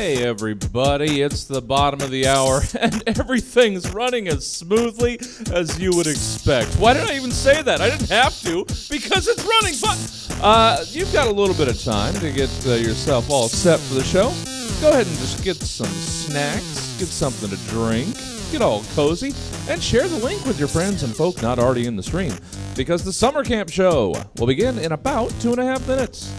Hey everybody, it's the bottom of the hour and everything's running as smoothly as you would expect. Why did I even say that? I didn't have to because it's running, but you've got a little bit of time to get yourself all set for the show. Go ahead and just get some snacks, get something to drink, get all cozy, and share the link with your friends and folk not already in the stream because the summer camp show will begin in about 2.5 minutes.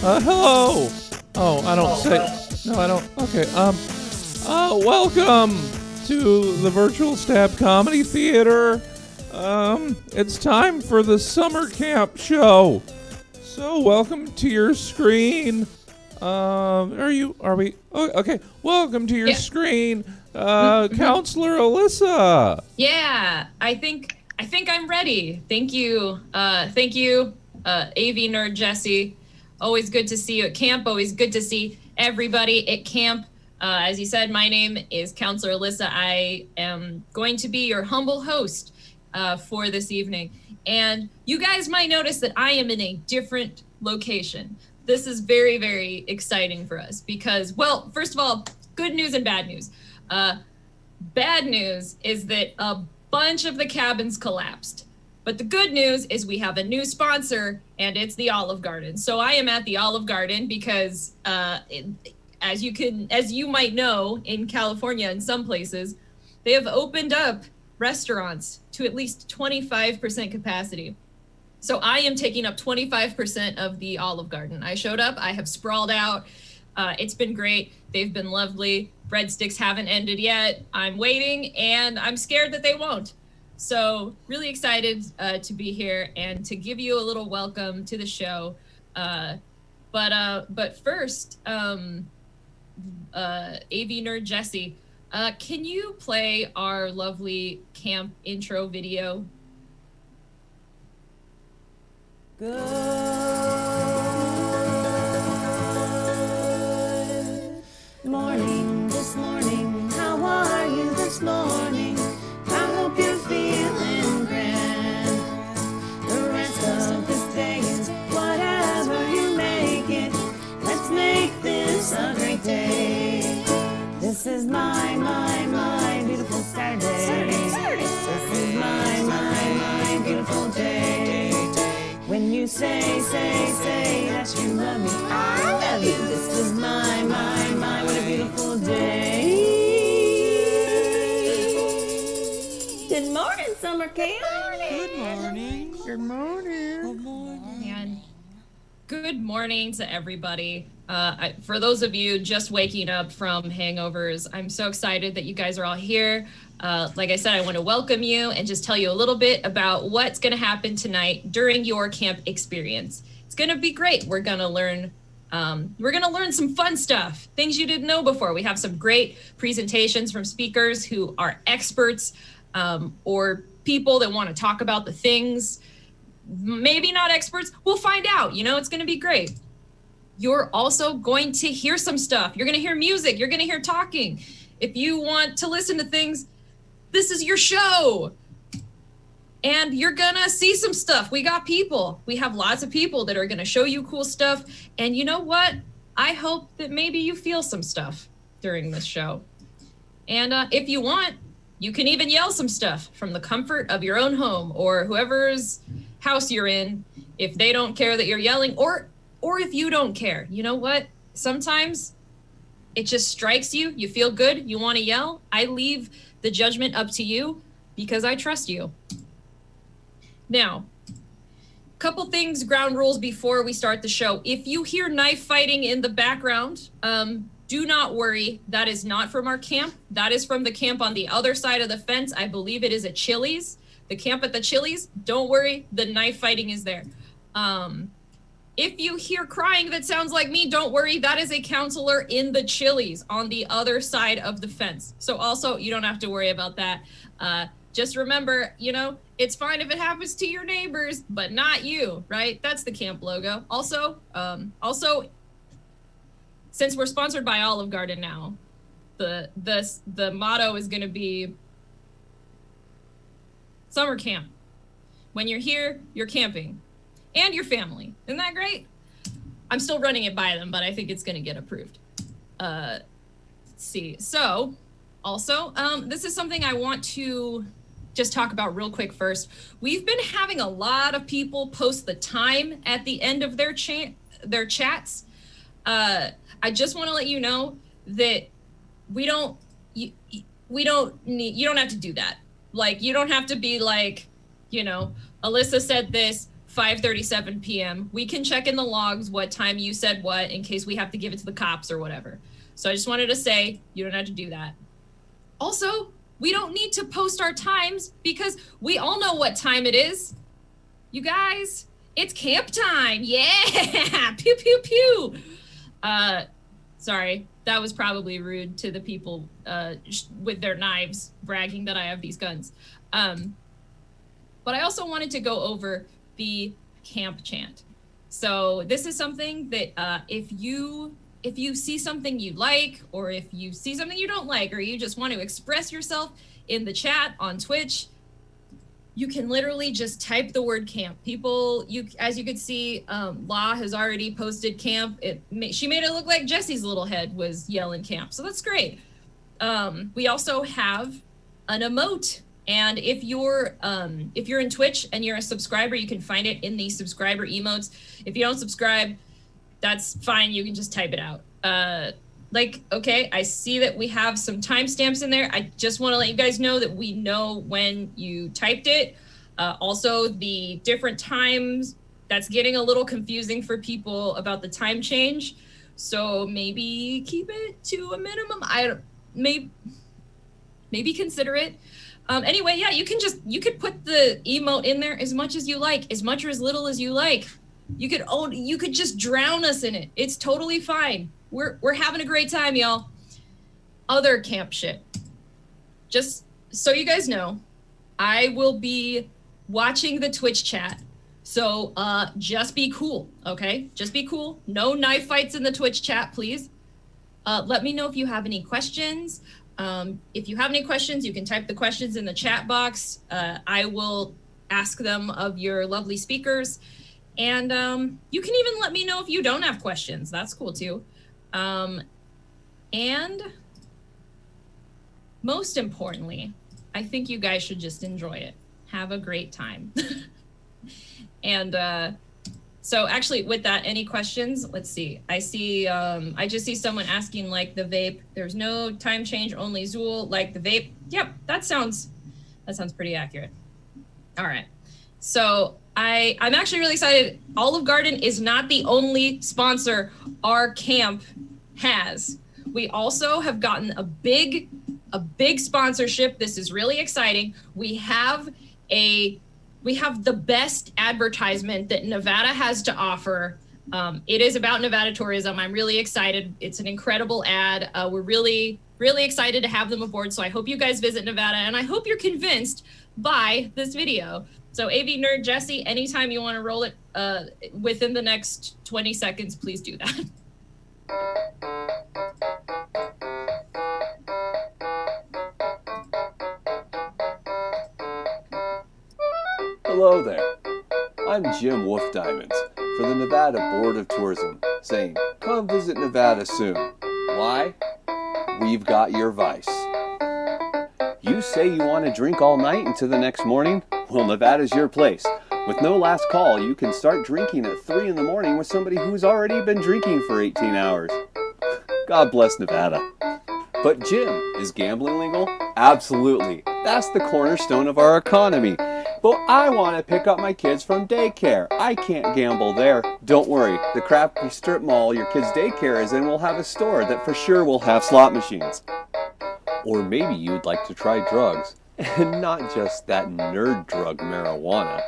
Hello. Oh, I don't say. No, I don't. Okay. Welcome to the Virtual Stab Comedy Theater. It's time for the summer camp show. So, welcome to your screen. Are we? Oh, okay. Welcome to your screen, Counselor Alyssa. Yeah, I think I'm ready. Thank you, AV nerd Jesse. Always good to see you at camp. Always good to see everybody at camp. As you said, my name is Counselor Alyssa. I am going to be your humble host for this evening. And you guys might notice that I am in a different location. This is very, very exciting for us because, well, first of all, good news and bad news. Bad news is that a bunch of the cabins collapsed. But the good news is we have a new sponsor, and it's the Olive Garden. So I am at the Olive Garden because, as you might know, in California, in some places, they have opened up restaurants to at least 25% capacity. So I am taking up 25% of the Olive Garden. I showed up. I have sprawled out. It's been great. They've been lovely. Breadsticks haven't ended yet. I'm waiting, and I'm scared that they won't. So really excited to be here and to give you a little welcome to the show. But first, AV nerd Jesse, can you play our lovely camp intro video? Good morning, this morning. How are you this morning? I hope you're feeling grand. The rest of this day is whatever you make it. Let's make this a great day. This is my beautiful Saturday. This is say that you love me. I love you. This is my, what a beautiful day. Good morning, summer camp. Good morning. Good morning. Good morning. And good morning to everybody. For those of you just waking up from hangovers, I'm so excited that you guys are all here. Like I said, I want to welcome you and just tell you a little bit about what's going to happen tonight during your camp experience. It's going to be great. We're going to learn some fun stuff, things you didn't know before. We have some great presentations from speakers who are experts or people that want to talk about the things. Maybe not experts. We'll find out. It's going to be great. You're also going to hear some stuff. You're going to hear music. You're going to hear talking. If you want to listen to things, this is your show. And you're going to see some stuff. We got people. We have lots of people that are going to show you cool stuff. And you know what? I hope that maybe you feel some stuff during this show. And if you want, you can even yell some stuff from the comfort of your own home or whoever's house you're in, if they don't care that you're yelling, or if you don't care. You know what? Sometimes it just strikes you. You feel good. You want to yell. I leave the judgment up to you because I trust you. Now, couple things, ground rules before we start the show. If you hear knife fighting in the background, do not worry. That is not from our camp. That is from the camp on the other side of the fence. I believe it is at Chili's. The camp at the Chili's. Don't worry. The knife fighting is there. If you hear crying that sounds like me, don't worry. That is a counselor in the Chili's on the other side of the fence. So also, you don't have to worry about that. Just remember, it's fine if it happens to your neighbors, but not you, right? That's the camp logo. Also, since we're sponsored by Olive Garden now, the motto is going to be summer camp. When you're here, you're camping. And your family. Isn't that great? I'm still running it by them, but I think it's going to get approved. Let's see. So, also, this is something I want to just talk about real quick first. We've been having a lot of people post the time at the end of their chats. I just want to let you know that you don't have to do that. Like, you don't have to be like, Alyssa said this 5:37 p.m. We can check in the logs what time you said what in case we have to give it to the cops or whatever. So I just wanted to say you don't have to do that. Also, we don't need to post our times because we all know what time it is. You guys, it's camp time. Yeah. Pew, pew, pew. Sorry, that was probably rude to the people with their knives bragging that I have these guns. But I also wanted to go over the camp chant. So this is something that if you see something you like, or if you see something you don't like, or you just want to express yourself in the chat on Twitch, you can literally just type the word camp. People, as you could see, La has already posted camp. She made it look like Jesse's little head was yelling camp. So that's great. We also have an emote. And if you're in Twitch and you're a subscriber, you can find it in the subscriber emotes. If you don't subscribe, that's fine. You can just type it out. Okay, I see that we have some timestamps in there. I just want to let you guys know that we know when you typed it. Also, the different times, that's getting a little confusing for people about the time change. So maybe keep it to a minimum. Maybe consider it. Anyway, yeah, you could put the emote in there as much as you like, as much or as little as you like. You could just drown us in it. It's totally fine. We're having a great time, y'all. Other camp shit. Just so you guys know, I will be watching the Twitch chat. So just be cool, okay? Just be cool. No knife fights in the Twitch chat, please. Let me know if you have any questions. If you have any questions, you can type the questions in the chat box. I will ask them of your lovely speakers. And you can even let me know if you don't have questions. That's cool too. And most importantly, I think you guys should just enjoy it. Have a great time. And So actually with that, any questions? Let's see. I see, I just see someone asking like the vape. There's no time change, only Zool, like the vape. Yep, that sounds pretty accurate. All right. So I'm actually really excited. Olive Garden is not the only sponsor our camp has. We also have gotten a big sponsorship. This is really exciting. We have the best advertisement that Nevada has to offer. It is about Nevada tourism. I'm really excited. It's an incredible ad. We're really, really excited to have them aboard. So I hope you guys visit Nevada, and I hope you're convinced by this video. So AV Nerd Jesse, anytime you want to roll it within the next 20 seconds, please do that. Hello there. I'm Jim Wolf Diamonds for the Nevada Board of Tourism, saying, come visit Nevada soon. Why? We've got your vice. You say you want to drink all night into the next morning? Well, Nevada's your place. With no last call, you can start drinking at 3 in the morning with somebody who's already been drinking for 18 hours. God bless Nevada. But Jim, is gambling legal? Absolutely. That's the cornerstone of our economy. But I want to pick up my kids from daycare. I can't gamble there. Don't worry, the crappy strip mall your kid's daycare is in will have a store that for sure will have slot machines. Or maybe you'd like to try drugs. And not just that nerd drug marijuana.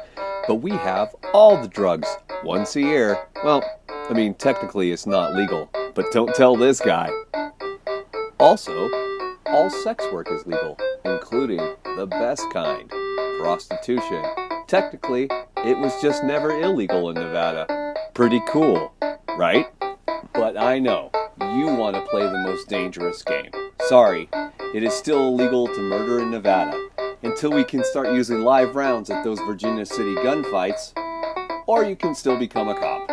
But we have all the drugs once a year. Well, I mean, technically it's not legal. But don't tell this guy. Also, all sex work is legal, including the best kind, prostitution. Technically, it was just never illegal in Nevada. Pretty cool, right? But I know, you want to play the most dangerous game. Sorry, it is still illegal to murder in Nevada, until we can start using live rounds at those Virginia City gunfights, or you can still become a cop.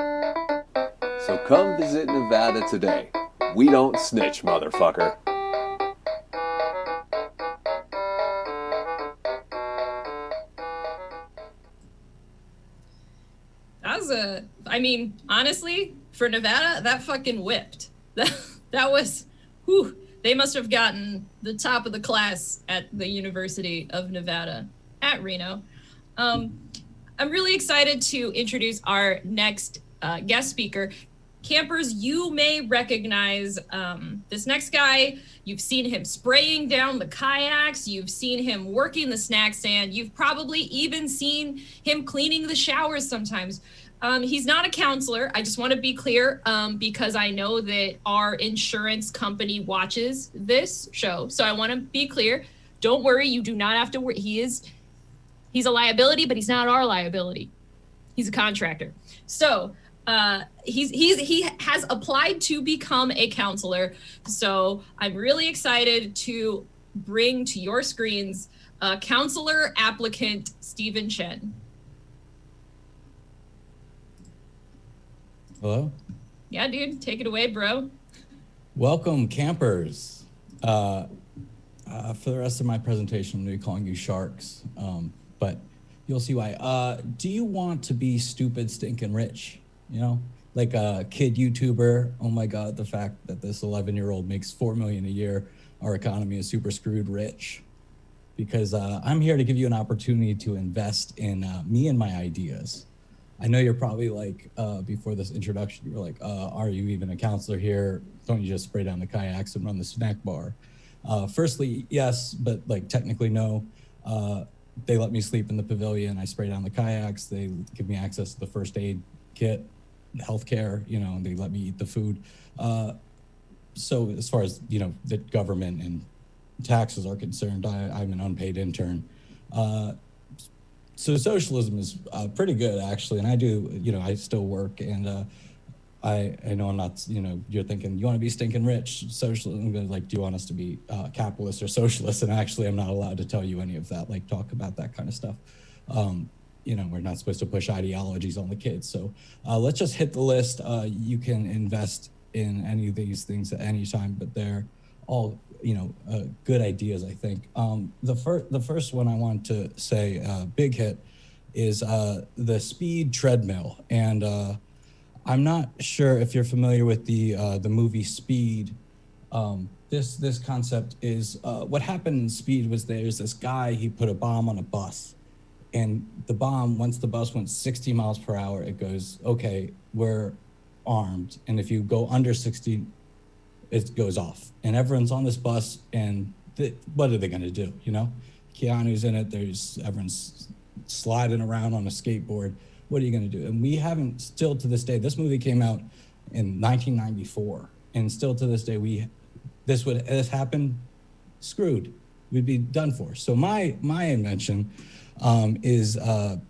So come visit Nevada today. We don't snitch, motherfucker. I mean, honestly, for Nevada, that fucking whipped. That was, whew, they must have gotten the top of the class at the University of Nevada at Reno. I'm really excited to introduce our next guest speaker. Campers, you may recognize this next guy. You've seen him spraying down the kayaks. You've seen him working the snack stand. You've probably even seen him cleaning the showers sometimes. He's not a counselor. I just want to be clear because I know that our insurance company watches this show. So I want to be clear. Don't worry. You do not have to worry. He's a liability, but he's not our liability. He's a contractor. So he has applied to become a counselor. So I'm really excited to bring to your screens counselor applicant Stephen Chen. Hello? Yeah, dude, take it away, bro. Welcome, campers. For the rest of my presentation, I'm going to be calling you sharks, but you'll see why. Do you want to be stupid, stinking rich? You know, like a kid YouTuber. Oh my God, the fact that this 11-year-old makes $4 million a year, our economy is super screwed rich. Because I'm here to give you an opportunity to invest in me and my ideas. I know you're probably like, before this introduction, you were like, are you even a counselor here? Don't you just spray down the kayaks and run the snack bar? Firstly, yes, but like technically no. They let me sleep in the pavilion. I spray down the kayaks. They give me access to the first aid kit, healthcare, you know, and they let me eat the food. So as far as, you know, the government and taxes are concerned, I'm an unpaid intern. So socialism is pretty good, actually, and I do, you know, I still work, and I know I'm not, you know, you're thinking, you want to be stinking rich, socialism, like, do you want us to be capitalist or socialist? And actually, I'm not allowed to tell you any of that, like, talk about that kind of stuff. You know, we're not supposed to push ideologies on the kids. So let's just hit the list. You can invest in any of these things at any time, but they're all, you know, good ideas, I think. The first one I want to say, big hit, is the speed treadmill. And I'm not sure if you're familiar with the movie Speed. This concept is what happened in Speed was there's this guy, he put a bomb on a bus. And the bomb, once the bus went 60 miles per hour, it goes, okay, we're armed. And if you go under 60, it goes off. And everyone's on this bus, and what are they going to do, you know? Keanu's in it, everyone's sliding around on a skateboard. What are you going to do? And we haven't, still to this day, this movie came out in 1994. And still to this day, this happened, screwed. We'd be done for. So my invention is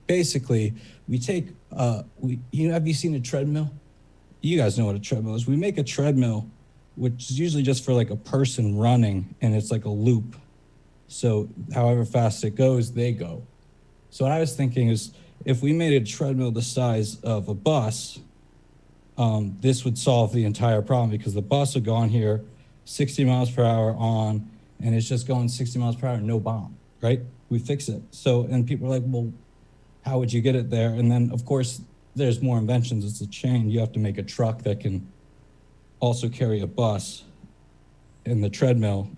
basically we take, have you seen a treadmill? You guys know what a treadmill is. We make a treadmill, which is usually just for like a person running, and it's like a loop. So however fast it goes, they go. So what I was thinking is if we made a treadmill the size of a bus, this would solve the entire problem, because the bus would go on here 60 miles per hour on, and it's just going 60 miles per hour, no bomb, right? We fix it. So, and people are like, well, how would you get it there? And then of course there's more inventions. It's a chain. You have to make a truck that can also carry a bus and the treadmill.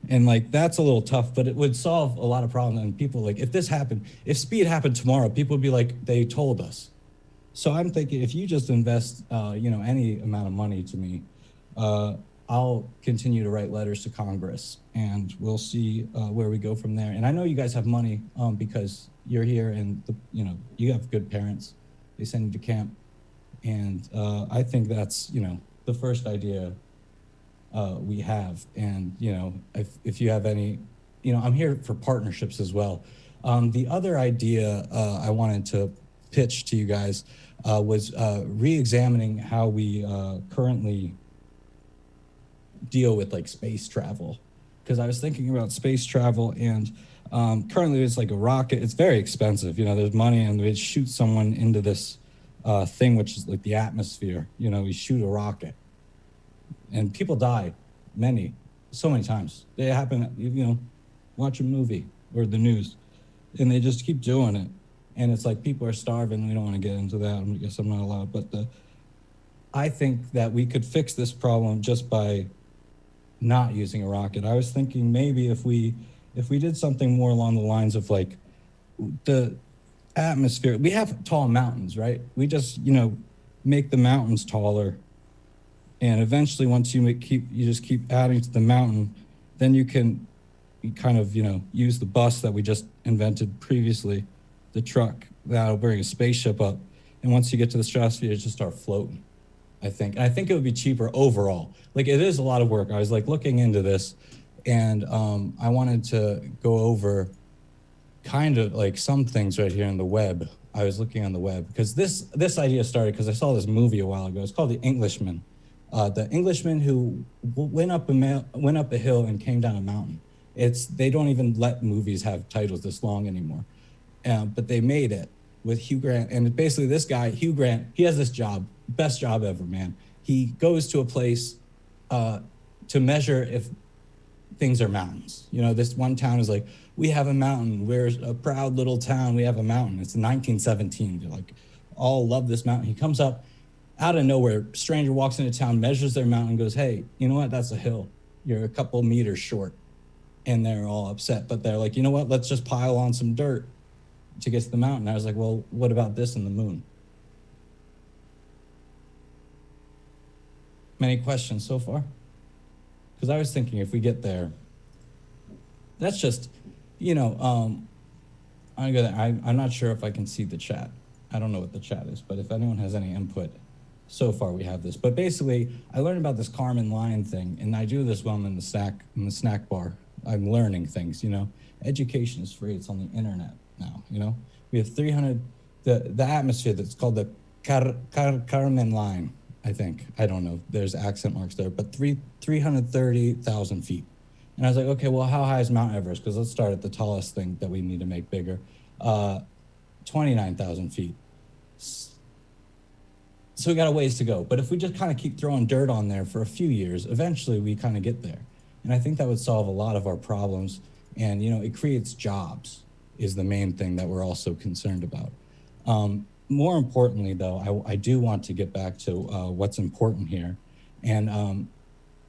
And like, that's a little tough, but it would solve a lot of problems. And people like, if Speed happened tomorrow, people would be like, they told us. So I'm thinking if you just invest, any amount of money to me, I'll continue to write letters to Congress, and we'll see where we go from there. And I know you guys have money because you're here, and you have good parents. They send you to camp, and I think that's the first idea we have. And if you have any, I'm here for partnerships as well. The other idea I wanted to pitch to you guys was re-examining how we currently deal with like space travel, because I was thinking about space travel, and currently it's like a rocket. It's very expensive, there's money, and they shoot someone into this thing, which is like the atmosphere. We shoot a rocket, and people die so many times. They happen, watch a movie or the news, and they just keep doing it. And it's like people are starving. We don't want to get into that. I guess I'm not allowed, but I think that we could fix this problem just by not using a rocket. I was thinking maybe if we did something more along the lines of like the atmosphere. We have tall mountains, right? We just make the mountains taller, and eventually once you just keep adding to the mountain, then you kind of use the bus that we just invented previously, the truck that'll bring a spaceship up, and once you get to the stratosphere, you just start floating. I think it would be cheaper overall. Like, it is a lot of work. I was like looking into this, and I wanted to go over kind of like some things right here in the web. I was looking on the web because this idea started because I saw this movie a while ago. It's called The Englishman. The Englishman who went up a hill and came down a mountain. They don't even let movies have titles this long anymore. But they made it with Hugh Grant. And basically this guy, Hugh Grant, he has this job, best job ever, man. He goes to a place to measure if things are mountains. This one town is like, we have a mountain. We're a proud little town. We have a mountain. It's 1917. They're like, all love this mountain. He comes up out of nowhere. Stranger walks into town, measures their mountain, goes, hey, you know what? That's a hill. You're a couple meters short. And they're all upset. But they're like, you know what? Let's just pile on some dirt to get to the mountain. I was like, well, what about this and the moon? Many questions so far? Because I was thinking if we get there, that's just, I'm not sure if I can see the chat. I don't know what the chat is, but if anyone has any input, so far we have this. But basically, I learned about this Carmen Lion thing, and I do this when I'm in the snack bar. I'm learning things, Education is free. It's on the internet now, We have 300, the atmosphere that's called the Carmen line, I think. I don't know. There's accent marks there, but 330,000 feet. And I was like, okay, well, how high is Mount Everest? Because let's start at the tallest thing that we need to make bigger. 29,000 feet. So we got a ways to go. But if we just kind of keep throwing dirt on there for a few years, eventually we kind of get there. And I think that would solve a lot of our problems. And, it creates jobs. is the main thing that we're also concerned about. More importantly, though, I do want to get back to what's important here, and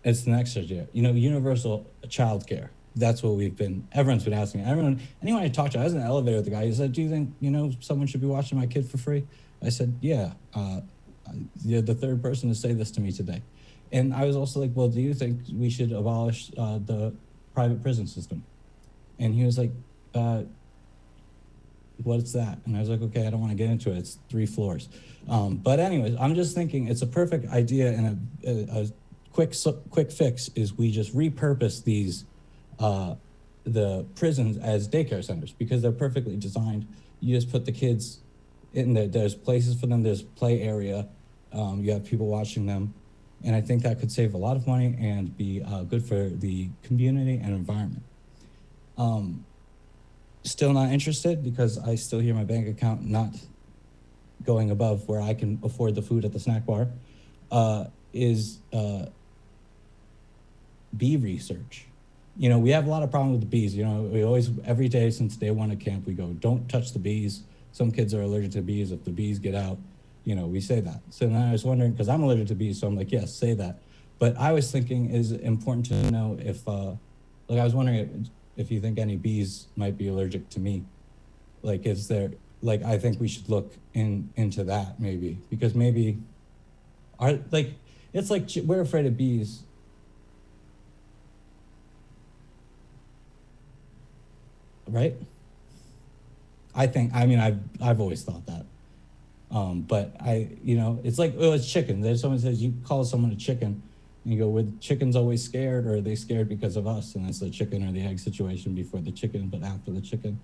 it's the next idea. Universal childcare. That's what everyone's been asking. Anyone I talked to, I was in the elevator with the guy. He said, "Do you think someone should be watching my kid for free?" I said, "Yeah." You're the third person to say this to me today. And I was also like, "Well, do you think we should abolish the private prison system?" And he was like, "What's that?" And I was like, "Okay, I don't want to get into it. It's 3 floors." But anyways, I'm just thinking it's a perfect idea, and a quick fix is we just repurpose these the prisons as daycare centers, because they're perfectly designed. You just put the kids in there. There's places for them. There's play area. You have people watching them. And I think that could save a lot of money and be good for the community and environment. Still not interested, because I still hear my bank account not going above where I can afford the food at the snack bar, is bee research. We have a lot of problems with the bees. We always, every day since day one at camp, we go, "Don't touch the bees." Some kids are allergic to bees. If the bees get out, we say that. So then I was wondering, because I'm allergic to bees, so I'm like, yes, say that. But I was thinking, is it important to know if, I was wondering if you think any bees might be allergic to me. Is there, I think we should look into that maybe, because maybe, it's like we're afraid of bees. Right? I've always thought that. But it's like, it's chicken. There's someone says, you call someone a chicken, and you go, "Were chickens always scared, or are they scared because of us?" And it's the chicken or the egg situation before the chicken, but after the chicken.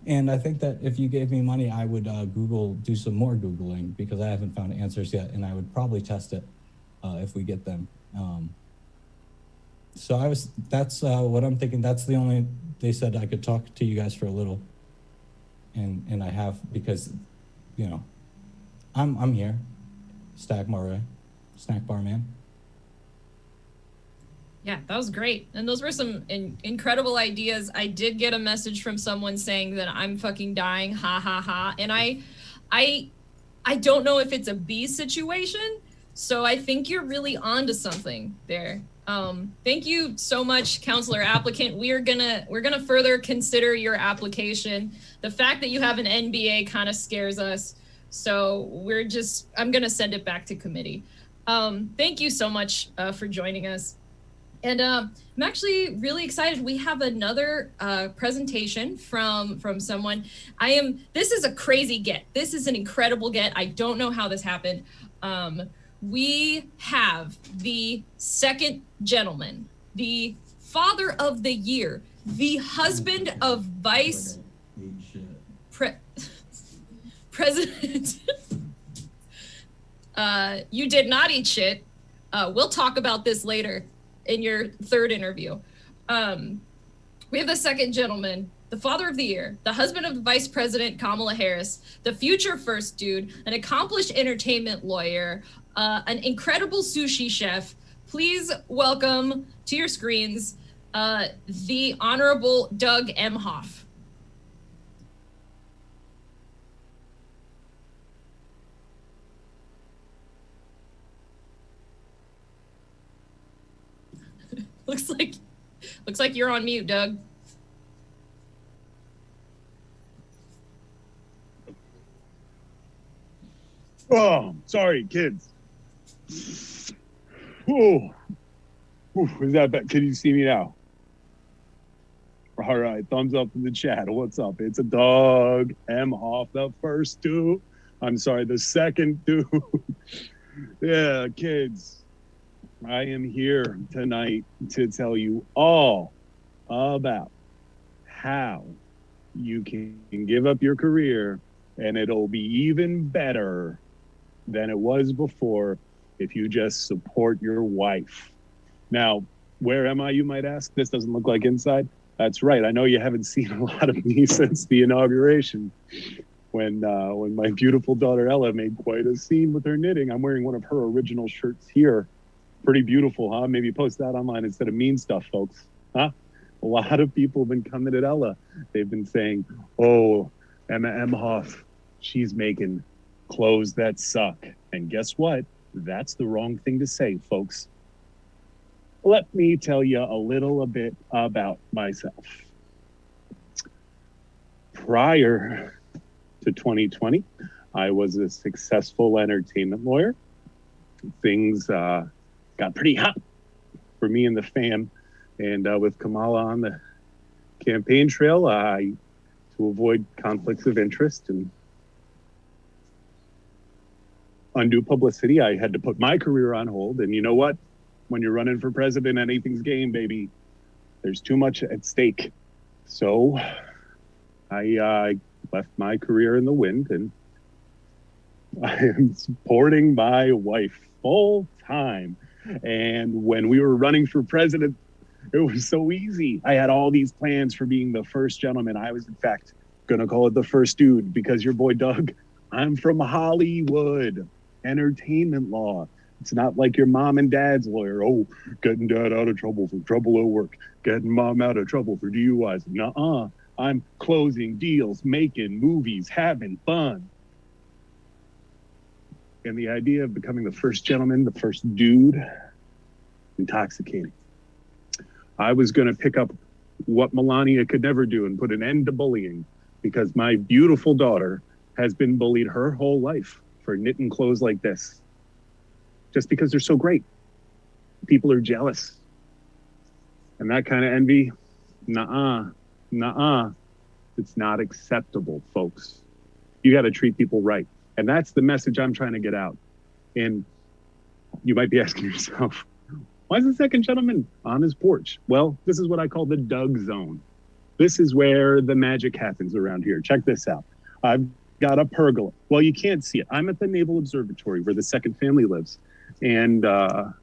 And I think that if you gave me money, I would do some more Googling, because I haven't found answers yet, and I would probably test it if we get them. That's what I'm thinking. They said I could talk to you guys for a little. And I have, because, I'm here, snack bar man. Yeah, that was great. And those were some incredible ideas. I did get a message from someone saying that I'm fucking dying, ha ha ha. And I don't know if it's a bee situation, so I think you're really onto something there. Thank you so much, counselor applicant. We're gonna further consider your application. The fact that you have an NBA kind of scares us, so I'm gonna send it back to committee. Thank you so much for joining us. And I'm actually really excited. We have another presentation from someone. This is a crazy get. This is an incredible get. I don't know how this happened. We have the second gentleman, the father of the year, the husband of Vice President. You did not eat shit. We'll talk about this later in your third interview. We have the second gentleman, the father of the year, the husband of Vice President Kamala Harris, the future first dude, an accomplished entertainment lawyer, an incredible sushi chef. Please welcome to your screens, the Honorable Doug Emhoff. Looks like you're on mute, Doug. Oh, sorry, kids. Ooh. Ooh, is that bad? Can you see me now? All right, thumbs up in the chat. What's up? It's a Doug Emhoff, the first dude. I'm sorry, the second dude. Yeah, kids. I am here tonight to tell you all about how you can give up your career and it'll be even better than it was before if you just support your wife. Now, where am I, you might ask? This doesn't look like inside. That's right. I know you haven't seen a lot of me since the inauguration when my beautiful daughter Ella made quite a scene with her knitting. I'm wearing one of her original shirts here. Pretty beautiful, huh? Maybe post that online instead of mean stuff, folks. Huh? A lot of people have been coming at Ella. They've been saying, oh, Emma Emhoff, she's making clothes that suck. And guess what? That's the wrong thing to say, folks. Let me tell you a little bit about myself. Prior to 2020, I was a successful entertainment lawyer. Things got pretty hot for me and the fam. And with Kamala on the campaign trail, to avoid conflicts of interest and undue publicity, I had to put my career on hold. And you know what? When you're running for president, anything's game, baby. There's too much at stake. So I left my career in the wind, and I am supporting my wife full time. And when we were running for president, it was so easy. I had all these plans for being the first gentleman. I was, in fact, going to call it the first dude because your boy Doug, I'm from Hollywood, entertainment law. It's not like your mom and dad's lawyer. Oh, getting dad out of trouble for trouble at work, getting mom out of trouble for DUIs. Nuh-uh. I'm closing deals, making movies, having fun. And the idea of becoming the first gentleman, the first dude, intoxicating. I was going to pick up what Melania could never do and put an end to bullying, because my beautiful daughter has been bullied her whole life for knitting clothes like this. Just because they're so great. People are jealous. And that kind of envy, nuh-uh. It's not acceptable, folks. You got to treat people right. And that's the message I'm trying to get out. And you might be asking yourself, why is the second gentleman on his porch? Well, this is what I call the Doug zone. This is where the magic happens around here. Check this out. I've got a pergola. Well, you can't see it. I'm at the Naval Observatory where the second family lives. And I'm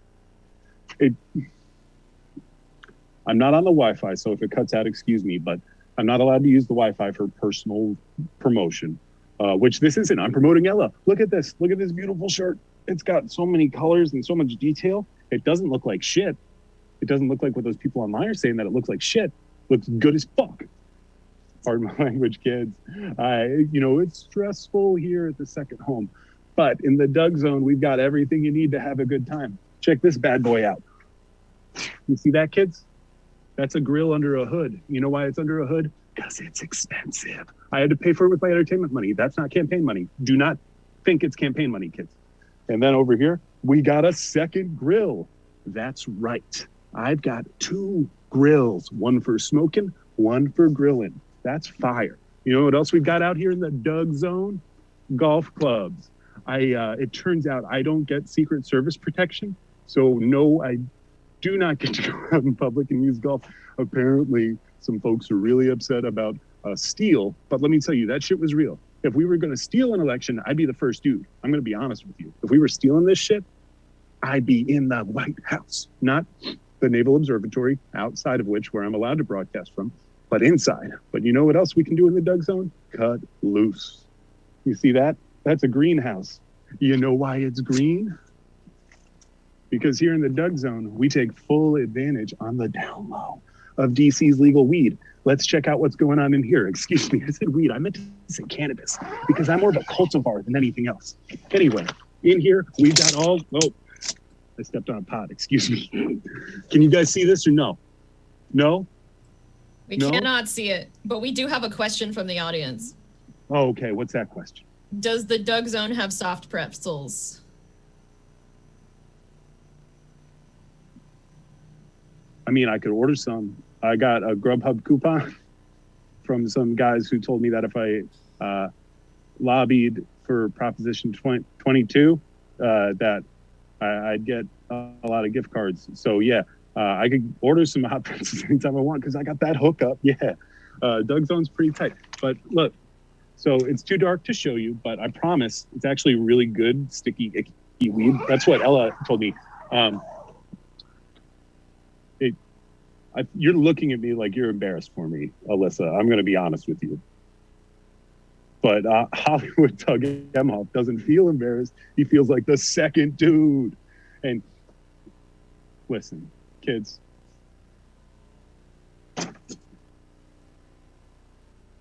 not on the Wi-Fi, so if it cuts out, excuse me, but I'm not allowed to use the Wi-Fi for personal promotion, which this isn't. I'm promoting Ella. Look at this. Look at this beautiful shirt. It's got so many colors and so much detail. It doesn't look like shit. It doesn't look like what those people online are saying that it looks like shit. It looks good as fuck. Pardon my language, kids. It's stressful here at the second home. But in the Doug zone, we've got everything you need to have a good time. Check this bad boy out. You see that, kids? That's a grill under a hood. You know why it's under a hood? Because it's expensive. I had to pay for it with my entertainment money. That's not campaign money. Do not think it's campaign money, kids. And then over here, we got a second grill. That's right. I've got 2 grills, one for smoking, one for grilling. That's fire. You know what else we've got out here in the Doug zone? Golf clubs. It turns out I don't get Secret Service protection. So no, I do not get to go out in public and use golf. Apparently, some folks are really upset about steal. But let me tell you, that shit was real. If we were going to steal an election, I'd be the first dude. I'm going to be honest with you. If we were stealing this shit, I'd be in the White House, not the Naval Observatory, outside of which where I'm allowed to broadcast from, but inside. But you know what else we can do in the Doug zone? Cut loose. You see that? That's a greenhouse. You know why it's green? Because here in the Doug zone, we take full advantage on the down low of DC's legal weed. Let's check out what's going on in here. Excuse me, I said weed. I meant to say cannabis because I'm more of a cultivar than anything else. Anyway, in here, we've got all, oh, I stepped on a pot, excuse me. Can you guys see this or no? No? We No? cannot see it, but we do have a question from the audience. Oh, okay, what's that question? Does the Doug zone have soft pretzels? I mean, I could order some. I got a Grubhub coupon from some guys who told me that if I lobbied for Proposition 22, that I'd get a lot of gift cards. So yeah, I could order some hot pretzels anytime I want because I got that hookup. Yeah, Doug zone's pretty tight. But look, so it's too dark to show you, but I promise it's actually really good, sticky, icky weed. That's what Ella told me. You're looking at me like you're embarrassed for me, Alyssa. I'm going to be honest with you. But Hollywood Doug Emhoff doesn't feel embarrassed. He feels like the second dude. And listen, kids,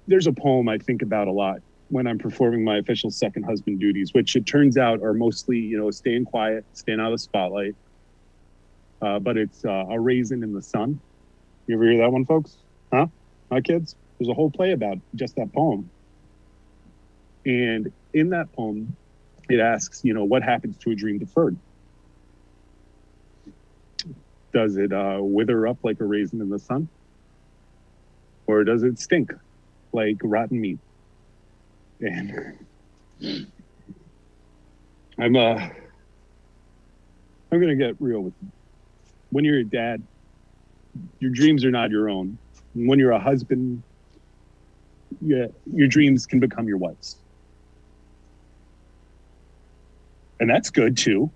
there's a poem I think about a lot when I'm performing my official second husband duties, which it turns out are mostly, staying quiet, staying out of the spotlight. But it's A Raisin in the Sun. You ever hear that one, folks? Huh? Huh, kids? There's a whole play about just that poem. And in that poem, it asks, what happens to a dream deferred? Does it wither up like a raisin in the sun? Or does it stink like rotten meat? And I'm gonna get real with you. When you're a dad, your dreams are not your own. And when you're a husband, your dreams can become your wife's. And that's good too.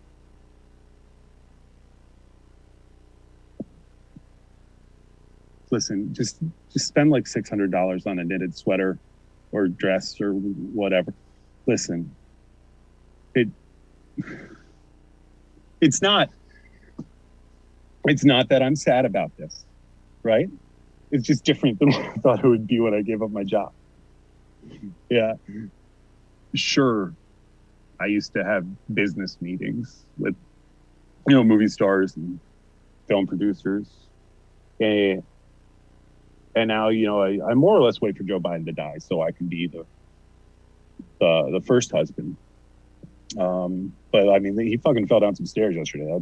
Listen, just spend like $600 on a knitted sweater or dress or whatever. Listen, it's not that I'm sad about this, right? It's just different than what I thought it would be when I gave up my job. Yeah, sure. I used to have business meetings with, movie stars and film producers. And now, I more or less wait for Joe Biden to die so I can be the first husband. But I mean, he fucking fell down some stairs yesterday.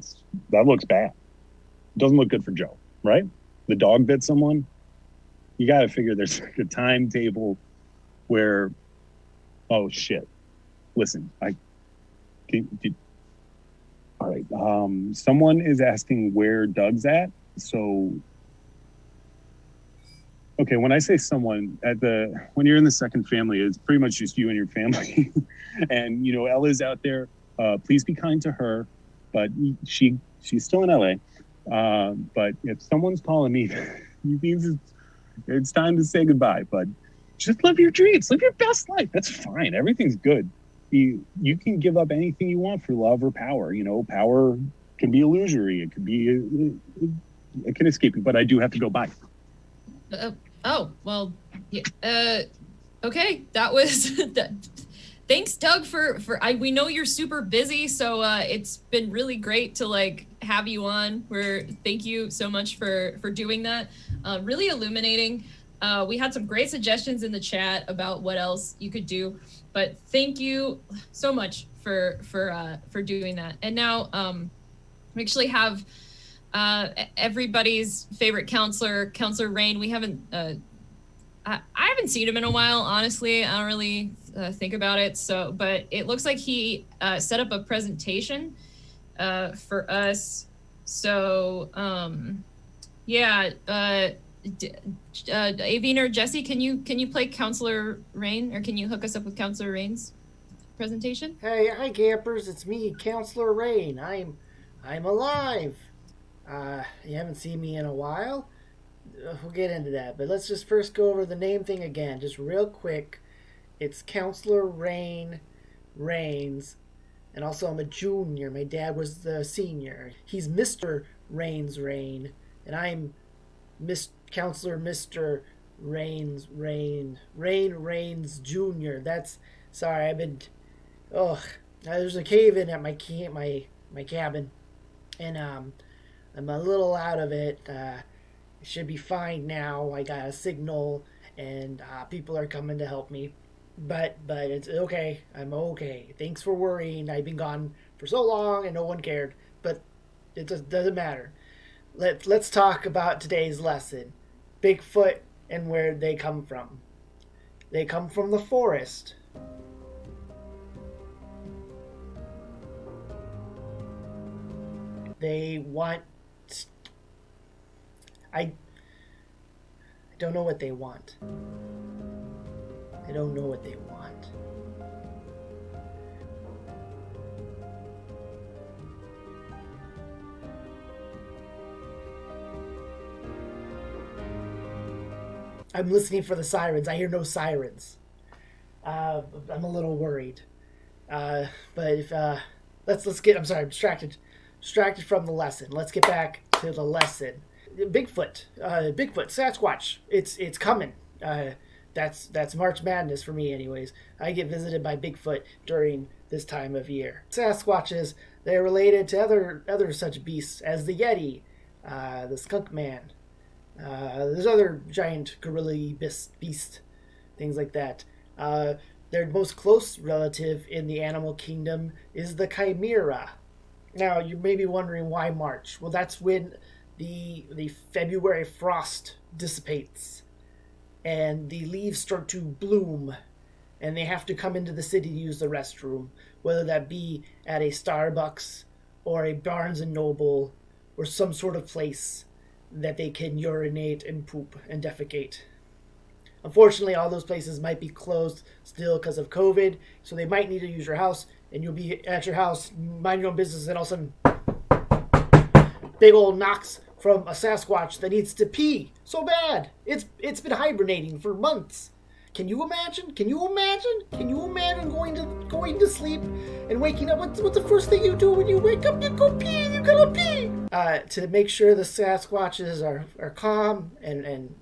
That looks bad. Doesn't look good for Joe, right? The dog bit someone. You got to figure there's like a timetable where, oh shit. Listen, all right. Someone is asking where Doug's at. So, okay, when I say someone when you're in the second family, it's pretty much just you and your family. And Ella's out there. Please be kind to her, but she's still in LA. But if someone's calling me, it means it's time to say goodbye. But just live your dreams, live your best life. That's fine. Everything's good. You can give up anything you want for love or power. Power can be illusory. It can escape you. But I do have to go. Bye. Oh, well, yeah, okay, that was thanks, Doug, we know you're super busy, so it's been really great to have you on. Thank you so much for doing that. Really illuminating. We had some great suggestions in the chat about what else you could do, but thank you so much for doing that. And now we actually have everybody's favorite counselor, Counselor Rain. We haven't I haven't seen him in a while, honestly. I don't really think about it. But it looks like he set up a presentation for us. So yeah, Aveen or Jesse, can you play Counselor Rain, or can you hook us up with Counselor Rain's presentation? Hey, hi campers, it's me, Counselor Rain. I'm alive. You haven't seen me in a while. We'll get into that, but let's just first go over the name thing again, just real quick. It's Counselor Rain Rains, and also I'm a junior. My dad was the senior. He's Mr. Rains Rain, and I'm Counselor Mr. Rains Rains Junior. Sorry, I've been. There's a cave in at my cabin, and I'm a little out of it. It should be fine now. I got a signal, and people are coming to help me. But it's okay. I'm okay. Thanks for worrying. I've been gone for so long, and no one cared. But it doesn't matter. Let's talk about today's lesson. Bigfoot and where they come from. They come from the forest. They want... I don't know what they want. I don't know what they want. I'm listening for the sirens. I hear no sirens. I'm a little worried. But if let's get. I'm sorry. I'm distracted from the lesson. Let's get back to the lesson. Bigfoot, Sasquatch. It's coming. That's March Madness for me, anyways. I get visited by Bigfoot during this time of year. Sasquatches, they're related to other such beasts as the Yeti, the Skunk Man. There's other giant gorilla beast, things like that. Their most close relative in the animal kingdom is the Chimera. Now, you may be wondering why March. Well, that's when the February frost dissipates and the leaves start to bloom and they have to come into the city to use the restroom, whether that be at a Starbucks or a Barnes & Noble or some sort of place that they can urinate and poop and defecate. Unfortunately, all those places might be closed still because of COVID, so they might need to use your house, and you'll be at your house, mind your own business, and all of a sudden, big old knocks from a Sasquatch that needs to pee so bad. It's been hibernating for months. Can you imagine? Can you imagine going to sleep and waking up? What's the first thing you do when you wake up? You go pee. You gotta pee. To make sure the Sasquatches are calm and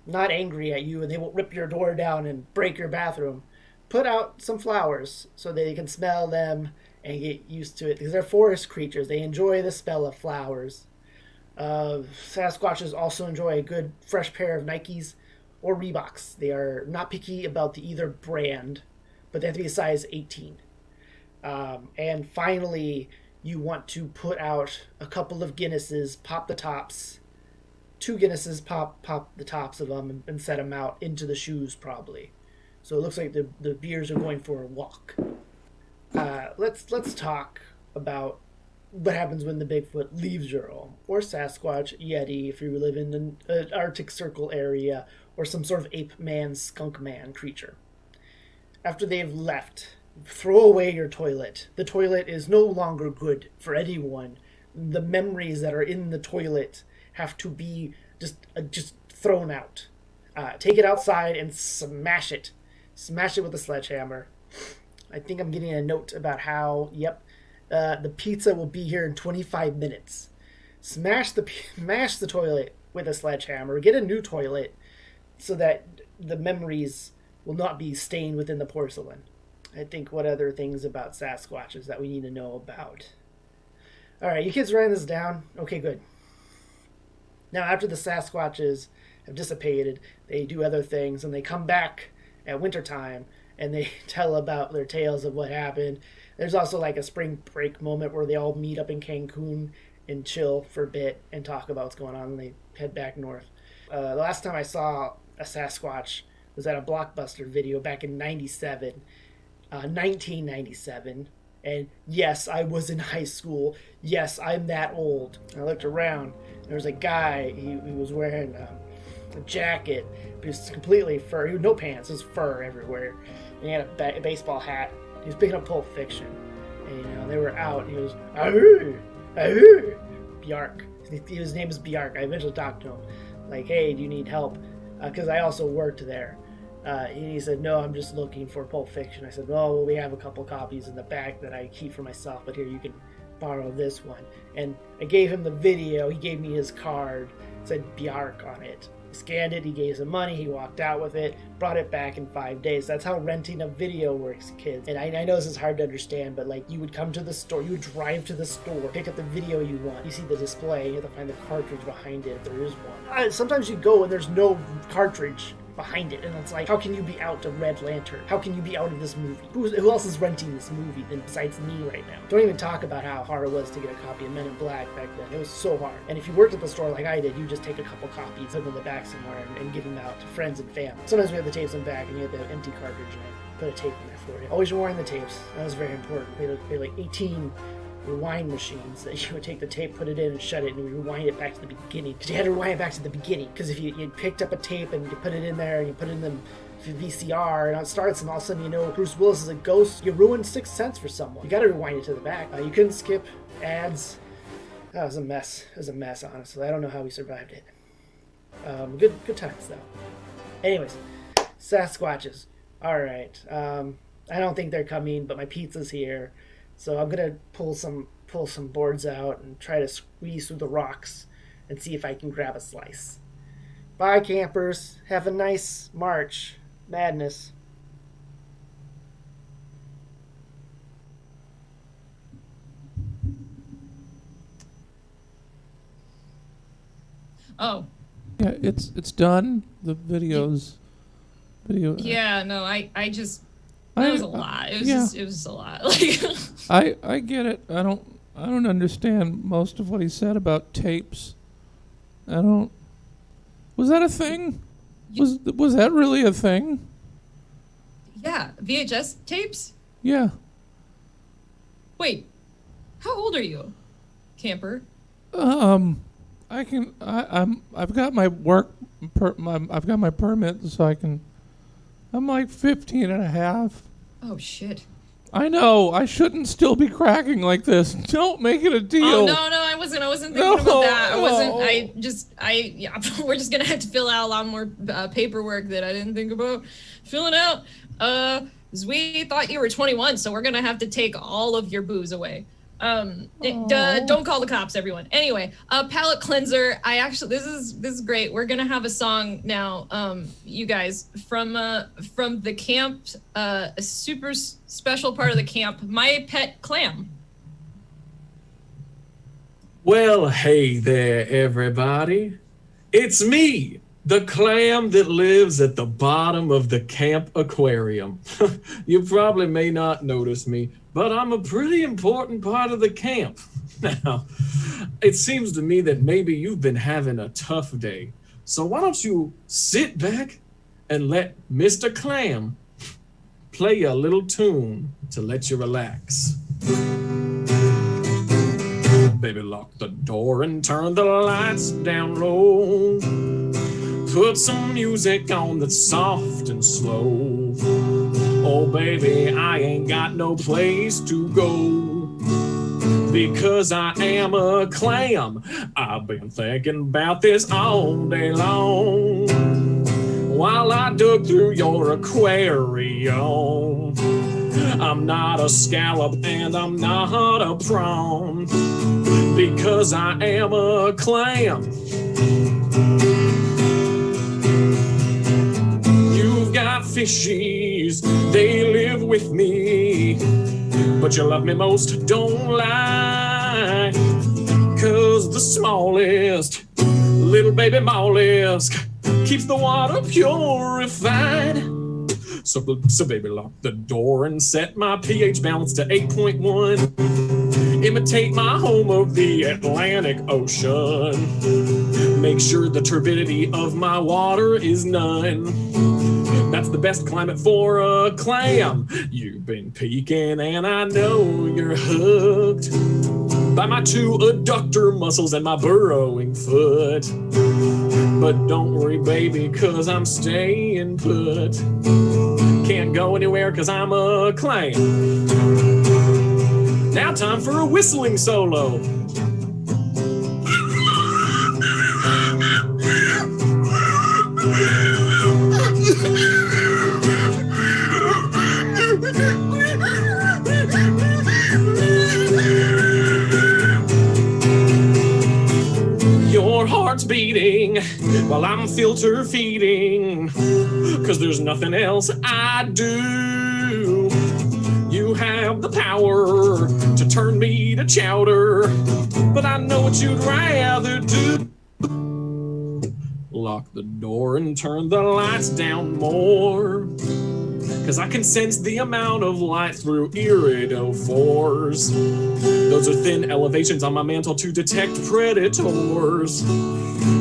not angry at you, and they won't rip your door down and break your bathroom, put out some flowers so they can smell them and get used to it, because they're forest creatures. They enjoy the smell of flowers. Sasquatches also enjoy a good fresh pair of Nikes or Reeboks. They are not picky about either brand, but they have to be a size 18. And finally, you want to put out a couple of Guinnesses, pop the tops. 2 Guinnesses, pop the tops of them and set them out into the shoes probably. So it looks like the beers are going for a walk. Let's talk about what happens when the Bigfoot leaves your home, or Sasquatch, Yeti, if you live in an Arctic Circle area, or some sort of ape man, skunk man creature. After they've left, throw away your toilet. The toilet is no longer good for anyone. The memories that are in the toilet have to be just thrown out. Take it outside and smash it. Smash it with a sledgehammer. I think I'm getting a note about how, the pizza will be here in 25 minutes. Smash the toilet with a sledgehammer. Get a new toilet so that the memories will not be stained within the porcelain. I think what other things about Sasquatches that we need to know about. All right, you kids writing this down? Okay, good. Now, after the Sasquatches have dissipated, they do other things, and they come back at wintertime, and they tell about their tales of what happened. There's also like a spring break moment where they all meet up in Cancun and chill for a bit and talk about what's going on, and they head back north. The last time I saw a Sasquatch was at a Blockbuster video back in 1997. And yes, I was in high school. Yes, I'm that old. I looked around. There was a guy. He was wearing a jacket. It was completely fur. He had no pants. It was fur everywhere. And he had a baseball hat. He was picking up Pulp Fiction. And, they were out. And he was, ahoo, ahoo, Bjark. His name is Bjark. I eventually talked to him. Like, hey, do you need help? Because I also worked there. And he said, no, I'm just looking for Pulp Fiction. I said, well, we have a couple copies in the back that I keep for myself, but here, you can borrow this one. And I gave him the video. He gave me his card. It said Bjark on it. He scanned it. He gave some money. He walked out with it, brought it back in 5 days. That's how renting a video works, kids. And I know this is hard to understand, but like, you would come to the store, you would drive to the store, pick up the video you want. You see the display, you have to find the cartridge behind it if there is one. Sometimes you go and there's no cartridge behind it, and it's like, how can you be out of Red Lantern? How can you be out of this movie? Who else is renting this movie besides me right now? Don't even talk about how hard it was to get a copy of Men in Black back then. It was so hard. And if you worked at the store like I did, you just take a couple copies, put them in the back somewhere, and give them out to friends and family. Sometimes we had the tapes in the back, and you had the empty cartridge, and put a tape in there for you. Always rewind the tapes. That was very important. We had like 18 rewind machines that you would take the tape, put it in, and shut it, and rewind it back to the beginning. Because you had to rewind it back to the beginning. Because if you picked up a tape and you put it in there and you put it in the VCR and it starts, and all of a sudden Bruce Willis is a ghost, you ruined 6 cents for someone. You got to rewind it to the back. You couldn't skip ads. That was a mess. It was a mess, honestly. I don't know how we survived it. Good times though. Anyways, Sasquatches. All right. I don't think they're coming, but my pizza's here. So I'm gonna pull some boards out and try to squeeze through the rocks and see if I can grab a slice. Bye, campers. Have a nice March. Madness. Oh. Yeah, it's done. The video. Yeah, no, I just that was a lot. It was yeah. it was just a lot. Like I get it. I don't understand most of what he said about tapes. Was that a thing? Was that really a thing? yeah, VHS tapes? Yeah. Wait. How old are you? Camper? I've got my I've got my permit, so I can. I'm like 15 and a half. Oh shit. I know. I shouldn't still be cracking like this. Don't make it a deal. Oh no, I wasn't thinking about that. Yeah, we're just gonna have to fill out a lot more paperwork that I didn't think about filling out. 'Cause we thought you were 21, so we're gonna have to take all of your booze away. Don't call the cops, everyone. Anyway, palate cleanser. This is great. We're gonna have a song now, you guys, from the camp, a super special part of the camp, My Pet Clam. Well, hey there, everybody. It's me, the clam that lives at the bottom of the camp aquarium. You probably may not notice me, but I'm a pretty important part of the camp. Now, it seems to me that maybe you've been having a tough day. So why don't you sit back and let Mr. Clam play a little tune to let you relax. Baby, lock the door and turn the lights down low. Put some music on that's soft and slow. Oh, baby, I ain't got no place to go, because I am a clam. I've been thinking about this all day long, while I dug through your aquarium. I'm not a scallop and I'm not a prawn, because I am a clam. You've got fishies, they live with me, but you love me most, don't lie. 'Cause the smallest little baby mollusk keeps the water purified. So baby, lock the door and set my pH balance to 8.1. Imitate my home of the Atlantic Ocean. Make sure the turbidity of my water is none. That's the best climate for a clam. You've been peeking and I know you're hooked by my two adductor muscles and my burrowing foot. But don't worry, baby, 'cause I'm staying put. Can't go anywhere 'cause I'm a clam. Now time for a whistling solo. Your heart's beating while I'm filter feeding, 'cause there's nothing else I do. You have the power to turn me to chowder, but I know what you'd rather do. Lock the door and turn the lights down more, 'cause I can sense the amount of light through iridophores. Those are thin elevations on my mantle to detect predators.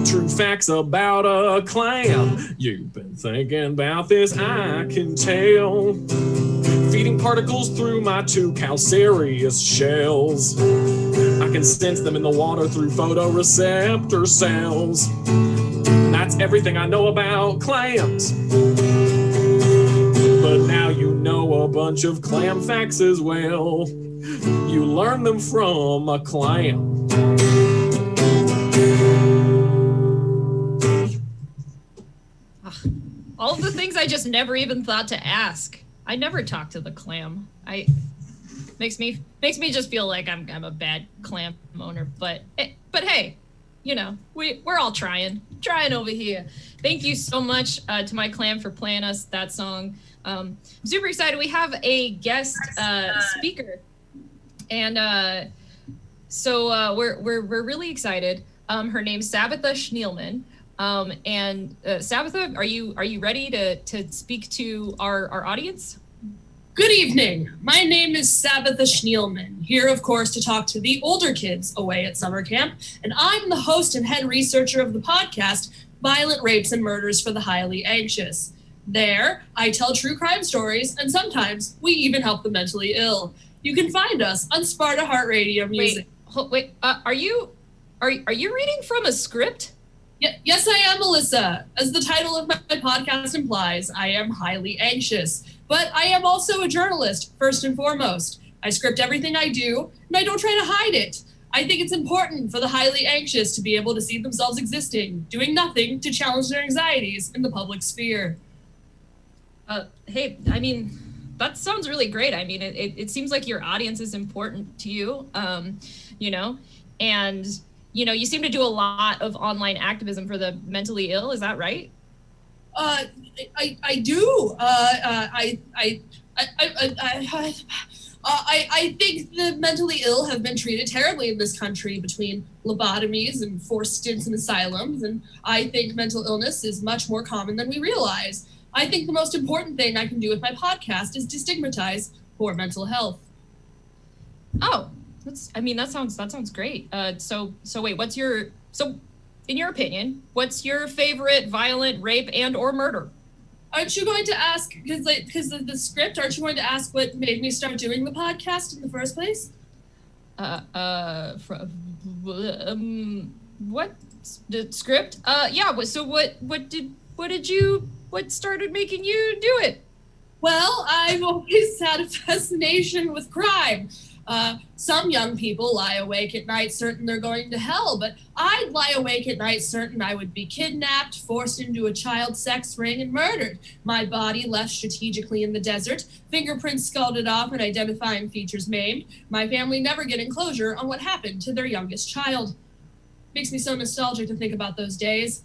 True facts about a clam. You've been thinking about this, I can tell. Feeding particles through my two calcareous shells. I can sense them in the water through photoreceptor cells. That's everything I know about clams. But now you know a bunch of clam facts as well. You learn them from a clam. All of the things I just never even thought to ask. I never talked to the clam. Makes me just feel like I'm a bad clam owner. But hey, we're all trying over here. Thank you so much to my clan for playing us that song. I'm super excited. We have a guest speaker, and so we're really excited. Her name's Sabitha Schneelman. And Sabitha, are you ready to speak to our audience? Good evening. My name is Sabitha Schneelman, here, of course, to talk to the older kids away at summer camp, and I'm the host and head researcher of the podcast, Violent Rapes and Murders for the Highly Anxious. There, I tell true crime stories, and sometimes we even help the mentally ill. You can find us on Sparta Heart Radio Music. Wait, are you reading from a script? Yes, I am, Melissa. As the title of my podcast implies, I am highly anxious. But I am also a journalist, first and foremost. I script everything I do, and I don't try to hide it. I think it's important for the highly anxious to be able to see themselves existing, doing nothing to challenge their anxieties in the public sphere. Hey, I mean, that sounds really great. I mean, it seems like your audience is important to you, and you seem to do a lot of online activism for the mentally ill. Is that right? I do. I think the mentally ill have been treated terribly in this country between lobotomies and forced stints in asylums, and I think mental illness is much more common than we realize. I think the most important thing I can do with my podcast is destigmatize poor mental health. Oh, that sounds great. So wait, in your opinion, what's your favorite violent rape and or murder? Aren't you going to ask, because of the script, aren't you going to ask what made me start doing the podcast in the first place? What? The script? Yeah, so what started making you do it? Well, I've always had a fascination with crime. Some young people lie awake at night certain they're going to hell, but I'd lie awake at night certain I would be kidnapped, forced into a child sex ring, and murdered. My body left strategically in the desert, fingerprints scalded off and identifying features maimed. My family never getting closure on what happened to their youngest child. Makes me so nostalgic to think about those days.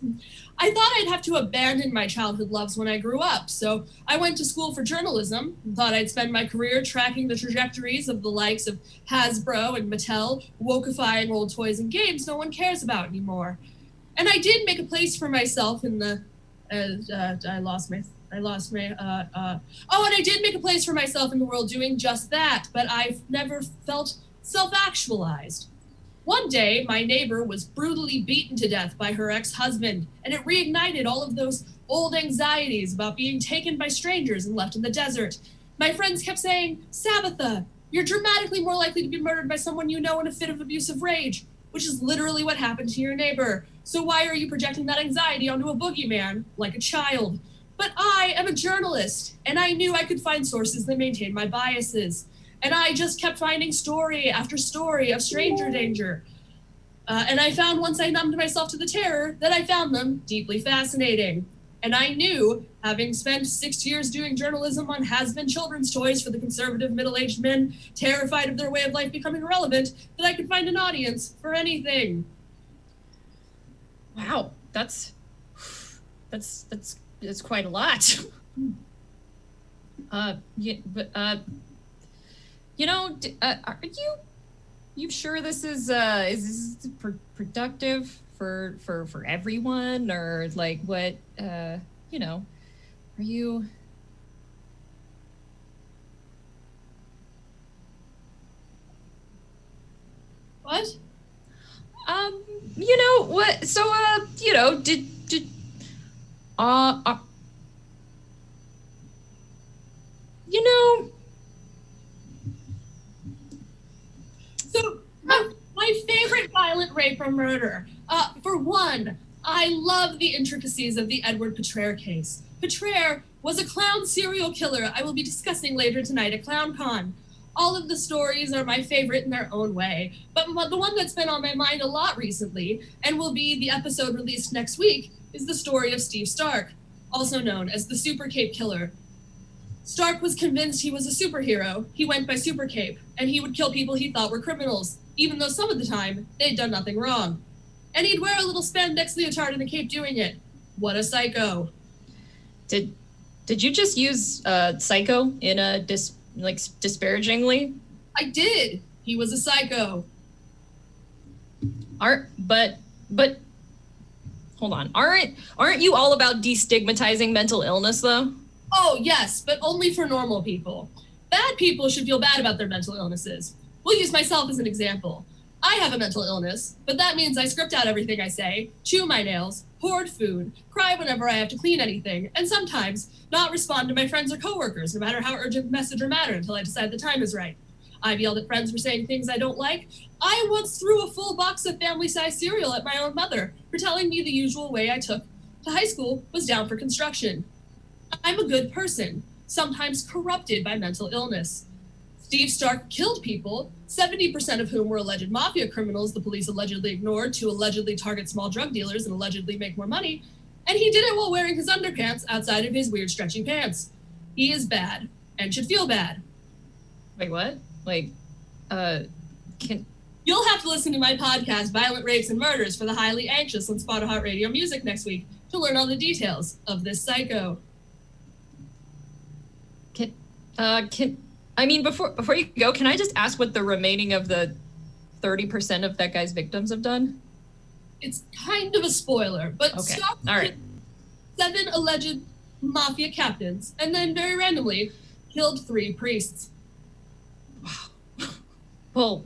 I thought I'd have to abandon my childhood loves when I grew up, so I went to school for journalism and thought I'd spend my career tracking the trajectories of the likes of Hasbro and Mattel, wokeifying old toys and games no one cares about anymore. And I did make a place for myself in the, and I did make a place for myself in the world doing just that, but I've never felt self-actualized. One day, my neighbor was brutally beaten to death by her ex-husband, and it reignited all of those old anxieties about being taken by strangers and left in the desert. My friends kept saying, "Sabitha, you're dramatically more likely to be murdered by someone you know in a fit of abusive rage," which is literally what happened to your neighbor. So why are you projecting that anxiety onto a boogeyman like a child? But I am a journalist, and I knew I could find sources that maintained my biases. And I just kept finding story after story of stranger danger. And I found once I numbed myself to the terror that I found them deeply fascinating. And I knew, having spent 6 years doing journalism on has-been children's toys for the conservative middle-aged men terrified of their way of life becoming irrelevant, that I could find an audience for anything. Wow, that's quite a lot. Are you sure this is productive for everyone, or like what are you? What? What? So did So, my favorite violent rape or murder. For one, I love the intricacies of the Edward Petraire case. Petraire was a clown serial killer I will be discussing later tonight at ClownCon. All of the stories are my favorite in their own way, but the one that's been on my mind a lot recently, and will be the episode released next week, is the story of Steve Stark, also known as the Super Cape Killer. Stark was convinced he was a superhero. He went by Super Cape, and he would kill people he thought were criminals, even though some of the time they'd done nothing wrong. And he'd wear a little spandex leotard and a cape doing it. What a psycho. Did you just use psycho in a disparagingly? I did. He was a psycho. But hold on. Aren't you all about destigmatizing mental illness though? Oh, yes, but only for normal people. Bad people should feel bad about their mental illnesses. We'll use myself as an example. I have a mental illness, but that means I script out everything I say, chew my nails, hoard food, cry whenever I have to clean anything, and sometimes not respond to my friends or coworkers, no matter how urgent the message or matter, until I decide the time is right. I've yelled at friends for saying things I don't like. I once threw a full box of family-sized cereal at my own mother for telling me the usual way I took to high school was down for construction. I'm a good person, sometimes corrupted by mental illness. Steve Stark killed people, 70% of whom were alleged mafia criminals the police allegedly ignored to allegedly target small drug dealers and allegedly make more money, and he did it while wearing his underpants outside of his weird stretchy pants. He is bad, and should feel bad. Wait, what? You'll have to listen to my podcast, Violent Rapes and Murders, for the Highly Anxious on Spotify Radio Music next week to learn all the details of this psycho. Before you go, can I just ask what the remaining of the 30% of that guy's victims have done? It's kind of a spoiler, but okay. Stark All right. 7 alleged mafia captains, and then very randomly killed 3 priests. Well,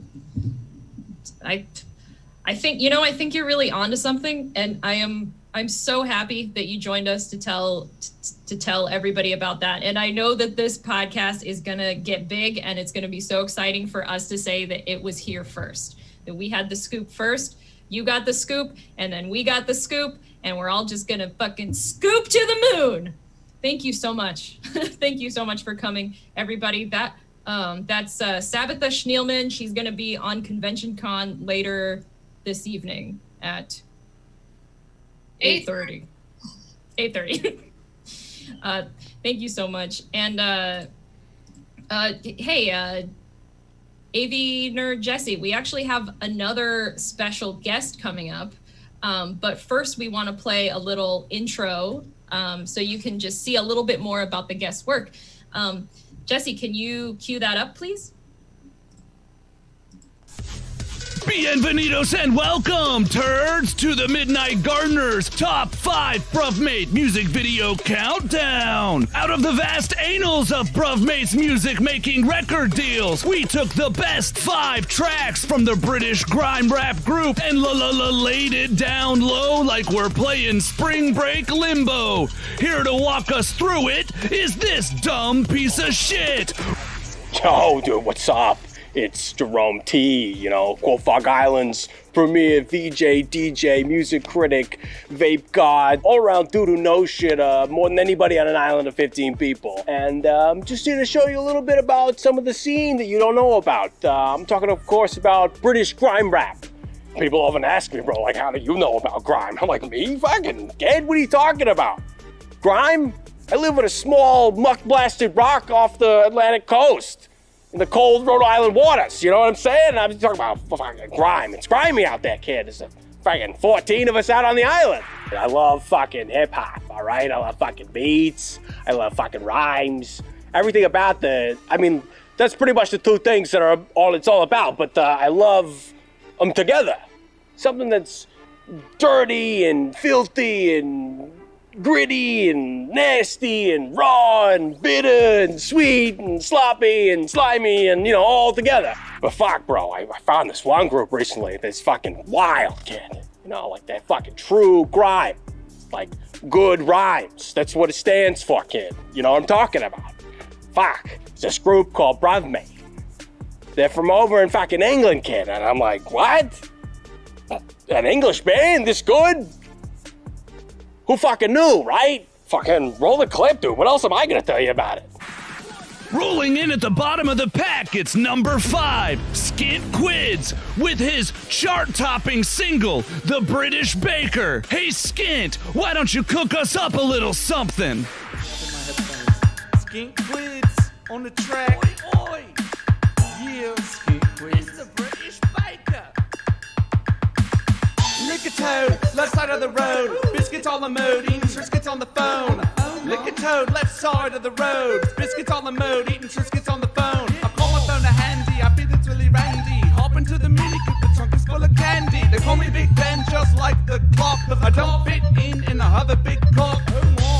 I think you're really onto something, and I'm so happy that you joined us to tell everybody about that. And I know that this podcast is gonna get big, and it's gonna be so exciting for us to say that it was here first, that we had the scoop first, you got the scoop, and then we got the scoop, and we're all just gonna fucking scoop to the moon. Thank you so much. Thank you so much for coming, everybody. That's Sabitha Schneelman. She's gonna be on Convention Con later this evening at 8:30. 8:30. Thank you so much. And hey, AV nerd Jesse, we actually have another special guest coming up. But first we want to play a little intro so you can just see a little bit more about the guest's work. Jesse, can you cue that up, please? Bienvenidos and welcome, turds, to the Midnight Gardeners Top 5 Bruvmate Music Video Countdown. Out of the vast annals of Bruvmate's music-making record deals, we took the best 5 tracks from the British grime rap group and laid it down low like we're playing Spring Break Limbo. Here to walk us through it is this dumb piece of shit. Yo, dude, what's up? It's Jerome T, Fog Island's premier VJ, DJ, music critic, vape god, all around dude who knows shit more than anybody on an island of 15 people. And I'm just here to show you a little bit about some of the scene that you don't know about. I'm talking, of course, about British grime rap. People often ask me, bro, how do you know about grime? I'm like, me? Fucking kid, what are you talking about? Grime? I live in a small, muck-blasted rock off the Atlantic coast. In the cold Rhode Island waters, you know what I'm saying? I'm talking about fucking grime. It's grimy out there, kid. There's fucking 14 of us out on the island. I love fucking hip-hop, all right? I love fucking beats. I love fucking rhymes. Everything about that's pretty much the 2 things that are all it's all about, but I love them together. Something that's dirty and filthy and gritty and nasty and raw and bitter and sweet and sloppy and slimy and, all together. But fuck, bro, I found this one group recently that's fucking wild, kid. That fucking true grime. Like, good rhymes. That's what it stands for, kid. You know what I'm talking about? Fuck. It's this group called Bruvmate. They're from over in fucking England, kid. And I'm like, what? An English band this good? Who fucking knew, right? Fucking roll the clip, dude. What else am I gonna tell you about it? Rolling in at the bottom of the pack, it's number 5, Skint Quids, with his chart-topping single, The British Baker. Hey, Skint, why don't you cook us up a little something? Skink Quids on the track. Oi, oi. Yeah, Skink Quids. It's the British Baker. Lick a toad, left side of the road. Biscuits on the mood, eating Triscuits on the phone. Lick a toad, left side of the road. Biscuits on the mood, eating Triscuits on the phone. I call my phone a handy, I feel it's really randy. Hop into the Mini Cooper, trunk is full of candy. They call me Big Ben, just like the clock. I don't fit in a other big cock.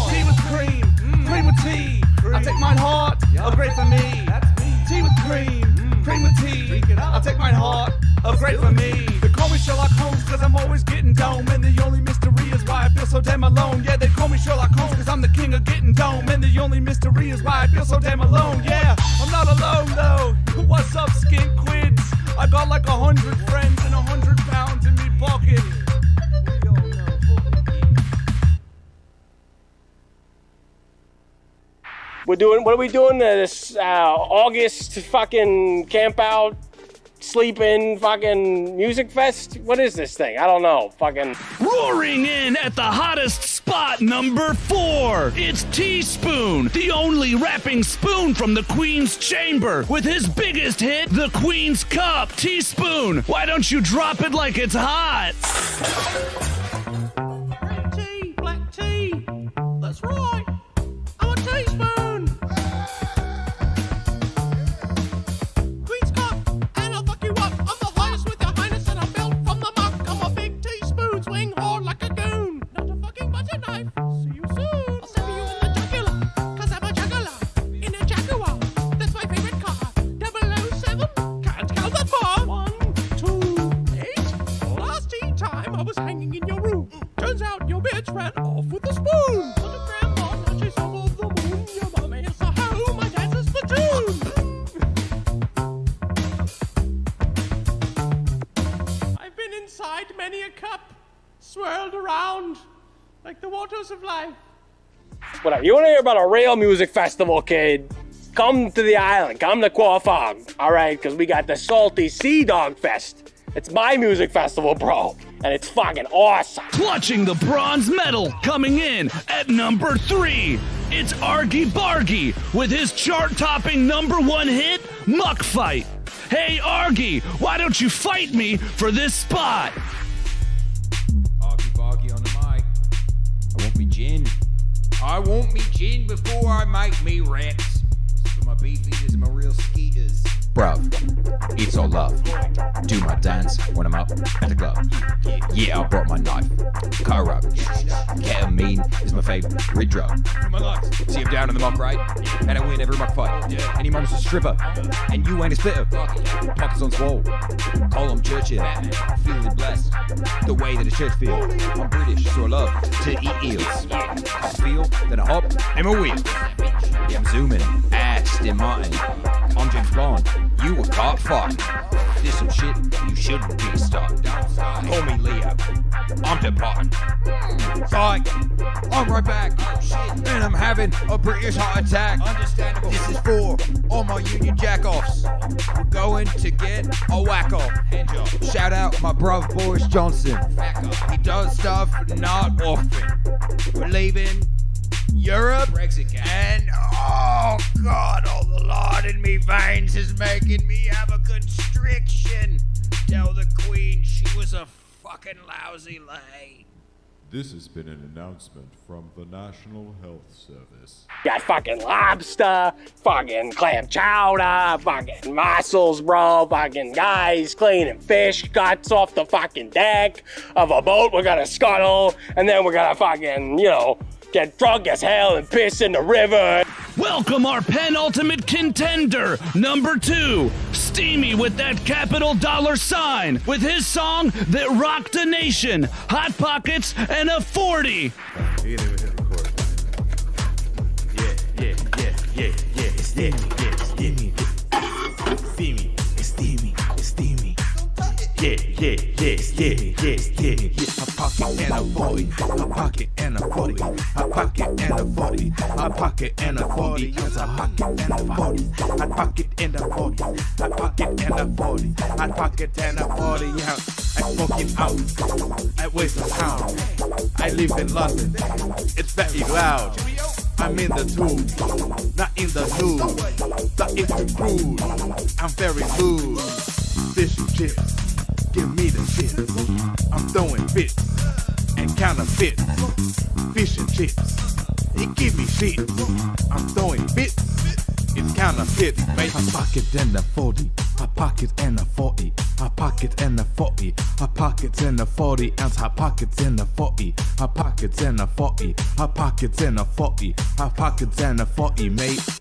Tea with cream, cream with tea. I take mine hot, oh great for me. Tea with cream with tea. I'll take mine hot, oh great for me. They call me Sherlock Holmes cause I'm always getting dome. And the only mystery is why I feel so damn alone. Yeah, they call me Sherlock Holmes cause I'm the king of getting dome. And the only mystery is why I feel so damn alone. Yeah, I'm not alone though. What's up, skink quids? I got like 100 friends and 100 pounds in me pocket. What are we doing this August fucking camp out, sleep in fucking music fest? What is this thing? I don't know. Fucking roaring in at the hottest spot, number 4. It's Teaspoon, the only rapping spoon from the Queen's Chamber, with his biggest hit, the Queen's Cup. Teaspoon, why don't you drop it like it's hot? Black tea, that's right. I'm a teaspoon. Queen's Cup, and I'll fuck you up. I'm the highest with your highness, and I'm built from the muck. I'm a big teaspoon, swing hard like a goon. Not a fucking butter knife. See you soon. I'll stab you in the tacular, cause I'm a juggler. In a Jaguar, that's my favorite car. 007, can't count that far. 1, 2, 8. Last tea time, I was hanging in your room. Turns out your bitch ran off with a spoon. What a grandma, now she's off of the moon. Your mommy is a hoe, my dad's a spittoon. I've been inside many a cup, swirled around like the waters of life. whatever. You want to hear about a real music festival, kid? Come to the island. Come to Quaffog. All right, because we got the Salty Sea Dog Fest. It's my music festival, bro, and it's fucking awesome. Clutching the bronze medal, coming in at number 3. It's Argy Bargy with his chart-topping #1 hit, Muck Fight. Hey, Argy, why don't you fight me for this spot? Argy Bargy on the mic. I want me gin. I want me gin before I make me raps. This is for my beef eaters and my real skeeters. Bruv, it's all love. Do my dance when I'm up at the club. Yeah, I brought my knife. Car up. Ketamine is my favorite drug. For my life. See, I'm down in the mock, right? And I win every mock fight. And your mom's a stripper. And you ain't a splitter. Pockets on swole. Call them Churchill. Feeling blessed. The way that a church feel. I'm British, so I love to eat eels. I feel that I hop in my wheels. Yeah, I'm zooming. Aston Martin. I'm James Bond. You were caught fucking. This some shit you shouldn't be starting. Call me Leo. I'm departing. Psych. I'm right back. And I'm having a British heart attack. Understandable. This is for all my union jack-offs. We're going to get a whack-off. Hand job. Shout out my brother Boris Johnson. He does stuff not often. We're leaving Europe. Brexit guy. And oh god, all the lard in me veins is making me have a constriction. Tell the Queen she was a fucking lousy lay. This has been an announcement from the National Health Service. Got fucking lobster, fucking clam chowder, fucking mussels, bro, fucking guys cleaning fish guts off the fucking deck of a boat we're gonna scuttle, and then we're gonna fucking, get drunk as hell and piss in the river. Welcome our penultimate contender, number 2, Steamy with that capital $sign, with his song that rocked a nation, Hot Pockets and a 40. A pocket and a 40, a pocket and a 40, a pocket and a 40, a pocket and a 40, yes, a pocket and a 40, a pocket and a 40, a pocket and a 40, a pocket and a 40, yeah. I'm smoking out, I weigh some pounds, I live in London, it's very loud. I'm in the tube, not in the nude, not in the crude, I'm very loose, fish and chips. Give me the shit. I'm throwing bits and counterfeits. Fish and chips. It give me shit. I'm throwing bits. It's counterfeit, mate. A pocket and a 40. A pocket and a 40. A pocket and a 40. A pockets and a 40 ounce. A pockets and a 40. A pockets and a 40. A pockets and a 40. A pockets and a 40, mate.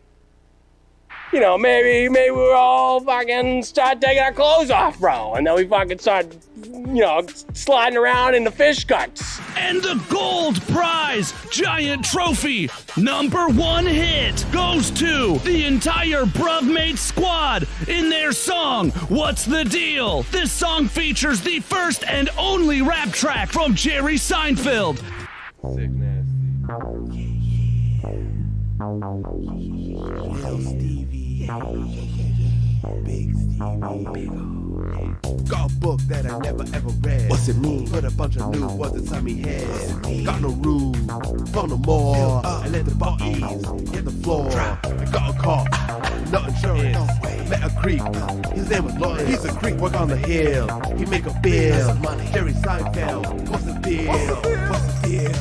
You know, maybe we'll all fucking start taking our clothes off, bro. And then we fucking start, you know, sliding around in the fish guts. And the gold prize giant trophy #1 hit goes to the entire Bruvmate squad in their song, What's the Deal? This song features the first and only rap track from Jerry Seinfeld. Sick Little Stevie, Big Stevie, got a book that I never ever read. What's it mean? Put a bunch of new words inside me head. Got no room for no more. I let the bodies hit the floor. I got a car, no insurance. Met a creep, his name was Lloyd. He's a creep, work on the hill. He make a bill. Jerry Seinfeld, what's the deal? What's the deal?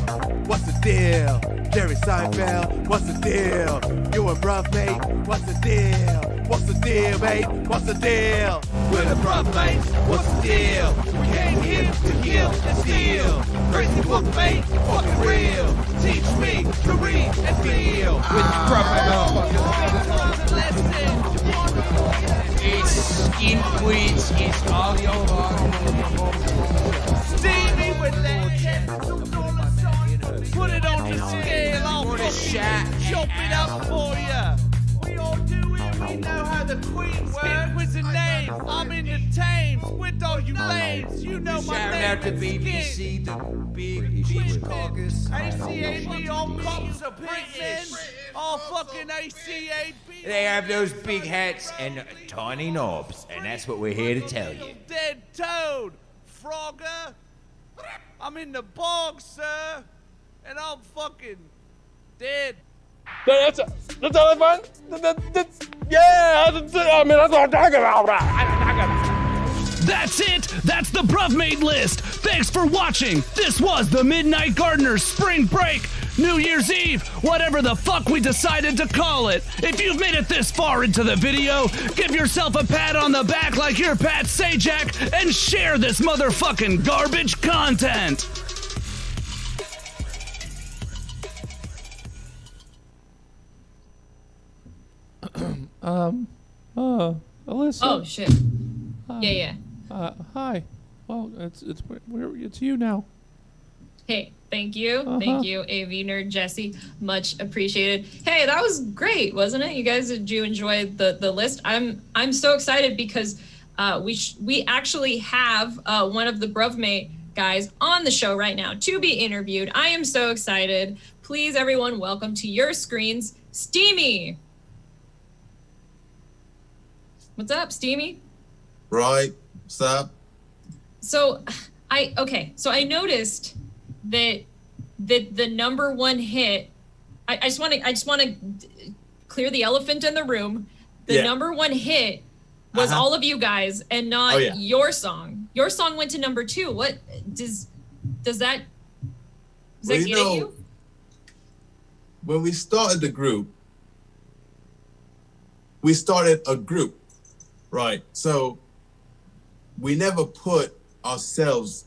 What's the deal? Jerry Seinfeld, what's the deal? You and Bruvmate, what's the deal? What's the deal, mate? What's the deal? We're the Bruvmates, what's the deal? We came here to kill and steal. Crazy book, mate, fucking real. Teach me to read and feel. With It's skin tweets, it's all over. Stevie with that put it on the scale, I'll fucking chop it up for ya. We all do it, we know how the queen works. Quiz and name, I'm in the Thames with all you lames. You know my Shout name out to is BBC, the big fish caucus. ACAB on cops of Britain. All fucking ACAB. They have those big hats and tiny knobs, and that's what we're here to tell you. Dead toad, Frogger. I'm in the bog, sir. And I'm fucking dead. That's all I find? Yeah, that's what I'm talking about. That's it! That's the Bruvmate list! Thanks for watching! This was the Midnight Gardeners Spring Break, New Year's Eve, whatever the fuck we decided to call it. If you've made it this far into the video, give yourself a pat on the back like you're Pat Sajak and share this motherfucking garbage content! Alyssa. Oh shit. Yeah. Hi. Well, it's you now. Hey, thank you. Thank you, AV Nerd Jesse. Much appreciated. Hey, that was great, wasn't it? You guys, did you enjoy the list? I'm so excited because we actually have one of the Bruvmate guys on the show right now to be interviewed. I am so excited. Please, everyone, welcome to your screens, Steamy. What's up, Steamy? Right. What's up? So I noticed that the #1 hit. I just want to clear the elephant in the room. The #1 hit was all of you guys and not your song. Your song went to #2. What does that get you? When we started the group, we started a group, right? So we never put ourselves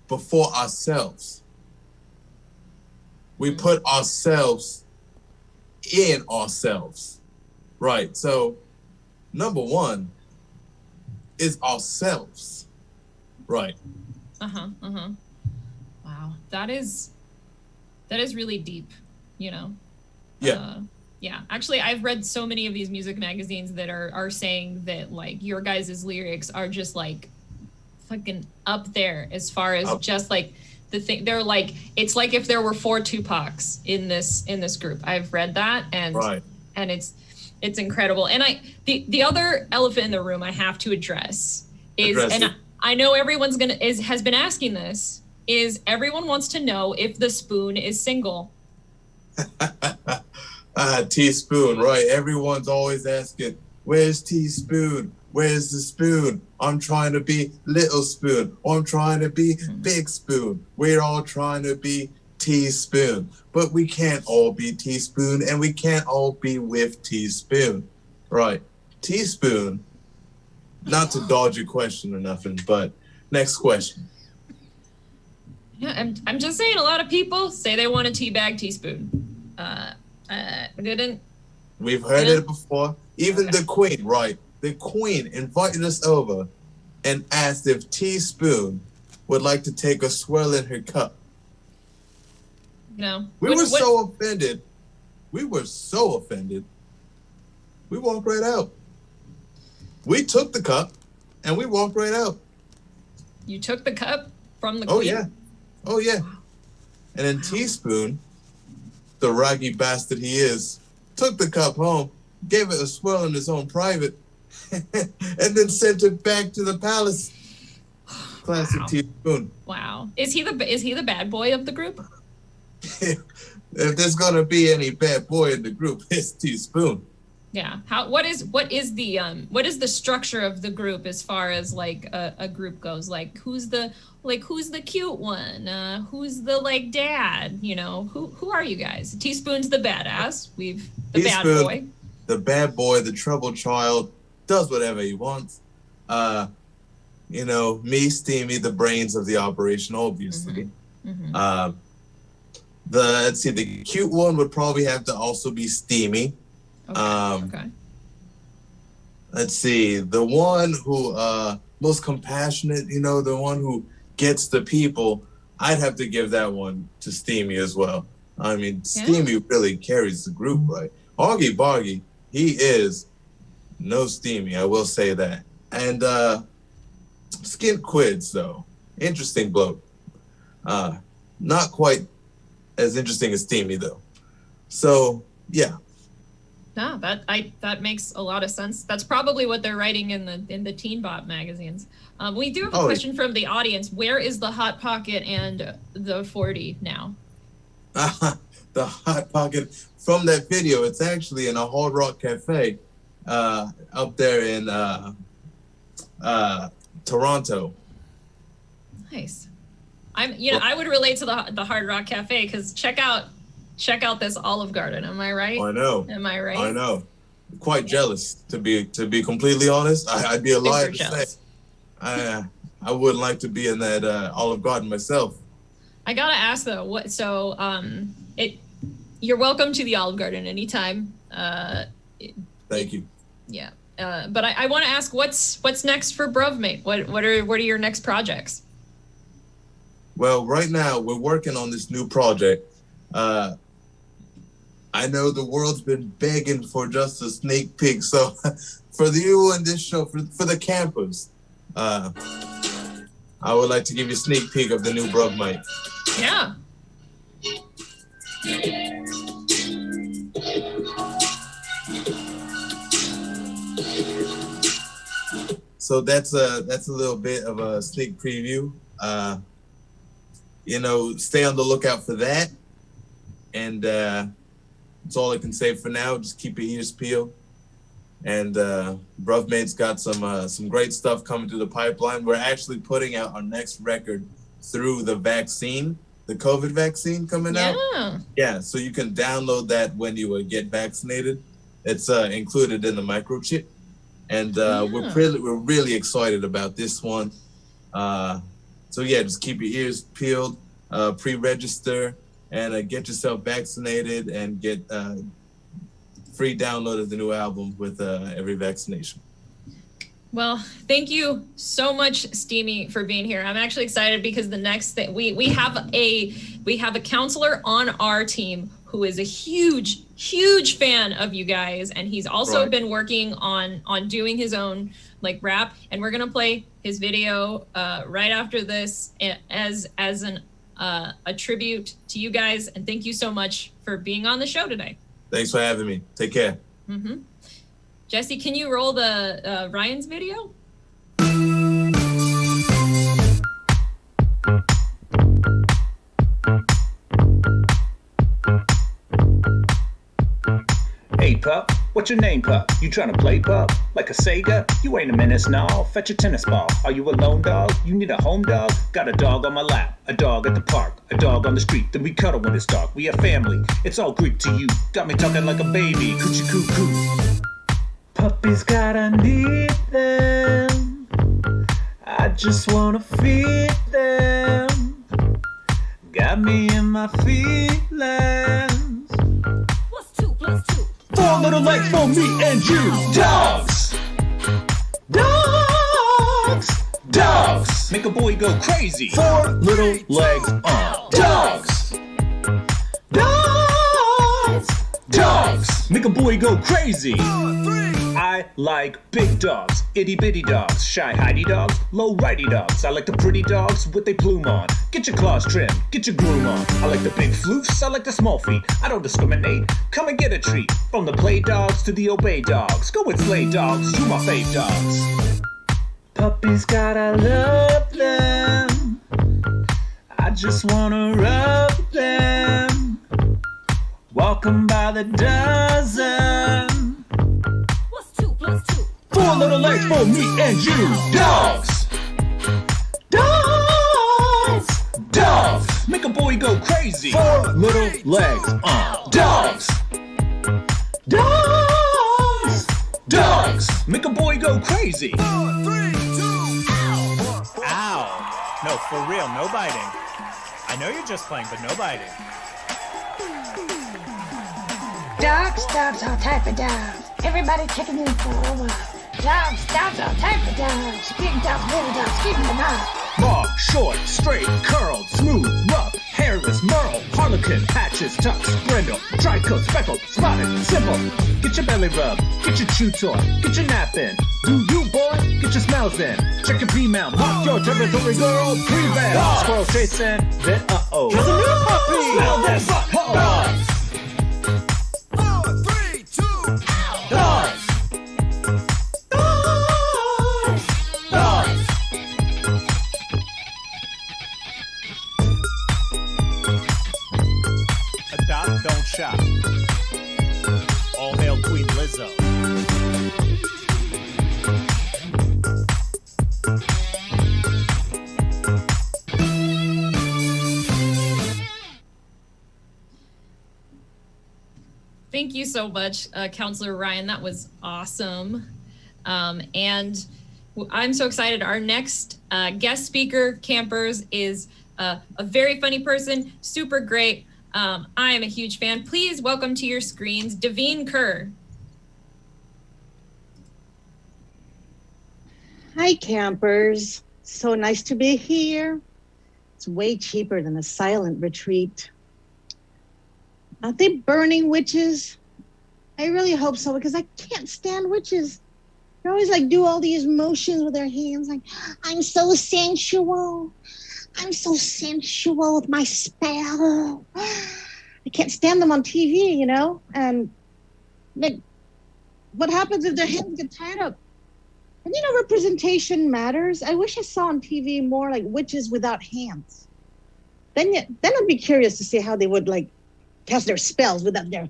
before ourselves. We put ourselves in ourselves, right? So #1 is ourselves, right? Wow, that is really deep, you know. Yeah, actually, I've read so many of these music magazines that are saying that like your guys' lyrics are just like fucking up there as far as just like the thing. They're like, it's like if there were 4 Tupacs in this group. I've read that and it's incredible. And the other elephant in the room I have to address is I know everyone's has been asking this, is everyone wants to know if the Spoon is single. Teaspoon, right? Everyone's always asking, where's Teaspoon? Where's the spoon? I'm trying to be little spoon. Or I'm trying to be big spoon. We're all trying to be teaspoon. But we can't all be teaspoon, and we can't all be with teaspoon. Right. Teaspoon. Not to dodge your question or nothing, but next question. Yeah, I'm just saying, a lot of people say they want a teabag teaspoon. Didn't. We've heard it before. Even the queen, right? The queen invited us over and asked if Teaspoon would like to take a swirl in her cup. No. We were so offended. We were so offended. We walked right out. We took the cup and we walked right out. You took the cup from the queen? Oh, yeah. Oh, yeah. And then Teaspoon, the raggy bastard he is, took the cup home, gave it a swirl in his own private, and then sent it back to the palace. Classic Teaspoon. Wow. Is he the bad boy of the group? If there's gonna be any bad boy in the group, it's Teaspoon. Yeah. What is the structure of the group as far as like a group goes? Like who's the cute one? Who's the like dad? You know, who are you guys? Teaspoon's the badass. The bad boy. The bad boy, the troubled child, does whatever he wants. You know, me, Steamy, the brains of the operation, obviously. Let's see, the cute one would probably have to also be Steamy. Okay. Let's see, the one who most compassionate, you know, the one who gets the people, I'd have to give that one to Steamy as well. I mean, Steamy really carries the group, right? Augie Boggy, he is no Steamy, I will say that. And Skint Quids, though, interesting bloke. Not quite as interesting as Steamy, though. So, yeah. No, that makes a lot of sense. That's probably what they're writing in the Teen Bop magazines. We do have a question from the audience. Where is the Hot Pocket and the 40 now? The Hot Pocket from that video, it's actually in a Hard Rock Cafe up there in Toronto. Nice. I would relate to the Hard Rock Cafe because check out this Olive Garden. Am I right? I know. Am I right? I know. Quite jealous, to be completely honest. I'd be a liar to say. I wouldn't like to be in that Olive Garden myself. I gotta ask though, you're welcome to the Olive Garden anytime. Thank you. Yeah. But I want to ask, what's next for Bruvmate? What are your next projects? Well, right now we're working on this new project. I know the world's been begging for just a sneak peek, so for you and this show, for the campers, I would like to give you a sneak peek of the new Bruvmate. Yeah. So that's a little bit of a sneak preview. You know, stay on the lookout for that. And that's all I can say for now. Just keep your ears peeled. And Bruvmate's got some great stuff coming through the pipeline. We're actually putting out our next record through the vaccine, the COVID vaccine coming out. Yeah, so you can download that when you get vaccinated. It's included in the microchip. And we're really excited about this one. So yeah, just keep your ears peeled, pre-register, and get yourself vaccinated and get free download of the new album with every vaccination. Well, thank you so much, Steamy, for being here. I'm actually excited because the next thing we have a counselor on our team who is a huge fan of you guys, and he's also been working on doing his own like rap, and we're gonna play his video right after this as a tribute to you guys. And thank you so much for being on the show today. Thanks for having me. Take care. Jesse, can you roll the Ryan's video? Hey, pup, What's your name, pup? You tryna play, pup? Like a Sega? You ain't a menace, no. Fetch a tennis ball. Are you a lone dog? You need a home dog? Got a dog on my lap, a dog at the park, a dog on the street. Then we cuddle when it's dark. We have family. It's all Greek to you. Got me talking like a baby. Coochie coo coo. Puppies gotta need them. I just wanna feed them. Got me in my feelings. What's 2 plus 2? 4 little legs for me and you. Dogs! Dogs! Dogs! Make a boy go crazy. 4 little legs on. Dogs! Dogs! Dogs! Make a boy go crazy. I like big dogs, itty bitty dogs, shy hidey dogs, low righty dogs. I like the pretty dogs with their plume on. Get your claws trimmed, get your groom on. I like the big floofs, I like the small feet. I don't discriminate, come and get a treat. From the play dogs to the obey dogs. Go with slay dogs to my fave dogs. Puppies gotta love them. I just wanna rub them. Walk 'em by the dozen. 4 little legs for me and you. Dogs! Dogs! Dogs! Make a boy go crazy. 4 little legs on. Dogs! Dogs! Dogs! Make a boy go crazy. 4, 3, 2, ow! No, for real, no biting. I know you're just playing, but no biting. Dogs, dogs, all type of dogs. Everybody checking in for a while. Dogs, dogs, all type of dogs. Big dogs, little dogs, keeping them out. Long, short, straight, curled, smooth, rough, hairless, merle, harlequin, patches, tucks, brindle, tricoat, speckled, spotted, simple. Get your belly rubbed, get your chew toy, get your nap in. Do you, boy? Get your smells in. Check your B-mount, mark your territory, girl, prevent. Squirrel chasing, then uh-oh. There's a new puppy! Smell that butthole! Dogs! 4, 3, 2, ow! Dogs! Dogs! Adopt, don't shop. All hail Queen Lizzo. Thank you so much, Counselor Ryan. That was awesome. And I'm so excited. Our next guest speaker, Campers, is a very funny person, super great. I am a huge fan. Please welcome to your screens, Daveen Kerr. Hi, campers. So nice to be here. It's way cheaper than a silent retreat. Are they burning witches? I really hope so, because I can't stand witches. They always like do all these motions with their hands, like, I'm so sensual. I'm so sensual with my spell. I can't stand them on TV, you know? And like, what happens if their hands get tied up? And you know, representation matters. I wish I saw on TV more like witches without hands. Then I'd be curious to see how they would like cast their spells without their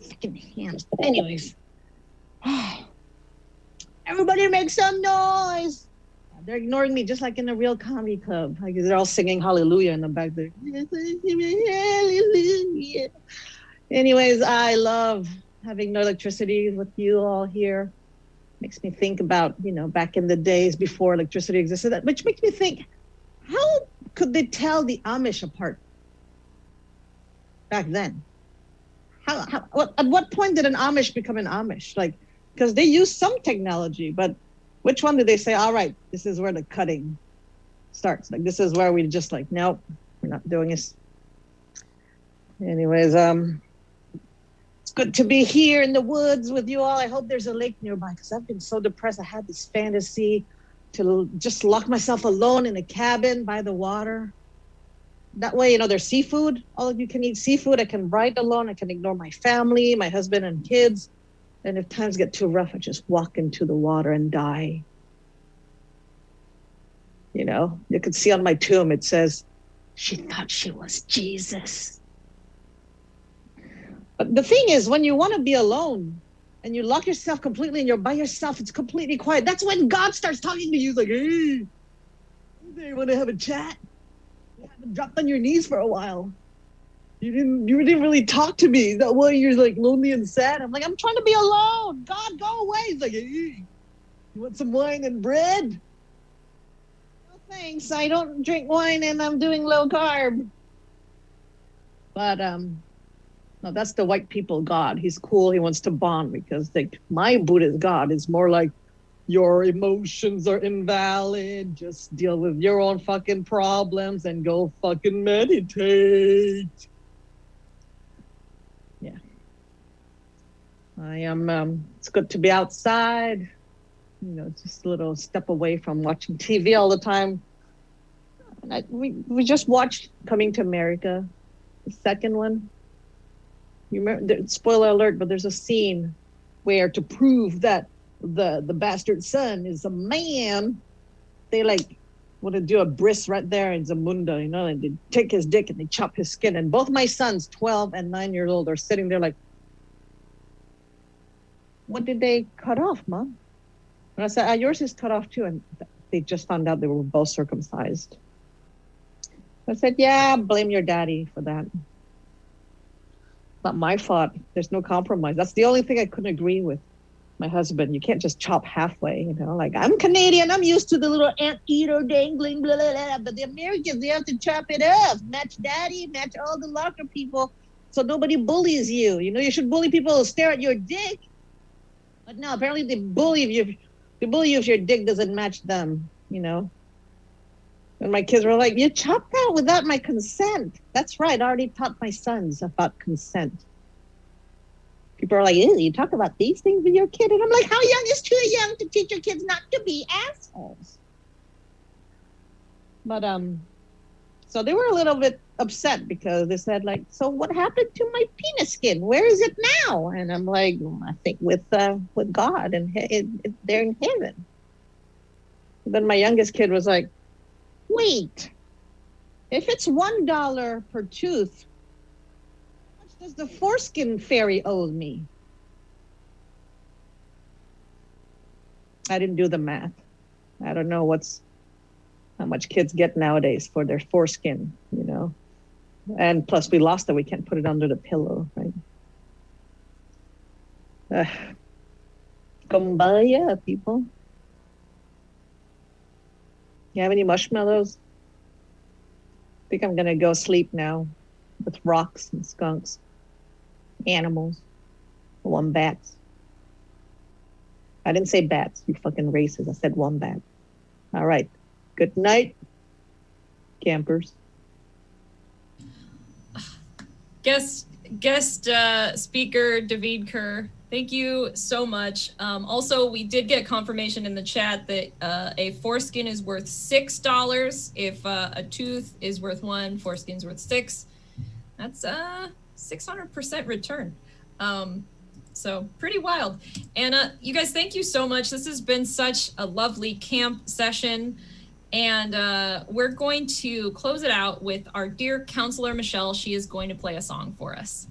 fucking hands. But anyways, everybody make some noise. They're ignoring me just like in a real comedy club. Like they're all singing hallelujah in the back there. Hallelujah. Anyways, I love having no electricity with you all here. Makes me think about, you know, back in the days before electricity existed, which makes me think, how could they tell the Amish apart back then? At what point did an Amish become an Amish? Like, because they use some technology, but which one did they say, all right, this is where the cutting starts? Like, this is where we just like, nope, we're not doing this. Anyways, it's good to be here in the woods with you all. I hope there's a lake nearby, because I've been so depressed. I had this fantasy to just lock myself alone in a cabin by the water. That way, you know, there's seafood. All of you can eat seafood. I can ride alone. I can ignore my family, my husband and kids. And if times get too rough, I just walk into the water and die. You know, you could see on my tomb, it says, she thought she was Jesus. But the thing is, when you want to be alone and you lock yourself completely and you're by yourself, it's completely quiet. That's when God starts talking to you. He's like, hey, you want to have a chat? You haven't dropped on your knees for a while. You didn't really talk to me. That way you're like lonely and sad. I'm like, I'm trying to be alone. God, go away. He's like, hey, you want some wine and bread? No, thanks. I don't drink wine and I'm doing low carb. But no, that's the white people God. He's cool. He wants to bond because like my Buddhist God is more like your emotions are invalid. Just deal with your own fucking problems and go fucking meditate. Yeah. I am, it's good to be outside. You know, just a little step away from watching TV all the time. And we just watched Coming to America, the second one. You remember, spoiler alert, but there's a scene where to prove that the bastard son is a man, they like want to do a bris right there in Zamunda, you know, and they take his dick and they chop his skin. And both my sons, 12 and 9 years old, are sitting there like, what did they cut off, Mom? And I said, yours is cut off too. And they just found out they were both circumcised. I said, yeah, blame your daddy for that. Not my fault. There's no compromise. That's the only thing I couldn't agree with my husband. You can't just chop halfway, you know, like I'm Canadian, I'm used to the little anteater dangling, blah, blah, blah, but the Americans, they have to chop it up, match daddy, match all the locker people, so nobody bullies you. You know, you should bully people who stare at your dick. But no, apparently they bully you if your dick doesn't match them, you know. And my kids were like, you chopped that without my consent. That's right, I already taught my sons about consent. People are like, ew, you talk about these things with your kid? And I'm like, how young is too young to teach your kids not to be assholes? But, so they were a little bit upset because they said like, so what happened to my penis skin? Where is it now? And I'm like, I think with God and they're in heaven. And then my youngest kid was like, wait, if it's $1 per tooth, does the foreskin fairy owe me? I didn't do the math. I don't know how much kids get nowadays for their foreskin, you know. And plus we lost it, we can't put it under the pillow, right? Kumbaya, people. You have any marshmallows? I think I'm gonna go sleep now with rocks and skunks. Animals, wombats. I didn't say bats, you fucking racist. I said wombat. All right. Good night, campers. Guest speaker David Kerr, thank you so much. Also, we did get confirmation in the chat that a foreskin is worth $6. If a tooth is worth $1, foreskin's worth $6. That's 600% return. So pretty wild. And you guys, thank you so much. This has been such a lovely camp session. And we're going to close it out with our dear counselor, Michelle. She is going to play a song for us.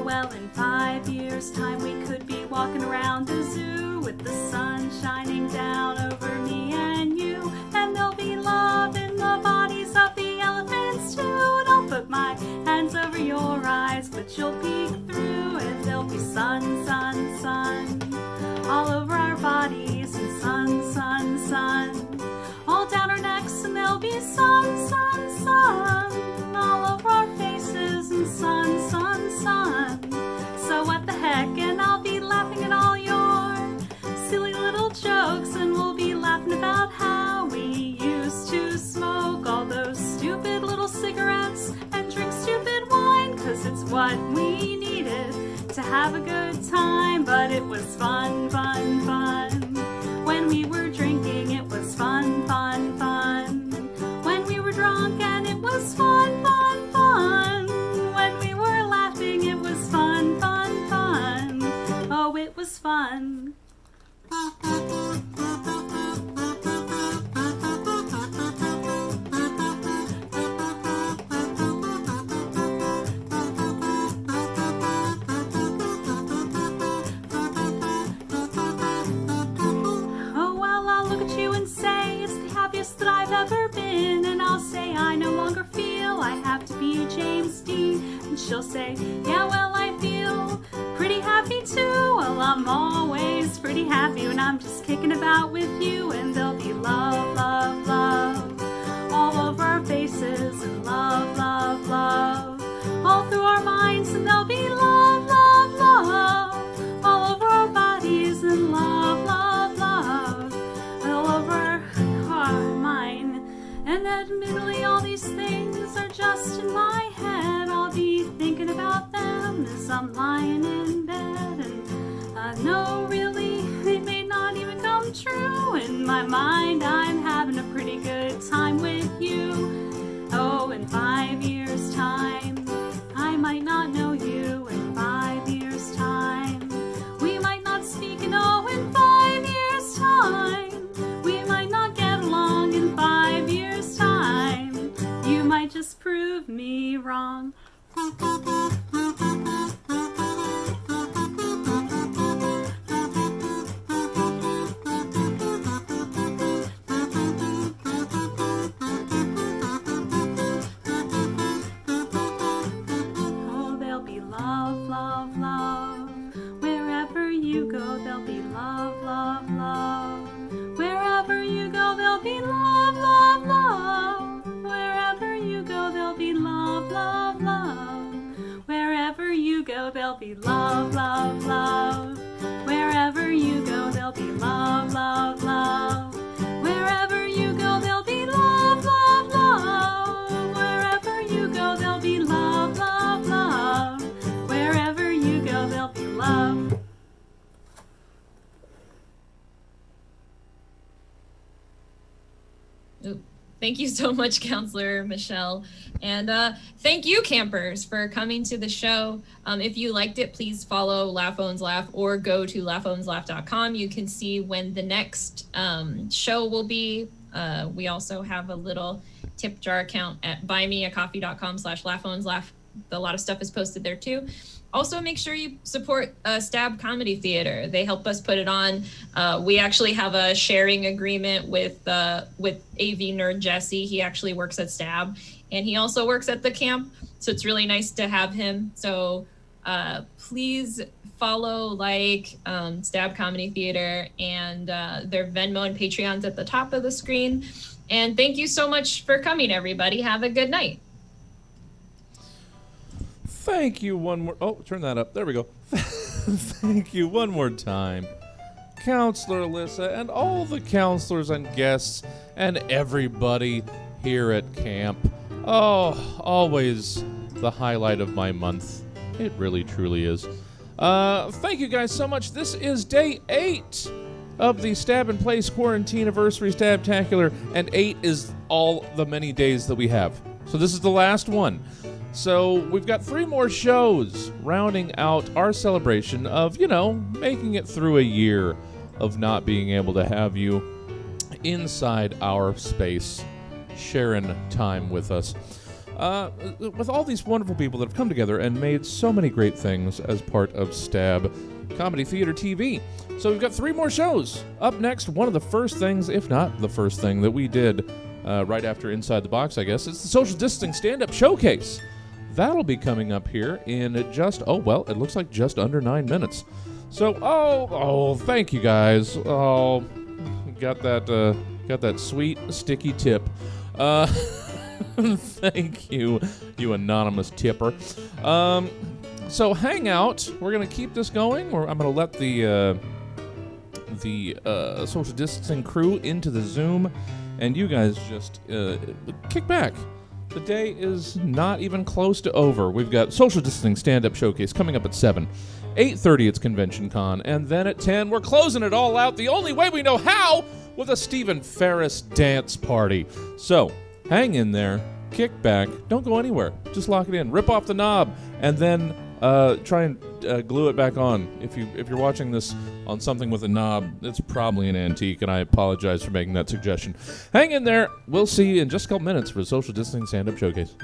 Well, in 5 years' time we could be walking around the zoo with the sun shining down over me and you, and there'll be love in the bodies of the elephants too. Don't put my hands over your eyes, but you'll peek through, and there'll be sun, sun, sun all over our bodies, and sun, sun, sun all down our necks, and there'll be sun, sun, sun all over our faces, and sun, sun, sun. So what the heck, and I'll be laughing at all your silly little jokes, and we'll be laughing about how we used to smoke all those stupid little cigarettes and drink stupid wine, 'cause it's what we needed to have a good time, but it was fun, fun, fun. When we were drinking, it was fun, fun, fun. When we were drunk, and it was fun, fun, fun. When we were laughing, it was fun, fun, fun. Oh, it was fun. That I've ever been, and I'll say I no longer feel I have to be a James Dean, and she'll say, yeah, well, I feel pretty happy too. Well, I'm always pretty happy when I'm just kicking about with you, and there'll be love, love, love all over our faces, and love, love, love all through our minds, and there'll be love, love, love all over our bodies, and love, love, love all over our mind. And admittedly, all these things are just in my head. I'll be thinking about them as I'm lying in bed, and I know really they may not even come true. In my mind, I'm having a pretty good time with you. Oh, in 5 years' time, I might not know you. In 5 years' time, we might not speak, and oh, in 5 years' time, we might not get along. In 5 years' time, you might just prove me wrong. Oh, there'll be love, love, love. Wherever you go, there'll be love, love, love. Wherever you go, there'll be love, love, love. Wherever you go, there'll be love, love, love. Wherever you go, there'll be love, love, love. Wherever you go, there'll be love, love, love. Wherever you go, there'll be love, love, love. Wherever you go, there'll be love, love, love. Wherever you go, there'll be love. Thank you so much, Counselor Michelle. And thank you, campers, for coming to the show. If you liked it, please follow Laugh Owns Laugh or go to laughowns.laugh.com. You can see when the next show will be. We also have a little tip jar account at buymeacoffee.com/laughowns-laugh. A lot of stuff is posted there too. Also, make sure you support Stab Comedy Theater. They help us put it on. We actually have a sharing agreement with AV nerd Jesse. He actually works at Stab, and he also works at the camp. So it's really nice to have him. So please follow Stab Comedy Theater and their Venmo and Patreons at the top of the screen. And thank you so much for coming, everybody. Have a good night. Thank you one more. Oh, turn that up. There we go. Thank you one more time, Counselor Alyssa, and all the counselors and guests and everybody here at camp. Oh, always the highlight of my month. It really, truly is. Thank you guys so much. This is day 8 of the Stab in Place Quarantine-aversary Stab-tacular, and 8 is all the many days that we have. So this is the last one. So we've got 3 more shows rounding out our celebration of, making it through a year of not being able to have you inside our space, sharing time with us. With all these wonderful people that have come together and made so many great things as part of Stab Comedy Theater TV. So we've got 3 more shows. Up next, one of the first things, if not the first thing that we did right after Inside the Box, I guess, it's the Social Distancing Stand-Up Showcase. That'll be coming up here in it looks like just under 9 minutes. So, thank you guys. Oh, got that sweet, sticky tip. Thank you, you anonymous tipper. So hang out. We're going to keep this going. I'm going to let the social distancing crew into the Zoom, and you guys just kick back. the day is not even close to over. We've got social distancing stand-up showcase coming up at 7. 8:30 it's Convention Con, and then at 10 we're closing it all out the only way we know how, with a Stephen Ferris dance party. So hang in there, kick back, don't go anywhere. Just lock it in, rip off the knob, and then try and glue it back on. If you're watching this on something with a knob, it's probably an antique, and I apologize for making that suggestion. Hang in there. We'll see you in just a couple minutes for the social distancing stand-up showcase.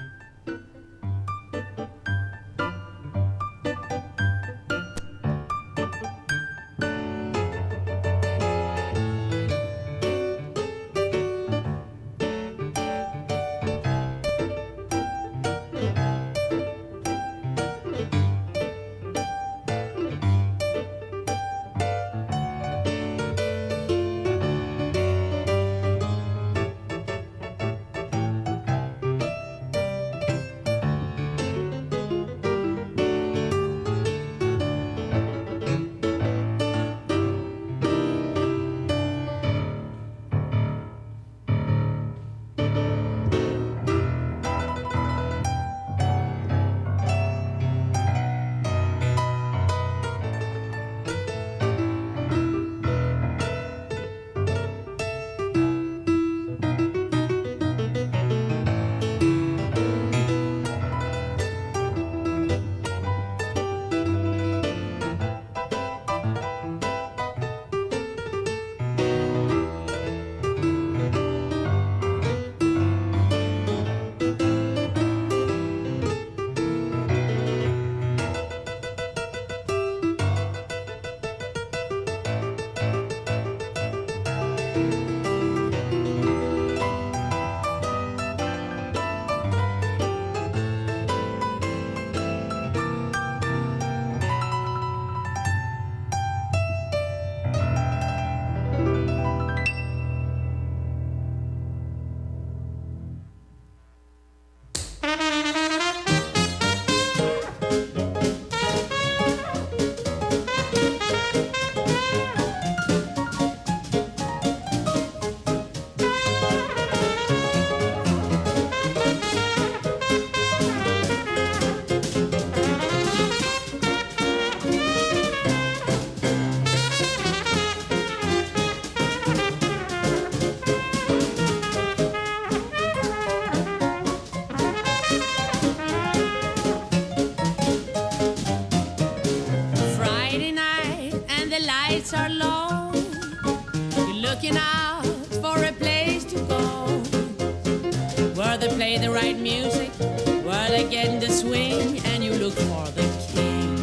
Are low. You're looking out for a place to go where they play the right music, where they get in the swing, and you look for the king.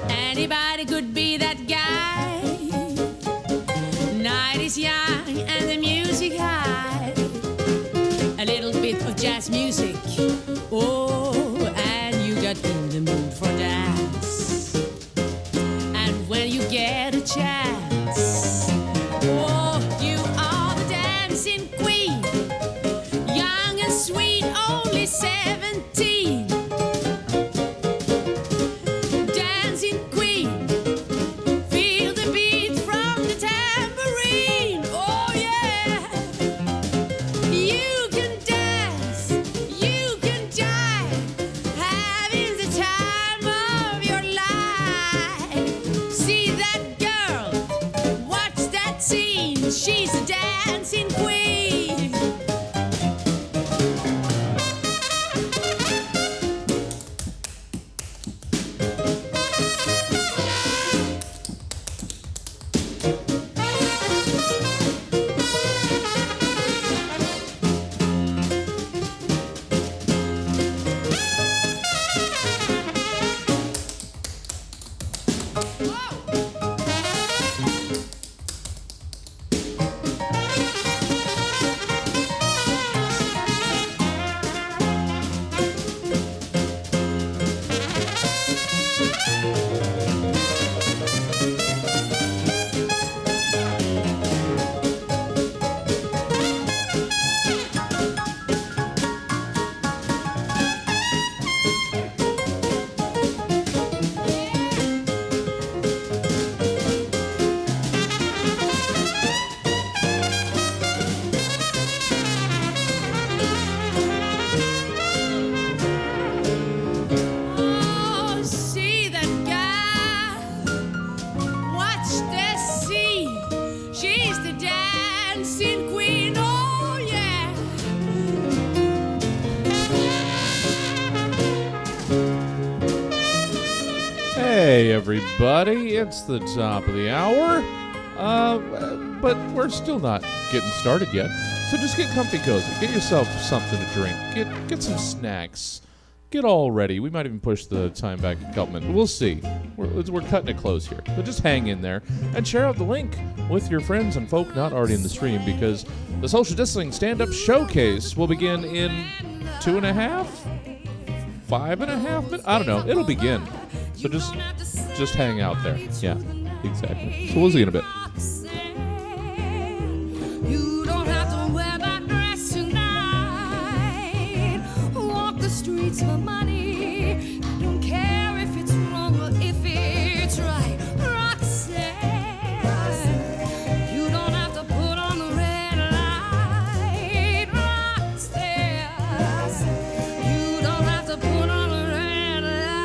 Anybody could be that guy. Night is young and the music high. A little bit of jazz music. Oh, and you got in the mood for dance. When you get a chance, oh, you are the dancing queen, young and sweet, only 17. Dancing queen, feel the beat from the tambourine. Oh yeah, you can dance, you can jive, having the time Hey everybody, it's the top of the hour, but we're still not getting started yet, so just get comfy cozy, get yourself something to drink, get some snacks, get all ready. We might even push the time back a couple minutes, we'll see. We're cutting it close here, but just hang in there and share out the link with your friends and folk not already in the stream, because the Social Distancing Stand-Up Showcase will begin in 2.5, 5.5 minutes, I don't know, it'll begin. So just hang out there. Yeah, exactly. So we'll see you in a bit. You don't have to wear that dress tonight. Walk the streets for money. Don't care if it's wrong or if it's right. Roxanne, you don't have to put on the red light. Roxanne, you don't have to put on the red light.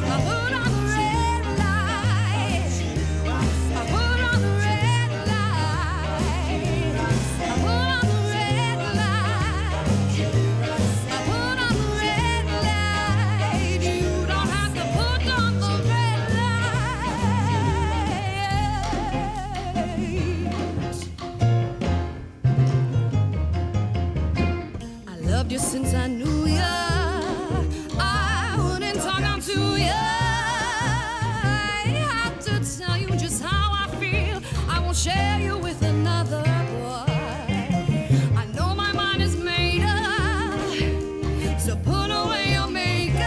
I put on the red light. I put on the red light. I put on the red light. I put on the red light. You don't have to put on the red light. I loved you since I knew ya. I wouldn't talk down to ya. I have to tell you just how I feel. I won't share you with another boy. I know my mind is made up, so put away your makeup.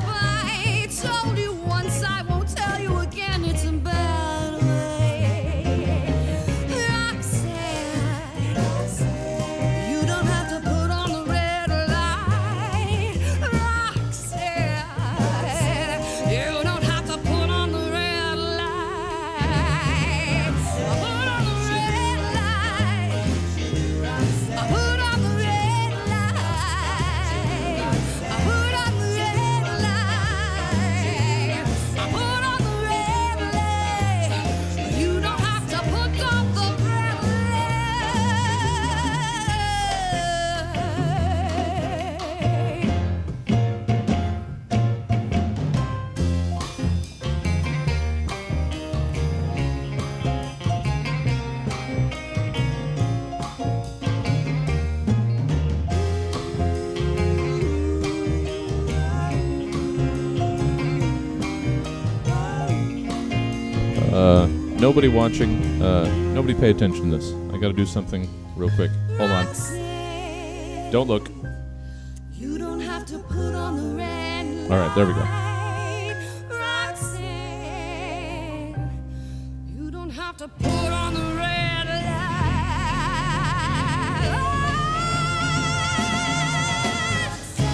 I told you once, I won't tell you again. It's a bad way. Roxanne, you don't have to put on the red light. Roxanne, you don't have to put on the red light. I put on the red light. I put on the red light. I put on the red light. I put on the red light. You don't have to put on the red Nobody watching, nobody pay attention to this. I gotta do something real quick. Hold on. Don't look. You don't have to put on the red light. All right, there we go. Roxanne, you don't have to put on the red light.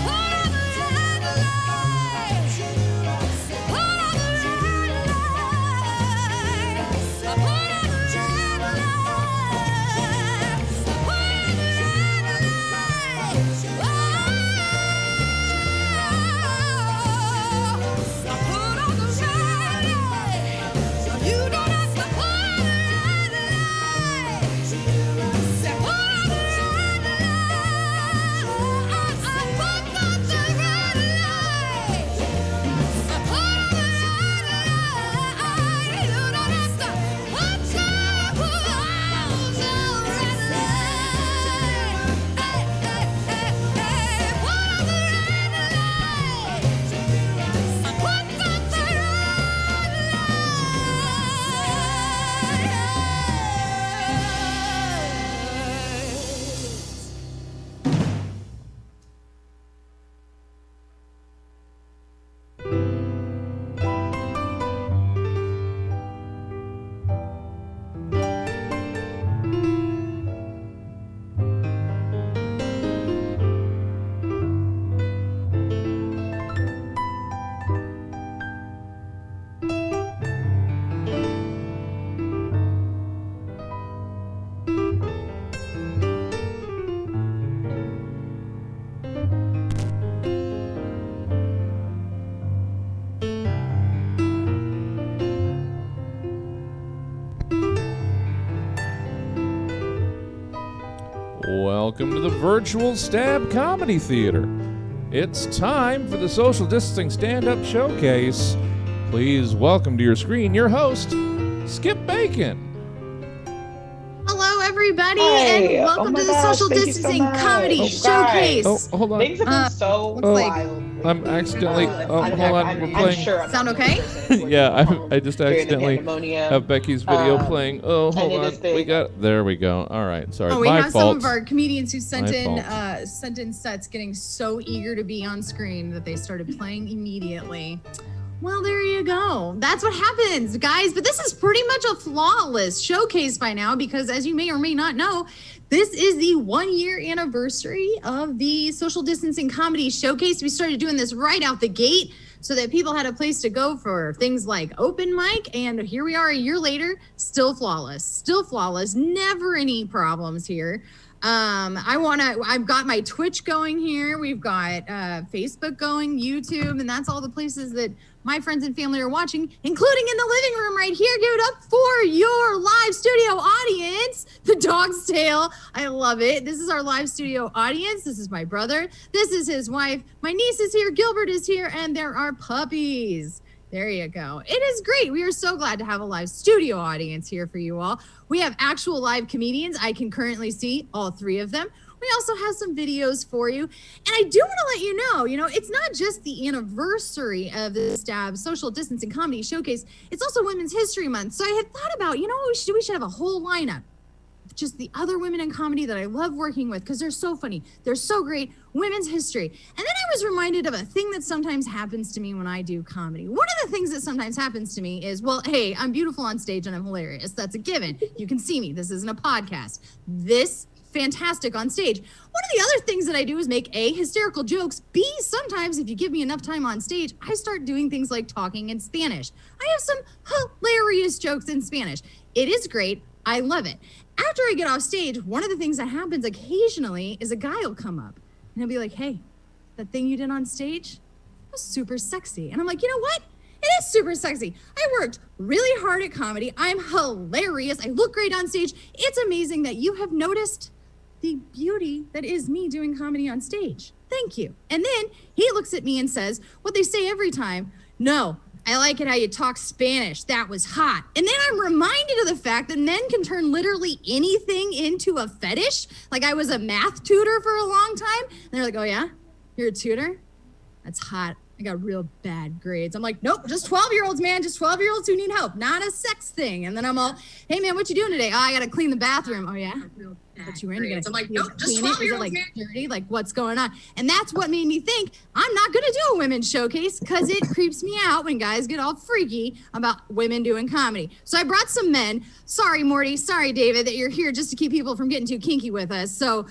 Put on the red light. Put on the red light. Put on the red light. Put on the red light. You don't have to put on the red light. Say, put on the red light. I put on the red light. I put on the red light. You don't have to put on the red light. Hey, hey, hey, hey. Put on the red light. I put on the red Welcome to the Virtual Stab Comedy Theater. It's time for the Social Distancing Stand-Up Showcase. Please welcome to your screen your host, Skip Bacon. Hello, everybody, Hey, and welcome oh my to the gosh, Social thank you so Distancing much. Comedy Oh, Showcase. guys. Oh, hold on. Things have been so looks like- wild. I'm accidentally. hold on. We're I'm playing. sure I'm Sound not okay? Yeah, I just during the accidentally pandemonium. have Becky's video playing. Oh, and hold it on. is big. We got. There we go. All right. Sorry. Oh, we My have fault. some of our comedians who sent My in sets getting so eager to be on screen that they started playing immediately. Well, there you go. That's what happens, guys. But this is pretty much a flawless showcase by now because, as you may or may not know, this is the 1-year anniversary of the Social Distancing Comedy Showcase. We started doing this right out the gate so that people had a place to go for things like open mic. And here we are a year later, still flawless, never any problems here. I've got my Twitch going here. We've got Facebook going, YouTube, and that's all the places that my friends and family are watching, including in the living room right here. Give it up for your live studio audience, the Dog's Tail. I love it. This is our live studio audience. This is my brother. This is his wife. My niece is here. Gilbert is here, and there are puppies. There you go. It is great. We are so glad to have a live studio audience here for you all. We have actual live comedians. I can currently see all 3 of them. We also have some videos for you. And I do want to let you know, it's not just the anniversary of the Stab Social Distancing Comedy Showcase. It's also Women's History Month. So I had thought about, what we should do? We should have a whole lineup. Just the other women in comedy that I love working with because they're so funny. They're so great. Women's history. And then I was reminded of a thing that sometimes happens to me when I do comedy. One of the things that sometimes happens to me is, well, hey, I'm beautiful on stage and I'm hilarious. That's a given. You can see me. This isn't a podcast. This fantastic on stage. One of the other things that I do is make A, hysterical jokes. B, sometimes if you give me enough time on stage, I start doing things like talking in Spanish. I have some hilarious jokes in Spanish. It is great. I love it. After I get off stage, one of the things that happens occasionally is a guy will come up and he'll be like, hey, that thing you did on stage was super sexy. And I'm like, you know what? It is super sexy. I worked really hard at comedy. I'm hilarious. I look great on stage. It's amazing that you have noticed the beauty that is me doing comedy on stage. Thank you. And then he looks at me and says what they say every time. No, I like it how you talk Spanish. That was hot. And then I'm reminded of the fact that men can turn literally anything into a fetish. Like I was a math tutor for a long time. And they're like, oh yeah, you're a tutor? That's hot. I got real bad grades. I'm like, nope, just 12-year-olds, man. Just 12-year-olds who need help, not a sex thing. And then I'm all, hey man, what you doing today? Oh, I got to clean the bathroom. Oh yeah? What you in? You gotta, I'm like, you nope, just clean it? Is it 12-year-olds, like man. dirty? Like what's going on? And that's what made me think I'm not gonna do a women's showcase because it creeps me out when guys get all freaky about women doing comedy. So I brought some men. Sorry, Morty. Sorry, David, that you're here just to keep people from getting too kinky with us. So,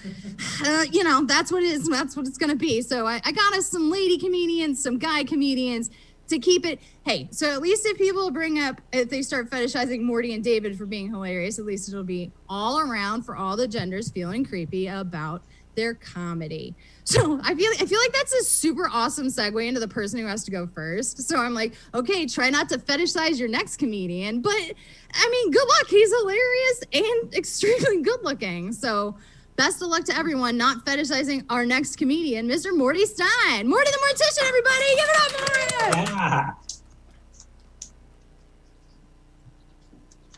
that's what it is. That's what it's gonna be. So I got us some lady comedians, some guy comedians to keep it. Hey, so at least if people bring up, if they start fetishizing Morty and David for being hilarious, at least it'll be all around for all the genders feeling creepy about their comedy. So I feel like that's a super awesome segue into the person who has to go first. So I'm like, okay, try not to fetishize your next comedian, but I mean, good luck. He's hilarious and extremely good looking. So best of luck to everyone not fetishizing our next comedian, Mr. Morty Stein. Morty the Mortician, everybody. Give it up, Morty. Yeah.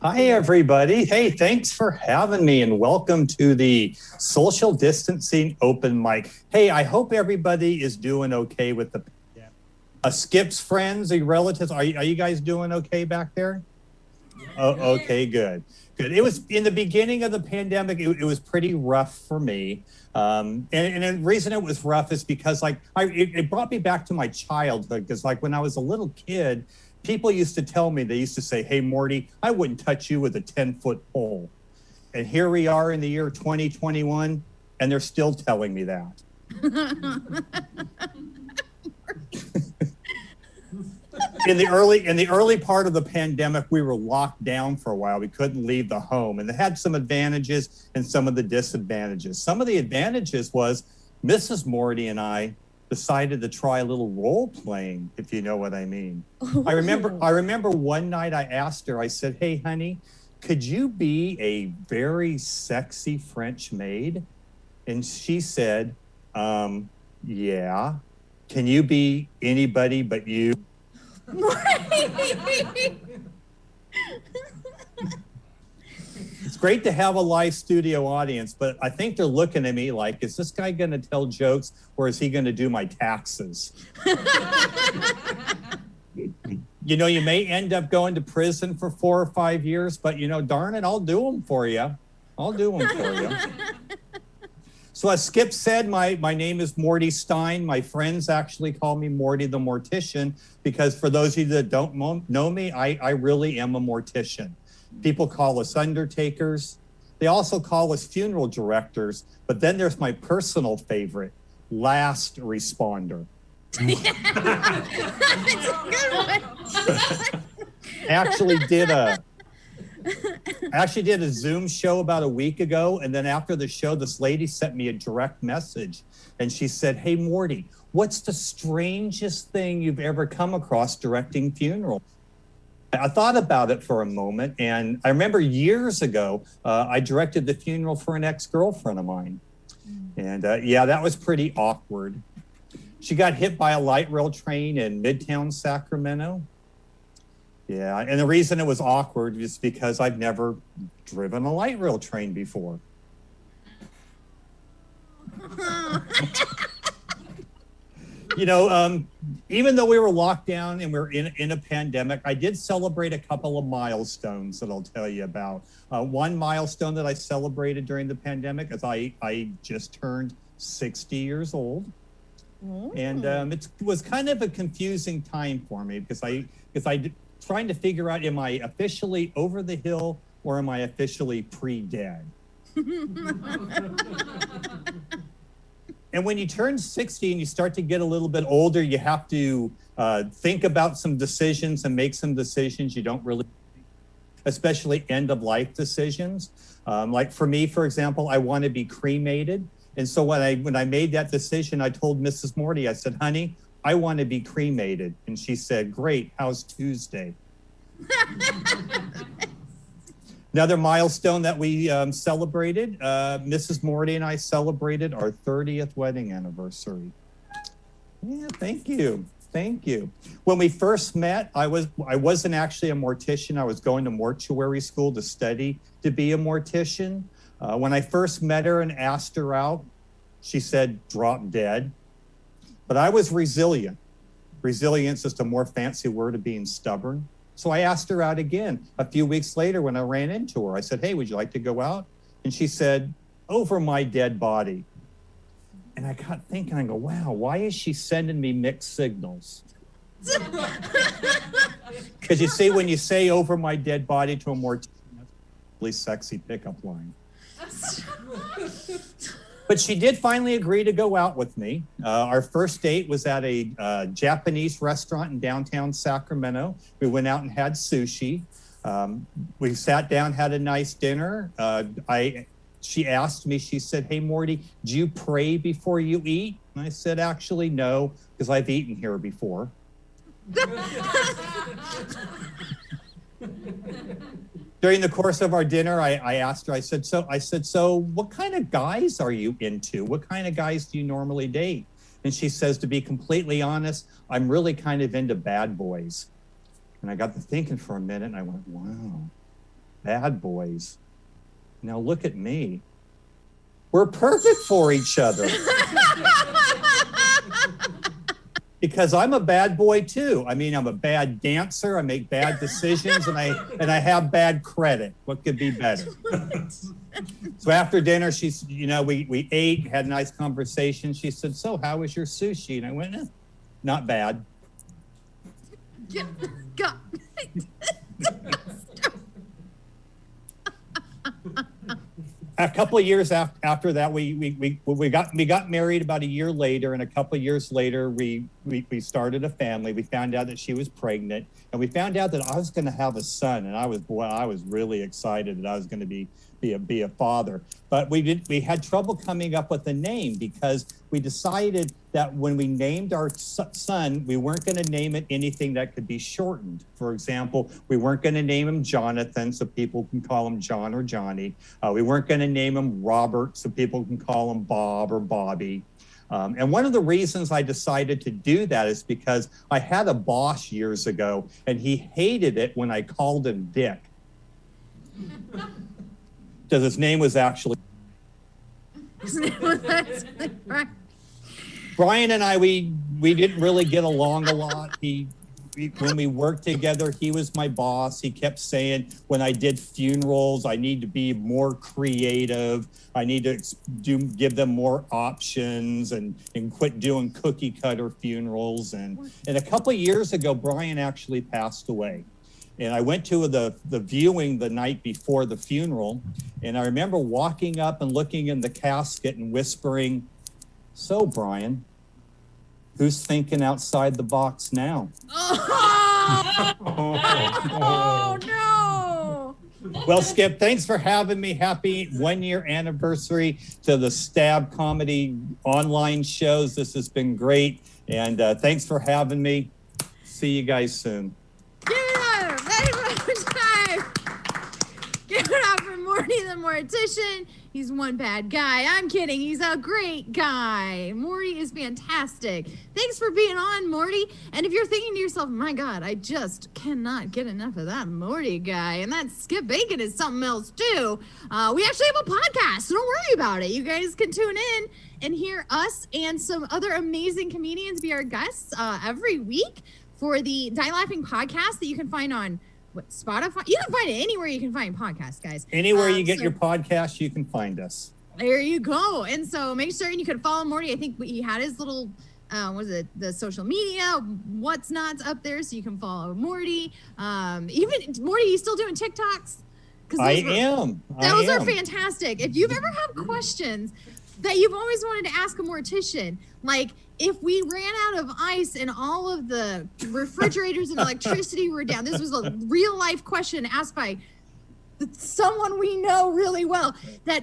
Hi, everybody. Hey, thanks for having me and welcome to the Social Distancing Open Mic. Hey, I hope everybody is doing okay with the Skip's friends, your relatives. Are you guys doing okay back there? Oh, okay, good. Good. It was in the beginning of the pandemic. It was pretty rough for me, and the reason it was rough is because it brought me back to my childhood. Because when I was a little kid, people used to tell me, they used to say, "Hey, Morty, I wouldn't touch you with a 10-foot pole," and here we are in the year 2021, and they're still telling me that. In the early part of the pandemic, we were locked down for a while. We couldn't leave the home, and it had some advantages and some of the disadvantages. Some of the advantages was Mrs. Morty and I decided to try a little role playing, if you know what I mean. I remember one night I asked her, I said, "Hey, honey, could you be a very sexy French maid?" And she said, Yeah. Can you be anybody but you? It's great to have a live studio audience, but I think they're looking at me like, is this guy going to tell jokes or is he going to do my taxes? You know, you may end up going to prison for 4 or 5 years, but you know, darn it, I'll do them for you. I'll do them for you. So as Skip said, my name is Morty Stein. My friends actually call me Morty the Mortician because for those of you that don't know me, I really am a mortician. People call us undertakers. They also call us funeral directors. But then there's my personal favorite, last responder. I actually did a Zoom show about a week ago. And then after the show, this lady sent me a direct message. And she said, hey, Morty, what's the strangest thing you've ever come across directing funerals? I thought about it for a moment, and I remember years ago, I directed the funeral for an ex-girlfriend of mine. And yeah, that was pretty awkward. She got hit by a light rail train in Midtown Sacramento. Yeah, and the reason it was awkward is because I've never driven a light rail train before. You know, even though we were locked down and we're in a pandemic, I did celebrate a couple of milestones that I'll tell you about. One milestone that I celebrated during the pandemic is I just turned 60 years old. And it was kind of a confusing time for me because I trying to figure out, am I officially over the hill or am I officially pre-dead? And when you turn 60 and you start to get a little bit older, you have to think about some decisions and make some decisions you don't really, especially end of life decisions. Like for me, for example, I want to be cremated. And so when I made that decision, I told Mrs. Morty, I said, honey, I want to be cremated. And she said, great, how's Tuesday? Another milestone that we celebrated, Mrs. Morty and I celebrated our 30th wedding anniversary. Yeah, thank you. Thank you. When we first met, I wasn't actually a mortician. I was going to mortuary school to study to be a mortician. When I first met her and asked her out, she said, drop dead. But I was resilient. Resilience is just a more fancy word of being stubborn. So I asked her out again a few weeks later when I ran into her. I said, hey, would you like to go out? And she said, over my dead body. And I got thinking, I go, wow, why is she sending me mixed signals? Because you see, when you say over my dead body to a mortician, that's a really sexy pickup line. But she did finally agree to go out with me. Our first date was at a Japanese restaurant in downtown Sacramento. We went out and had sushi. We sat down, had a nice dinner. She asked me, she said, hey, Morty, do you pray before you eat? And I said, actually, no, because I've eaten here before. During the course of our dinner, I asked her, I said, so what kind of guys are you into? What kind of guys do you normally date? And she says, to be completely honest, I'm really kind of into bad boys. And I got to thinking for a minute and I went, wow, bad boys. Now look at me. We're perfect for each other. Because I'm a bad boy too. I mean, I'm a bad dancer. I make bad decisions, and I have bad credit. What could be better? So after dinner, we ate, had a nice conversation. She said, "So, how was your sushi?" And I went, "Not bad." A couple of years after that, we got married about a year later, and a couple of years later, we started a family. We found out that she was pregnant, and we found out that I was going to have a son, and I was really excited that I was going to be a father. But we had trouble coming up with a name because we decided that when we named our son, we weren't going to name it anything that could be shortened. For example, we weren't going to name him Jonathan, so people can call him John or Johnny. We weren't going to name him Robert, so people can call him Bob or Bobby. And one of the reasons I decided to do that is because I had a boss years ago, and he hated it when I called him Dick. Because his name was actually... Brian and I, we didn't really get along a lot. When we worked together, he was my boss. He kept saying when I did funerals, I need to be more creative. I need to give them more options and quit doing cookie cutter funerals. And a couple of years ago, Brian actually passed away. And I went to the viewing the night before the funeral. And I remember walking up and looking in the casket and whispering, "So, Brian, who's thinking outside the box now?" Oh, no. Well, Skip, thanks for having me. Happy 1-year anniversary to the Stab Comedy online shows. This has been great. And thanks for having me. See you guys soon. Give it up. Ready for time. Give it up for Morty the Mortician. He's one bad guy. I'm kidding. He's a great guy. Morty is fantastic. Thanks for being on, Morty. And if you're thinking to yourself, my God, I just cannot get enough of that Morty guy, and that Skip Bacon is something else too, we actually have a podcast, so don't worry about it. You guys can tune in and hear us and some other amazing comedians be our guests every week for the Die Laughing podcast that you can find on Spotify. You can find it anywhere you can find podcasts, guys. Anywhere you get your podcast, you can find us. There you go. And so make sure you can follow Morty. I think he had his little, the social media, what's not up there, so you can follow Morty. Even Morty, you still doing TikToks? I am. Those are fantastic. If you've ever had questions that you've always wanted to ask a mortician, like if we ran out of ice and all of the refrigerators and electricity were down, this was a real life question asked by someone we know really well, that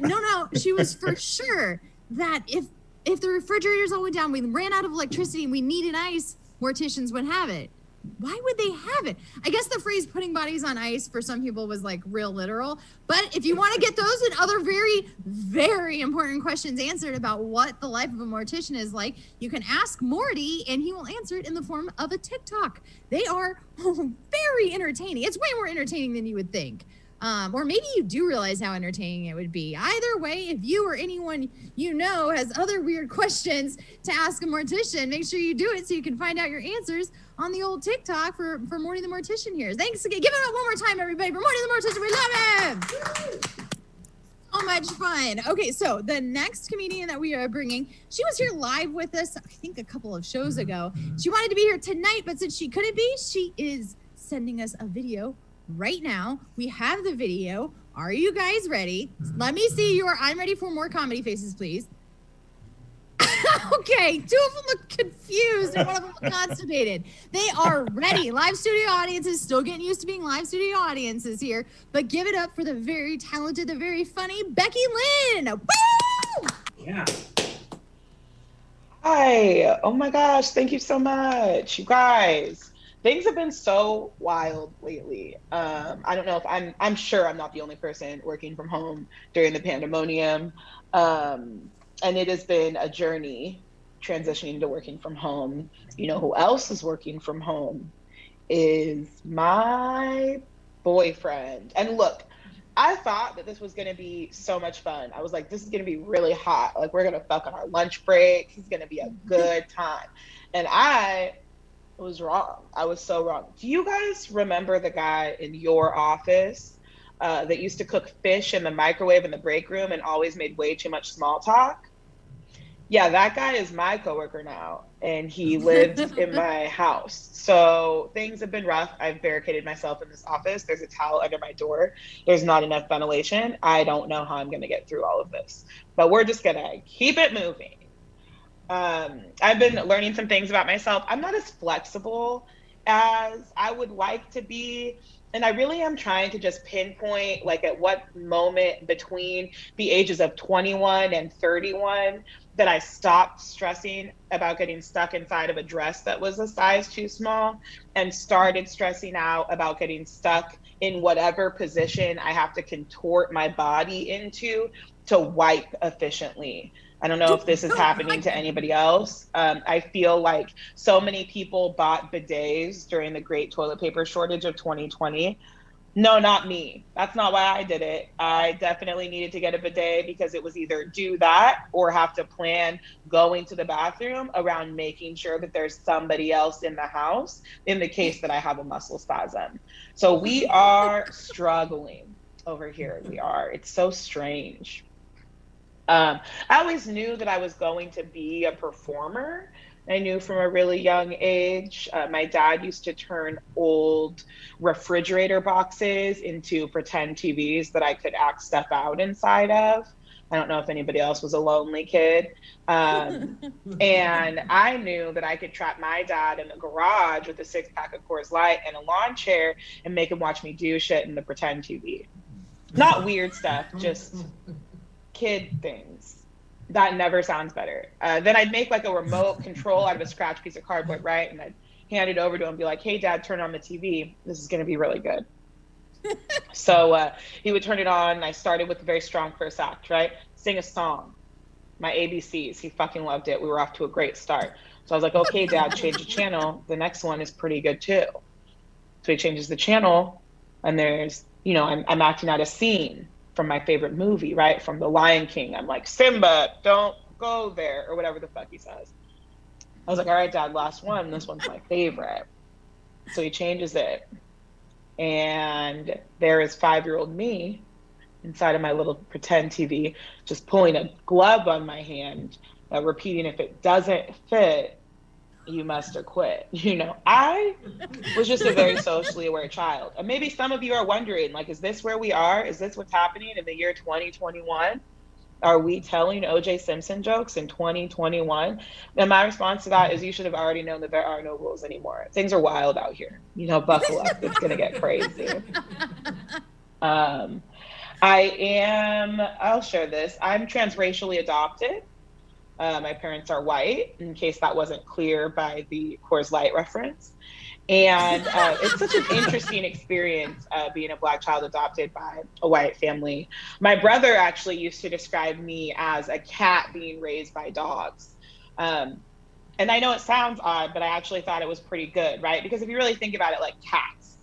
she was for sure that if the refrigerators all went down, we ran out of electricity and we needed ice, morticians would have it. Why would they have it? I guess the phrase putting bodies on ice for some people was like real literal. But if you want to get those and other very, very important questions answered about what the life of a mortician is like, you can ask Morty and he will answer it in the form of a TikTok. They are very entertaining. It's way more entertaining than you would think. Or maybe you do realize how entertaining it would be. Either way, if you or anyone you know has other weird questions to ask a mortician, make sure you do it so you can find out your answers on the old TikTok for Morty the Mortician here. Thanks again. Give it up one more time, everybody, for Morty the Mortician. We love him. So much fun. Okay, so the next comedian that we are bringing, she was here live with us, I think a couple of shows ago. She wanted to be here tonight, but since she couldn't be, she is sending us a video right now. We have the video. Are you guys ready? Let me see your I'm ready for more comedy faces, please. Okay, 2 of them look confused and 1 of them look constipated. They are ready. Live studio audiences, still getting used to being live studio audiences here, but give it up for the very talented, the very funny Becky Lynn. Woo! Yeah. Hi. Oh my gosh, thank you so much. You guys, things have been so wild lately. I don't know if I'm sure I'm not the only person working from home during the pandemonium. And it has been a journey transitioning to working from home. You know who else is working from home is my boyfriend. And look, I thought that this was gonna be so much fun. I was like, this is gonna be really hot. Like, we're gonna fuck on our lunch break. It's gonna be a good time. And I was wrong. I was so wrong. Do you guys remember the guy in your office that used to cook fish in the microwave in the break room and always made way too much small talk? Yeah, that guy is my coworker now, and he lives in my house. So things have been rough. I've barricaded myself in this office. There's a towel under my door. There's not enough ventilation. I don't know how I'm going to get through all of this, but we're just going to keep it moving. I've been learning some things about myself. I'm not as flexible as I would like to be. And I really am trying to just pinpoint, like, at what moment between the ages of 21 and 31 that I stopped stressing about getting stuck inside of a dress that was a size too small and started stressing out about getting stuck in whatever position I have to contort my body into to wipe efficiently. I don't know if this is happening to anybody else. I feel like so many people bought bidets during the great toilet paper shortage of 2020. No, not me. That's not why I did it. I definitely needed to get a bidet because it was either do that or have to plan going to the bathroom around making sure that there's somebody else in the house in the case that I have a muscle spasm. So we are struggling over here. We are. It's so strange. I always knew that I was going to be a performer. I knew from a really young age. My dad used to turn old refrigerator boxes into pretend TVs that I could act stuff out inside of. I don't know if anybody else was a lonely kid. And I knew that I could trap my dad in the garage with a 6-pack of Coors Light and a lawn chair and make him watch me do shit in the pretend TV. Not weird stuff, just kid things. That never sounds better. Then I'd make like a remote control out of a scratch piece of cardboard, right? And I'd hand it over to him and be like, hey, Dad, turn on the TV. This is going to be really good. So he would turn it on. And I started with a very strong first act, right? Sing a song. My ABCs. He fucking loved it. We were off to a great start. So I was like, okay, Dad, change the channel. The next one is pretty good too. So he changes the channel and there's, you know, I'm acting out a scene from my favorite movie, right? From The Lion King. I'm like, Simba, don't go there, or whatever the fuck he says. I was like, all right, Dad, last one. This one's my favorite. So he changes it. And there is 5-year-old me inside of my little pretend TV, just pulling a glove on my hand, repeating, if it doesn't fit, you must acquit. You know, I was just a very socially aware child. And maybe some of you are wondering, like, is this where we are? Is this what's happening in the year 2021? Are we telling OJ Simpson jokes in 2021? And my response to that is you should have already known that there are no rules anymore. Things are wild out here. You know, buckle up. It's going to get crazy. I'll share this. I'm transracially adopted. My parents are white, in case that wasn't clear by the Coors Light reference. And it's such an interesting experience being a Black child adopted by a white family. My brother actually used to describe me as a cat being raised by dogs. And I know it sounds odd, but I actually thought it was pretty good, right? Because if you really think about it, like cats,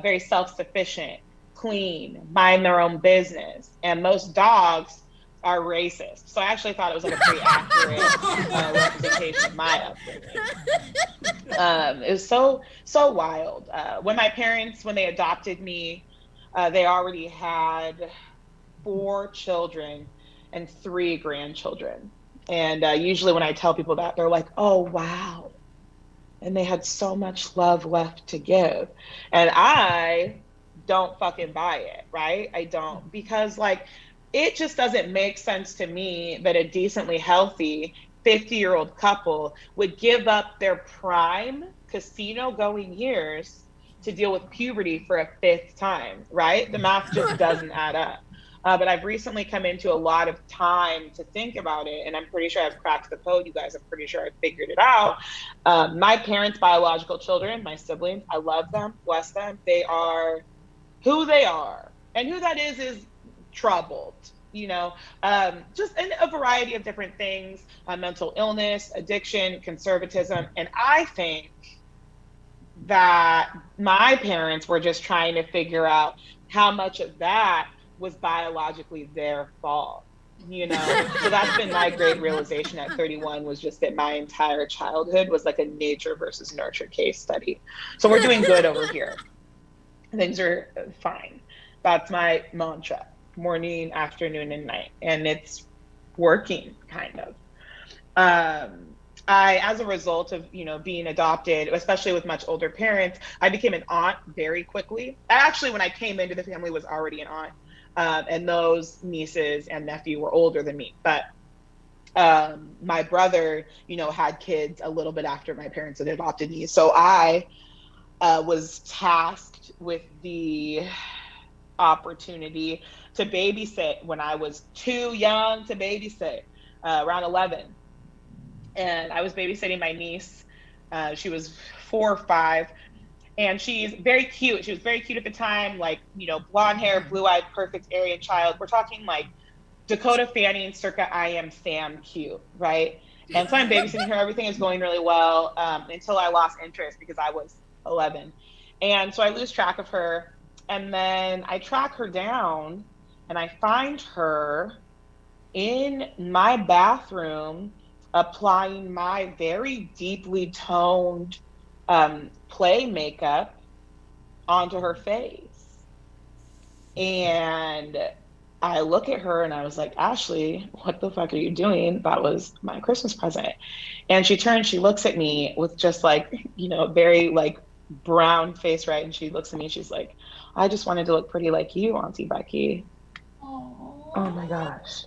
very self-sufficient, clean, mind their own business. And most dogs are racist. So I actually thought it was like a pretty accurate representation of my upbringing. It was so wild. When my parents, when they adopted me, they already had 4 children and 3 grandchildren. And usually when I tell people that, they're like, oh, wow. And they had so much love left to give. And I don't fucking buy it, right? I don't, because like, it just doesn't make sense to me that a decently healthy 50-year-old couple would give up their prime casino-going years to deal with puberty for a 5th time, right? The math just doesn't add up. But I've recently come into a lot of time to think about it, and I'm pretty sure I've cracked the code, you guys. I'm pretty sure I've figured it out. My parents' biological children, my siblings, I love them, bless them. They are who they are. And who that is troubled, you know, just in a variety of different things, mental illness, addiction, conservatism. And I think that my parents were just trying to figure out how much of that was biologically their fault, you know? So that's been my great realization at 31, was just that my entire childhood was like a nature versus nurture case study. So we're doing good over here. Things are fine. That's my mantra. Morning, afternoon, and night, and it's working, kind of. I, as a result of, you know, being adopted, especially with much older parents, I became an aunt very quickly. Actually, when I came into the family, was already an aunt, and those nieces and nephew were older than me. But my brother, you know, had kids a little bit after my parents had adopted me, so I was tasked with the opportunity to babysit when I was too young to babysit, around 11. And I was babysitting my niece. She was 4 or 5, and she's very cute. She was very cute at the time, like, you know, blonde hair, blue-eyed, perfect Aryan child. We're talking like Dakota Fanning circa I Am Sam cute, right? And so I'm babysitting her. Everything is going really well until I lost interest because I was 11. And so I lose track of her. And then I track her down and I find her in my bathroom applying my very deeply toned play makeup onto her face. And I look at her and I was like, Ashley, what the fuck are you doing? That was my Christmas present. And she turns, she looks at me with just like, you know, very like brown face, right? And she looks at me, she's like, I just wanted to look pretty like you, Auntie Becky. Oh my gosh.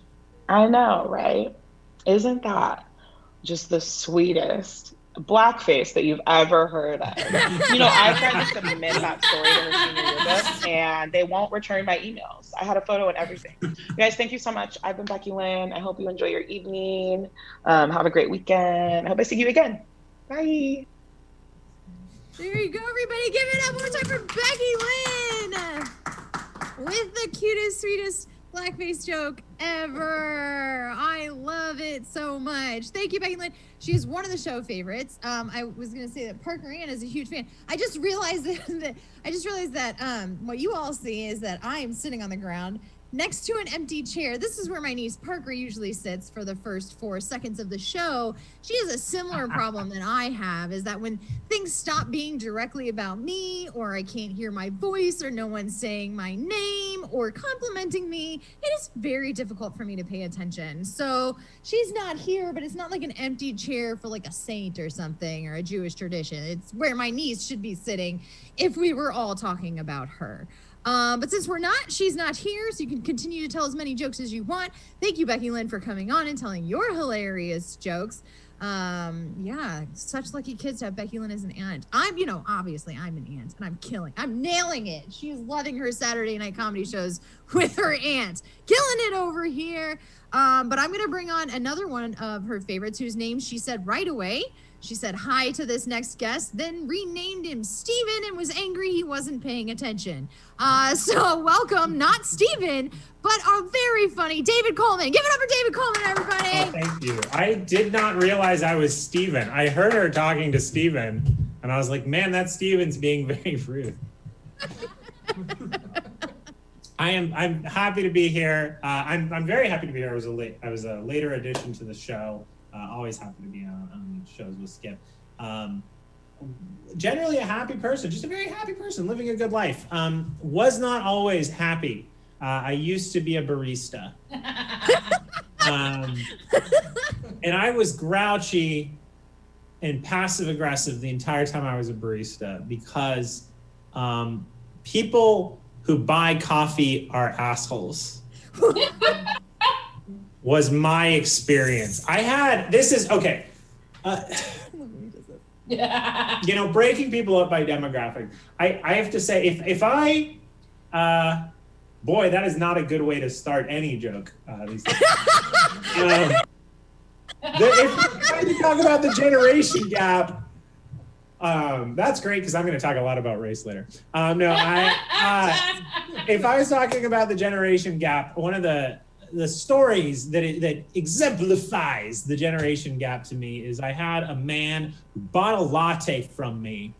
I know, right? Isn't that just the sweetest blackface that you've ever heard of? You know, I tried to submit that story to her senior yearbook and they won't return my emails. I had a photo and everything. You guys, thank you so much. I've been Becky Lynn. I hope you enjoy your evening. Have a great weekend. I hope I see you again. Bye. There you go, everybody. Give it up one more time for Becky Lynn with the cutest, sweetest blackface joke ever. I love it so much. Thank you, Becky Lynn. She is one of the show favorites. I was gonna say that Parker Ann is a huge fan. I just realized that what you all see is that I am sitting on the ground next to an empty chair. This is where my niece Parker usually sits for the first 4 seconds of the show. She has a similar problem that I have, is that when things stop being directly about me, or I can't hear my voice, or no one's saying my name or complimenting me, it is very difficult for me to pay attention. So she's not here, but it's not like an empty chair for like a saint or something, or a Jewish tradition. It's where my niece should be sitting if we were all talking about her. But since she's not here, so you can continue to tell as many jokes as you want. Thank you, Becky Lynn, for coming on and telling your hilarious jokes. Yeah, such lucky kids to have Becky Lynn as an aunt. Obviously I'm an aunt and I'm nailing it. She's loving her Saturday night comedy shows with her aunt. Killing it over here. But I'm going to bring on another one of her favorites whose name she said right away. She said hi to this next guest, then renamed him Steven and was angry he wasn't paying attention. So welcome, not Steven, but our very funny David Coleman. Give it up for David Coleman, everybody. Oh, thank you. I did not realize I was Steven. I heard her talking to Steven, and I was like, man, that Steven's being very rude. I'm happy to be here. I'm very happy to be here. I was a later addition to the show. Always happy to be on shows with Skip. Generally a happy person, just a very happy person, living a good life. Was not always happy. I used to be a barista. And I was grouchy and passive aggressive the entire time I was a barista because people who buy coffee are assholes. Was my experience. Okay. Breaking people up by demographic. I have to say, if I, boy, that is not a good way to start any joke. These days. If we're trying to talk about the generation gap, that's great because I'm going to talk a lot about race later. If I was talking about the generation gap, one of the stories that exemplifies the generation gap to me is I had a man who bought a latte from me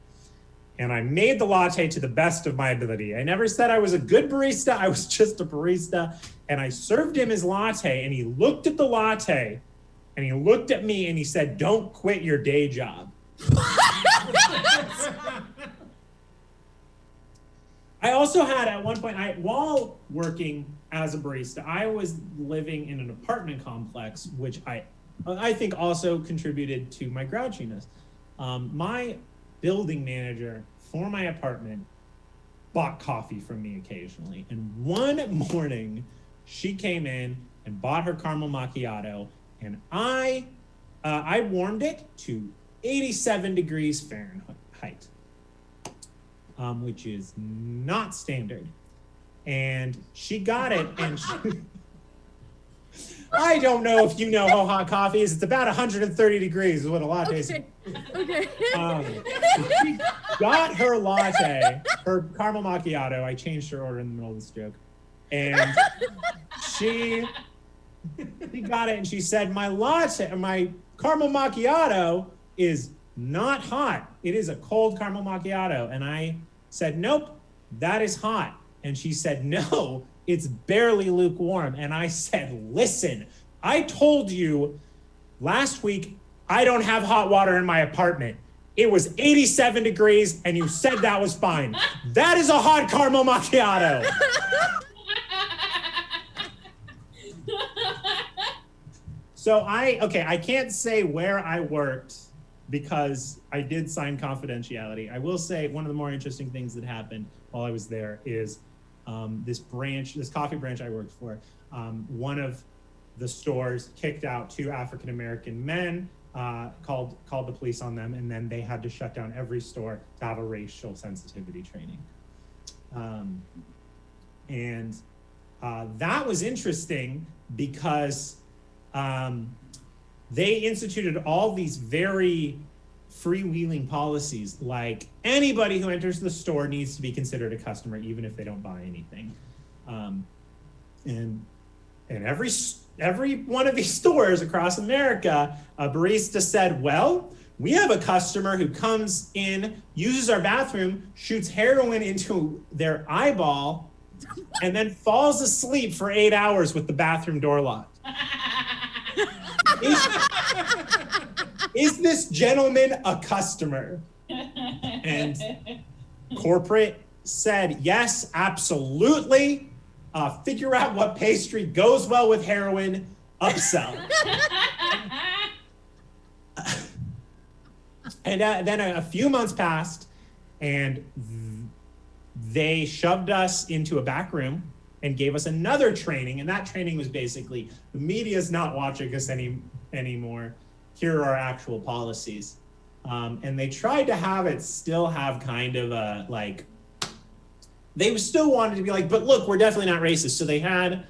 and I made the latte to the best of my ability. I never said I was a good barista. I was just a barista. And I served him his latte and he looked at the latte and he looked at me and he said, "Don't quit your day job." I also had at one point, while working as a barista, I was living in an apartment complex, which I think also contributed to my grouchiness. My building manager for my apartment bought coffee from me occasionally. And one morning, she came in and bought her caramel macchiato, and I warmed it to 87 degrees Fahrenheit. Which is not standard. And she got it, and I don't know if you know how hot coffee is. It's about 130 degrees is what a latte is. Okay. She got her latte, her caramel macchiato. I changed her order in the middle of this joke. And she She got it and she said, my caramel macchiato is not hot. It is a cold caramel macchiato. And I said, nope, that is hot. And she said, no, it's barely lukewarm. And I said, listen, I told you last week I don't have hot water in my apartment. It was 87 degrees and you said that was fine. That is a hot caramel macchiato. So I can't say where I worked because I did sign confidentiality. I will say one of the more interesting things that happened while I was there is this coffee branch I worked for, one of the stores kicked out 2 African-American men, called the police on them, and then they had to shut down every store to have a racial sensitivity training. That was interesting because they instituted all these very freewheeling policies, like anybody who enters the store needs to be considered a customer, even if they don't buy anything. And every one of these stores across America, a barista said, well, we have a customer who comes in, uses our bathroom, shoots heroin into their eyeball, and then falls asleep for 8 hours with the bathroom door locked. Is this gentleman a customer? And corporate said, yes, absolutely. Figure out what pastry goes well with heroin, upsell. And then a few months passed, and they shoved us into a back room and gave us another training. And that training was basically, the media's not watching us anymore. Here are our actual policies. And they tried to have it still have kind of a, like, they still wanted to be like, but look, we're definitely not racist. So they had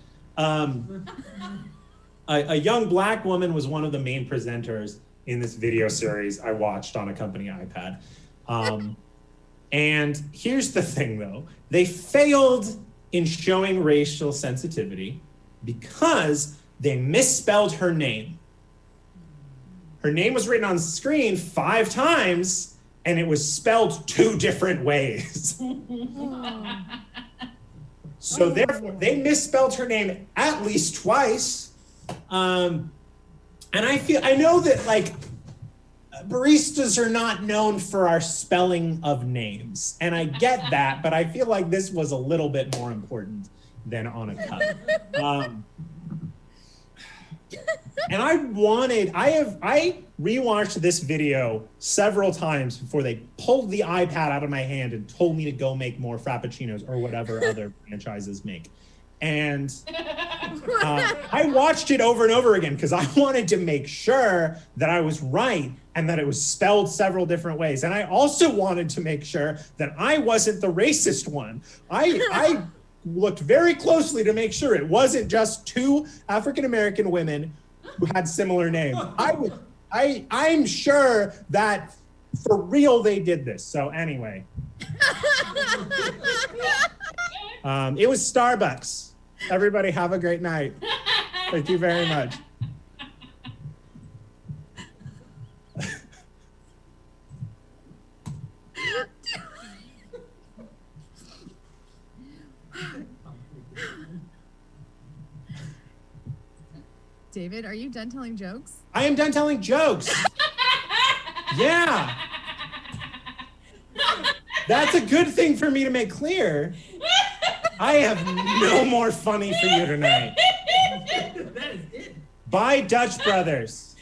a young black woman was one of the main presenters in this video series I watched on a company iPad. And here's the thing though, they failed in showing racial sensitivity because they misspelled her name. Her name was written on screen 5 times and it was spelled 2 different ways. So therefore, they misspelled her name at least twice. And I know that like baristas are not known for our spelling of names. And I get that, but I feel like this was a little bit more important than on a cup. And I rewatched this video several times before they pulled the iPad out of my hand and told me to go make more Frappuccinos or whatever other franchises make. And I watched it over and over again because I wanted to make sure that I was right and that it was spelled several different ways. And I also wanted to make sure that I wasn't the racist one. I looked very closely to make sure it wasn't just 2 African-American women who had similar names. I'm sure that for real they did this. So anyway. It was Starbucks. Everybody have a great night. Thank you very much. David, are you done telling jokes? I am done telling jokes. Yeah. That's a good thing for me to make clear. I have no more funny for you tonight. That is it. Bye, Dutch Brothers.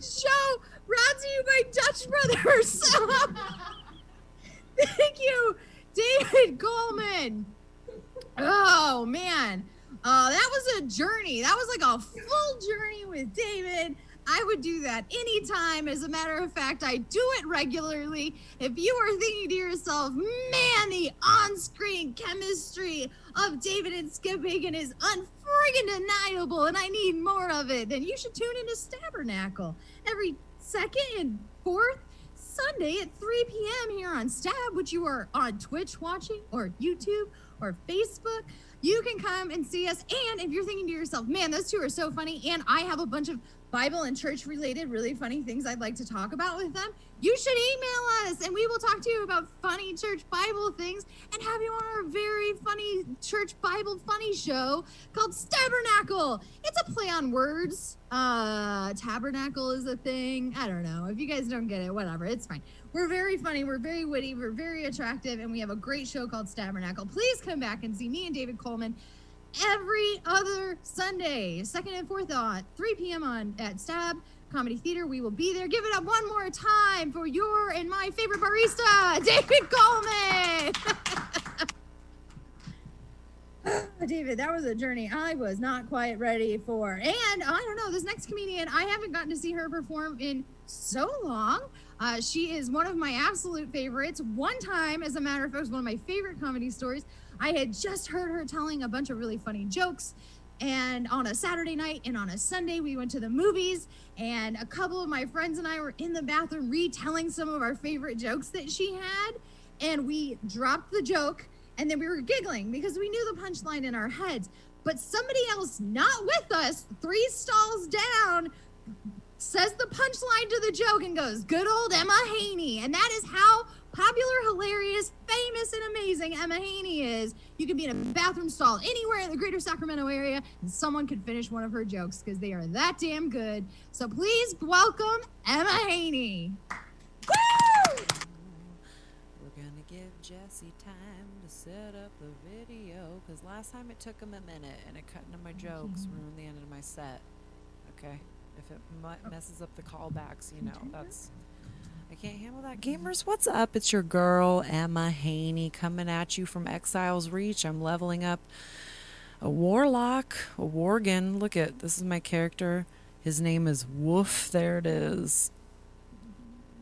Show brought to you by Dutch Brothers. Thank you, David Coleman. Oh, man. That was a journey. That was like a full journey with David. I would do that anytime. As a matter of fact, I do it regularly. If you are thinking to yourself, man, the on-screen chemistry of David and Skip Bacon is unfriggin' deniable and I need more of it, then you should tune into Stabernacle every second and fourth Sunday at 3 p.m. here on Stab, which you are on Twitch watching or YouTube or Facebook. You can come and see us. And if you're thinking to yourself, man, those two are so funny, and I have a bunch of Bible and church related really funny things I'd like to talk about with them, you should email us and we will talk to you about funny church Bible things and have you on our very funny church Bible funny show called Stabernacle. It's a play on words. Tabernacle is a thing. I don't know. If you guys don't get it, whatever. It's fine. We're very funny. We're very witty. We're very attractive. And we have a great show called Stabernacle. Please come back and see me and David Coleman every other Sunday, second and fourth on 3 p.m. at Stab Comedy Theater. We will be there. Give it up one more time for your and my favorite barista, David Coleman. David, that was a journey I was not quite ready for. And I don't know, this next comedian, I haven't gotten to see her perform in so long. She is one of my absolute favorites. One time, as a matter of fact, was one of my favorite comedy stories. I had just heard her telling a bunch of really funny jokes, and on a Saturday night and on a Sunday, we went to the movies, and a couple of my friends and I were in the bathroom retelling some of our favorite jokes that she had, and we dropped the joke, and then we were giggling because we knew the punchline in our heads, but somebody else not with us, 3 stalls down, says the punchline to the joke and goes, good old Emma Haney. And that is how popular, hilarious, famous, and amazing Emma Haney is. You can be in a bathroom stall anywhere in the greater Sacramento area and someone could finish one of her jokes because they are that damn good. So please welcome Emma Haney. Woo! We're gonna give Jesse time to set up the video because last time it took him a minute and it cut into my jokes, ruined the end of my set. Okay? If it messes up the callbacks, you know, that's... I can't handle that. Gamers, what's up? It's your girl, Emma Haney, coming at you from Exile's Reach. I'm leveling up a warlock, a worgen. Look at, this is my character. His name is Woof. There it is.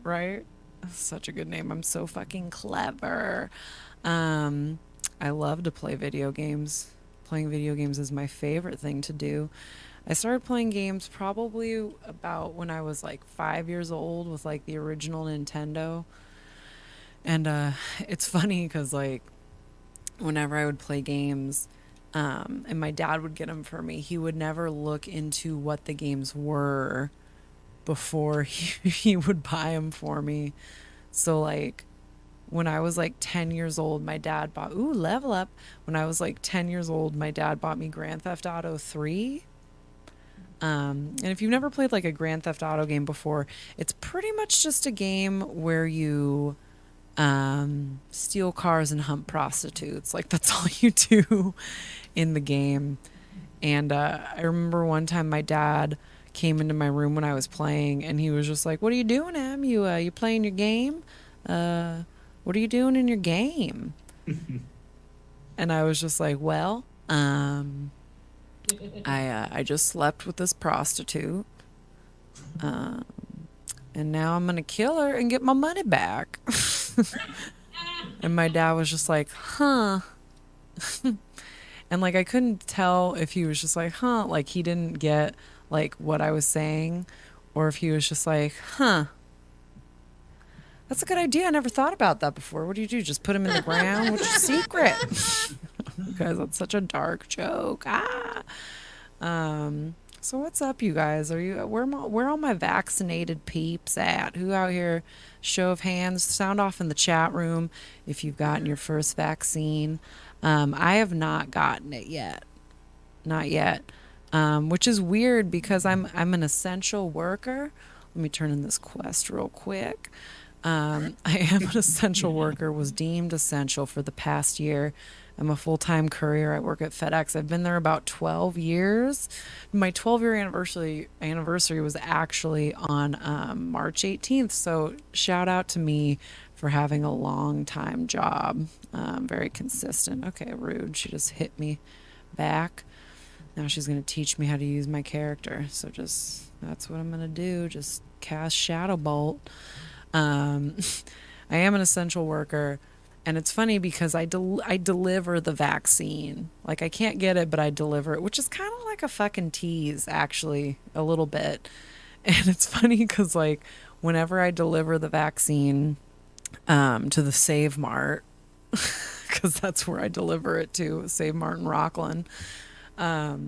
Right? Such a good name. I'm so fucking clever. I love to play video games. Playing video games is my favorite thing to do. I started playing games probably about when I was like 5 years old with like the original Nintendo. And it's funny because like whenever I would play games and my dad would get them for me, he would never look into what the games were before he would buy them for me. So like when I was like 10 years old, my dad bought, level up. When I was like 10 years old, my dad bought me Grand Theft Auto 3. And if you've never played like a Grand Theft Auto game before, it's pretty much just a game where you steal cars and hunt prostitutes. Like that's all you do in the game. And I remember one time my dad came into my room when I was playing and he was just like, "What are you doing, Em? You playing your game? What are you doing in your game?" And I was just like, "Well, I just slept with this prostitute, and now I'm gonna kill her and get my money back." And my dad was just like, "Huh." And like I couldn't tell if he was just like, "Huh," like he didn't get like what I was saying, or if he was just like, "Huh. That's a good idea. I never thought about that before. What do? Just put him in the ground? What's your secret?" Guys, that's such a dark joke. So what's up, you guys? Are you where all my vaccinated peeps at? Who out here? Show of hands. Sound off in the chat room if you've gotten your first vaccine. I have not gotten it yet. Not yet. Which is weird because I'm an essential worker. Let me turn in this quest real quick. I am an essential worker, was deemed essential for the past year. I'm a full-time courier. I work at FedEx. I've been there about 12 years. My 12-year anniversary was actually on March 18th. So shout out to me for having a long-time job. Very consistent. Okay, rude. She just hit me back. Now she's going to teach me how to use my character. So that's what I'm going to do. Just cast Shadow Bolt. I am an essential worker. And it's funny because I deliver the vaccine. Like I can't get it, but I deliver it, which is kind of like a fucking tease, actually, a little bit. And it's funny because, like, whenever I deliver the vaccine to the Save Mart, because that's where I deliver it to, Save Mart in Rockland, I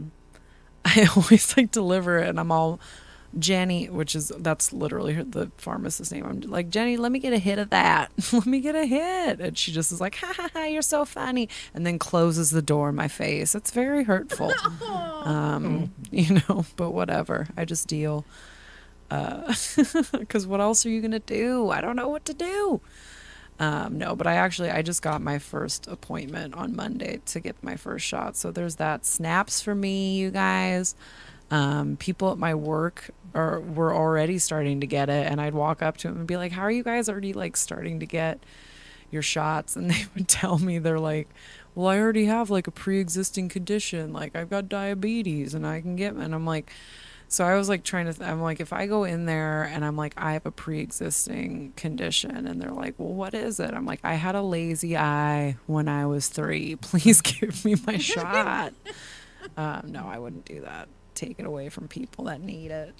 always like deliver it, and I'm all, Jenny, that's literally the pharmacist's name. I'm like, Jenny, let me get a hit of that. Let me get a hit. And she just is like, ha ha ha, you're so funny. And then closes the door in my face. It's very hurtful. But whatever. I just deal. Because what else are you going to do? I don't know what to do. No, but I just got my first appointment on Monday to get my first shot. So there's that. Snaps for me, you guys. People at my work were already starting to get it, and I'd walk up to them and be like, how are you guys already like starting to get your shots? And they would tell me, they're like, well, I already have like a pre-existing condition, like I've got diabetes and I can get, and I'm like, so I was like I'm like, if I go in there and I'm like, I have a pre-existing condition, and they're like, well, what is it? I'm like, I had a lazy eye when I was 3. Please give me my shot. No, I wouldn't do that. Take it away from people that need it.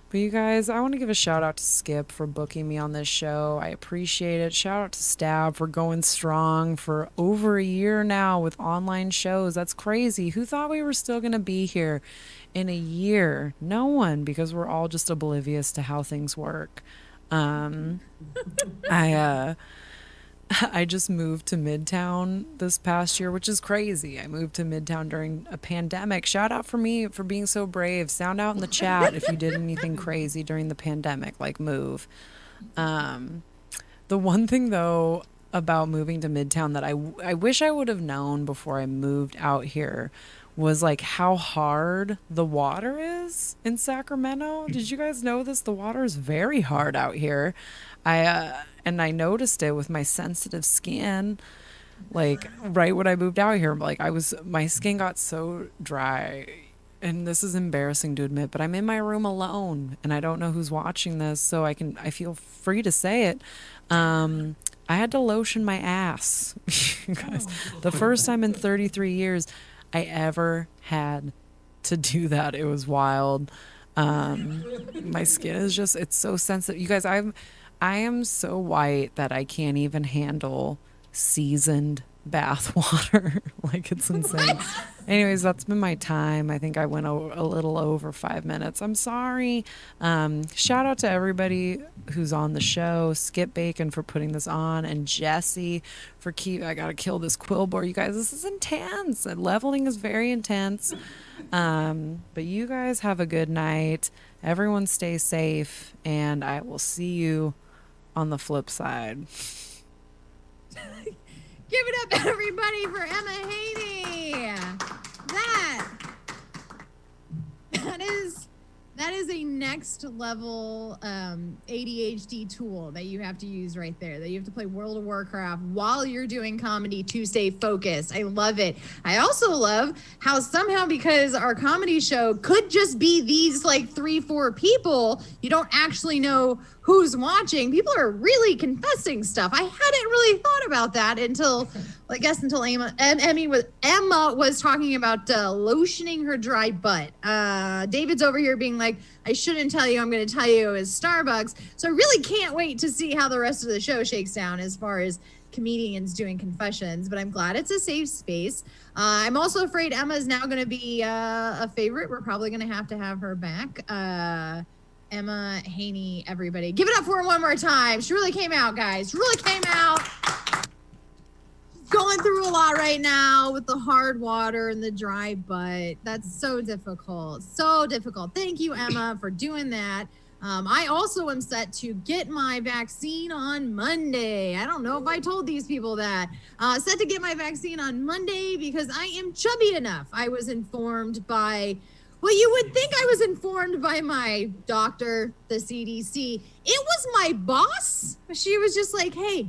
But you guys, I want to give a shout out to Skip for booking me on this show. I appreciate it. Shout out to Stab for going strong for over a year now with online shows. That's crazy. Who thought we were still going to be here in a year? No one, because we're all just oblivious to how things work. I just moved to Midtown this past year, which is crazy. I moved to Midtown during a pandemic. Shout out for me for being so brave. Sound out in the chat if you did anything crazy during the pandemic, like move. The one thing, though, about moving to Midtown that I wish I would have known before I moved out here was like how hard the water is in Sacramento. Did you guys know this? The water is very hard out here. And I noticed it with my sensitive skin, like right when I moved out here. Like my skin got so dry, and this is embarrassing to admit, but I'm in my room alone and I don't know who's watching this, so I feel free to say it. I had to lotion my ass, you guys. The first time in 33 years I ever had to do that. It was wild. My skin is just, it's so sensitive. You guys, I am so white that I can't even handle seasoned bath water. Like, it's insane. Anyways, that's been my time. I think I went a little over 5 minutes. I'm sorry. Shout out to everybody who's on the show. Skip Bacon for putting this on, and Jesse for I gotta kill this quill board. You guys, this is intense. Leveling is very intense. But you guys have a good night. Everyone stay safe, and I will see you on the flip side. Give it up, everybody, for Emma Haney. That is a next level ADHD tool that you have to use right there. That you have to play World of Warcraft while you're doing comedy to stay focused. I love it. I also love how somehow, because our comedy show could just be these like 3-4 people, you don't actually know who's watching. People are really confessing stuff. I hadn't really thought about that until Emma was talking about lotioning her dry butt. David's over here being like, I shouldn't tell you, I'm going to tell you, is Starbucks. So I really can't wait to see how the rest of the show shakes down as far as comedians doing confessions, but I'm glad it's a safe space. I'm also afraid Emma is now going to be a favorite. We're probably going to have her back. Emma Haney, everybody. Give it up for her one more time. She really came out, guys. She really came out. She's going through a lot right now with the hard water and the dry butt. That's so difficult. So difficult. Thank you, Emma, for doing that. I also am set to get my vaccine on Monday. I don't know if I told these people that. Set to get my vaccine on Monday because I am chubby enough. I was informed by... Well, you would think I was informed by my doctor, the CDC. It was my boss. She was just like, hey,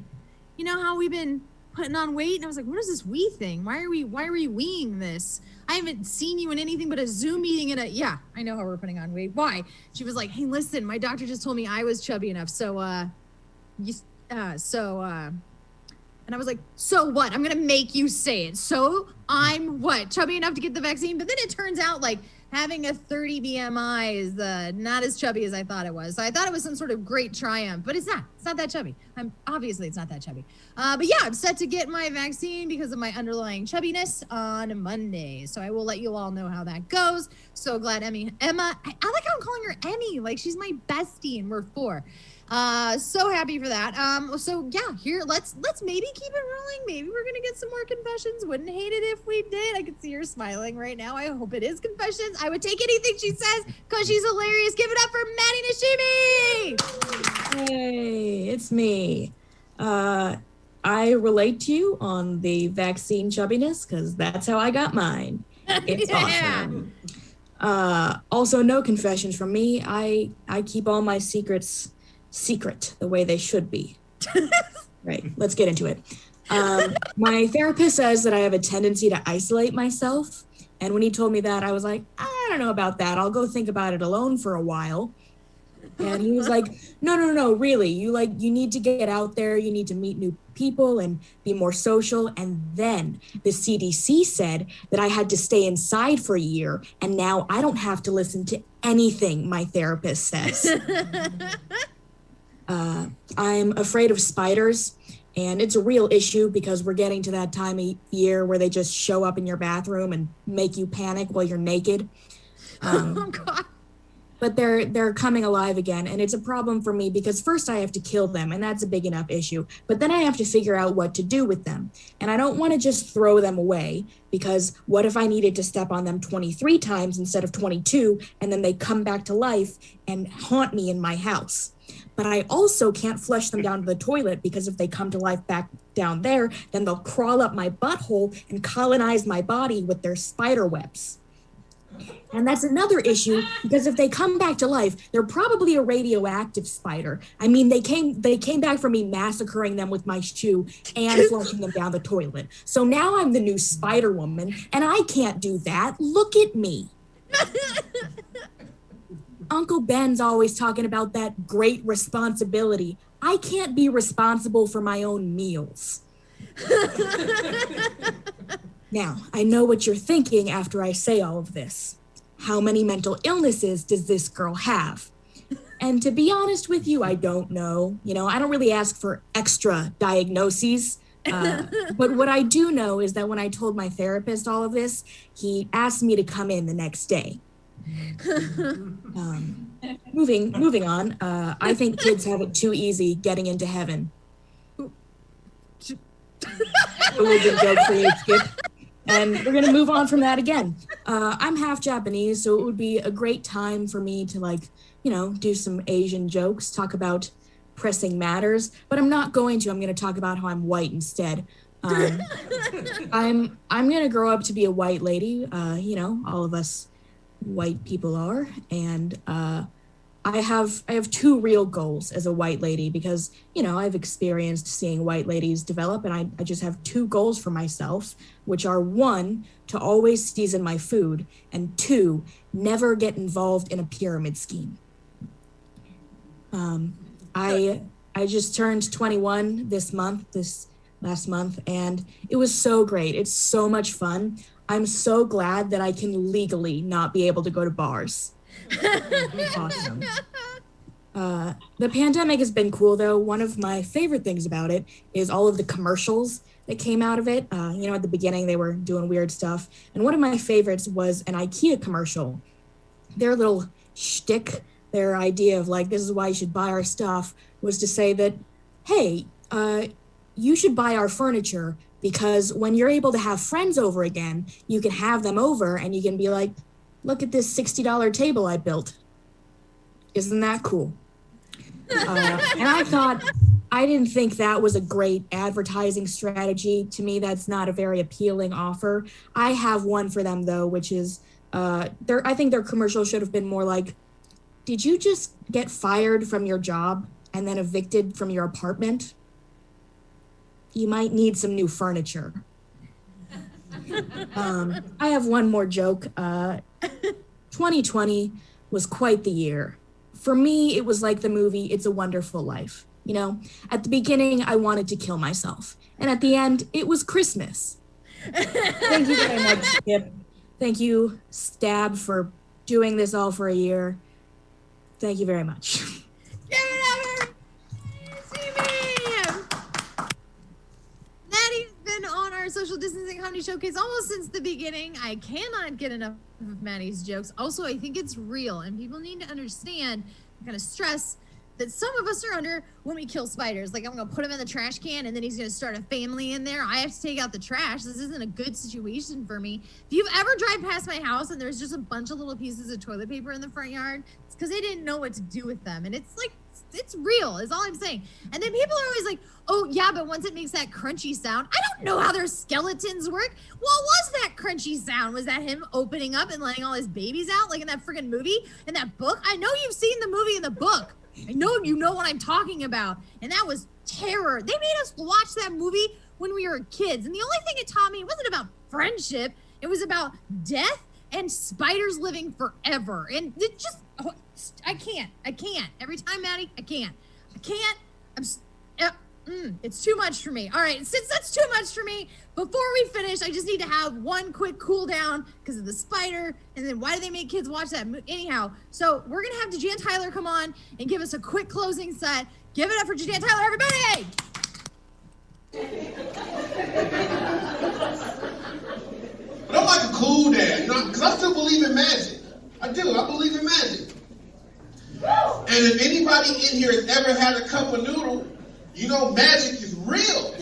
you know how we've been putting on weight? And I was like, what is this we thing? Why are we weeing this? I haven't seen you in anything but a Zoom meeting yeah, I know how we're putting on weight. Why? She was like, hey, listen, my doctor just told me I was chubby enough. And I was like, so what? I'm going to make you say it. So I'm what? Chubby enough to get the vaccine? But then it turns out like having a 30 BMI is not as chubby as I thought it was. So I thought it was some sort of great triumph, but it's not. It's not that chubby. Obviously it's not that chubby. But yeah, I'm set to get my vaccine because of my underlying chubbiness on Monday. So I will let you all know how that goes. So glad Emma, I like how I'm calling her Emmy. Like she's my bestie and we're 4. So happy for that. So yeah, here, let's maybe keep it rolling. Maybe we're gonna get some more confessions. Wouldn't hate it if we did. I can see her smiling right now. I hope it is confessions. I would take anything she says because she's hilarious. Give it up for Maddie Nashimi. Hey, it's me. I relate to you on the vaccine chubbiness because that's how I got mine. It's awesome. Also, no confessions from me. I keep all my secrets secret the way they should be. Right, let's get into it. My therapist says that I have a tendency to isolate myself. And when he told me that, I was like, I don't know about that. I'll go think about it alone for a while. And he was like, no, really. You need to get out there. You need to meet new people and be more social. And then the CDC said that I had to stay inside for a year. And now I don't have to listen to anything my therapist says. I'm afraid of spiders. And it's a real issue because we're getting to that time of year where they just show up in your bathroom and make you panic while you're naked. Oh, God. But they're coming alive again, and it's a problem for me because first I have to kill them, and that's a big enough issue. But then I have to figure out what to do with them. And I don't want to just throw them away because what if I needed to step on them 23 times instead of 22, and then they come back to life and haunt me in my house? But I also can't flush them down to the toilet because if they come to life back down there, then they'll crawl up my butthole and colonize my body with their spider webs. And that's another issue because if they come back to life, they're probably a radioactive spider. I mean, they came back from me massacring them with my shoe and flushing them down the toilet. So now I'm the new Spider Woman, and I can't do that. Look at me. Uncle Ben's always talking about that great responsibility. I can't be responsible for my own meals. Now, I know what you're thinking after I say all of this. How many mental illnesses does this girl have? And to be honest with you, I don't know. You know, I don't really ask for extra diagnoses. But what I do know is that when I told my therapist all of this, he asked me to come in the next day. Moving on, I think kids have it too easy getting into heaven. Religion joke for you, Skip. And we're gonna move on from that again. I'm half Japanese, so it would be a great time for me to do some Asian jokes, talk about pressing matters, but I'm not going to. I'm gonna talk about how I'm white instead. I'm gonna grow up to be a white lady. All of us white people are, and I have 2 real goals as a white lady because, I've experienced seeing white ladies develop, and I just have 2 goals for myself, which are 1, to always season my food, and 2, never get involved in a pyramid scheme. I just turned 21 this last month, and it was so great. It's so much fun. I'm so glad that I can legally not be able to go to bars. Awesome. The pandemic has been cool, though. One of my favorite things about it is all of the commercials that came out of it. At the beginning, they were doing weird stuff. And one of my favorites was an IKEA commercial. Their little shtick, their idea of this is why you should buy our stuff, was to say that, hey, you should buy our furniture because when you're able to have friends over again, you can have them over and you can be like, look at this $60 table I built. Isn't that cool? And I didn't think that was a great advertising strategy. To me, that's not a very appealing offer. I have one for them, though, which is, I think their commercial should have been more like, did you just get fired from your job and then evicted from your apartment? You might need some new furniture. I have one more joke. 2020 was quite the year. For me, it was like the movie It's a Wonderful Life. At the beginning, I wanted to kill myself. And at the end, it was Christmas. Thank you very much, Skip. Thank you, Stab, for doing this all for a year. Thank you very much. Give it up, Maddie's been on our social distancing comedy showcase almost since the beginning. I cannot get enough of Maddie's jokes. Also, I think it's real, and people need to understand, kind of stress that some of us are under when we kill spiders. Like, I'm gonna put him in the trash can, and then he's gonna start a family in there. I have to take out the trash. This isn't a good situation for me. If you've ever driven past my house and there's just a bunch of little pieces of toilet paper in the front yard, it's because they didn't know what to do with them. And it's like, it's real, is all I'm saying. And then people are always like, oh yeah, but once it makes that crunchy sound, I don't know how their skeletons work. What was that crunchy sound? Was that him opening up and letting all his babies out, like in that freaking movie, in that book? I know you've seen the movie and the book. I know you know what I'm talking about. And that was terror. They made us watch that movie when we were kids. And the only thing it taught me, it wasn't about friendship. It was about death and spiders living forever. And it just, I can't. Every time, Maddie, I can't. It's too much for me. All right, since that's too much for me, before we finish, I just need to have one quick cool down because of the spider. And then why do they make kids watch that? Anyhow, so we're going to have DeJan Tyler come on and give us a quick closing set. Give it up for DeJan Tyler, everybody! But I'm like a cool dad, you know, because I still believe in magic. I do. I believe in magic. And if anybody in here has ever had a cup of noodle, you know magic is real.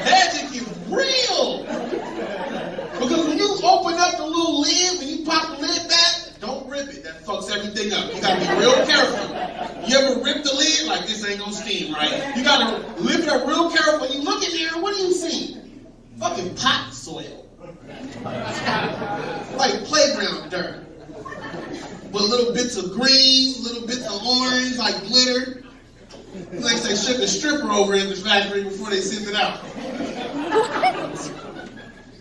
Magic is real. Because when you open up the little lid, when you pop the lid back, don't rip it. That fucks everything up. You gotta be real careful. You ever rip the lid? Like, this ain't gonna steam, right? You gotta lift it up real careful. When you look in there, what do you see? Fucking pot soil. Like playground dirt. With little bits of green, little bits of orange, like glitter. Like they shipped a stripper over in the factory before they sent it out.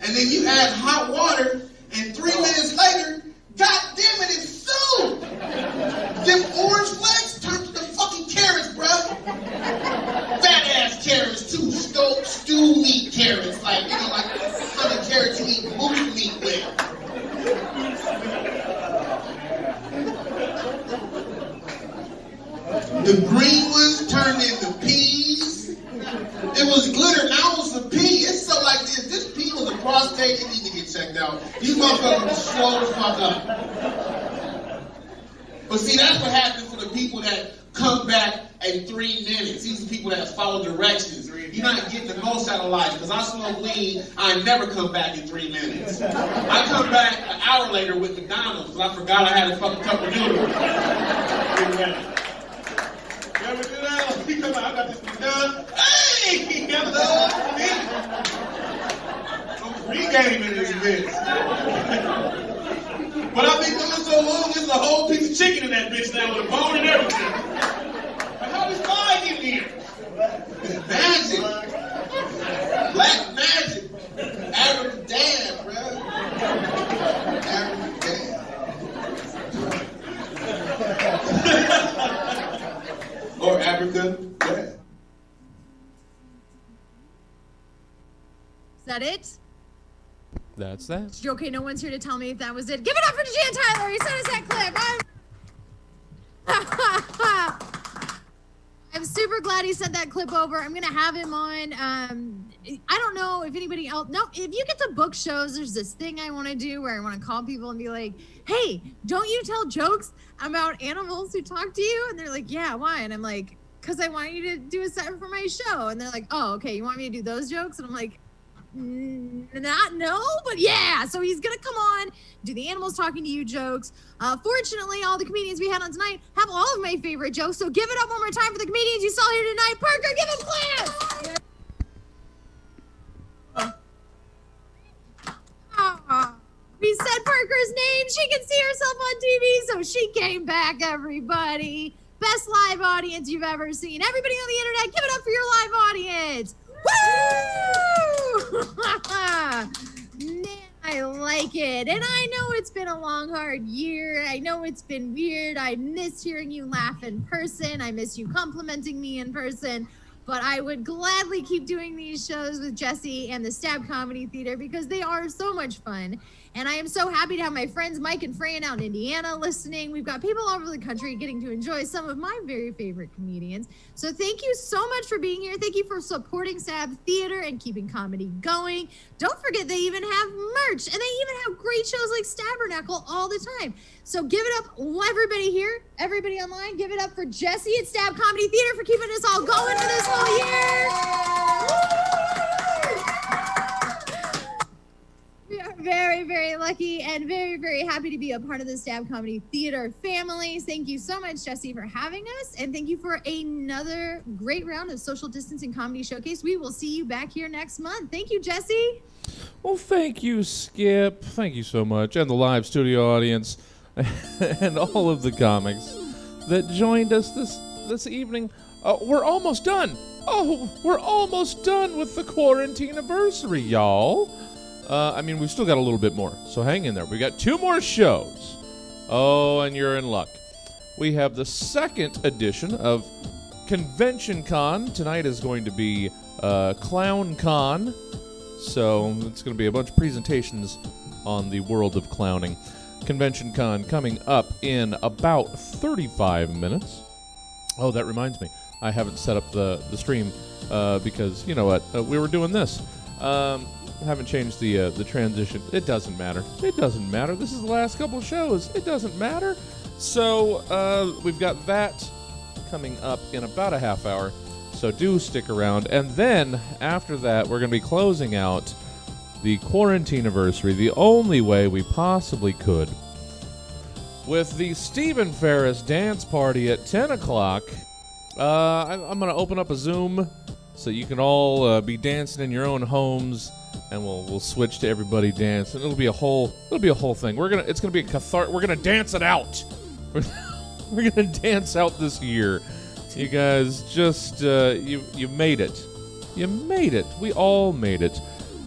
And then you add hot water, and 3 minutes later, God damn it, it's soup! Them orange flakes turn to the fucking carrots, bruh. Fat ass carrots too, stew meat carrots, like, you know, like honey carrots you eat moose meat with. The green ones turned into peas. It was glitter, now it's a pea. It's so like this. This pea was a prostate, it needs to get checked out. These motherfuckers slow the fuck up. But see, that's what happens for the people that come back in 3 minutes. These are people that follow directions. You're not getting the most out of life. Because I smoke weed, I never come back in 3 minutes. I come back an hour later with McDonald's because I forgot I had a fucking cup of noodles. You ever do that? Like, we come out, I got this McDonald's. Hey! Hello! I'm regaming this bitch. But I've been doing so long, there's a whole piece of chicken in that bitch now with a bone and everything. But how is fly in here? It's magic. Black magic. Abracadabra, bro. Abracadabra. Or abracadabra. Is that it? That's that. Okay, no one's here to tell me if that was it. Give it up for DeJan Tyler. He sent us that clip. I'm super glad he sent that clip over. I'm gonna have him on. I don't know if anybody else. No, if you get to book shows, there's this thing I want to do where I want to call people and be like, "Hey, don't you tell jokes about animals who talk to you?" And they're like, "Yeah, why?" And I'm like, "Cause I want you to do a set for my show." And they're like, "Oh, okay. You want me to do those jokes?" And I'm like, not no, but yeah. So he's gonna come on, do the animals talking to you jokes. Fortunately, all the comedians we had on tonight have all of my favorite jokes. So give it up one more time for the comedians you saw here tonight. Parker, give him claps. We said Parker's name. She can see herself on TV, so she came back. Everybody, best live audience you've ever seen. Everybody on the internet, give it up for your live audience. Woo! Man, I like it. And I know it's been a long, hard year. I know it's been weird. I miss hearing you laugh in person. I miss you complimenting me in person. but I would gladly keep doing these shows with Jesse and the Stab Comedy Theater because they are so much fun. And I am so happy to have my friends Mike and Fran out in Indiana listening. We've got people all over the country getting to enjoy some of my very favorite comedians. So thank you so much for being here. Thank you for supporting Stab Theater and keeping comedy going. Don't forget they even have merch, and they even have great shows like Stabernacle all the time. So give it up, everybody here, everybody online, give it up for Jesse at Stab Comedy Theater for keeping us all going for this whole year. We are very, very lucky and very, very happy to be a part of the Stab Comedy Theater family. Thank you so much, Jesse, for having us. And thank you for another great round of Social Distancing Comedy Showcase. We will see you back here next month. Thank you, Jesse. Well, thank you, Skip. Thank you so much. And the live studio audience and all of the comics that joined us this evening. We're almost done. Oh, we're almost done with the Quarantine-aversary, y'all. I mean, we've still got a little bit more, so hang in there. We got 2 more shows. Oh, and you're in luck. We have the second edition of Convention Con. Tonight is going to be Clown Con, so it's going to be a bunch of presentations on the world of clowning. Convention Con coming up in about 35 minutes. Oh, that reminds me. I haven't set up the stream because, you know what, we were doing this. Haven't changed the transition. It doesn't matter. It doesn't matter. This is the last couple of shows. It doesn't matter. So we've got that coming up in about a half hour. So do stick around. And then after that, we're going to be closing out the Quarantine-aversary the only way we possibly could with the Stephen Ferris dance party at 10 o'clock. I'm going to open up a Zoom so you can all be dancing in your own homes. And we'll switch to everybody dancing. It'll be a whole thing. It's gonna be a cathartic. We're gonna dance it out. We're gonna dance out this year. You guys just you made it. You made it. We all made it,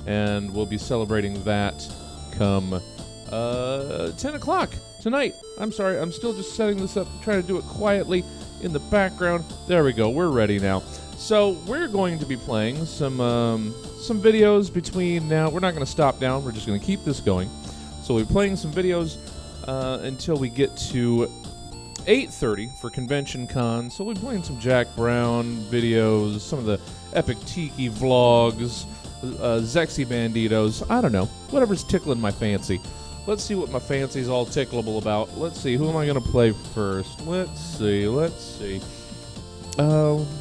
and we'll be celebrating that come 10 o'clock tonight. I'm sorry. I'm still just setting this up. Trying to do it quietly in the background. There we go. We're ready now. So we're going to be playing some videos between now. We're not going to stop down. We're just going to keep this going. So we'll be playing some videos until we get to 8:30 for Convention Con. So we'll be playing some Jack Brown videos, some of the Epic Tiki vlogs, Zexy Banditos. I don't know. Whatever's tickling my fancy. Let's see what my fancy's all tickleable about. Let's see. Who am I going to play first? Let's see.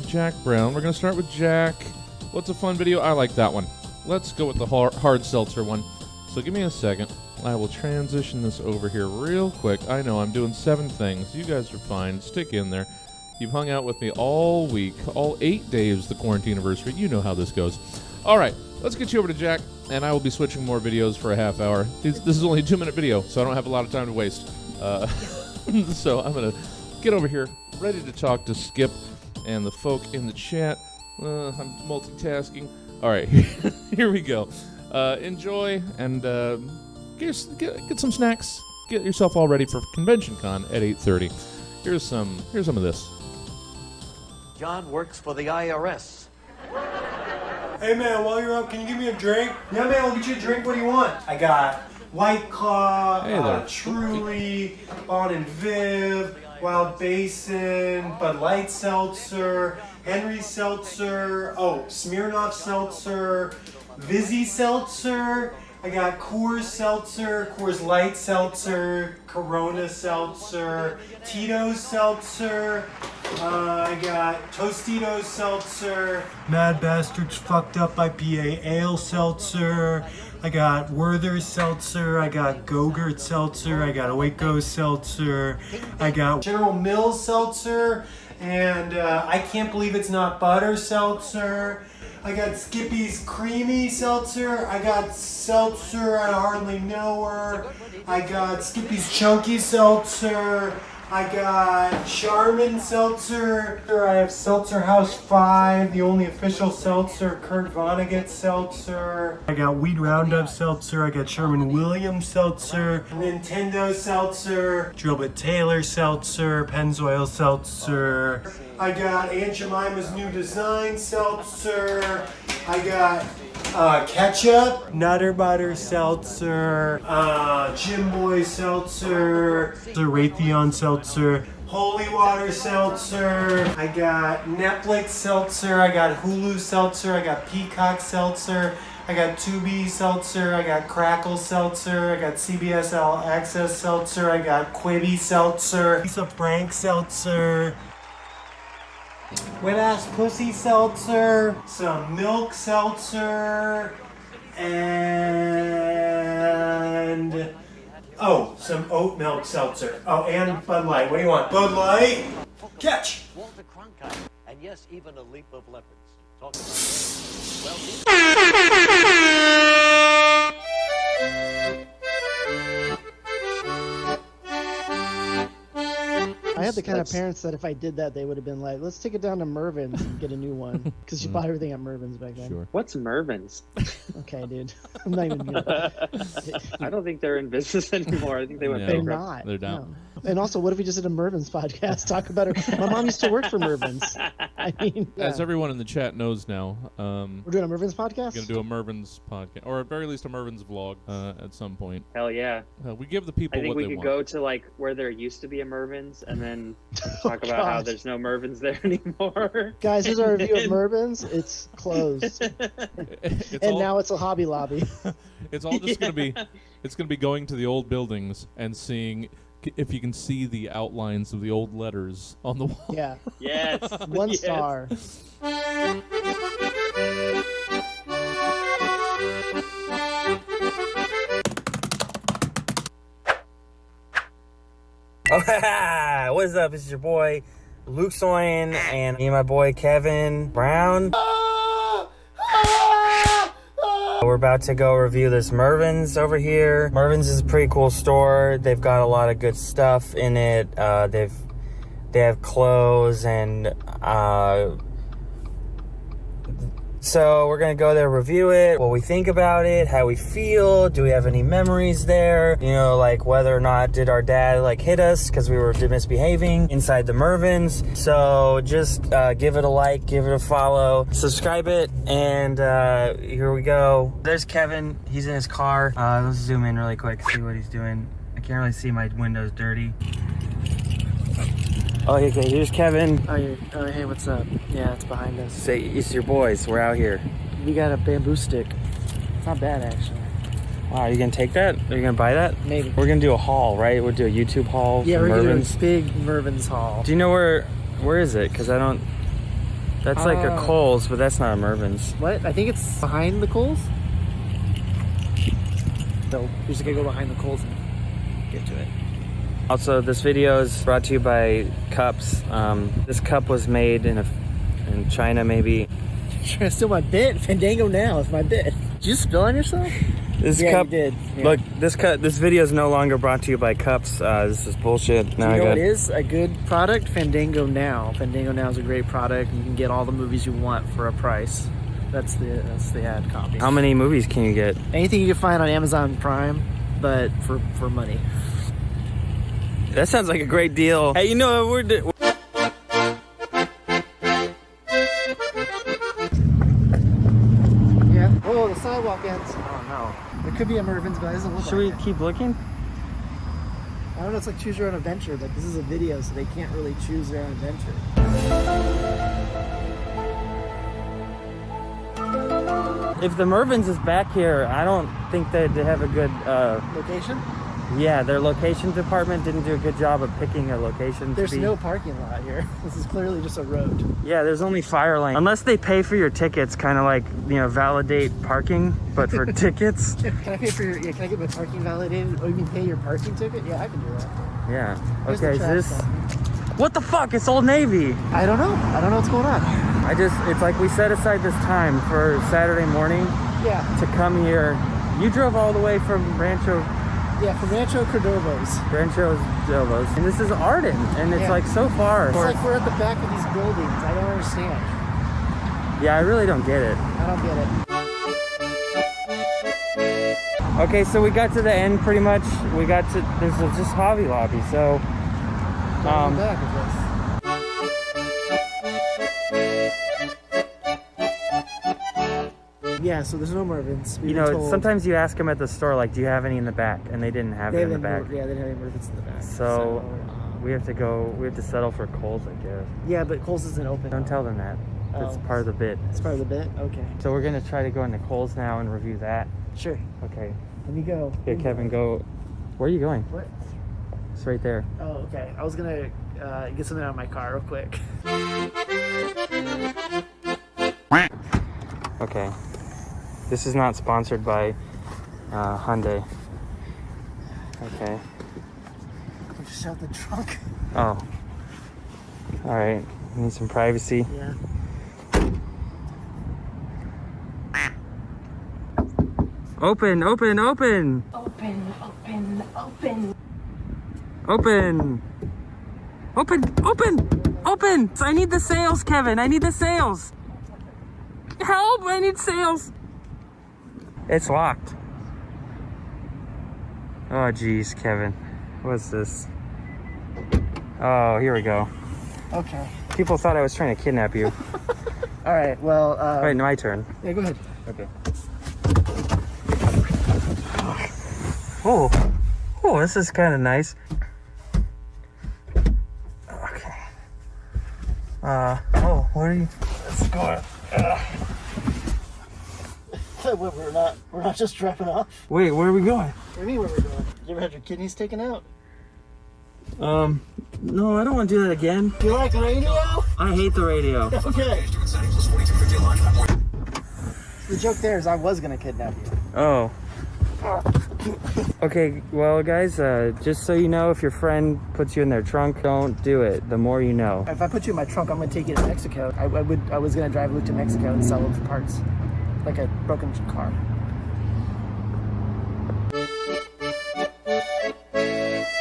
Jack Brown. We're going to start with Jack. What's a fun video? I like that one. Let's go with the hard seltzer one. So give me a second. I will transition this over here real quick. I know I'm doing 7 things. You guys are fine. Stick in there. You've hung out with me all week, all 8 days, the Quarantine-aversary. You know how this goes. All right, let's get you over to Jack, and I will be switching more videos for a half hour. This is only a 2-minute video, so I don't have a lot of time to waste. So I'm going to get over here, ready to talk to Skip and the folk in the chat. I'm multitasking. All right, here we go. Enjoy and get some snacks. Get yourself all ready for Convention Con at 8:30. Here's some of this. John works for the IRS. Hey man, while you're up, can you give me a drink? Yeah man, I'll get you a drink. What do you want? I got White Claw, Truly, Bon and Viv, Wild Basin, Bud Light Seltzer, Henry Seltzer, Smirnoff Seltzer, Vizzy Seltzer. I got Coors Seltzer, Coors Light Seltzer, Corona Seltzer, Tito's Seltzer. I got Tostitos Seltzer, Mad Bastards Fucked Up IPA Ale Seltzer. I got Werther's Seltzer. I got Go-Gurt Seltzer. I got Oiko Seltzer. I got General Mills Seltzer. And I Can't Believe It's Not Butter Seltzer. I got Skippy's Creamy Seltzer. I got Seltzer I Hardly Know Her. I got Skippy's Chunky Seltzer. I got Charmin Seltzer. I have Seltzer House 5, the only official seltzer, Kurt Vonnegut Seltzer. I got Weed Roundup Seltzer. I got Sherman-Williams Seltzer. Nintendo Seltzer. Drillbit Taylor Seltzer. Pennzoil Seltzer. I got Aunt Jemima's new design seltzer. I got ketchup, Nutter Butter seltzer, Jim Boy seltzer, the Raytheon seltzer, Holy Water seltzer. I got Netflix seltzer. I got Hulu seltzer. I got Peacock seltzer. I got Tubi seltzer. I got Crackle seltzer. I got CBS All Access seltzer. I got Quibi seltzer. Lisa Frank seltzer. Wet Ass Pussy seltzer. Some milk seltzer. And some oat milk seltzer. Oh, and Bud Light. What do you want? Bud Light? Catch! Walter Cronkite, and yes, even a leap of leopards. Talk I had the kind of parents that if I did that, they would have been like, let's take it down to Mervin's and get a new one. Because you bought everything at Mervin's back then. Sure. What's Mervin's? Okay, dude. I'm not even gonna... I don't think they're in business anymore. I think they went They're bankrupt. not. They're down. No. And also, what if we just did a Mervin's podcast? Talk about it. My mom used to work for Mervin's. I mean, yeah. As everyone in the chat knows now, we're doing a Mervin's podcast? We're going to do a Mervin's podcast, or at very least a Mervin's vlog at some point. Hell yeah. We give the people I think what we they could want. go to like where there used to be a Mervin's and then talk about how God. there's no Mervin's there anymore. Guys, here's our review of Mervin's. It's closed. Now it's a Hobby Lobby. It's all just going to be, it's going to be going to the old buildings and seeing if you can see the outlines of the old letters on the wall. Yeah. Yes. One Yes. star. Oh, what is up? This is your boy Luke Soin and me and my boy Kevin Brown. We're about to go review this Mervin's over here. Mervin's is a pretty cool store. They've got a lot of good stuff in it. They have clothes and so we're gonna go there, review it, what we think about it, how we feel, do we have any memories there, you know, like whether or not did our dad like hit us because we were misbehaving inside the Mervin's. So just give it a like, give it a follow, subscribe it, and here we go. There's Kevin, he's in his car. Let's zoom in really quick, see what he's doing. I can't really see, my window's dirty. Oh, okay, here's Kevin. Hey, what's up? Yeah, it's behind us. Say, it's your boys, we're out here. We got a bamboo stick. It's not bad, actually. Wow, are you gonna take that? Are you gonna buy that? Maybe. We're gonna do a haul, right? We'll do a YouTube haul. Yeah, for we're Mervin's. gonna do a big Mervin's haul. Do you know where is it? Because I don't, that's like a Kohl's, but that's not a Mervin's. What? I think it's behind the Kohl's. So we're just gonna go behind the Kohl's and get to it. Also, this video is brought to you by cups. This cup was made in China, maybe. You're trying to steal my bit? Fandango now is my bit. Did you spill on yourself? This Yeah, cup, you did. Yeah. Look, this video is no longer brought to you by cups. This is bullshit. Now You know what is a good product? Fandango Now. Fandango Now is a great product. You can get all the movies you want for a price. That's the ad copy. How many movies can you get? Anything you can find on Amazon Prime, but for money. That sounds like a great deal. Hey, you know what we're Yeah. Oh, the sidewalk ends. Oh no. It could be a Mervin's, but it doesn't look Should we keep looking? I don't know, it's like choose your own adventure, but this is a video, so they can't really choose their own adventure. If the Mervin's is back here, I don't think they'd have a good Location? Yeah, their location department didn't do a good job of picking a location. There's no parking lot here. This is clearly just a road. Yeah, there's only fire lane. Unless they pay for your tickets, kind of like, you know, validate parking, but for tickets. Can I pay for your, can I get my parking validated? Oh, you mean pay your parking ticket? Yeah, I can do that. Yeah. Here's Okay, the is trash this... What the fuck? It's Old Navy. I don't know. I don't know what's going on. It's like we set aside this time for Saturday morning. Yeah. To come here. You drove all the way from Rancho... Yeah, from Rancho Cordovas. Rancho Cordovas. And this is Arden, and it's like so far. It's like we're at the back of these buildings. I don't understand. Yeah, I really don't get it. I don't get it. Okay, so we got to the end pretty much. We got to, there's just Hobby Lobby, so. Back with this. Yeah, so there's no Mervins. You know, sometimes you ask them at the store, like, do you have any in the back? And they didn't have it in the back. Yeah, they didn't have any Mervins in the back. So we have to settle for Kohl's, I guess. Yeah, but Kohl's isn't open. Don't tell them that. That's part of the bit. It's part of the bit? Okay. So we're going to try to go into Kohl's now and review that. Sure. Okay. Let me go. Yeah, Kevin, go. Where are you going? What? It's right there. Oh, okay. I was going to get something out of my car real quick. Okay. This is not sponsored by Hyundai. Okay. I just shut the trunk. Oh. All right. Need some privacy. Yeah. Open, open, open. Open, open, open. Open. Open, open, open. I need the sales, Kevin. I need the sales. Help, I need sales. It's locked. Oh, geez, Kevin. What's this? Oh, here we go. Okay. People thought I was trying to kidnap you. All right, well... All right, my turn. Yeah, go ahead. Okay. Oh, oh, this is kind of nice. Okay. Oh, where are you? Let's go. We're not just dropping off. Wait, where are we going? What do you mean where we're going? You ever had your kidneys taken out? No, I don't want to do that again. You like radio? I hate the radio. Okay. The joke there is I was gonna kidnap you. Oh. Okay, well, guys, just so you know, if your friend puts you in their trunk, don't do it. The more you know. If I put you in my trunk, I'm gonna take you to Mexico. I was gonna drive Luke to Mexico and sell him for parts, like a broken car.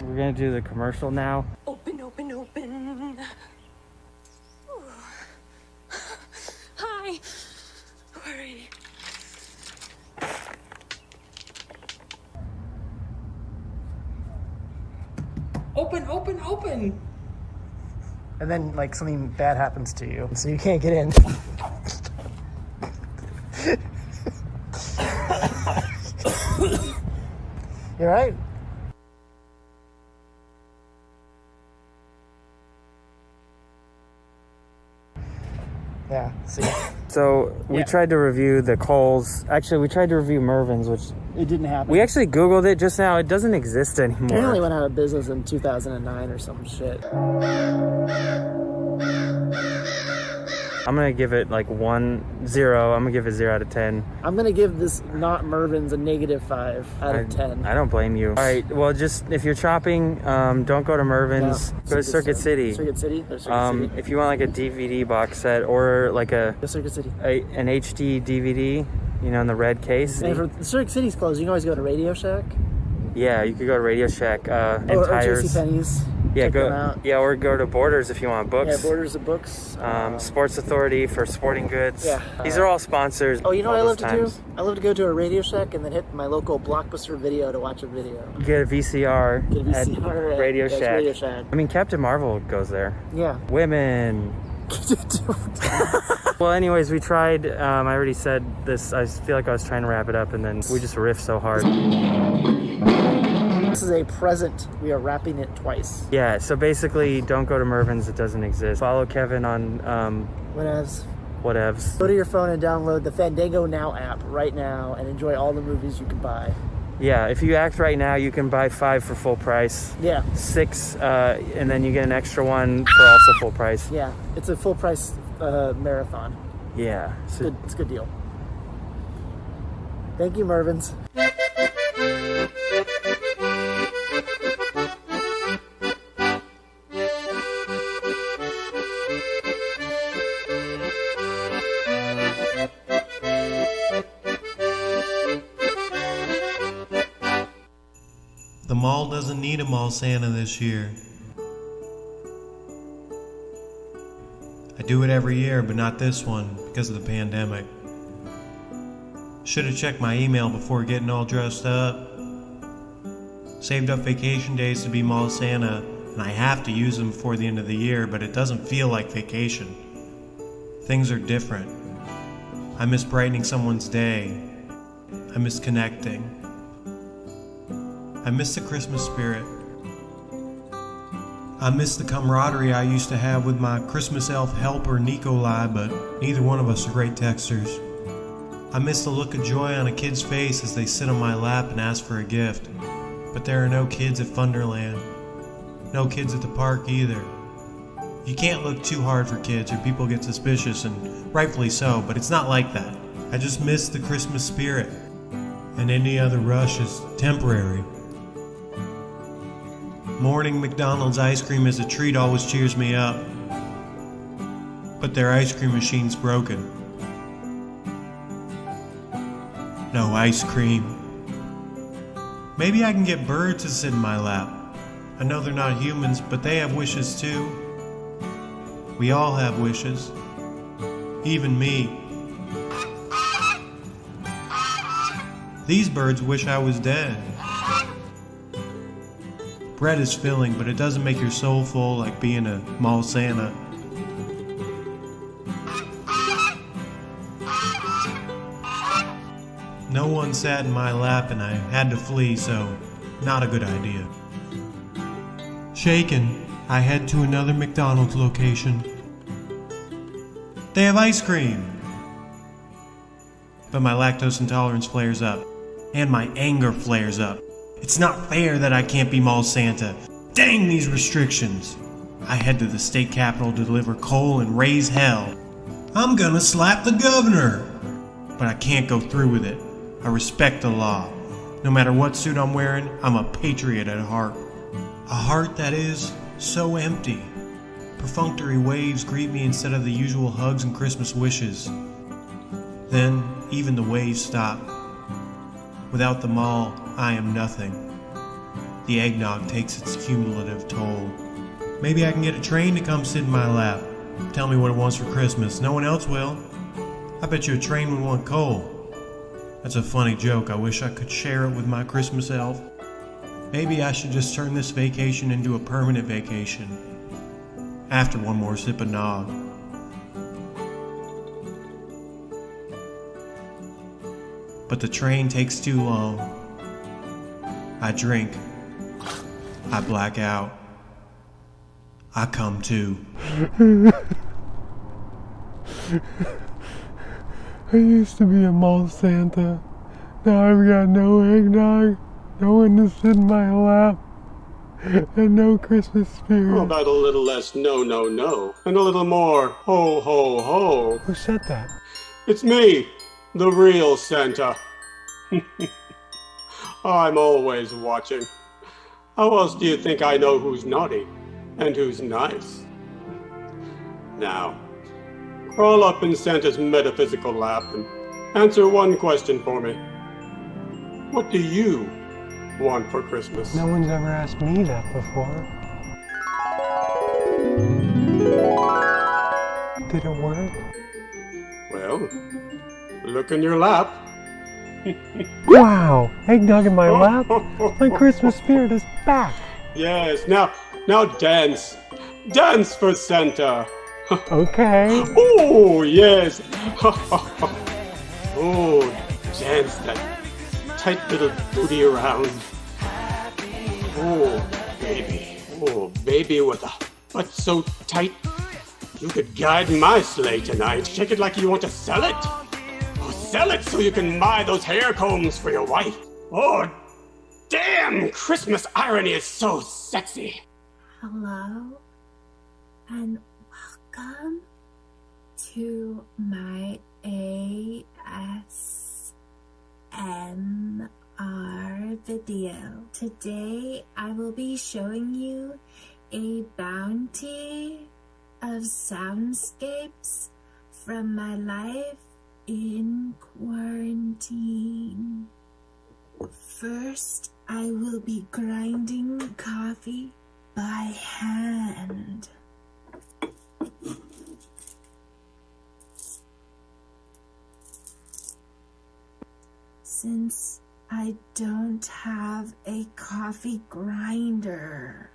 We're gonna do the commercial now. Open, open, open. Ooh. Hi. Where are you? Open, open, open. And then, like, something bad happens to you, so you can't get in. You all right? Yeah, see. So we tried to review the Kohl's. Actually, we tried to review Mervin's, which it didn't happen. We actually Googled it just now. It doesn't exist anymore. Apparently went out of business in 2009 or some shit. I'm gonna give it like 1-0. I'm gonna give it 0 out of 10. I'm gonna give this not Mervin's a -5 out of 10. I don't blame you. All right, well, just if you're shopping, don't go to Mervin's. No. Go to Circuit City. Circuit City? Or Circuit City? If you want like a DVD box set or like Circuit City. An HD DVD, you know, in the red case. And if Circuit City's closed, you can always go to Radio Shack. Yeah, you could go to Radio Shack and or Tires. JCPenney's. Yeah, Check them out. or go to Borders if you want books. Yeah, Borders of books. Sports Authority for sporting goods. Yeah. These are all sponsors. Oh, you know what I all love those to do? times. I love to go to a Radio Shack and then hit my local Blockbuster Video to watch a video. Get a VCR, Get a VCR at Radio yes, Shack. Radio Shack. I mean, Captain Marvel goes there. Yeah. Women. Well, anyways, we tried. I already said this. I feel like I was trying to wrap it up, and then we just riffed so hard. This is a present. We are wrapping it twice. Yeah, so basically, don't go to Mervin's. It doesn't exist. Follow Kevin on whatevs. Go to your phone and download the Fandango Now app right now and enjoy all the movies you can buy. Yeah, if you act right now, you can buy 5 for full price. Yeah. 6, and then you get an extra one for also full price. Yeah, it's a full price marathon. Yeah. It's a good deal. Thank you, Mervin's. The mall doesn't need a mall Santa this year. I do it every year, but not this one because of the pandemic. Should have checked my email before getting all dressed up. Saved up vacation days to be mall Santa, and I have to use them before the end of the year, but it doesn't feel like vacation. Things are different. I miss brightening someone's day. I miss connecting. I miss the Christmas spirit. I miss the camaraderie I used to have with my Christmas elf helper Nikolai, but neither one of us are great texters. I miss the look of joy on a kid's face as they sit on my lap and ask for a gift. But there are no kids at Funderland. No kids at the park either. You can't look too hard for kids or people get suspicious, and rightfully so, but it's not like that. I just miss the Christmas spirit, and any other rush is temporary. Morning McDonald's ice cream as a treat always cheers me up, but their ice cream machine's broken. No ice cream. Maybe I can get birds to sit in my lap. I know they're not humans, but they have wishes too. We all have wishes. Even me. These birds wish I was dead. Bread is filling, but it doesn't make your soul full like being a mall Santa. No one sat in my lap and I had to flee, so not a good idea. Shaken, I head to another McDonald's location. They have ice cream! But my lactose intolerance flares up, and my anger flares up. It's not fair that I can't be Mall Santa. Dang these restrictions! I head to the state capitol to deliver coal and raise hell. I'm gonna slap the governor! But I can't go through with it. I respect the law. No matter what suit I'm wearing, I'm a patriot at heart. A heart that is so empty. Perfunctory waves greet me instead of the usual hugs and Christmas wishes. Then, even the waves stop. Without the mall, I am nothing. The eggnog takes its cumulative toll. Maybe I can get a train to come sit in my lap. Tell me what it wants for Christmas. No one else will. I bet you a train would want coal. That's a funny joke. I wish I could share it with my Christmas elf. Maybe I should just turn this vacation into a permanent vacation. After one more sip of nog. But the train takes too long. I drink. I black out. I come to. I used to be a mall Santa. Now I've got no eggnog, no one to sit in my lap, and no Christmas spirit. How about a little less no, no, no, and a little more ho, ho, ho? Who said that? It's me, the real Santa. I'm always watching. How else do you think I know who's naughty and who's nice? Now, crawl up in Santa's metaphysical lap and answer one question for me. What do you want for Christmas? No one's ever asked me that before. Did it work? Well, look in your lap. Wow! Eggnog in my lap? My Christmas spirit is back! Yes, now dance. Dance for Santa. Okay. Oh, yes. Oh, dance that tight little booty around. Oh, baby. Oh, baby with a butt so tight. You could guide my sleigh tonight. Shake it like you want to sell it. Oh, sell it so you can buy those hair combs for your wife. Oh, damn! Christmas irony is so sexy. Hello, and welcome to my ASMR video. Today I will be showing you a bounty of soundscapes from my life in quarantine. First, I will be grinding coffee by hand. Since I don't have a coffee grinder.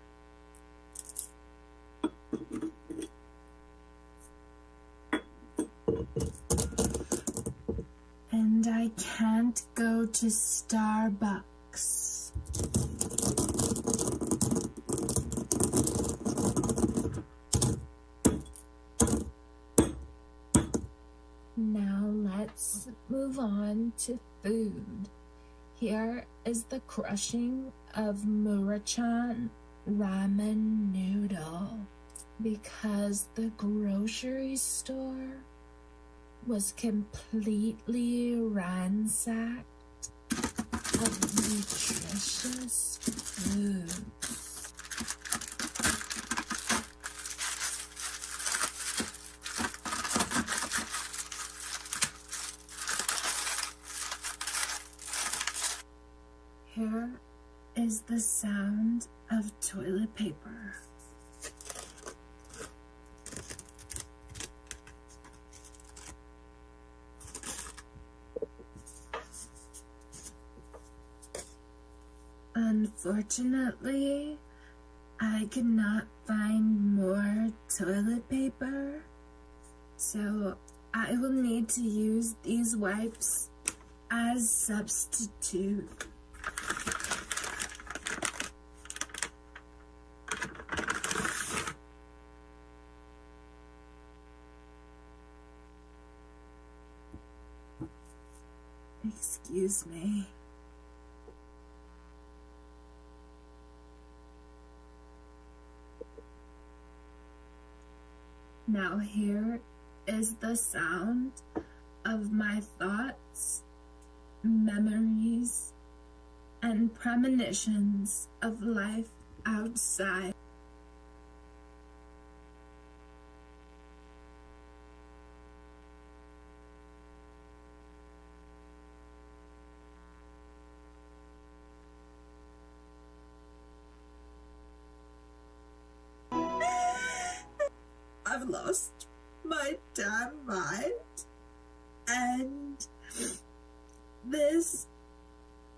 I can't go to Starbucks. Now let's move on to food. Here is the crushing of Murachan ramen noodle. Because the grocery store was completely ransacked of nutritious food. Here is the sound of toilet paper. Unfortunately, I could not find more toilet paper, so I will need to use these wipes as substitute. Excuse me. Now here is the sound of my thoughts, memories, and premonitions of life outside. I've lost my damn mind, and this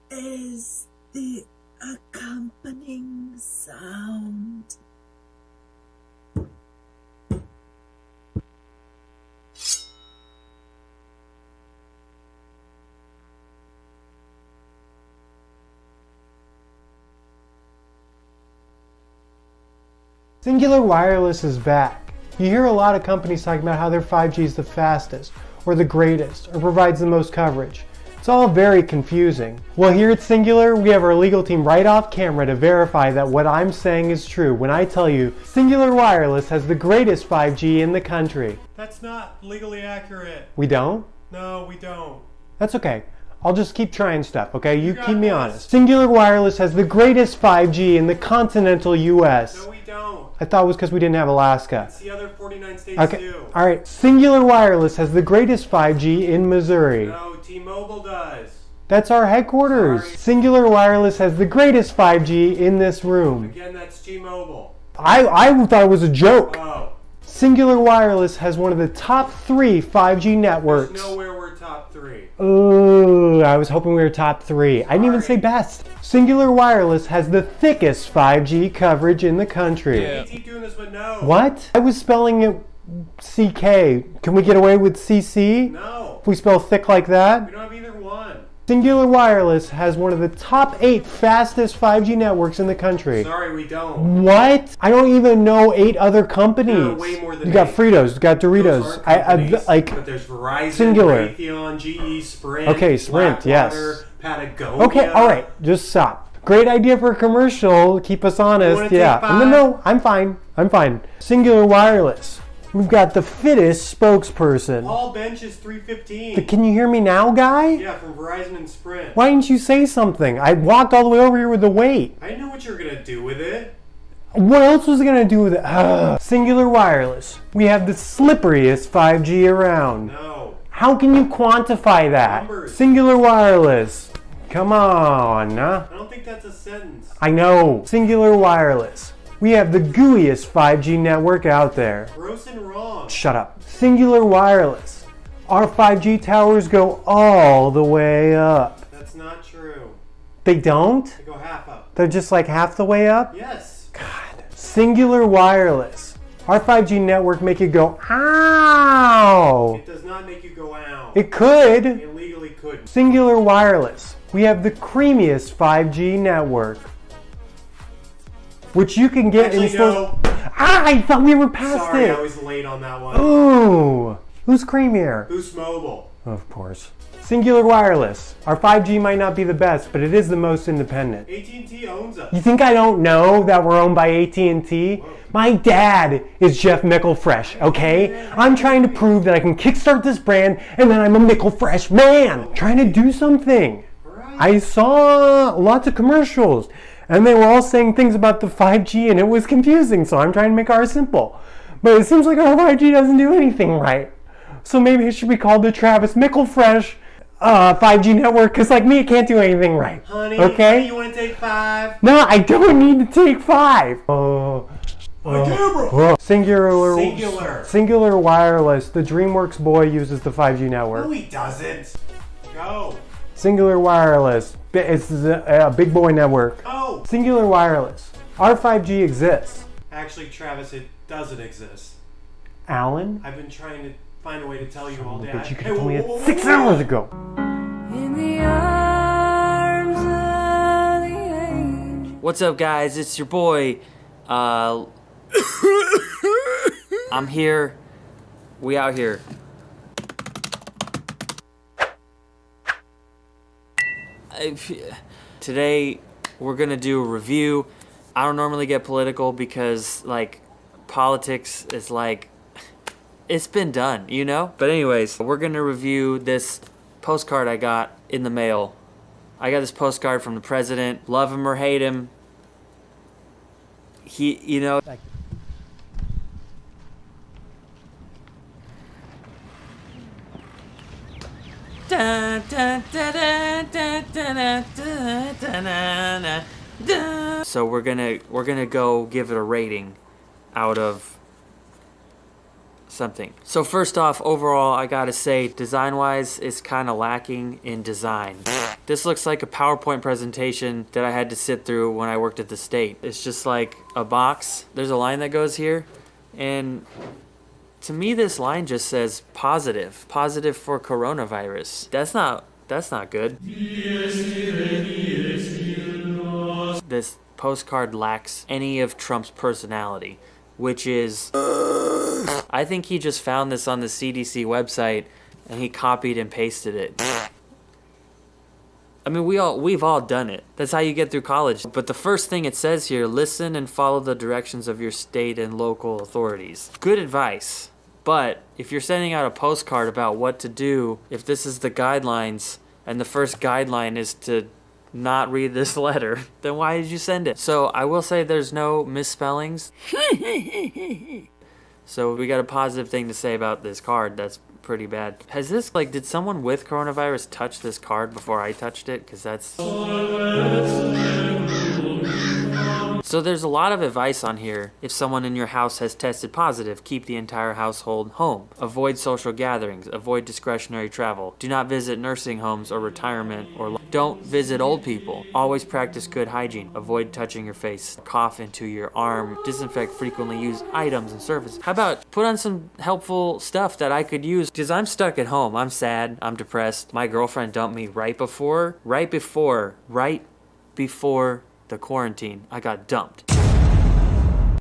is the accompanying sound. Singular Wireless is back. You hear a lot of companies talking about how their 5G is the fastest, or the greatest, or provides the most coverage. It's all very confusing. Well, here at Singular, we have our legal team right off camera to verify that what I'm saying is true when I tell you Singular Wireless has the greatest 5G in the country. That's not legally accurate. We don't? No, we don't. That's okay. I'll just keep trying stuff, okay? You keep me honest. Singular Wireless has the greatest 5G in the continental US. No, we don't. I thought it was because we didn't have Alaska. It's the other 49 states Okay, do. alright. Singular Wireless has the greatest 5G in Missouri. No, T-Mobile does. That's our headquarters. Sorry. Singular Wireless has the greatest 5G in this room. Again, that's T-Mobile. I thought it was a joke. Oh. Singular Wireless has one of the top 3 5G networks. There's nowhere we're top 3. Ooh, I was hoping we were top 3. I didn't even say best. Singular Wireless has the thickest 5G coverage in the country. Yeah. You keep doing this, but no. What? I was spelling it CK. Can we get away with CC? No. If we spell thick like that? We don't have either one. Singular Wireless has one of the top 8 fastest 5G networks in the country. Sorry, we don't. What? I don't even know 8 other companies. No, way more than You got 8. Fritos, you got Doritos. Those aren't companies, like but there's Verizon, Singular. Raytheon, GE, Sprint. Okay, Sprint, yes. Blackwater, Patagonia. Okay, all right, just stop. Great idea for a commercial. Keep us honest. wanna Yeah. take 5? No, I'm fine. I'm fine. Singular Wireless. We've got the fittest spokesperson. Paul Bench is 315. Can you hear me now, guy? Yeah, from Verizon and Sprint. Why didn't you say something? I walked all the way over here with the weight. I know what you're gonna do with it. What else was I gonna do with it? Singular Wireless. We have the slipperiest 5G around. No. How can you quantify that? Numbers. Singular Wireless. Come on. I don't think that's a sentence. I know. Singular Wireless. We have the gooeyest 5G network out there. Gross and wrong. Shut up. Singular Wireless. Our 5G towers go all the way up. That's not true. They don't? They go half up. They're just like half the way up? Yes. Singular Wireless. Our 5G network make you go, ow! It does not make you go ow. It could. It legally could. couldn't. Singular Wireless. We have the creamiest 5G network, which you can get Actually, no. I thought we were past Sorry, it. I was late on that one. Ooh, who's creamier? Boost Mobile. Of course. Singular Wireless. Our 5G might not be the best, but it is the most independent. AT&T owns us. You think I don't know that we're owned by AT&T? My dad is Jeff Micklefresh, okay? I'm trying to prove that I can kickstart this brand and that I'm a Micklefresh man. Trying to do something. I saw lots of commercials and they were all saying things about the 5G and it was confusing, so I'm trying to make ours simple. But it seems like our 5G doesn't do anything right. So maybe it should be called the Travis Micklefresh 5G network, because like me, it can't do anything right. Honey, okay? honey, you want to take 5? No, I don't need to take 5. Singular Wireless. The DreamWorks boy uses the 5G network. No, he doesn't. Go. Singular Wireless. It's a big boy network. Oh. Singular Wireless. Our 5G exists. Actually, Travis, it doesn't exist. Alan? I've been trying to find a way to tell you all day. But you could have told me it 6 hours ago. What's up, guys? It's your boy. I'm here. We out here. Today, we're gonna do a review. I don't normally get political because, like, politics is like, it's been done, you know? But anyways, we're gonna review this postcard I got in the mail. I got this postcard from the president. Love him or hate him. He, you know. So we're gonna go give it a rating out of something. So first off, overall, I gotta say, design-wise, it's kind of lacking in design. This looks like a PowerPoint presentation that I had to sit through when I worked at the state. It's just like a box. There's a line that goes here, and to me, this line just says positive. Positive for coronavirus. That's not good. This postcard lacks any of Trump's personality, which is, I think he just found this on the CDC website and he copied and pasted it. I mean, we've all done it. That's how you get through college. But the first thing it says here, listen and follow the directions of your state and local authorities. Good advice. But if you're sending out a postcard about what to do, if this is the guidelines and the first guideline is to not read this letter, then why did you send it? So I will say there's no misspellings. So we got a positive thing to say about this card. That's pretty bad. Has this, like, did someone with coronavirus touch this card before I touched it? Because that's... So there's a lot of advice on here. If someone in your house has tested positive, keep the entire household home. Avoid social gatherings. Avoid discretionary travel. Do not visit nursing homes or retirement or don't visit old people. Always practice good hygiene. Avoid touching your face. Cough into your arm. Disinfect frequently used items and surfaces. How about put on some helpful stuff that I could use? Because I'm stuck at home. I'm sad. I'm depressed. My girlfriend dumped me right before the quarantine. I got dumped.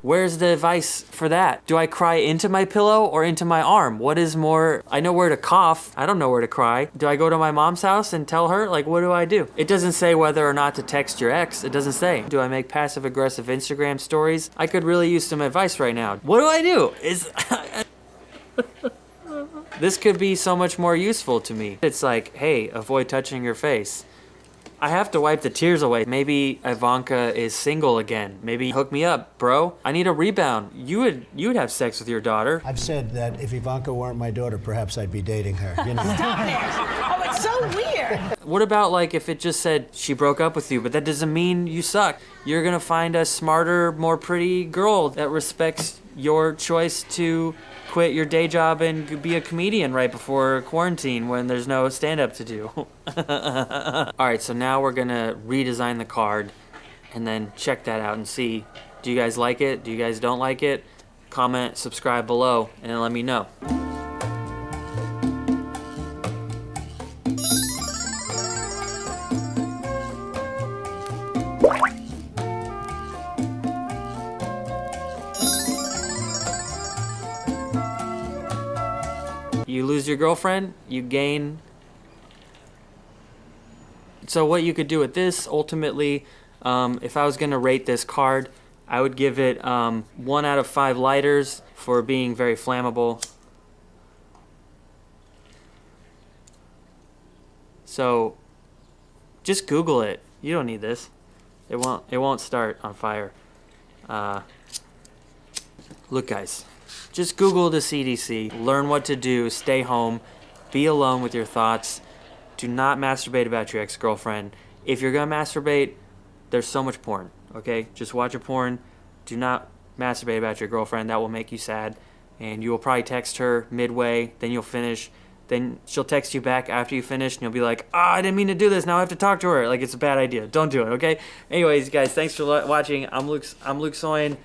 Where's the advice for that? Do I cry into my pillow or into my arm? What is more? I know where to cough. I don't know where to cry. Do I go to my mom's house and tell her? Like, what do I do? It doesn't say whether or not to text your ex. It doesn't say. Do I make passive aggressive Instagram stories? I could really use some advice right now. What do I do? This could be so much more useful to me. It's like, hey, avoid touching your face. I have to wipe the tears away. Maybe Ivanka is single again. Maybe hook me up, bro. I need a rebound. You would have sex with your daughter. I've said that if Ivanka weren't my daughter, perhaps I'd be dating her. You know? Stop it! Oh, it's so weird. What about, like, if it just said she broke up with you, but that doesn't mean you suck. You're gonna find a smarter, more pretty girl that respects your choice to quit your day job and be a comedian right before quarantine when there's no stand-up to do. Alright, so now we're gonna redesign the card and then check that out and see, do you guys like it? Do you guys don't like it? Comment, subscribe below, and then let me know. lose your girlfriend, you gain. So what you could do with this, ultimately, if I was going to rate this card, I would give it 1 out of 5 lighters for being very flammable. So just Google it. You don't need this. It won't start on fire. Look, guys, just Google the CDC. Learn what to do. Stay home. Be alone with your thoughts. Do not masturbate about your ex-girlfriend. If you're gonna masturbate, there's so much porn. Okay, just watch a porn. Do not masturbate about your girlfriend. That will make you sad, and you will probably text her midway. Then you'll finish. Then she'll text you back after you finish, and you'll be like, I didn't mean to do this. Now I have to talk to her. Like, it's a bad idea. Don't do it, okay? Anyways, guys, thanks for watching. I'm Luke Soin.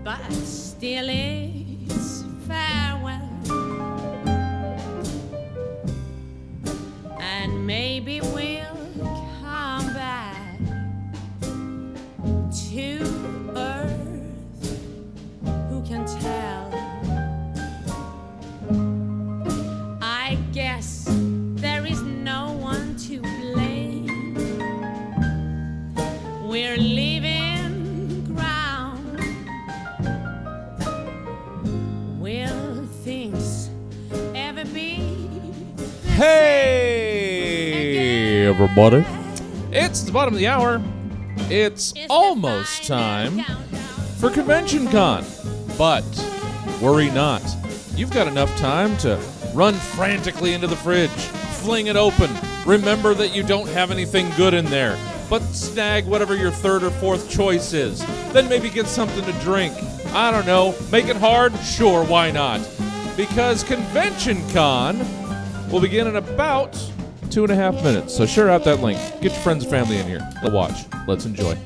but still it's farewell. And maybe we'll come back to Earth. Who can tell? I guess there is no one to blame. We're leaving everybody. It's the bottom of the hour. It's almost time for Convention Con. But worry not. You've got enough time to run frantically into the fridge, fling it open. Remember that you don't have anything good in there, but snag whatever your third or fourth choice is. Then maybe get something to drink. I don't know. Make it hard? Sure, why not? Because Convention Con will begin in about 2.5 minutes. So share out that link. Get your friends and family in here. Let's watch. Let's enjoy.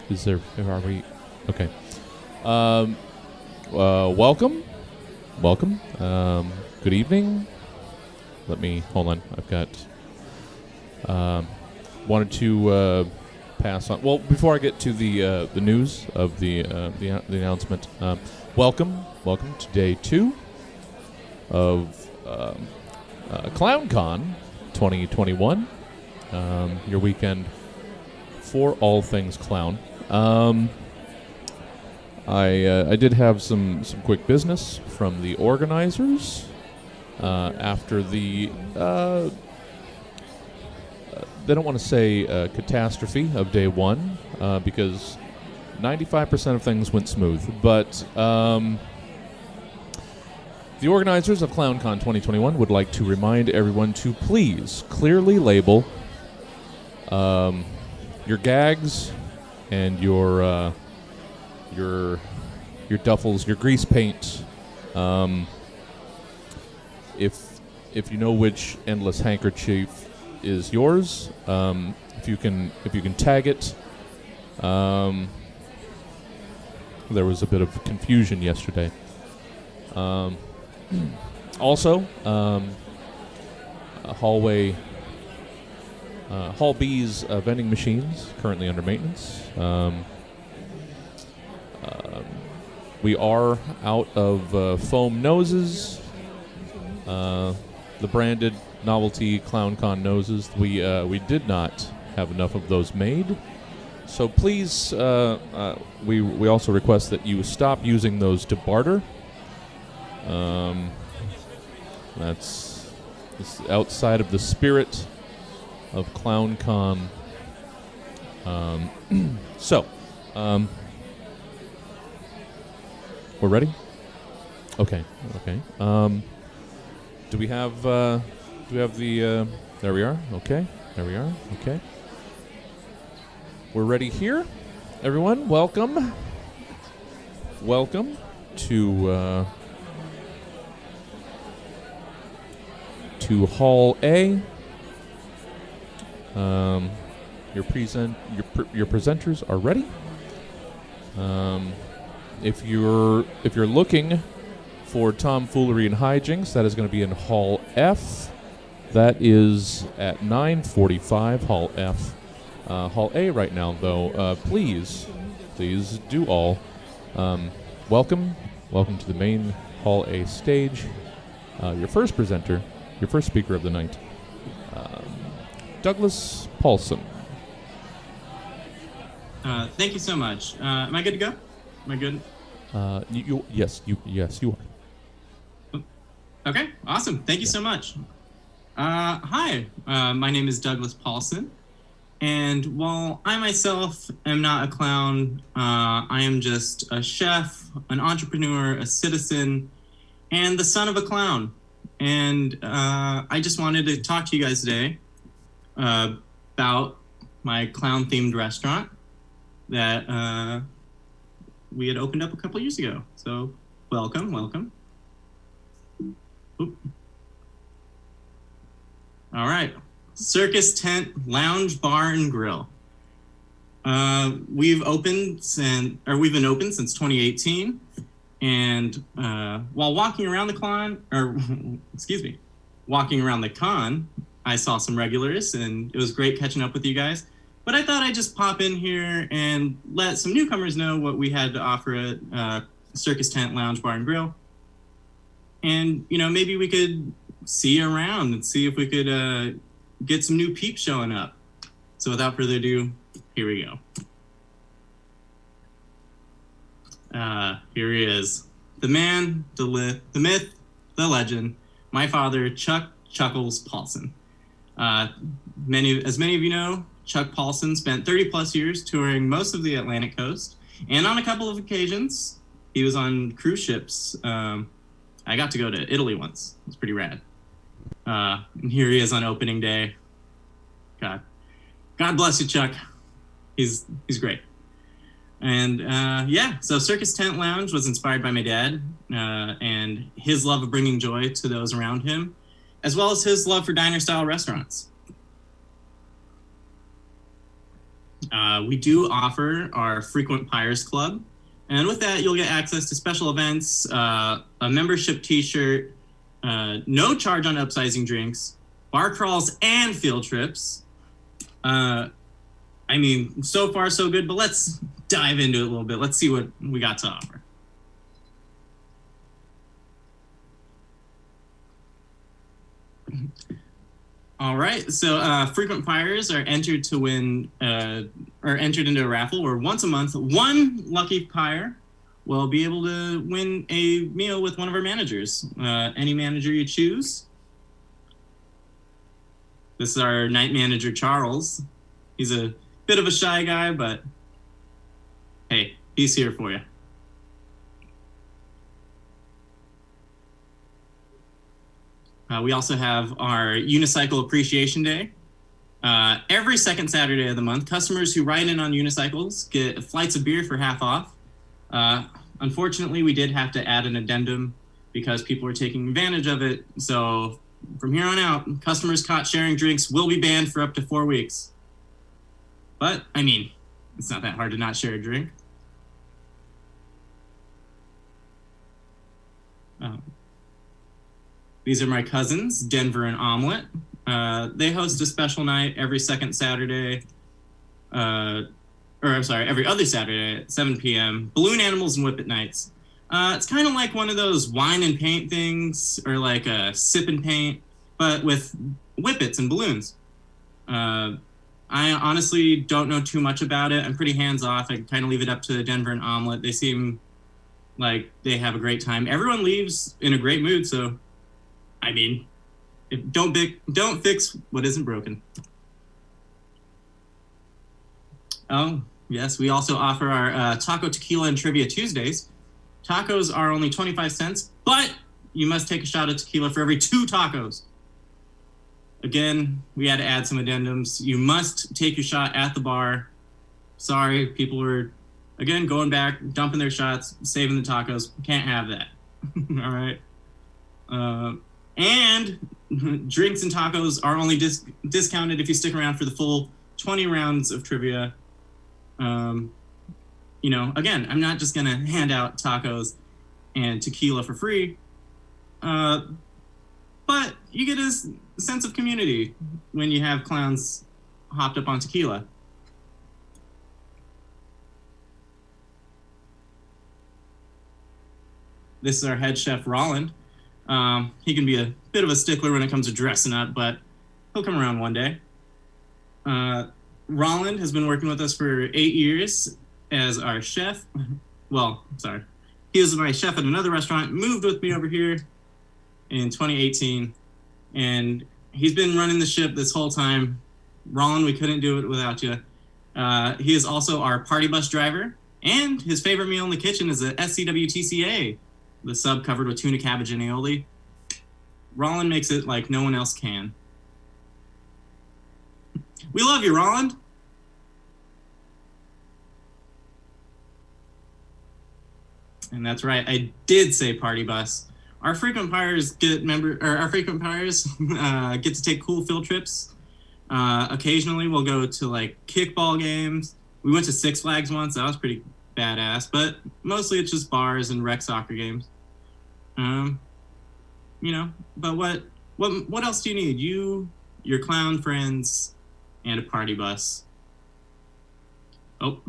Is there? Are we? Okay. Welcome. Good evening. Let me hold on. I've got. Wanted to pass on. Well, before I get to the news of the announcement, welcome to day 2 of ClownCon 2021. Your weekend for all things clown. I did have some quick business from the organizers after the they don't want to say catastrophe of day 1 because 95% of things went smooth, but the organizers of ClownCon 2021 would like to remind everyone to please clearly label your gags and your duffels, your grease paint. If you know which endless handkerchief is yours, if you can tag it. There was a bit of confusion yesterday. Also, hallway. Hall B's vending machines currently under maintenance. We are out of foam noses, the branded novelty ClownCon noses. We did not have enough of those made. So please, we also request that you stop using those to barter. That's outside of the spirit of ClownCon. We're ready? Okay. Do we have the, there we are. Okay. There we are. Okay. We're ready here. Everyone, welcome. Welcome to Hall A. Your presenters are ready. If you're looking for tomfoolery and hijinks, that is going to be in Hall F. That is at 9:45, Hall F. Hall A right now, though. Please do all. Welcome to the main Hall A stage. Your first presenter, your first speaker of the night, Douglas Paulson. Thank you so much. Am I good to go? Am I good? Yes, you are. Okay, awesome. Thank you so much. Hi, my name is Douglas Paulson, and while I myself am not a clown, I am just a chef, an entrepreneur, a citizen, and the son of a clown. And I just wanted to talk to you guys today about my clown-themed restaurant that we had opened up a couple years ago. So welcome. Oop. All right, Circus Tent Lounge Bar and Grill. We've been open since 2018, and while walking around the con, I saw some regulars, and it was great catching up with you guys. But I thought I'd just pop in here and let some newcomers know what we had to offer at Circus Tent Lounge Bar and Grill. And, maybe we could see you around and see if we could get some new peeps showing up. So without further ado, here we go. Here he is. The man, the myth, the legend, my father, Chuck Chuckles Paulson. As many of you know, Chuck Paulson spent 30 plus years touring most of the Atlantic coast, and on a couple of occasions, he was on cruise ships. I got to go to Italy once. It was pretty rad. And here he is on opening day. God bless you, Chuck. He's great. And so Circus Tent Lounge was inspired by my dad and his love of bringing joy to those around him, as well as his love for diner-style restaurants. We do offer our Frequent Pyres Club, and with that, you'll get access to special events, a membership t-shirt, no charge on upsizing drinks, bar crawls, and field trips. So far so good, but let's dive into it a little bit. Let's see what we got to offer. All right, so frequent pyres are entered to win, entered into a raffle where once a month, one lucky pyre will be able to win a meal with one of our managers. Any manager you choose. This is our night manager, Charles. He's a bit of a shy guy, but hey, he's here for you. We also have our Unicycle Appreciation Day. Every second Saturday of the month, customers who ride in on unicycles get flights of beer for half off. Unfortunately, we did have to add an addendum because people were taking advantage of it. So from here on out, customers caught sharing drinks will be banned for up to 4 weeks. But, it's not that hard to not share a drink. These are my cousins, Denver and Omelet. They host a special night every second Saturday, every other Saturday at 7 p.m. Balloon Animals and Whippet Nights, It's kind of like one of those wine and paint things, or like a sip and paint, but with whippets and balloons. I honestly don't know too much about it. I'm pretty hands-off. I kind of leave it up to Denver and Omelet. They seem like they have a great time. Everyone leaves in a great mood, so, I mean, don't fix what isn't broken. Oh, yes, we also offer our Taco Tequila and Trivia Tuesdays. Tacos are only 25 cents, but you must take a shot of tequila for every 2 tacos. Again, we had to add some addendums. You must take your shot at the bar. Sorry, people were, again, going back, dumping their shots, saving the tacos. Can't have that. All right. And drinks and tacos are only discounted if you stick around for the full 20 rounds of trivia. You know, again, I'm not just going to hand out tacos and tequila for free, but you get a sense of community when you have clowns hopped up on tequila. This is our head chef, Roland. He can be a bit of a stickler when it comes to dressing up, but he'll come around one day. Roland has been working with us for 8 years as our chef. Well, sorry. He was my chef at another restaurant, moved with me over here in 2018, and he's been running the ship this whole time. Roland, we couldn't do it without you. He is also our party bus driver, and his favorite meal in the kitchen is a SCWTCA, the sub covered with tuna, cabbage, and aioli. Roland makes it like no one else can. We love you, Roland. And that's right, I did say party bus. Our frequent pyres get to take cool field trips. Occasionally, we'll go to like kickball games. We went to Six Flags once. That was pretty badass. But mostly, it's just bars and rec soccer games. You know. But what else do you need? You, your clown friends, and a party bus. Oh.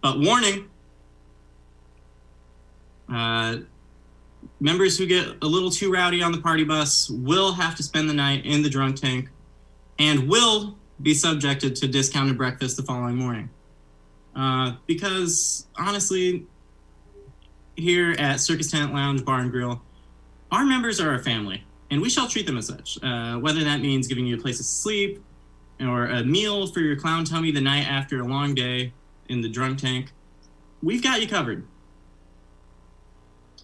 But warning. Members who get a little too rowdy on the party bus will have to spend the night in the drunk tank and will be subjected to discounted breakfast the following morning. Because honestly, here at Circus Tent Lounge Bar and Grill, our members are our family, and we shall treat them as such. Whether that means giving you a place to sleep or a meal for your clown tummy the night after a long day in the drunk tank, we've got you covered.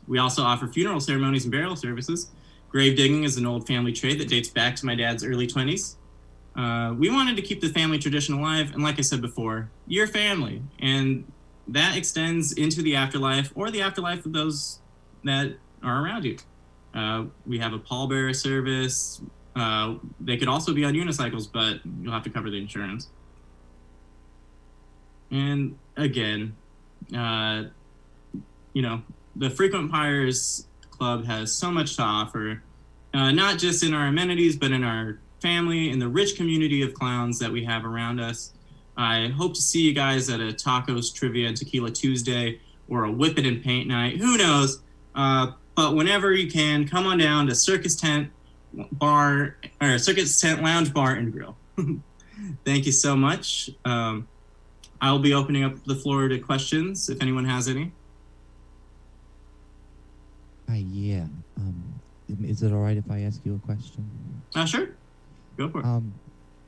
We also offer funeral ceremonies and burial services. Grave digging is an old family trade that dates back to my dad's early 20s. We wanted to keep the family tradition alive, and like I said before, you're family, and that extends into the afterlife or the afterlife of those that are around you. We have a pallbearer service. They could also be on unicycles, but you'll have to cover the insurance. And again, you know, the Frequent Pyres Club has so much to offer, not just in our amenities, but in our family, in the rich community of clowns that we have around us. I hope to see you guys at a Tacos, Trivia, and Tequila Tuesday, or a Whip It and Paint Night. Who knows? But whenever you can, come on down to Circus Tent Lounge Bar and Grill. Thank you so much. I'll be opening up the floor to questions if anyone has any. Yeah. Is it all right if I ask you a question? Sure. Go for it.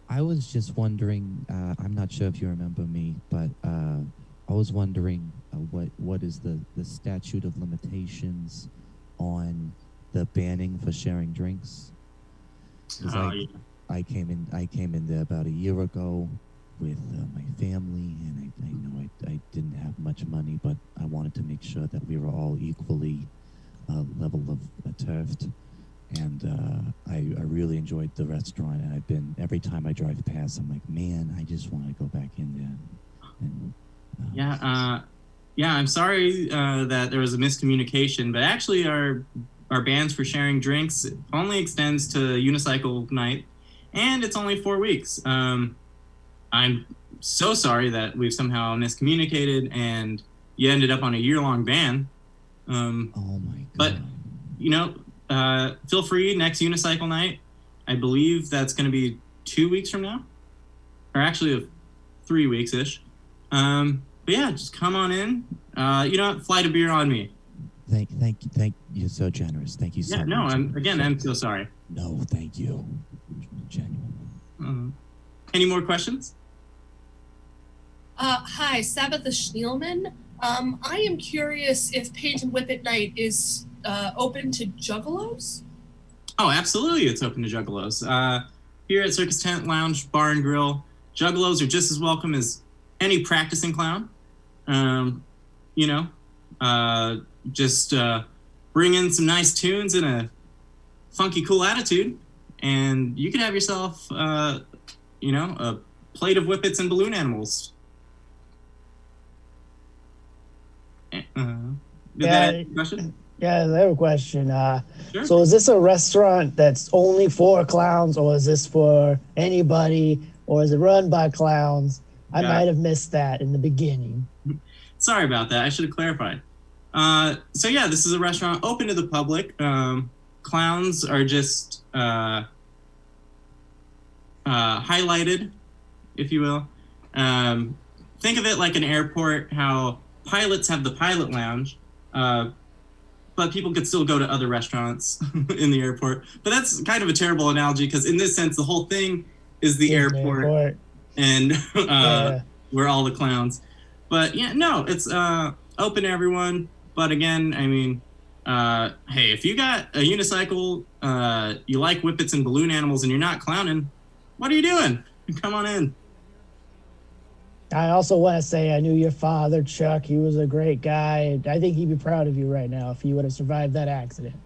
I was just wondering, I'm not sure if you remember me, but I was wondering what is the statute of limitations on the banning for sharing drinks? Because I came in there about a year ago with my family, and I know I didn't have much money, but I wanted to make sure that we were all equally level of turfed, and I really enjoyed the restaurant, and every time I drive past, I'm like, man, I just want to go back in there. And, I'm sorry that there was a miscommunication, but actually our bans for sharing drinks only extends to unicycle night, and it's only 4 weeks. I'm so sorry that we've somehow miscommunicated, and you ended up on a year-long ban. Oh my God. But, you know, feel free next unicycle night. I believe that's going to be 2 weeks from now, or actually 3 weeks-ish. But yeah, just come on in. You know what? Flight of beer on me. Thank you. You're so generous. Thank you so much. Yeah, no, I'm so sorry. No, thank you. Genuine. Any more questions? Hi, Sabbatha Schneelman. I am curious if Paint and Whip at Night is open to juggalos? Oh, absolutely, it's open to juggalos. Here at Circus Tent Lounge Bar and Grill, juggalos are just as welcome as any practicing clown. You know, just bring in some nice tunes and a funky, cool attitude, and you can have yourself, you know, a plate of whippets and balloon animals. Did that answer your question? Yeah, I have a question. Sure. So is this a restaurant that's only for clowns, or is this for anybody, or is it run by clowns? I might have missed that in the beginning. Sorry about that. I should have clarified. So yeah, this is a restaurant open to the public. Clowns are just highlighted, if you will. Think of it like an airport, how pilots have the pilot lounge, but people could still go to other restaurants in the airport. But that's kind of a terrible analogy, because in this sense, the whole thing is the airport. And we're all the clowns. But yeah, no, it's open to everyone. But again, I mean, hey, if you got a unicycle, you like whippets and balloon animals, and you're not clowning, what are you doing? Come on in. I also want to say I knew your father, Chuck. He was a great guy. I think he'd be proud of you right now if you would have survived that accident.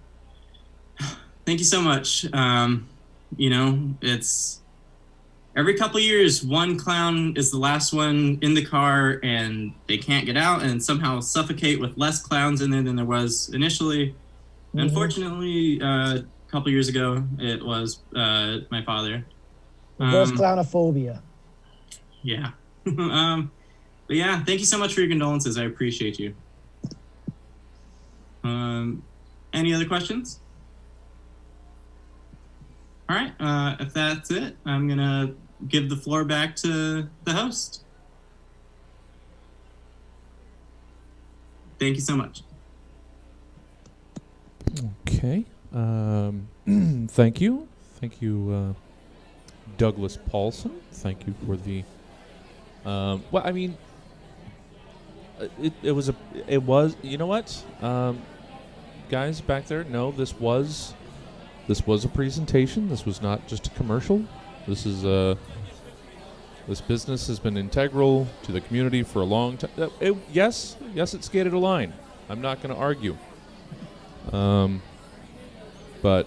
Thank you so much. You know, it's every couple of years, one clown is the last one in the car, and they can't get out and somehow suffocate with less clowns in there than there was initially. Mm-hmm. Unfortunately, a couple of years ago, it was my father. Reverse clownophobia. Yeah. But yeah, thank you so much for your condolences. I appreciate you. Any other questions? All right, if that's it, I'm gonna give the floor back to the host. Thank you so much. Okay. Thank you. Thank you, Douglas Paulson. Thank you for the... well, I mean, it was, you know what? Guys back there, no, this was a presentation. This was not just a commercial. This is this business has been integral to the community for a long time. Yes, it skated a line. I'm not going to argue. But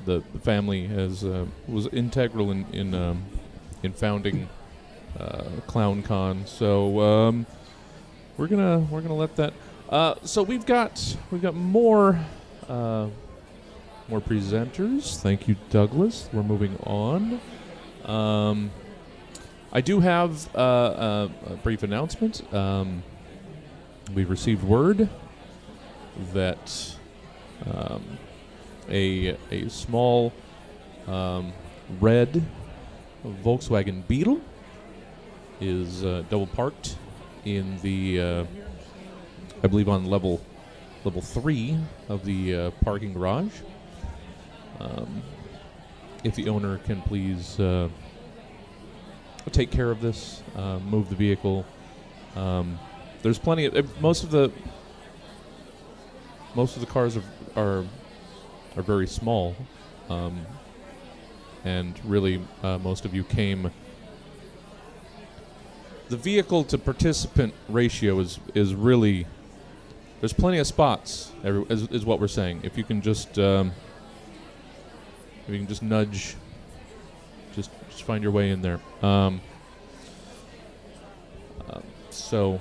the family was integral in founding ClownCon. So we're gonna let that. So we've got more presenters. Thank you, Douglas. We're moving on. I do have a brief announcement. We've received word that a small red Volkswagen Beetle is double parked in the I believe on level 3 of the parking garage. If the owner can please take care of this, move the vehicle. There's plenty of most of the cars are very small, and really most of you came. The vehicle to participant ratio is really, there's plenty of spots. Is what we're saying. If you can just nudge, just find your way in there. So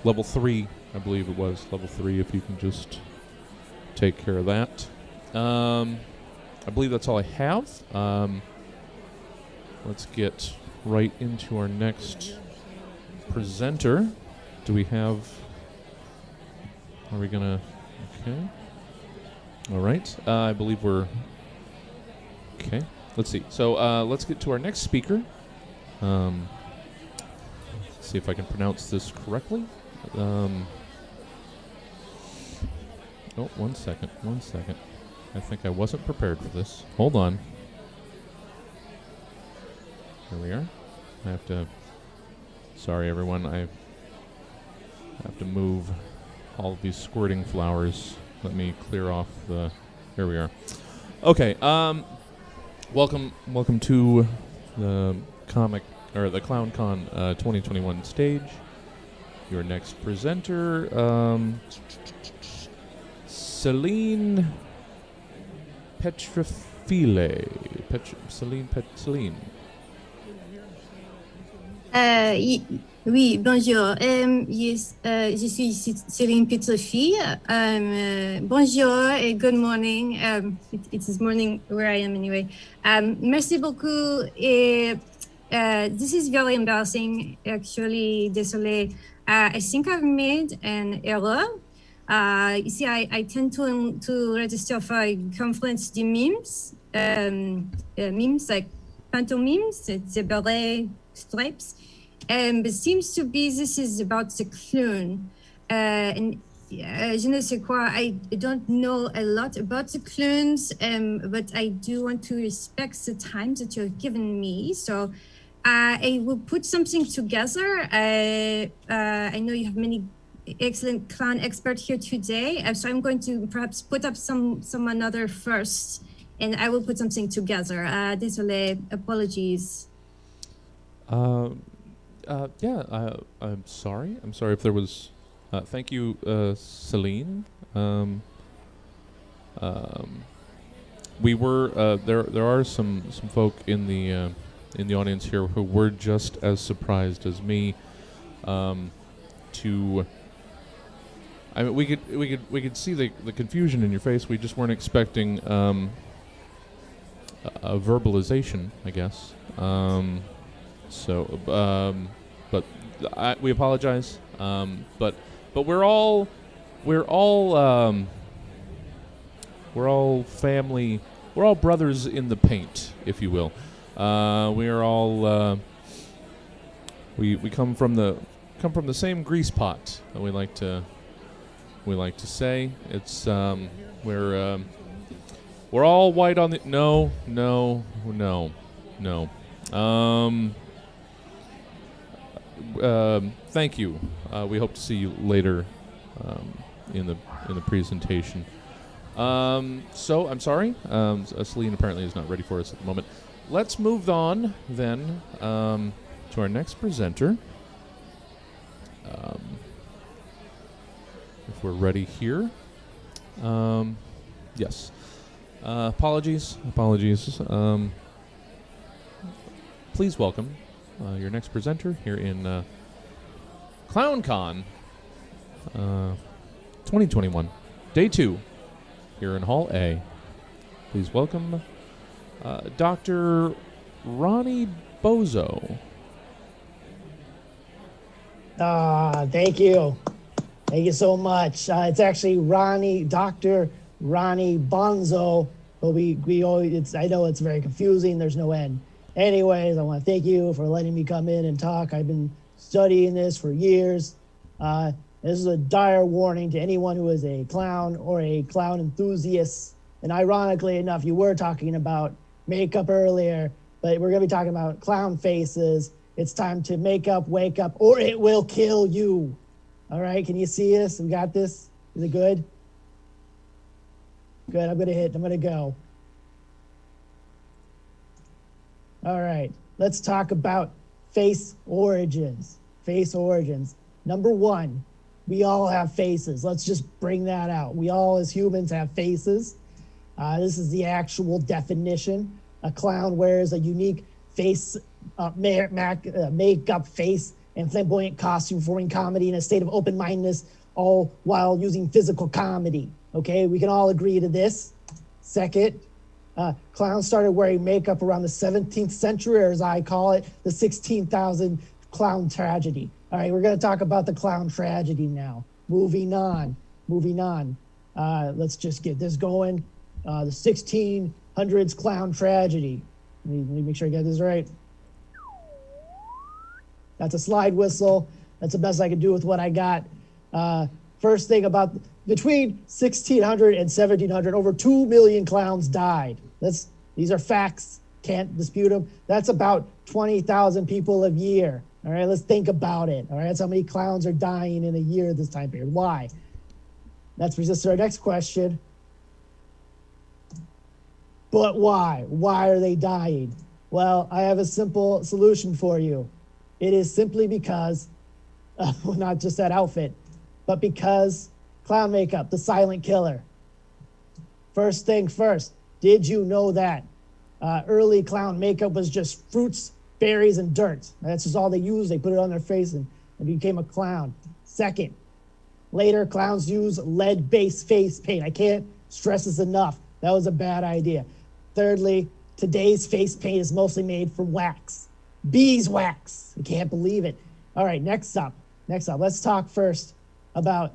level 3, I believe it was level 3. If you can just take care of that. I believe that's all I have. Let's get right into our next presenter. Do we have... Are we going to... Okay. All right. I believe we're... Okay. Let's see. So let's get to our next speaker. See if I can pronounce this correctly. Oh, 1 second. 1 second. I think I wasn't prepared for this. Hold on. Here we are. I have to... Sorry, everyone. I have to move all of these squirting flowers. Let me clear off the... Here we are. Okay. Welcome to the the ClownCon 2021 stage. Your next presenter, Celine Petrofile. Celine. Oui, bonjour. Yes, je suis Céline Petrofile. Bonjour et good morning. It is morning where I am anyway. Merci beaucoup. This is very embarrassing, actually. Désolé. I think I've made an error. You see, I tend to register for a conference de memes. Memes like pantomimes, the beret stripes. But seems to be this is about the clown. And je ne sais quoi, I don't know a lot about the clones, but I do want to respect the time that you've given me. So I will put something together. I know you have many excellent clown experts here today. So I'm going to perhaps put up some another first, and I will put something together. Désolé, apologies. I'm sorry. I'm sorry if there was... thank you, Celine. We were... there are some folk in the audience here who were just as surprised as me to... I mean, we could see the confusion in your face. We just weren't expecting a verbalization, I guess. But we apologize. But we're all family. We're all brothers in the paint, if you will. We are all we come from the same grease pot. We like to say it's we're all white on the no. Thank you. We hope to see you later in the presentation. So I'm sorry. Celine apparently is not ready for us at the moment. Let's move on then to our next presenter. If we're ready here. Yes. Apologies. Please welcome your next presenter here in ClownCon 2021, Day 2, here in Hall A. Please welcome Dr. Ronnie Bozo. Thank you. Thank you so much. It's actually Dr. Ronnie Bonzo, but we always, I know it's very confusing. There's no end. Anyways, I want to thank you for letting me come in and talk. I've been studying this for years. This is a dire warning to anyone who is a clown or a clown enthusiast. And ironically enough, you were talking about makeup earlier, but we're going to be talking about clown faces. It's time to make up, wake up, or it will kill you. All right, can you see this? We got this? Is it good? Good, I'm going to go. All right, let's talk about face origins. Face origins. Number one, we all have faces. Let's just bring that out. We all as humans have faces. This is the actual definition. A clown wears a unique face, makeup face and flamboyant costume, performing comedy in a state of open-mindedness, all while using physical comedy. Okay, we can all agree to this. Second, Clowns started wearing makeup around the 17th century, or as I call it, the 16,000 clown tragedy. All right, we're going to talk about the clown tragedy now. Moving on. Let's just get this going. The 1600s clown tragedy. Let me make sure I get this right. That's a slide whistle. That's the best I can do with what I got. First thing about between 1600 and 1700, over 2 million clowns died. These are facts. Can't dispute them. That's about 20,000 people a year. All right, let's think about it. All right, that's how many clowns are dying in a year this time period. Why? That brings us to our next question. But why? Why are they dying? Well, I have a simple solution for you. It is simply because, not just that outfit, but because clown makeup, the silent killer. First thing first, did you know that early clown makeup was just fruits, berries, and dirt? That's just all they used. They put it on their face and became a clown. Second, later clowns used lead-based face paint. I can't stress this enough. That was a bad idea. Thirdly, today's face paint is mostly made from wax. Beeswax. I can't believe it. All right, next up. Let's talk first about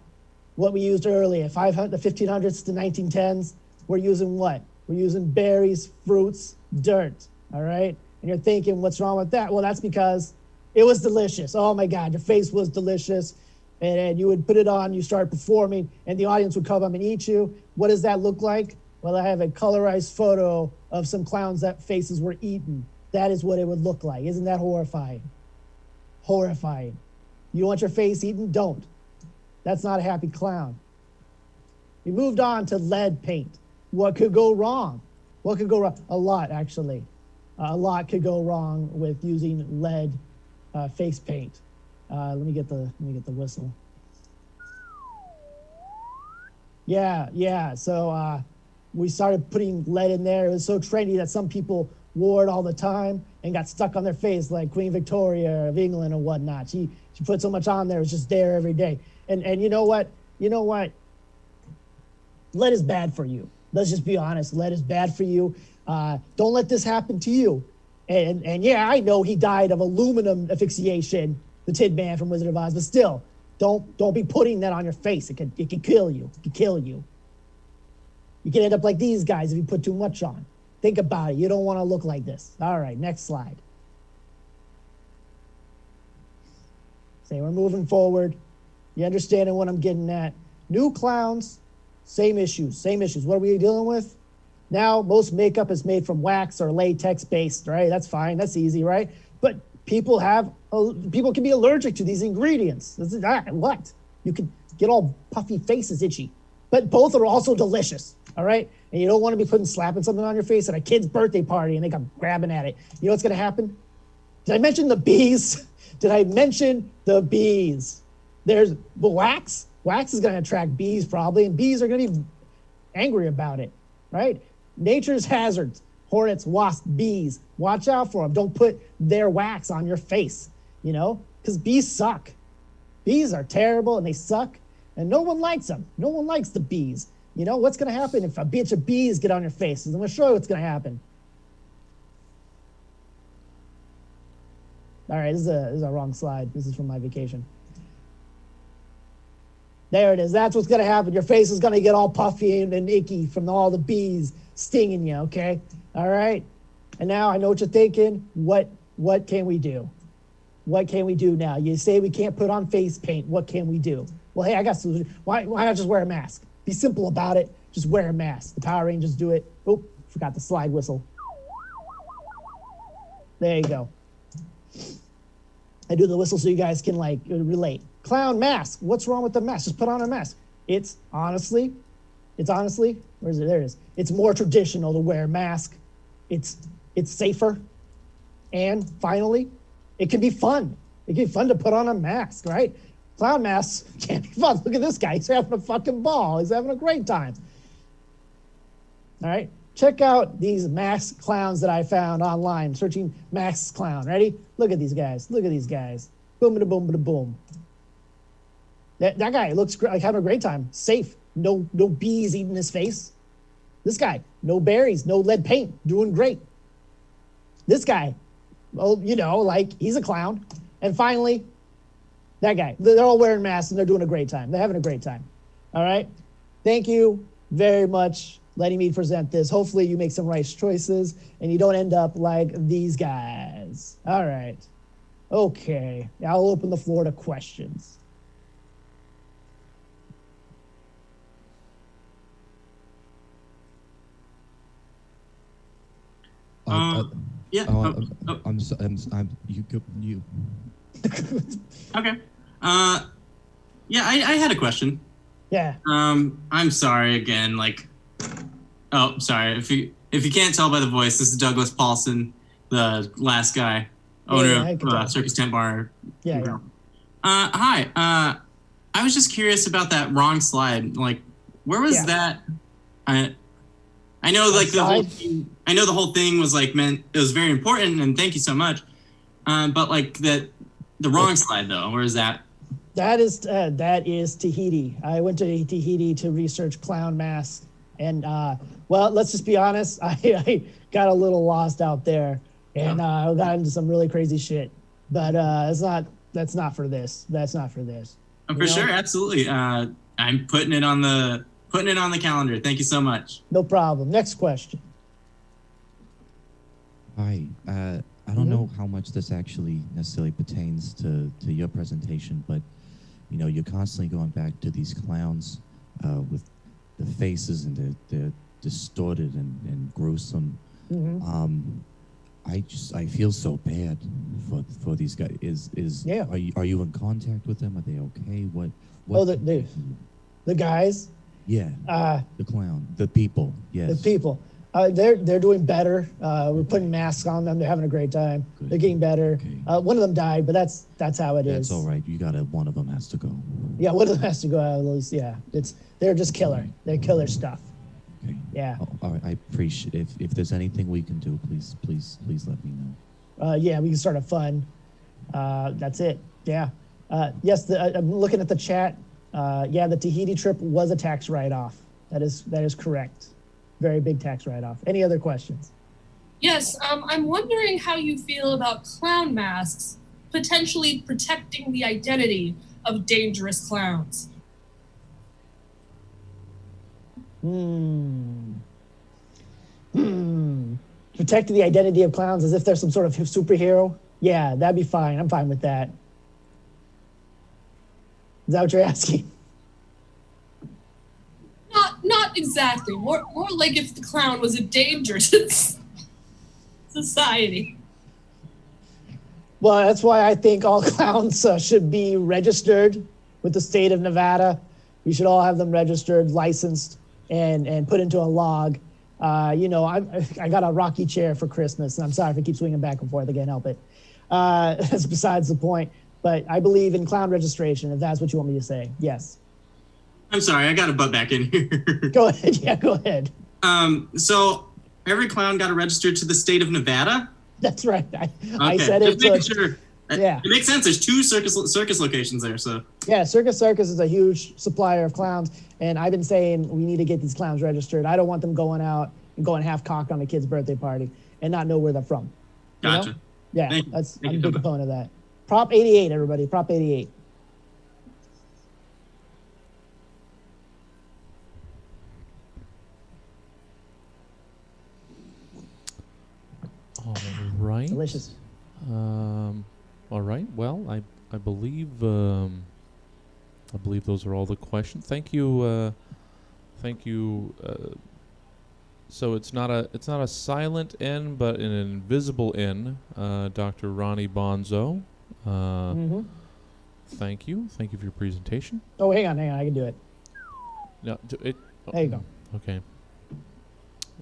what we used earlier. The 1500s to 1910s, we're using what? We're using berries, fruits, dirt. All right? And you're thinking, what's wrong with that? Well, that's because it was delicious. Oh my God, your face was delicious. And you would put it on, you start performing, and the audience would come up and eat you. What does that look like? Well, I have a colorized photo of some clowns that faces were eaten. That is what it would look like. Isn't that horrifying? Horrifying. You want your face eaten? Don't. That's not a happy clown. We moved on to lead paint. What could go wrong? What could go wrong? A lot, actually. A lot could go wrong with using lead face paint. Let me get the whistle. Yeah. So we started putting lead in there. It was so trendy that some people wore it all the time and got stuck on their face, like Queen Victoria of England or whatnot. She put so much on there, it was just there every day. And you know what? Lead is bad for you. Let's just be honest. Lead is bad for you. Don't let this happen to you. And yeah, I know he died of aluminum asphyxiation, the Tin Man from Wizard of Oz, but still, don't be putting that on your face. It can kill you. It can kill you. You can end up like these guys if you put too much on. Think about it. You don't want to look like this. All right, next slide. So we're moving forward. You understanding what I'm getting at? New clowns, same issues. What are we dealing with? Now, most makeup is made from wax or latex-based, right? That's fine. That's easy, right? But people can be allergic to these ingredients. What? You can get all puffy faces, itchy. But both are also delicious, all right? And you don't want to be slapping something on your face at a kid's birthday party and they come grabbing at it. You know what's going to happen? Did I mention the bees? There's wax. Wax is going to attract bees probably, and bees are going to be angry about it, right? Nature's hazards. Hornets, wasps, bees. Watch out for them. Don't put their wax on your face, because bees suck. Bees are terrible and they suck, and no one likes them. No one likes the bees. What's going to happen if a bunch of bees get on your face? I'm going to show you what's going to happen. All right, this is a wrong slide. This is from my vacation. There it is. That's what's going to happen. Your face is going to get all puffy and icky from all the bees stinging you, okay? All right? And now I know what you're thinking. What can we do? What can we do now? You say we can't put on face paint. What can we do? Well, hey, I got a solution. Why not just wear a mask? Be simple about it. Just wear a mask. The Power Rangers do it. Oh, forgot the slide whistle. There you go. I do the whistle so you guys can relate. Clown mask. What's wrong with the mask? Just put on a mask. It's honestly, where is it? There it is. It's more traditional to wear a mask. It's safer. And finally, it can be fun. It can be fun to put on a mask, right? Clown masks can't be fun. Look at this guy. He's having a fucking ball. He's having a great time. All right. Check out these masked clowns that I found online, searching masked clown. Ready? Look at these guys. Boom, da boom, da boom. That guy looks like having a great time. Safe. No bees eating his face. This guy, no berries, no lead paint, doing great. This guy, well, he's a clown. And finally, that guy. They're all wearing masks and they're doing a great time. They're having a great time. All right? Thank you very much letting me present this. Hopefully you make some right choices and you don't end up like these guys. All right. Okay. I'll open the floor to questions. Yeah. I'm you. Okay. Yeah, I had a question. Yeah. I'm sorry again. Sorry. If you can't tell by the voice, this is Douglas Paulson, the last guy, owner of Circus Tent Bar. Yeah. Hi. I was just curious about that wrong slide. Like, where was that? I know, like the whole thing, I know the whole thing was like meant it was very important, and thank you so much. But like the wrong slide though, where is that? That is Tahiti. I went to Tahiti to research clown masks, and well, let's just be honest. I got a little lost out there, and I got into some really crazy shit. But that's not for this. That's not for this. For sure, absolutely. I'm putting it on the calendar. Thank you so much. No problem. Next question. Hi. I don't know how much this actually necessarily pertains to your presentation, but you're constantly going back to these clowns with the faces, and they're distorted and gruesome. I feel so bad for these guys. Are you in contact with them? Are they okay? What? Oh, the guys. Yeah. The clown. The people. Yes. The people. They're doing better. We're putting masks on them. They're having a great time. Good. They're getting better. Okay. One of them died, but that's how it is. That's all right. One of them has to go. Yeah, one of them has to go out at least. Yeah, they're just killer. Right. They're killer stuff. Okay. Yeah. All right. I appreciate if there's anything we can do, please let me know. Yeah, we can start a fund. That's it. Yeah. Yes. I'm looking at the chat. Yeah, the Tahiti trip was a tax write-off. That is correct. Very big tax write-off. Any other questions? Yes, I'm wondering how you feel about clown masks potentially protecting the identity of dangerous clowns. Protecting the identity of clowns as if they're some sort of superhero? Yeah, that'd be fine. I'm fine with that. Is that what you're asking? Not exactly. More like if the clown was a danger to society. Well, that's why I think all clowns should be registered with the state of Nevada. We should all have them registered, licensed, and put into a log. I got a rocky chair for Christmas, and I'm sorry if I keep swinging back and forth. I can't help it. That's besides the point. But I believe in clown registration, if that's what you want me to say. Yes. I'm sorry, I got to butt back in here. Go ahead. Yeah, go ahead. So every clown got to register to the state of Nevada? That's right. I said it. Just making sure. Yeah. It makes sense. There's 2 circus locations there, so. Yeah, Circus is a huge supplier of clowns, and I've been saying we need to get these clowns registered. I don't want them going out and going half-cocked on a kid's birthday party and not know where they're from. Gotcha. Know? Yeah, I'm a big proponent of that. Prop 88, everybody. Prop 88. All right. Delicious. All right. Well, I believe those are all the questions. Thank you. So it's not a silent N, but an invisible N. Dr. Ronnie Bonzo. Thank you for your presentation. Oh, hang on. I can do it. No, there you go. Okay.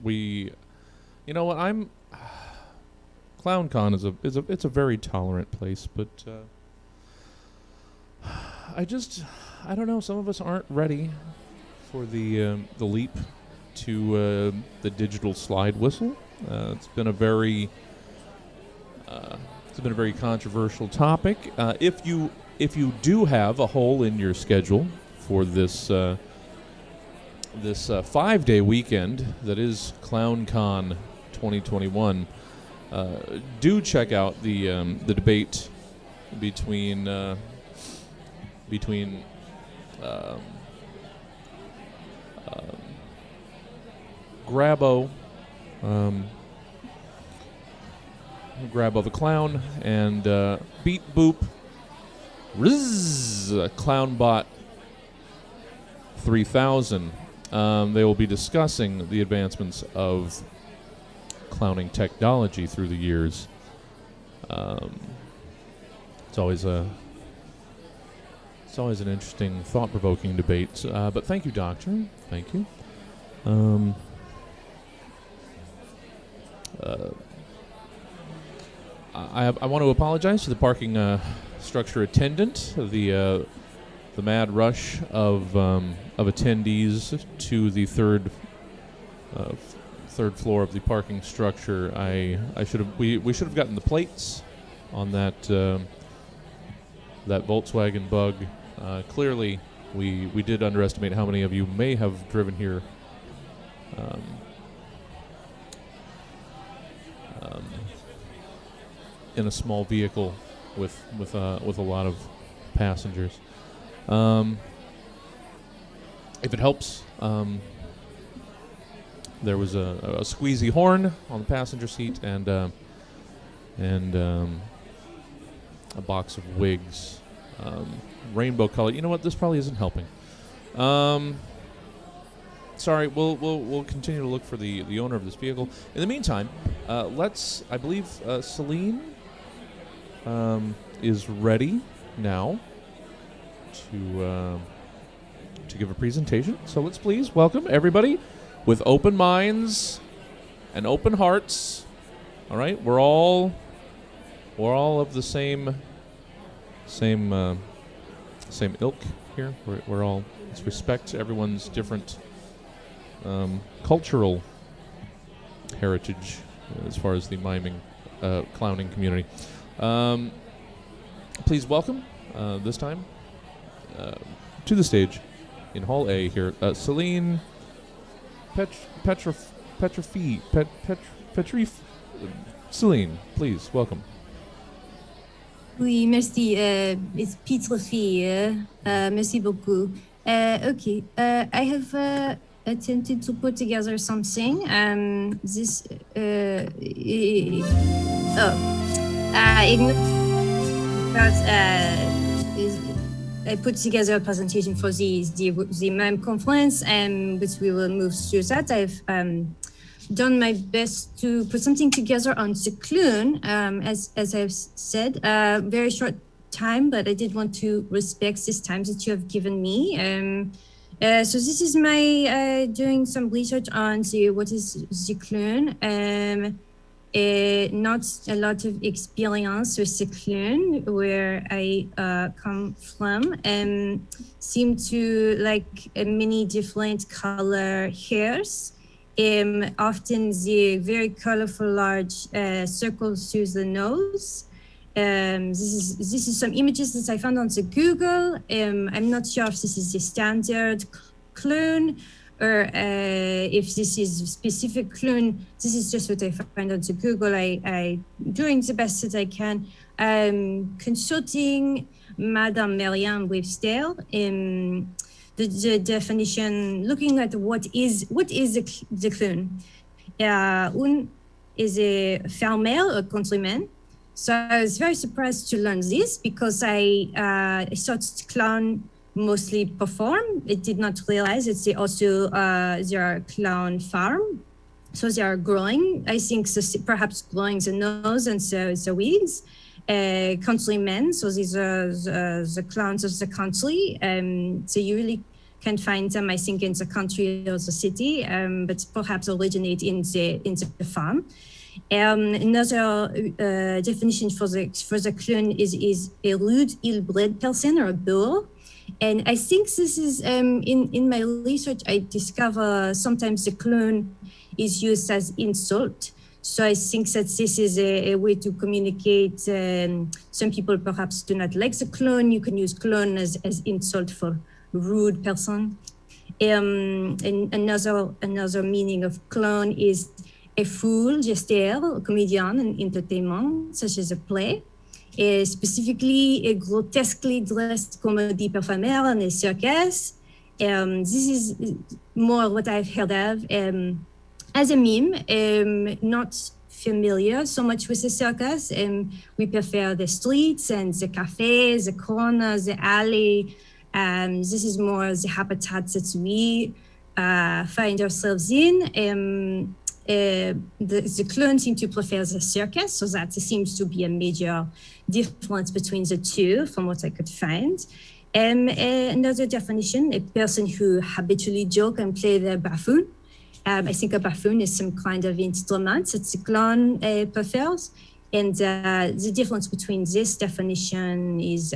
You know what? ClownCon is a very tolerant place, but I don't know. Some of us aren't ready for the leap to the digital slide whistle. It's been a very controversial topic. If you do have a hole in your schedule for this this 5-day weekend that is ClownCon 2021. Do check out the debate between Grabo the Clown and Beat Boop Clownbot 3000. They will be discussing the advancements of clowning technology through the years. It's always an interesting, thought-provoking debate. But thank you, Doctor. Thank you. I want to apologize to the parking structure attendant. The mad rush of attendees to the third floor of the parking structure. We should have gotten the plates on that Volkswagen Bug. Clearly, we did underestimate how many of you may have driven here. In a small vehicle with a lot of passengers. If it helps, there was a squeezy horn on the passenger seat and a box of wigs, rainbow color. You know what? This probably isn't helping. Sorry, we'll continue to look for the owner of this vehicle. In the meantime, I believe Celine is ready now to give a presentation. So let's please welcome everybody with open minds and open hearts. All right, we're all of the same ilk here. We're all, let's respect everyone's different cultural heritage as far as the miming, clowning community. Please welcome this time to the stage in Hall A here, Celine Celine, please welcome. Oui, merci. It's Petrofie. Merci beaucoup. Okay, I have attempted to put together something. I put together a presentation for the MIME conference, but we will move through that. I've done my best to put something together on the clown, as I've said. Very short time, but I did want to respect this time that you have given me. So this is my doing some research on what is the clown. Not a lot of experience with the clown where I come from, seem to like many different color hairs. Often the very colorful large circles through the nose. This is some images that I found on the Google. I'm not sure if this is the standard clone or if this is a specific clone. This is just what I find on the Google. I doing the best that I can. Consulting Madame Marianne Webster in the definition, looking at what is the clone. Un is a farmer, a countryman. So I was very surprised to learn this because I thought clown mostly perform. I did not realize that they also they are clown farm. So they are growing, I think, so perhaps growing the nose and the wigs. Countrymen, so these are the clowns of the country. So you really can find them, I think, in the country or the city, but perhaps originate in the farm. Another definition for the clown is a rude, ill-bred person or a boor. And I think this is, in my research, I discover sometimes the clown is used as insult. So I think that this is a way to communicate. Some people perhaps do not like the clown. You can use clown as insult for rude person. Another meaning of clown is a fool, gesteur, comédien, and entertainment, such as a play. Specifically, a grotesquely dressed comedy performer in a circus. This is more what I've heard of as a meme, not familiar so much with the circus. We prefer the streets and the cafes, the corners, the alley. This is more the habitat that we find ourselves in. The clowns seem to prefer the circus, so that seems to be a major difference between the two from what I could find. Another definition, a person who habitually joke and play the buffoon. I think a buffoon is some kind of instrument that the clown prefers. And the difference between this definition is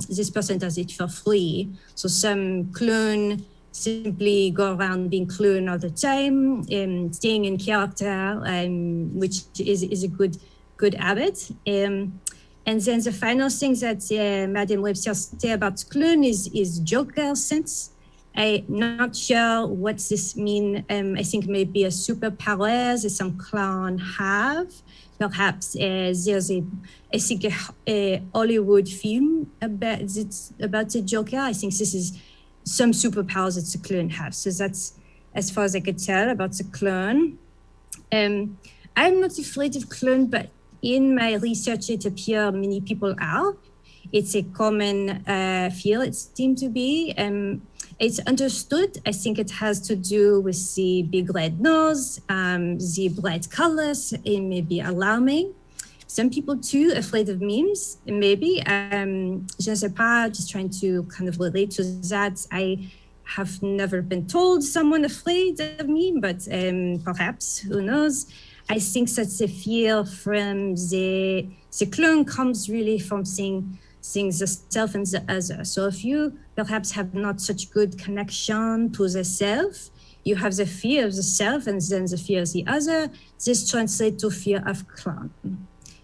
this person does it for free. So some clown simply go around being clown all the time, staying in character, which is a good habit. And then the final thing that Madame Webster said about clown is joker sense. I'm not sure what this means. I think maybe a superpower that some clown have. Perhaps there's a Hollywood film about the Joker. I think this is some superpowers that the clown has. So that's as far as I could tell about the clown. I'm not afraid of clown, but in my research, it appears many people are. It's a common fear, it seems to be. It's understood. I think it has to do with the big red nose, the bright colors. It may be alarming. Some people too afraid of memes, maybe. Je ne sais pas, just trying to kind of relate to that. I have never been told someone afraid of me, but perhaps, who knows? I think that the fear from the clown comes really from seeing the self and the other. So if you perhaps have not such good connection to the self, you have the fear of the self and then the fear of the other. This translates to fear of clown.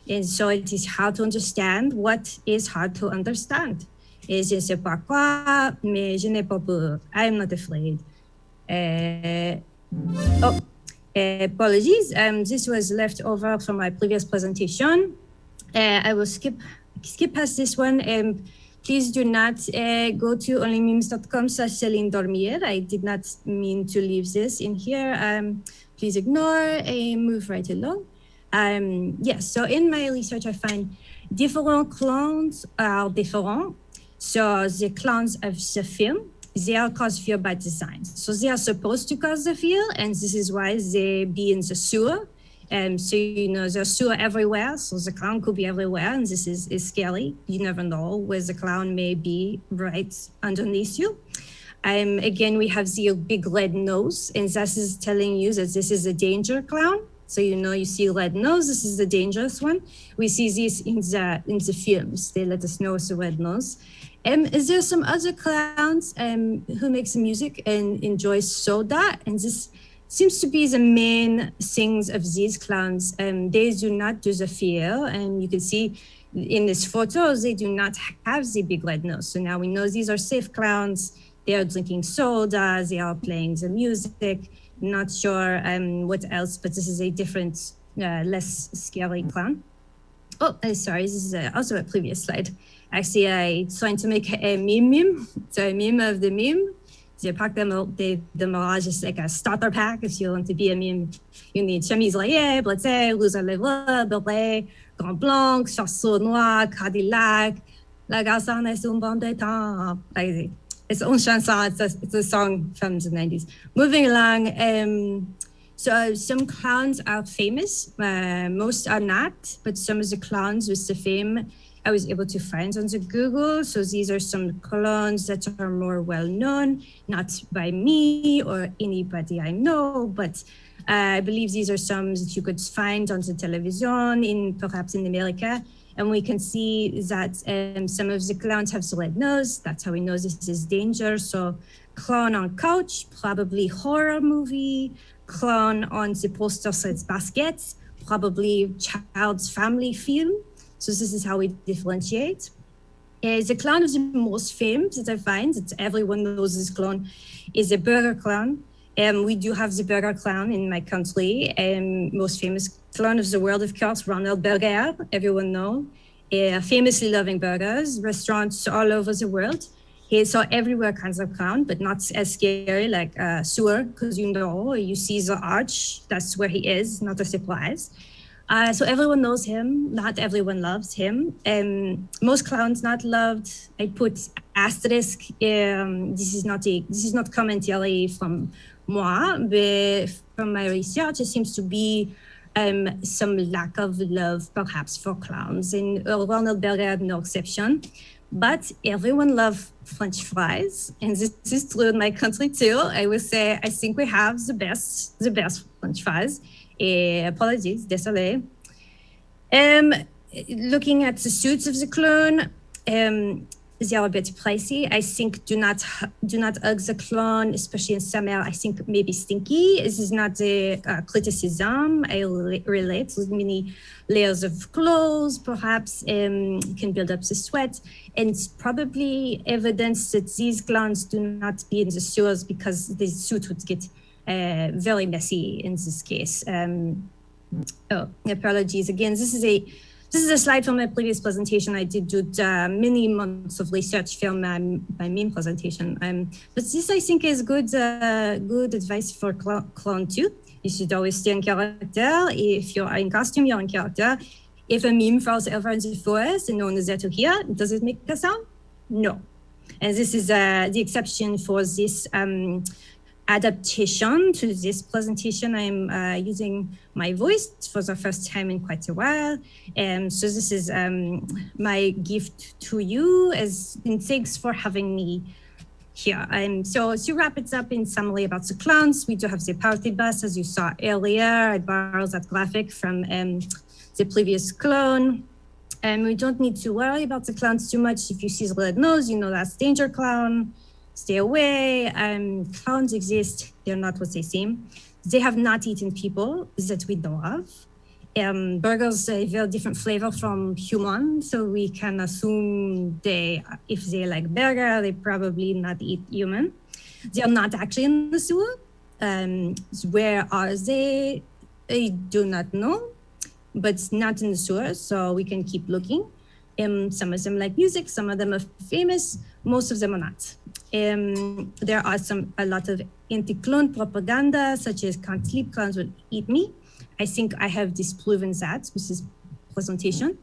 And so it is hard to understand what is hard to understand. Et je ne sais pas quoi, mais je n'ai pas peur. I'm not afraid. Apologies. This was left over from my previous presentation. I will skip past this one. Please do not go to onlymemes.com/Céline Dormier. I did not mean to leave this in here. Please ignore and move right along. Yes, so in my research, I find different clowns are different. So the clowns of the film, they are cause fear by design. So they are supposed to cause the fear, and this is why they be in the sewer. So, there's sewer everywhere, so the clown could be everywhere, and this is scary. You never know where the clown may be right underneath you. Again, we have the big red nose, and this is telling you that this is a danger clown. So, you see red nose, this is the dangerous one. We see this in the films. They let us know it's a red nose. Is there some other clowns who makes music and enjoys soda? And this seems to be the main things of these clowns. They do not do the fear. And you can see in this photo, they do not have the big red nose. So now we know these are safe clowns. They are drinking soda. They are playing the music. Not sure what else, but this is a different, less scary clown. Oh, sorry, this is also a previous slide. Actually, I trying to make a meme. So a meme of the meme. The pack de Mirage is like a starter pack. If you want to be a meme, you need chemise rayée, bretelles, rouge à lèvres, beret, grand blanc, chausseau noir, Cadillac, la garçon est un bon de temps. It's own chanson. It's a song from the 90s. Moving along, so some clowns are famous. Most are not, but some of the clowns with the fame I was able to find on the Google. So these are some clowns that are more well known, not by me or anybody I know, but I believe these are some that you could find on the television, perhaps in America. And we can see that some of the clowns have the red nose. That's how we know this is danger. So clown on couch, probably horror movie. Clown on the poster says baskets, probably child's family film. So this is how we differentiate. The clown of the most famous that I find, that everyone knows this clown, is a burger clown. We do have the burger clown in my country. Most famous clown of the world, of course, Ronald Burger, everyone knows. Famously loving burgers, restaurants all over the world. He saw everywhere kinds of clown, but not as scary like sewer, because you see the arch, that's where he is, not a surprise. So everyone knows him, not everyone loves him. Most clowns not loved. I put asterisk. This is not commentary from moi, but from my research, it seems to be some lack of love, perhaps, for clowns. And Ronald Burger had no exception. But everyone loves French fries, and this is true in my country too. I would say I think we have the best French fries. Apologies, désolé. Looking at the suits of the clown, they are a bit pricey. I think do not hug the clown, especially in summer. I think maybe stinky. This is not a criticism. I relate with many layers of clothes, perhaps can build up the sweat. And it's probably evidence that these clowns do not be in the sewers because the suit would get very messy in this case. Apologies again. This is a slide from my previous presentation. I did do many months of research from my meme presentation. But this I think is good advice for clown too. You should always stay in character. If you're in costume, you're in character. If a meme falls over in the forest and no one is there to hear, does it make a sound? No. And this is the exception for this adaptation to this presentation. I'm using my voice for the first time in quite a while. So this is my gift to you, and thanks for having me here. So to wrap it up in summary about the clowns, we do have the party bus, as you saw earlier. I borrowed that graphic from the previous clone. We don't need to worry about the clowns too much. If you see the red nose, you know that's danger clown. Stay away. Clowns exist. They're not what they seem. They have not eaten people that we know of. Burgers a very different flavor from human, so we can assume if they like burger, they probably not eat human. They are not actually in the sewer. Where are they? I do not know, but not in the sewer, so we can keep looking. Some of them like music, some of them are famous, most of them are not. There are a lot of anti-clone propaganda, such as can't sleep, clowns will eat me. I think I have disproven that with this presentation.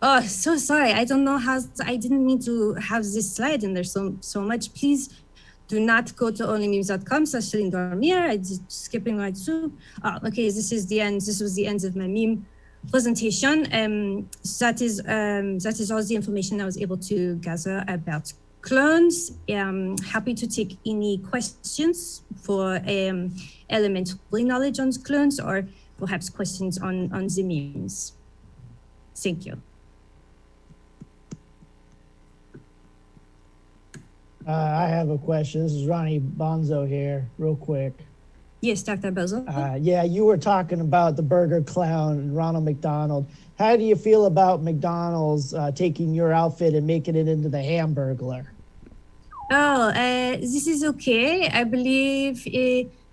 Oh, so sorry. I don't know how, I didn't mean to have this slide in there so much. Please do not go to onlymemes.com/Dormir. I just skipping right through. Oh, okay, this is the end. This was the end of my meme presentation. That is all the information I was able to gather about clones. Happy to take any questions for elementary knowledge on clones, or perhaps questions on the memes. Thank you. I have a question. This is Ronnie Bonzo here, real quick. Yes, Dr. Bonzo. Yeah, you were talking about the burger clown, Ronald McDonald. How do you feel about McDonald's taking your outfit and making it into the Hamburglar? Oh, this is okay. I believe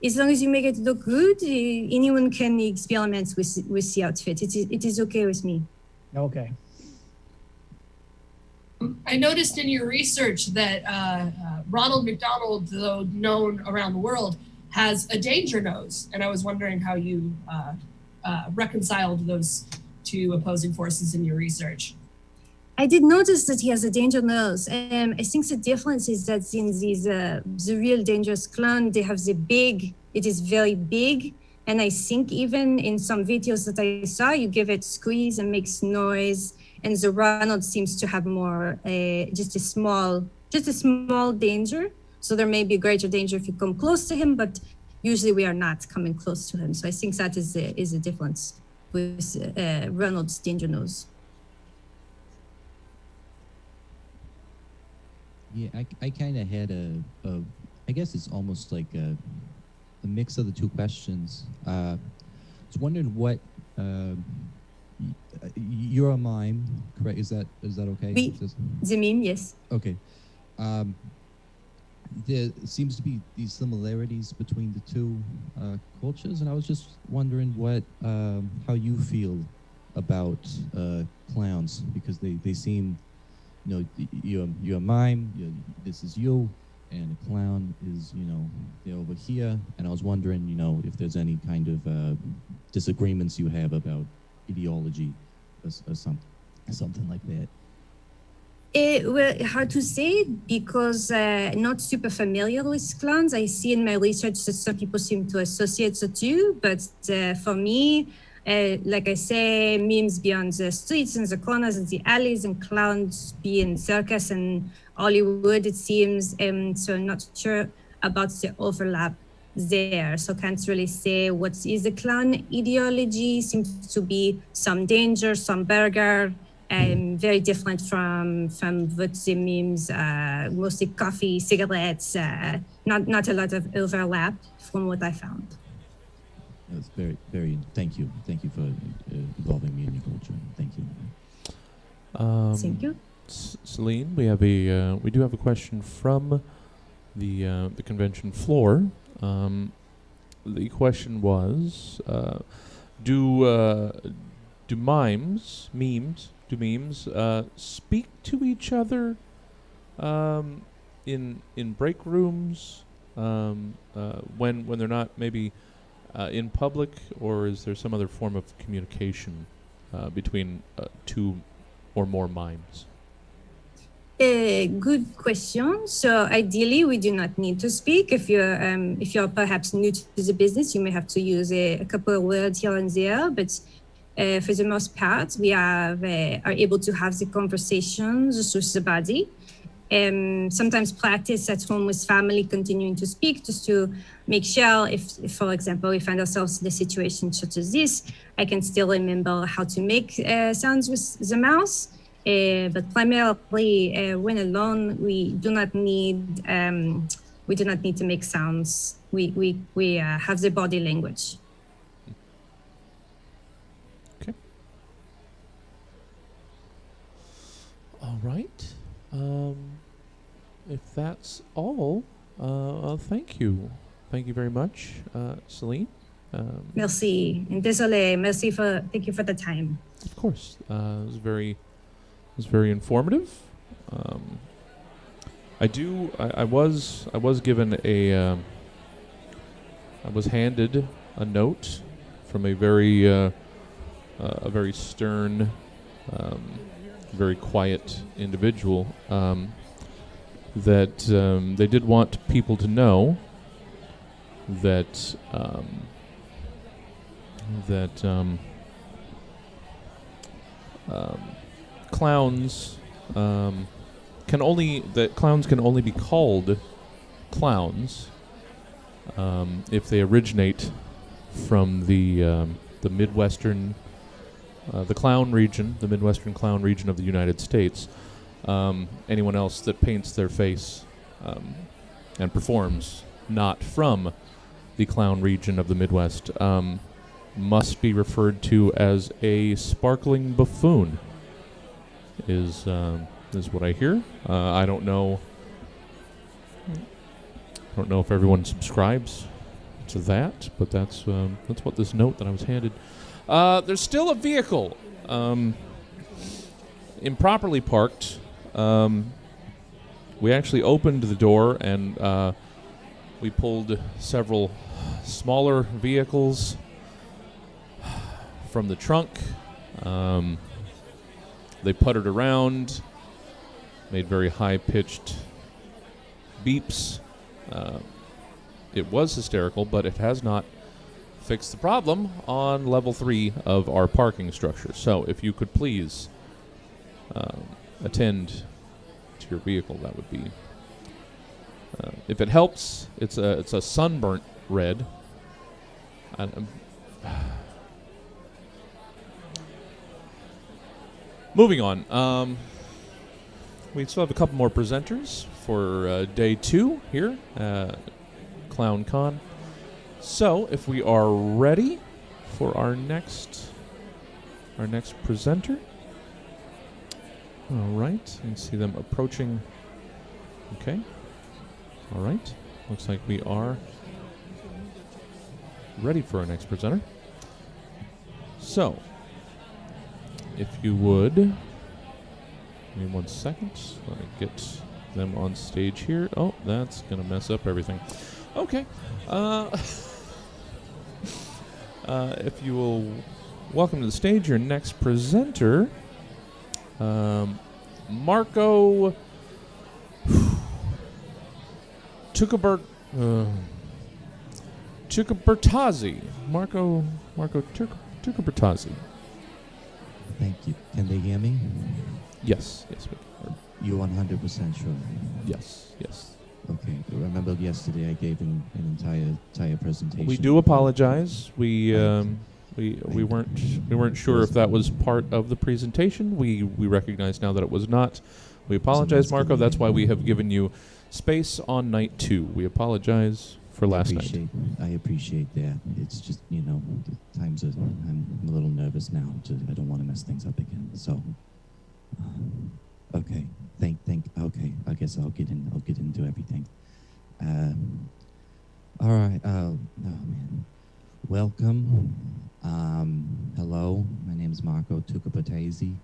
as long as you make it look good, anyone can experiment with the outfit. It is okay with me. Okay. I noticed in your research that Ronald McDonald, though known around the world, has a danger nose, and I was wondering how you reconciled those two opposing forces in your research. I did notice that he has a danger nose. I think the difference is that in these the real dangerous clown, they have it is very big. And I think even in some videos that I saw, you give it squeeze and makes noise. And the Ronald seems to have more, just a small danger. So there may be greater danger if you come close to him, but usually we are not coming close to him. So I think that is a difference with Ronald's danger nose. Yeah, I kind of had I guess it's almost like a mix of the two questions. I was wondering what you're a mime, correct? Is that okay? Oui, the meme, yes. Okay. There seems to be these similarities between the two cultures, and I was just wondering how you feel about clowns, because they seem, you're a mime, this is you, and a clown is, they're over here, and I was wondering, if there's any kind of disagreements you have about ideology or something like that. Well, hard to say because not super familiar with clowns. I see in my research that some people seem to associate the two, but for me, like I say, memes be on the streets and the corners and the alleys, and clowns be in circus and Hollywood, it seems. So I'm not sure about the overlap there. So can't really say what is the clown ideology. Seems to be some danger, some burger. Very different from what the memes, mostly coffee, cigarettes, not a lot of overlap from what I found. That's very, very, thank you for involving me in your culture. Thank you. Thank you. Celine, we do have a question from the convention floor. The question was, do memes speak to each other in break rooms when they're not maybe in public, or is there some other form of communication between two or more mimes? Good question. So ideally, we do not need to speak. If you're perhaps new to the business, you may have to use a couple of words here and there, but for the most part, we are able to have the conversations with the body. Sometimes practice at home with family, continuing to speak just to make sure if, for example, we find ourselves in a situation such as this, I can still remember how to make sounds with the mouth. But primarily, when alone, we do not need to make sounds. We have the body language. Okay. All right. If that's all, thank you. Thank you very much, Celine. Merci. And désolé. Thank you for the time. Of course. It was very informative. I was given I was handed a note from a very stern, very quiet individual that they did want people to know that clowns can only be called clowns if they originate from the Midwestern, the clown region, the Midwestern clown region of the United States. Anyone else that paints their face and performs not from the clown region of the Midwest must be referred to as a sparkling buffoon. Is what I hear. I don't know if everyone subscribes to that, but that's what this note that I was handed. There's still a vehicle improperly parked. We actually opened the door and we pulled several smaller vehicles from the trunk. They puttered around, made very high-pitched beeps. It was hysterical, but it has not fixed the problem on level 3 of our parking structure. So if you could please attend to your vehicle, that would be... if it helps, it's a sunburnt red. Moving on, we still have a couple more presenters for day 2 here at Clown Con. So, if we are ready for our next our next presenter. All right, you can see them approaching. Okay. All right. Looks like we are ready for our next presenter. So, if you would, give me 1 second. Let me get them on stage here. Oh, that's going to mess up everything. Okay. If you will welcome to the stage your next presenter, Marco Tucabertazzi. Marco Tucabertazzi. Thank you. Can they hear me? Yes, we can. You're 100% sure? Yes. Okay. Remember yesterday I gave an entire presentation. We do apologize. We weren't sure if that was part of the presentation. We recognize now that it was not. We apologize, Marco. That's why we have given you space on night 2. We apologize for last night. I appreciate that. It's just, the times I'm a little nervous now. I don't want to mess things up again. So, okay. Okay. I guess I'll get into everything. All right. Oh man. Welcome. Hello. My name is Marco Tucabertazzi.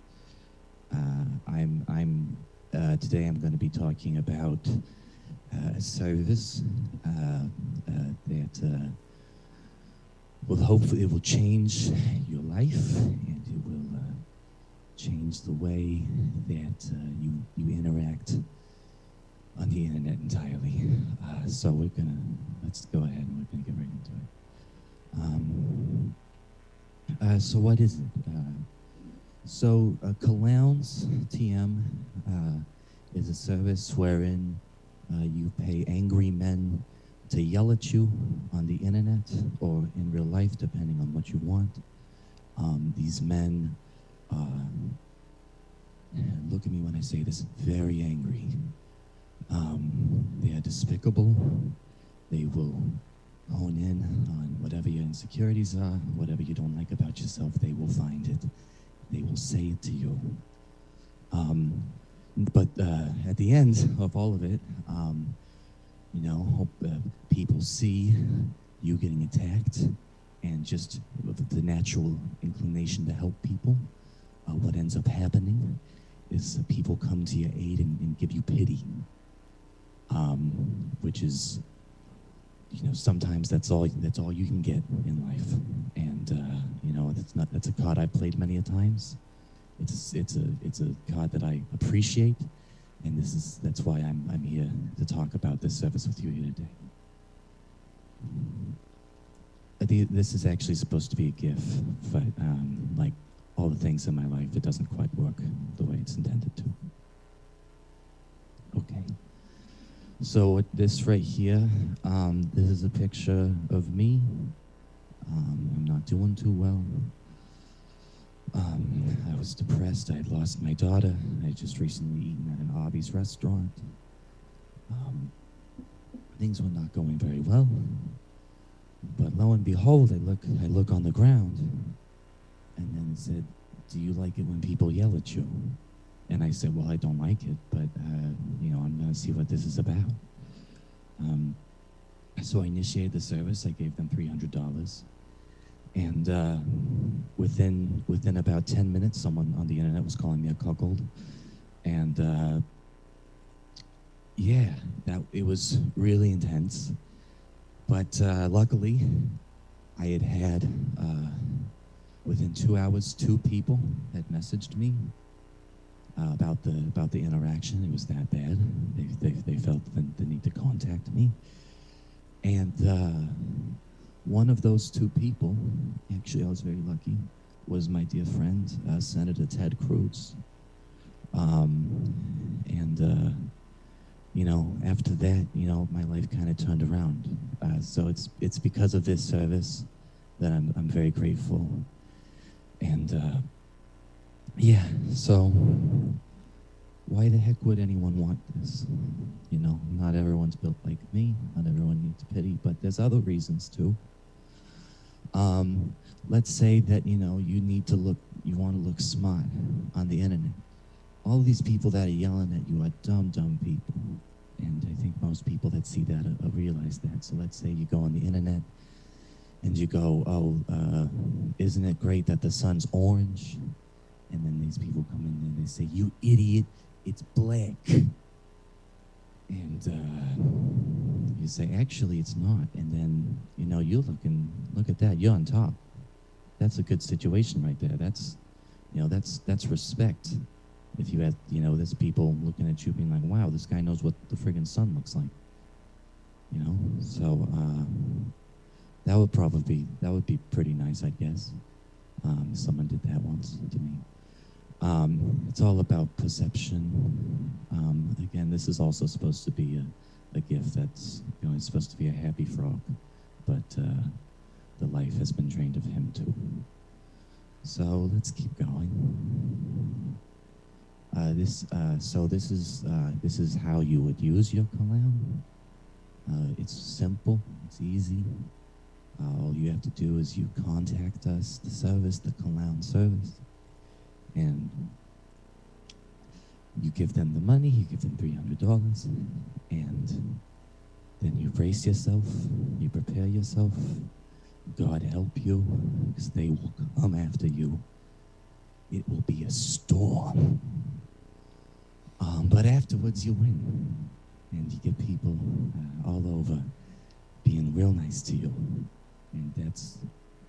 Today I'm going to be talking about a service that will hopefully it will change your life, and it will change the way that you interact on the internet entirely. So let's go ahead and we're gonna get right into it. So what is it? Clowns TM is a service wherein you pay angry men to yell at you on the internet or in real life, depending on what you want. These men, look at me when I say this, very angry. They are despicable. They will hone in on whatever your insecurities are, whatever you don't like about yourself, they will find it. They will say it to you. But at the end of all of it, hope people see you getting attacked, and just the natural inclination to help people. What ends up happening is people come to your aid and give you pity, which is, sometimes that's all you can get in life. And that's a card I've played many a times. It's a card that I appreciate, and that's why I'm here to talk about this service with you here today. This is actually supposed to be a gift, but like all the things in my life, it doesn't quite work the way it's intended to. Okay. So this right here, this is a picture of me. I'm not doing too well. I was depressed. I had lost my daughter. I had just recently eaten at an Arby's restaurant. Things were not going very well. But lo and behold, I look on the ground, and then it said, "Do you like it when people yell at you?" And I said, "Well, I don't like it, but I'm gonna see what this is about." So I initiated the service. I gave them $300, and within about 10 minutes, someone on the internet was calling me a cuckold, and it was really intense. But luckily, I had within 2 hours, 2 people had messaged me about the interaction. It was that bad. They felt the need to contact me, and one of those 2 people, actually I was very lucky, was my dear friend Senator Ted Cruz. After that, my life kind of turned around. So it's because of this service that I'm very grateful. And so why the heck would anyone want this? Not everyone's built like me. Not everyone needs pity, but there's other reasons too. Let's say that you need to look You want to look smart on the internet. All of these people that are yelling at you are dumb people. And I think most people that see that realize that. So let's say you go on the internet and you go, isn't it great that the sun's orange? And then these people come in and they say, you idiot, it's black. And you say, actually, it's not. And then, you're looking, look at that, you're on top. That's a good situation right there. That's respect. If you had, there's people looking at you being like, wow, this guy knows what the friggin' sun looks like. So that would be pretty nice, I guess. Someone did that once to me. It's all about perception. Again, this is also supposed to be a gift that's it's supposed to be a happy frog, but the life has been drained of him too. So let's keep going. This is how you would use your cologne. It's simple, it's easy. All you have to do is you contact us, the service, the cologne service, and you give them the money, you give them $300, and then you brace yourself, you prepare yourself. God help you, because they will come after you. It will be a storm. But afterwards you win, and you get people all over being real nice to you, and that's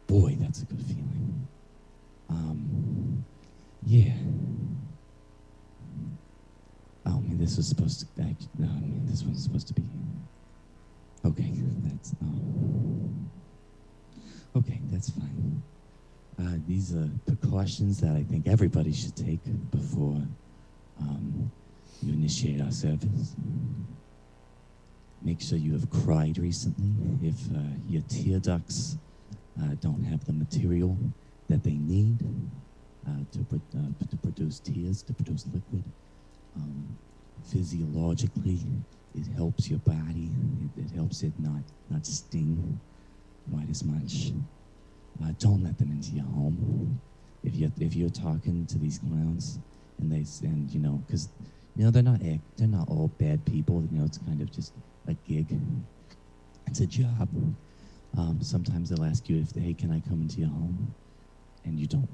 a good feeling. Yeah. Oh man, this was supposed to. This one's supposed to be. Okay, that's fine. These are precautions that I think everybody should take before you initiate our service. Make sure you have cried recently. If your tear ducts don't have the material that they need to produce tears, to produce liquid, physiologically, it helps your body. It helps it not sting quite as much. Don't let them into your home. If you're talking to these clowns and because they're not all bad people. It's kind of just a gig. It's a job. Sometimes they'll ask you hey, can I come into your home? And you don't.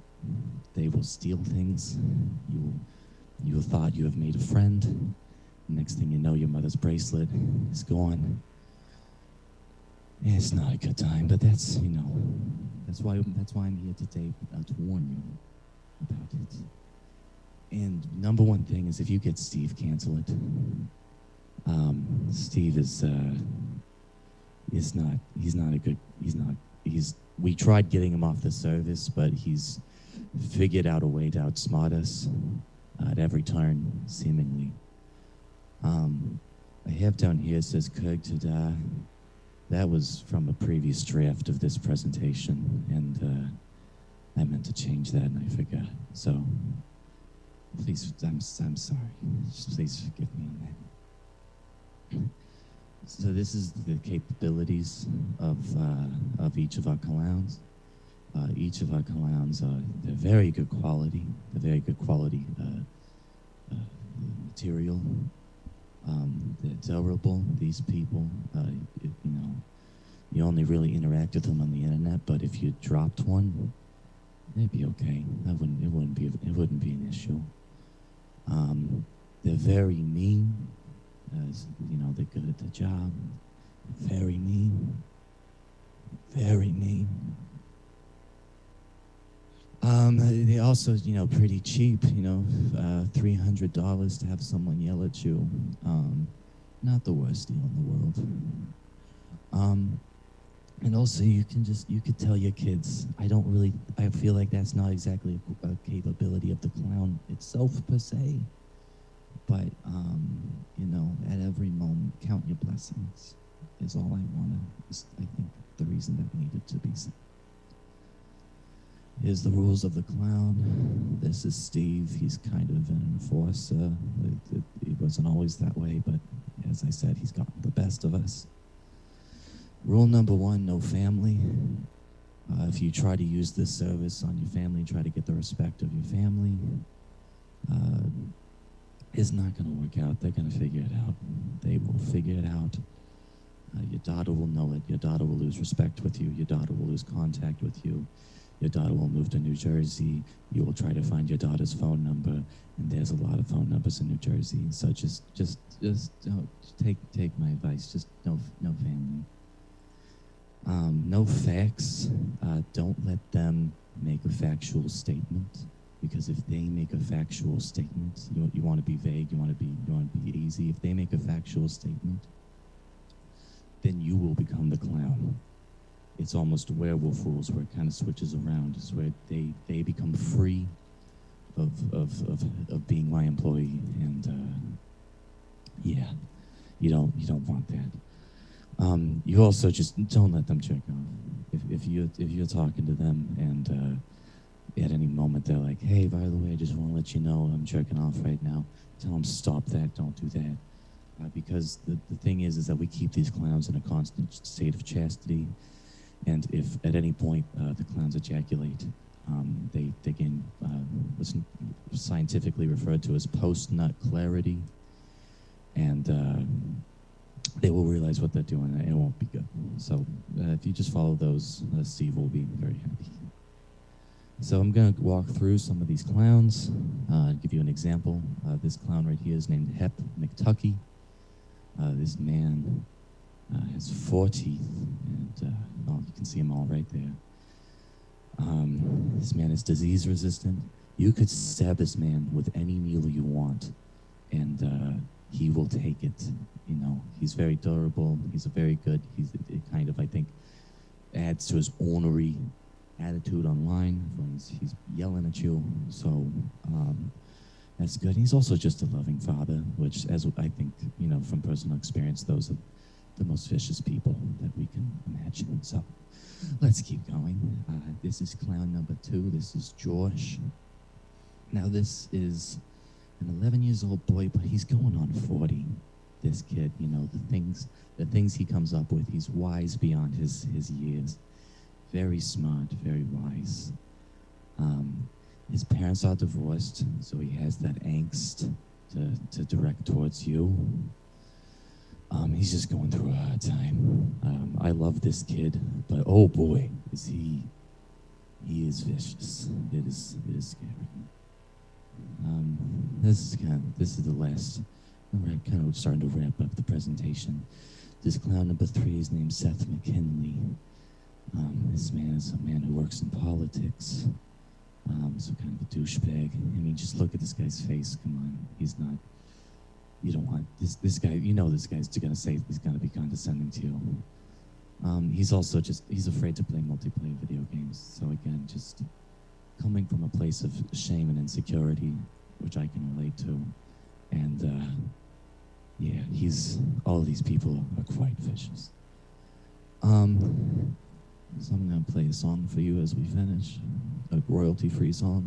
They will steal things. You thought you have made a friend. Next thing you know, your mother's bracelet is gone. It's not a good time, but that's why I'm here today to warn you about it. And number one thing is if you get Steve, cancel it. Steve we tried getting him off the service, but he's figured out a way to outsmart us at every turn, seemingly. I have down here, it says Kirk Tada. That was from a previous draft of this presentation, and I meant to change that and I forgot. So please, I'm sorry. Please forgive me on that. So this is the capabilities of each of our clowns. Each of our clowns they're very good quality. They're very good quality material. They're durable. These people, you only really interact with them on the internet. But if you dropped one, they'd be okay. It wouldn't be an issue. They're very mean. They're good at the job. Very mean. Very mean. They also, pretty cheap, $300 to have someone yell at you. Not the worst deal in the world. And also you could tell your kids, I feel like that's not exactly a capability of the clown itself per se. But, at every moment, count your blessings is all I think the reason that needed to be said. Here's the rules of the clown. This is Steve. He's kind of an enforcer. He wasn't always that way, but as I said, he's gotten the best of us. Rule number 1, no family. If you try to use this service on your family, try to get the respect of your family, it's not going to work out. They're going to figure it out. They will figure it out. Your daughter will know it. Your daughter will lose respect with you. Your daughter will lose contact with you. Your daughter will move to New Jersey. You will try to find your daughter's phone number, and there's a lot of phone numbers in New Jersey. So just don't take my advice. Just no family. No facts. Don't let them make a factual statement, because if they make a factual statement, you want to be vague. You want to be easy. If they make a factual statement, then you will become the clown. It's almost werewolf rules, where it kind of switches around. Is where they become free of being my employee, and yeah, you don't want that. You also just don't let them check off. If you're talking to them and at any moment they're like, hey, by the way, I just want to let you know I'm jerking off right now, tell them stop that, don't do that. Because the thing is that we keep these clowns in a constant state of chastity, and if at any point the clowns ejaculate, they gain what's scientifically referred to as post-nut clarity, and they will realize what they're doing, and it won't be good. So if you just follow those, Steve will be very happy. So I'm going to walk through some of these clowns, give you an example. This clown right here is named Hep McTucky. This man has 4 teeth, and you can see them all right there. This man is disease resistant. You could stab this man with any needle you want, and he will take it. You know, he's very durable. He's a very good. It kind of, I think, adds to his ornery attitude online when he's yelling at you. So that's good. He's also just a loving father, which, as I think, you know, from personal experience, those are the most vicious people that we can imagine. So let's keep going. This is clown number 2. This is Josh. Now this is an 11-year-old boy, but he's going on 40. This kid, you know, the things he comes up with, he's wise beyond his years. Very smart, very wise. His parents are divorced, so he has that angst to direct towards you. He's just going through a hard time. I love this kid, but oh boy, is he is vicious. It is scary. This is the last. We're kind of starting to wrap up the presentation. This clown number 3 is named Seth McKinley. This man is a man who works in politics. So kind of a douchebag. I mean, just look at this guy's face. Come on, he's not. You don't want this guy. You know, this guy's gonna say he's gonna be condescending to you. He's also he's afraid to play multiplayer video games. So again, just coming from a place of shame and insecurity, which I can relate to, and yeah, all these people are quite vicious. So I'm gonna play a song for you as we finish, a royalty-free song.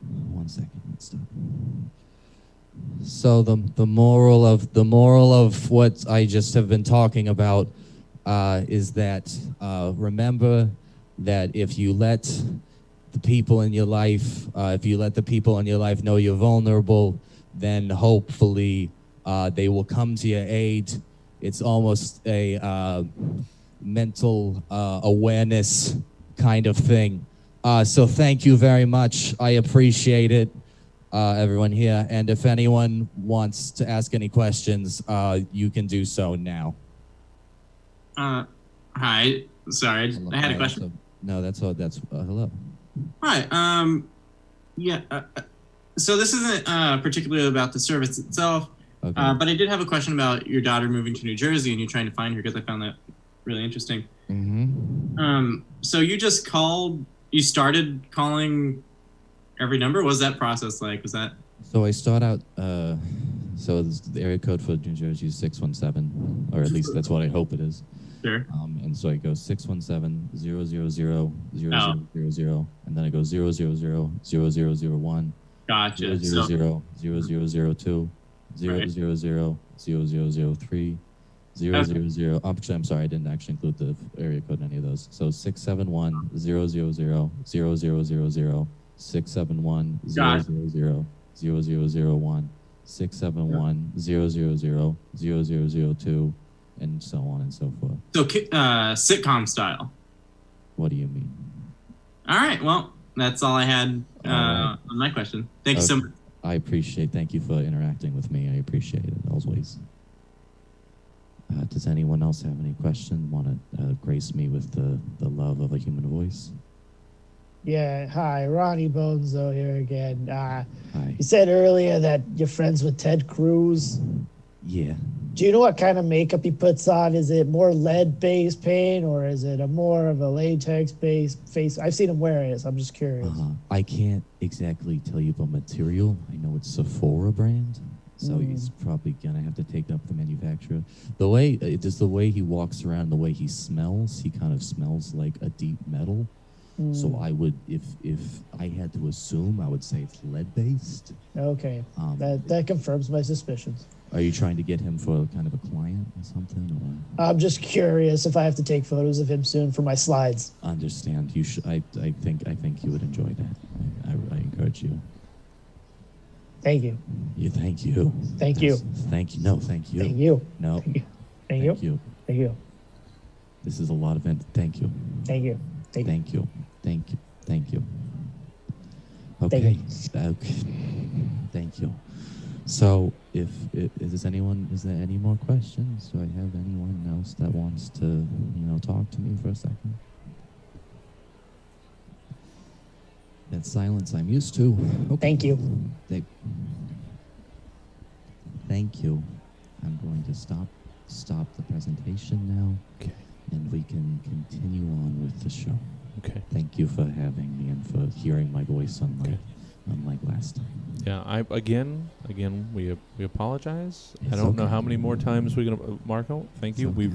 1 second, let's stop. So the moral of what I just have been talking about is that remember that if you let the people in your life, know you're vulnerable, then hopefully they will come to your aid. It's almost a mental awareness kind of thing. So thank you very much. I appreciate it, everyone here. And if anyone wants to ask any questions, you can do so now. Hi. Sorry, I had a question. No, that's all. That's hello. Hi. Yeah. So this isn't particularly about the service itself, okay. But I did have a question about your daughter moving to New Jersey and you trying to find her, because I found that really interesting. Mm-hmm. So you just called. You started calling every number. What was that process like? Was that? So I start out. So the area code for New Jersey is 617, or at least that's what I hope it is. Sure. And so I go 617-000-0000, and then I go 000-0001. Gotcha. 000-0002, 000-0003, 000. I'm sorry, I didn't actually include the area code in any of those. So 671 000 0000, 671 000 0001, 671 000 0002, and so on and so forth. So sitcom style. What do you mean? All right. Well, that's all I had on my question. Thank you so much. Thank you for interacting with me. I appreciate it always. Does anyone else have any questions? Want to grace me with the love of a human voice? Yeah, hi, Ronnie Bonzo here again. Hi. You said earlier that you're friends with Ted Cruz. Yeah. Do you know what kind of makeup he puts on? Is it more lead-based paint, or is it more of a latex-based face? I've seen him wear it, so I'm just curious. I can't exactly tell you the material. I know it's Sephora brand, so he's probably gonna have to take up the manufacturer. The way he walks around, the way he smells, he kind of smells like a deep metal. So I would, if I had to assume, I would say it's lead-based. Okay, that confirms my suspicions. Are you trying to get him for kind of a client or something? Or? I'm just curious if I have to take photos of him soon for my slides. Understand. You should. I think you would enjoy that. I encourage you. Thank you. Thank you. Thank you. Thank you. No, thank you. Thank you. No. Thank you. Thank you. Thank you. This is a lot of thank you. Thank you. Thank you. Thank you. Thank you. Okay. Okay. Thank you. So, is there any more questions? Do I have anyone else that wants to, talk to me for a second? That silence I'm used to. Okay. Thank you. Thank you. I'm going to stop the presentation now. Okay. And we can continue on with the show. Okay. Thank you for having me and for hearing my voice unlike last time. Yeah, again, we apologize. It's I don't know okay. how many more times we're gonna. Marco, thank you. Okay.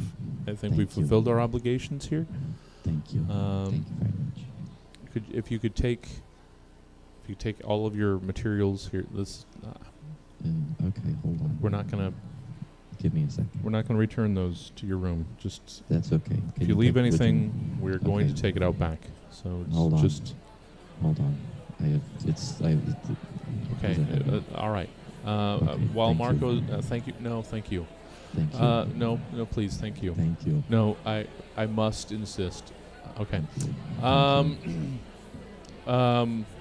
I think we've fulfilled our obligations here. Thank you. Thank you very much. If you take all of your materials here, this. Okay, hold on. We're not gonna. Give me a second. We're not gonna return those to your room. Just. That's okay. If you leave anything, we're going to take it out back. So hold on. Just. Hold on. Okay. All right. While Marco, thank you. No, thank you. Thank you. No, please, thank you. Thank you. No, I must insist. Okay. All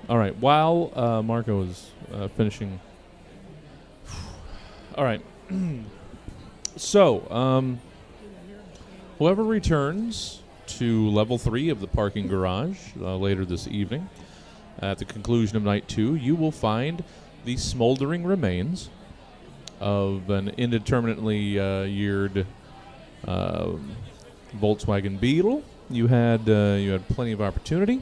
right. While Marco is finishing. All right. So, whoever returns to level 3 of the parking garage later this evening, at the conclusion of night 2, you will find the smoldering remains of an indeterminately yeared Volkswagen Beetle. You had plenty of opportunity.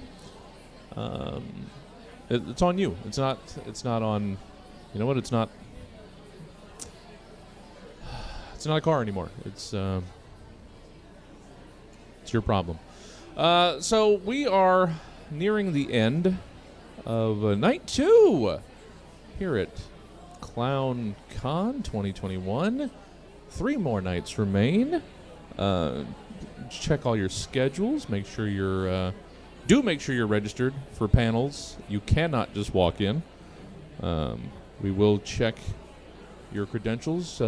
It's on you. It's not on. You know what? It's not a car anymore. It's your problem. So we are nearing the end of night 2 here at Clown Con 2021. 3 more nights remain. Check all your schedules. Make sure you're registered for panels. You cannot just walk in. We will check your credentials.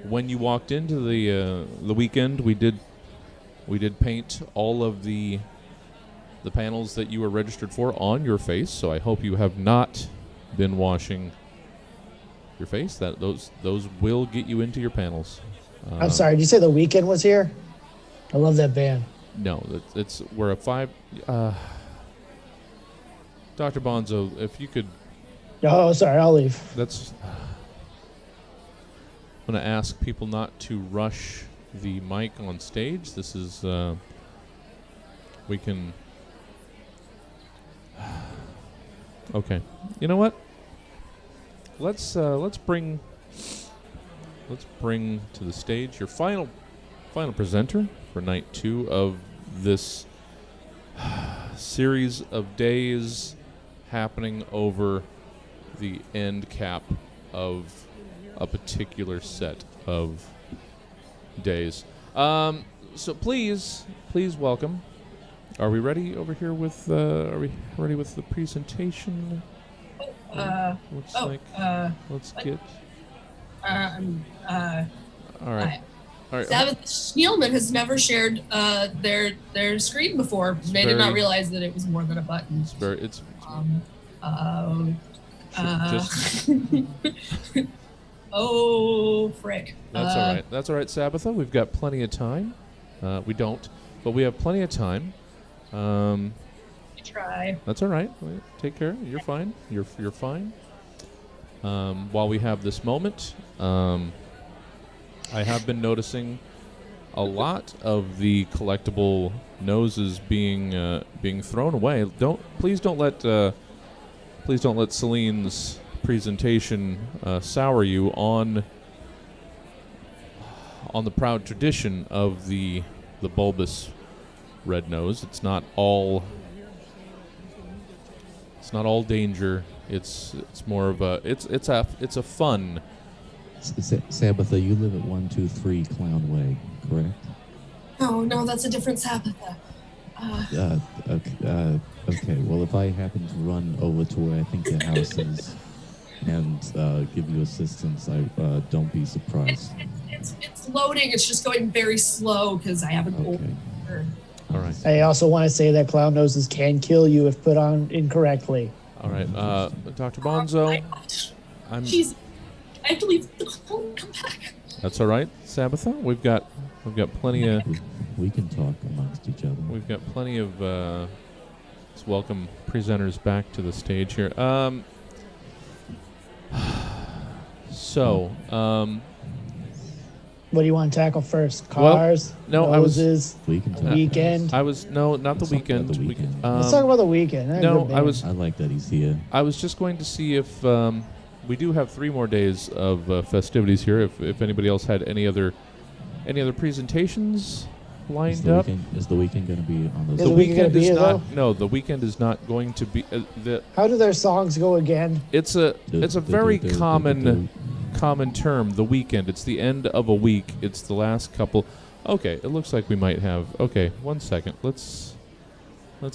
When you walked into the weekend, we did paint all of the panels that you were registered for on your face. So I hope you have not been washing your face. Those will get you into your panels. I'm sorry. Did you say the weekend was here? I love that band. No, we're a 5. Dr. Bonzo, if you could. Oh, sorry. I'll leave. I'm going to ask people not to rush the mic on stage. This is. We can. Okay. You know what? Let's bring to the stage your final presenter for night 2 of this series of days happening over the end cap of a particular set of days. So please welcome. Are we ready over here with? Are we ready with the presentation? Looks like. Let's get. All right. Sabbath Schneelman has never shared their screen before. They did not realize that it was more than a button. It's oh, frick. That's all right. That's all right, Sabbatha. We've got plenty of time. We don't, but we have plenty of time. Try. That's all right. Take care. You're fine. You're fine. While we have this moment, I have been noticing a lot of the collectible noses being thrown away. Please don't let Celine's presentation sour you on the proud tradition of the bulbous red nose. It's not all danger. It's more of a it's a fun. Sabbatha, you live at 123 Clown Way, correct? No, that's a different Sabbatha. Okay. Well, if I happen to run over to where I think your house is and give you assistance, don't be surprised. It's loading. It's just going very slow because I haven't. Okay. All right. I also want to say that clown noses can kill you if put on incorrectly. All right, Dr. Bonzo. Jeez, I have to leave the call and come back. That's all right, Sabbatha. We've got plenty of. We can talk amongst each other. We've got plenty of. Let's welcome presenters back to the stage here. What do you want to tackle first? Cars, noses, weekend. Not the weekend. Let's talk about the weekend. I like that he's here. I was just going to see if we do have 3 more days of festivities here. If anybody else had any other presentations lined up. Is the weekend going to be on those? The weekend is not. No, the weekend is not going to be. How do their songs go again? It's a very common term. The weekend. It's the end of a week. It's the last couple. Okay, it looks like we might have. Okay, 1 second. Let's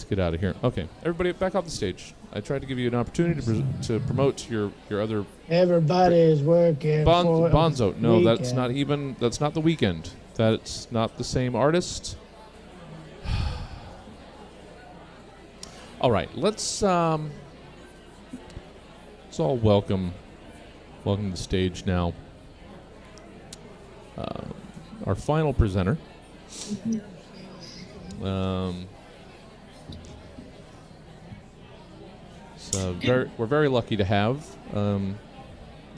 get out of here. Okay, everybody back off the stage. I tried to give you an opportunity to promote your other. Everybody's working. Bonzo. No, weekend. that's not the weekend. That's not the same artist. All right, let's all welcome to the stage now. Our final presenter. We're very lucky to have.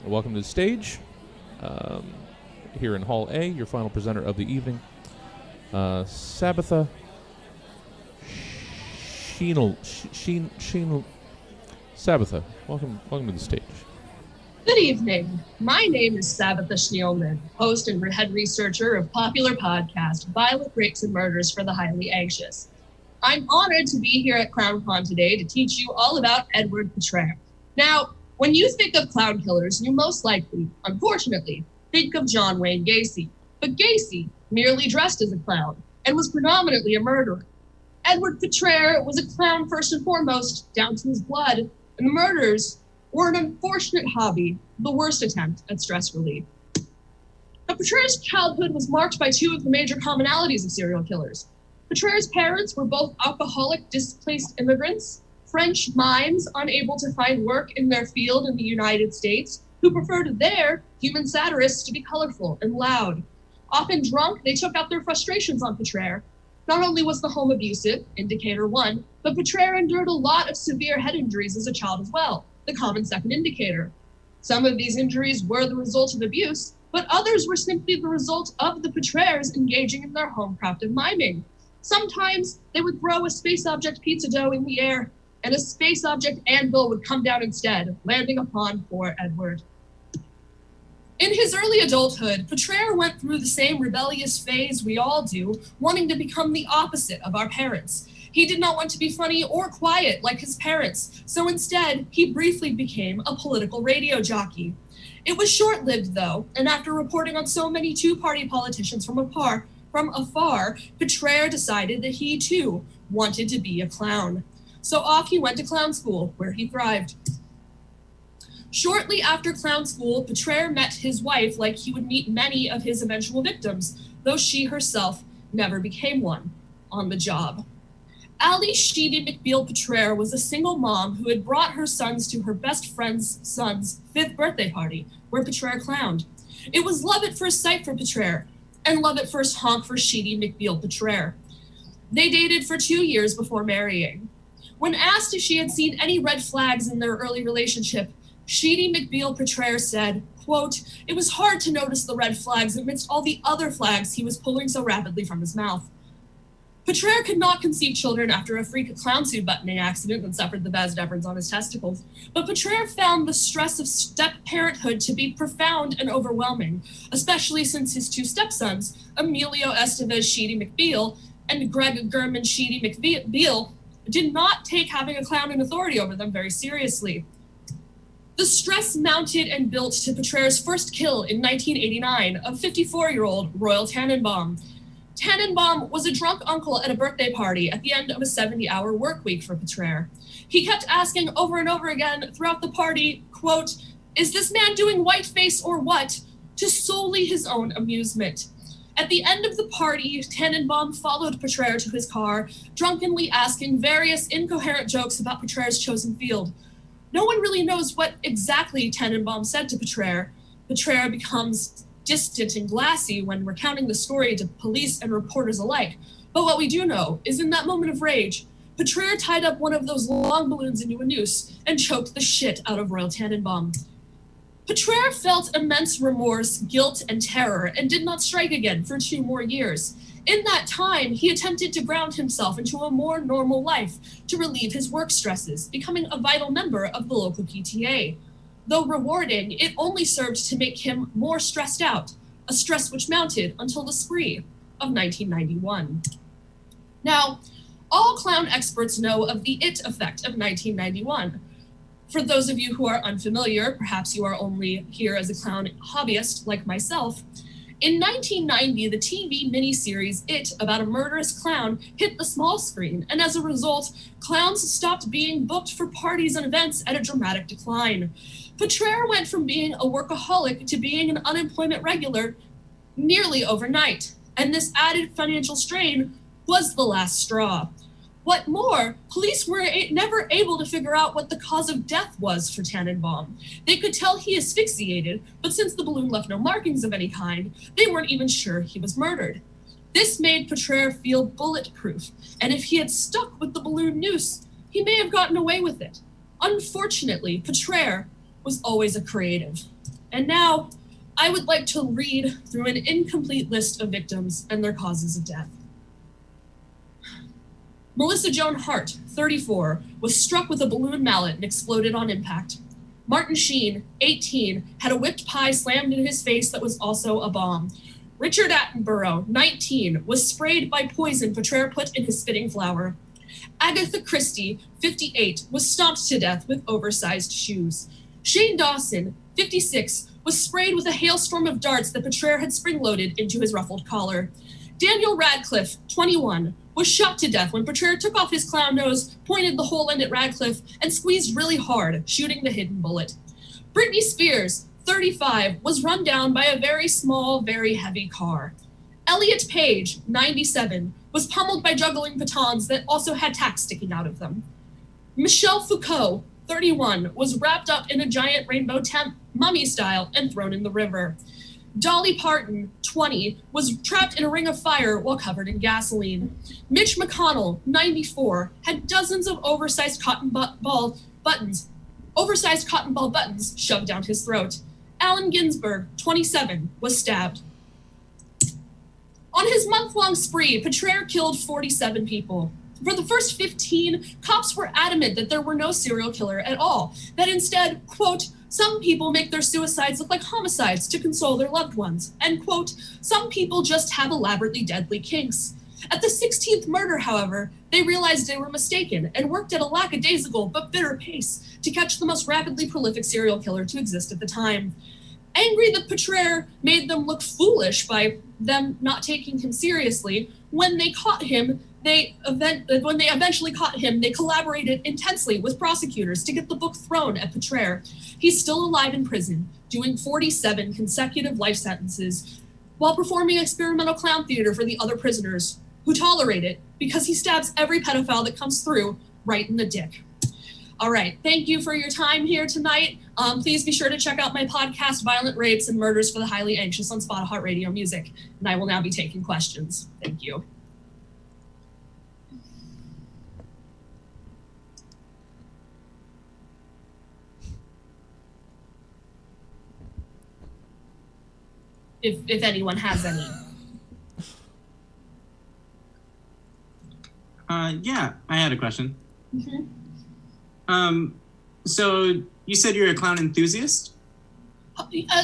Welcome to the stage. Here in Hall A, your final presenter of the evening, Sabbatha Schneelman. Sabbatha, welcome to the stage. Good evening. My name is Sabbatha Schneelman, host and head researcher of popular podcast Violent Rapes and Murders for the Highly Anxious. I'm honored to be here at ClownCon today to teach you all about Edward Petraeus. Now, when you think of clown killers, you most likely, unfortunately, think of John Wayne Gacy. But Gacy merely dressed as a clown and was predominantly a murderer. Edward Petraeus was a clown first and foremost, down to his blood, and the murders were an unfortunate hobby, the worst attempt at stress relief. But Petraeus' childhood was marked by 2 of the major commonalities of serial killers. Petraeus' parents were both alcoholic, displaced immigrants, French mimes unable to find work in their field in the United States, who preferred their human satirists to be colorful and loud. Often drunk, they took out their frustrations on Petraeus. Not only was the home abusive, indicator 1, but Petraeus endured a lot of severe head injuries as a child as well, the common second indicator. Some of these injuries were the result of abuse, but others were simply the result of the Petraeus engaging in their home-crafted miming. Sometimes they would throw a space object pizza dough in the air, and a space object anvil would come down instead, landing upon poor Edward. In his early adulthood, Petraeus went through the same rebellious phase we all do, wanting to become the opposite of our parents. He did not want to be funny or quiet like his parents, so instead, he briefly became a political radio jockey. It was short-lived, though, and after reporting on so many two-party politicians from afar, Petraeus decided that he, too, wanted to be a clown. So off he went to clown school, where he thrived. Shortly after clown school, Petraeus met his wife like he would meet many of his eventual victims, though she herself never became one, on the job. Allie Sheedy McBeal Petraeus was a single mom who had brought her sons to her best friend's son's 5th birthday party, where Petraeus clowned. It was love at first sight for Petraeus, and love at first honk for Sheedy McBeal Petraeus. They dated for 2 years before marrying. When asked if she had seen any red flags in their early relationship, Sheedy McBeal Petraeus said, quote, "It was hard to notice the red flags amidst all the other flags he was pulling so rapidly from his mouth." Petraeus could not conceive children after a freak clown suit buttoning accident and suffered the vas deferens on his testicles. But Petraeus found the stress of step-parenthood to be profound and overwhelming, especially since his 2 stepsons, Emilio Estevez Sheedy McBeal and Greg German Sheedy McBeal, did not take having a clown in authority over them very seriously. The stress mounted and built to Petraeus' first kill in 1989 of 54-year-old Royal Tannenbaum. Tannenbaum was a drunk uncle at a birthday party at the end of a 70-hour work week for Petraeus. He kept asking over and over again throughout the party, quote, "Is this man doing whiteface or what?" to solely his own amusement. At the end of the party, Tannenbaum followed Petraeus to his car, drunkenly asking various incoherent jokes about Petraeus' chosen field. No one really knows what exactly Tannenbaum said to Petraeus. Petraeus becomes distant and glassy when recounting the story to police and reporters alike. But what we do know is in that moment of rage, Petraeus tied up one of those long balloons into a noose and choked the shit out of Royal Tannenbaum. Petraeus felt immense remorse, guilt, and terror and did not strike again for 2 more years. In that time, he attempted to ground himself into a more normal life to relieve his work stresses, becoming a vital member of the local PTA. Though rewarding, it only served to make him more stressed out, a stress which mounted until the spree of 1991. Now, all clown experts know of the It effect of 1991. For those of you who are unfamiliar, perhaps you are only here as a clown hobbyist like myself, in 1990, the TV miniseries It, about a murderous clown, hit the small screen, and as a result, clowns stopped being booked for parties and events at a dramatic decline. Petraeus went from being a workaholic to being an unemployment regular nearly overnight, and this added financial strain was the last straw. What more, police were never able to figure out what the cause of death was for Tannenbaum. They could tell he asphyxiated, but since the balloon left no markings of any kind, they weren't even sure he was murdered. This made Petraeus feel bulletproof, and if he had stuck with the balloon noose, he may have gotten away with it. Unfortunately, Petraeus was always a creative. And now, I would like to read through an incomplete list of victims and their causes of death. Melissa Joan Hart, 34, was struck with a balloon mallet and exploded on impact. Martin Sheen, 18, had a whipped pie slammed in his face that was also a bomb. Richard Attenborough, 19, was sprayed by poison Petraeus put in his spitting flour. Agatha Christie, 58, was stomped to death with oversized shoes. Shane Dawson, 56, was sprayed with a hailstorm of darts that Petraeus had spring-loaded into his ruffled collar. Daniel Radcliffe, 21, was shot to death when Petraeus took off his clown nose, pointed the whole end at Radcliffe, and squeezed really hard, shooting the hidden bullet. Britney Spears, 35, was run down by a very small, very heavy car. Elliot Page, 97, was pummeled by juggling batons that also had tacks sticking out of them. Michelle Foucault, 31, was wrapped up in a giant rainbow tent, mummy style, and thrown in the river. Dolly Parton, 20, was trapped in a ring of fire while covered in gasoline. Mitch McConnell, 94, had dozens of oversized cotton ball buttons shoved down his throat. Allen Ginsberg, 27, was stabbed. On his month-long spree, Petraeus killed 47 people. For the first 15, cops were adamant that there were no serial killer at all, that instead, quote, some people make their suicides look like homicides to console their loved ones, and quote, some people just have elaborately deadly kinks. At the 16th murder, however, they realized they were mistaken and worked at a lackadaisical but bitter pace to catch the most rapidly prolific serial killer to exist at the time. Angry that Petraire made them look foolish by them not taking him seriously, when they eventually caught him, they collaborated intensely with prosecutors to get the book thrown at Petraire. He's still alive in prison, doing 47 consecutive life sentences, while performing experimental clown theater for the other prisoners, who tolerate it because he stabs every pedophile that comes through right in the dick. All right, thank you for your time here tonight. Please be sure to check out my podcast, Violent Rapes and Murders for the Highly Anxious, on Spotify Radio Music. And I will now be taking questions. Thank you. If anyone has any. Yeah, I had a question. Mm-hmm. So you said you're a clown enthusiast?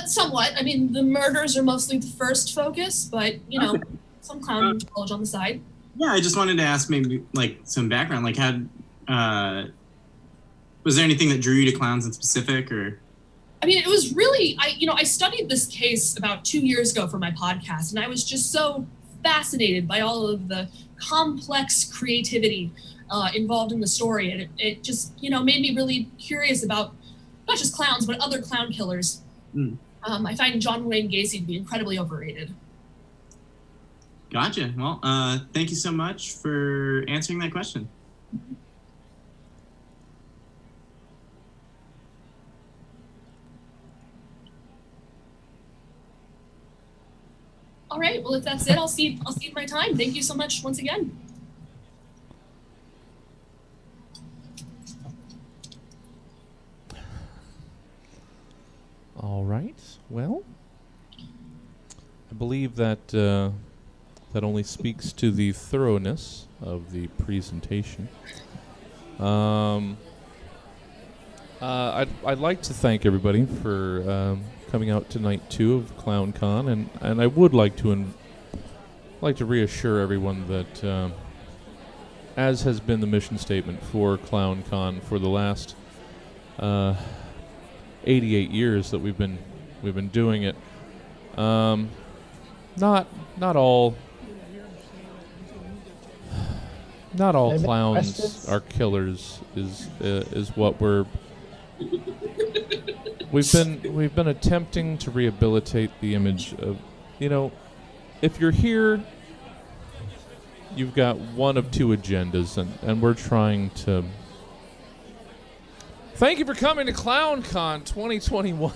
Somewhat. I mean, the murders are mostly the first focus, but, you know, some clown knowledge on the side. Yeah, I just wanted to ask maybe, like, some background. Like, was there anything that drew you to clowns in specific, or? I mean, it was really, I studied this case about 2 years ago for my podcast, and I was just so fascinated by all of the complex creativity involved in the story. And it just, made me really curious about not just clowns, but other clown killers. I find John Wayne Gacy to be incredibly overrated. Gotcha. Well, thank you so much for answering that question. All right. Well, if that's it, I'll cede my time. Thank you so much once again. All right. Well, I believe that that only speaks to the thoroughness of the presentation. I'd like to thank everybody for coming out to night 2 of ClownCon, and I would like to reassure everyone that as has been the mission statement for ClownCon for the last 88 years that we've been doing it, not all clowns are killers is what we've been attempting to rehabilitate the image of, if you're here, you've got one of two agendas, and we're trying to. Thank you for coming to ClownCon 2021.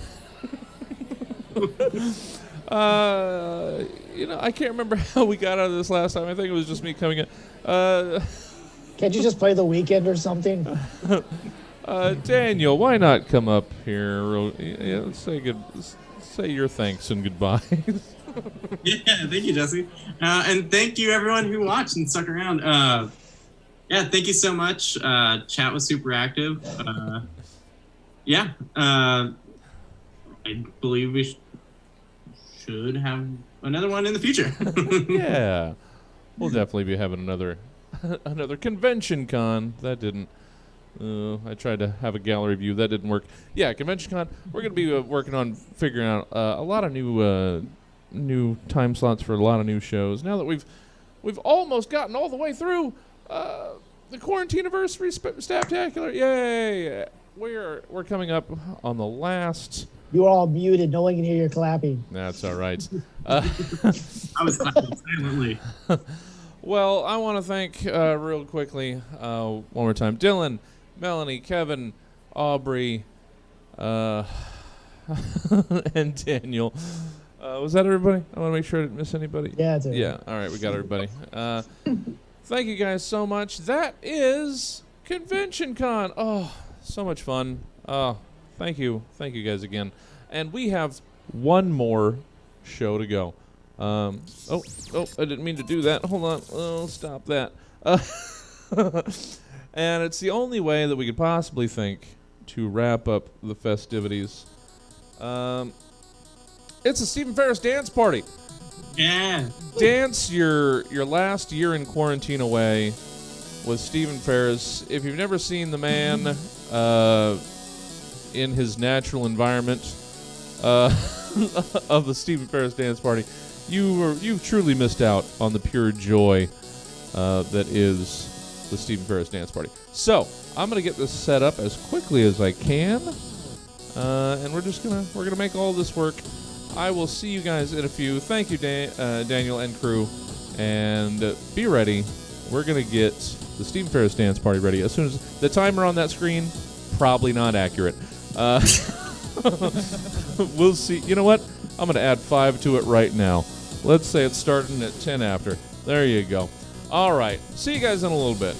I can't remember how we got out of this last time. I think it was just me coming in. Can't you just play The Weekend or something? Daniel, why not come up here? Say your thanks and goodbyes. Yeah, thank you, Jesse. And thank you, everyone who watched and stuck around. Yeah, thank you so much. Chat was super active. I believe we should have another one in the future. Yeah, we'll definitely be having another convention con. That didn't. I tried to have a gallery view. That didn't work. Yeah, convention con. We're going to be working on figuring out a lot of new time slots for a lot of new shows. Now that we've almost gotten all the way through the Quarantine-aversary Stabtacular. Yay! We're coming up on the last. You're all muted. No one can hear you clapping. That's all right. I was clapping silently. Well, I want to thank real quickly one more time Dylan, Melanie, Kevin, Aubrey, and Daniel. Was that everybody? I want to make sure I didn't miss anybody. Yeah, that's everybody. Yeah, all right, we got everybody. Thank you guys so much. That is Convention Con. Oh, so much fun. Thank you guys again. And we have one more show to go. I didn't mean to do that. Hold on. Oh, stop that. And it's the only way that we could possibly think to wrap up the festivities. It's a Stephen Ferris dance party. Yeah. Dance your last year in quarantine away with Stephen Ferris. If you've never seen the man in his natural environment of the Stephen Ferris dance party, you've truly missed out on the pure joy that is the Stephen Ferris dance party. So I'm gonna get this set up as quickly as I can, and we're gonna make all this work. I will see you guys in a few. Thank you, Daniel and crew, and be ready. We're gonna get the Stephen Ferris dance party ready as soon as the timer on that screen. Probably not accurate. We'll see. You know what? I'm gonna add 5 to it right now. Let's say it's starting at 10 after. There you go. All right. See you guys in a little bit.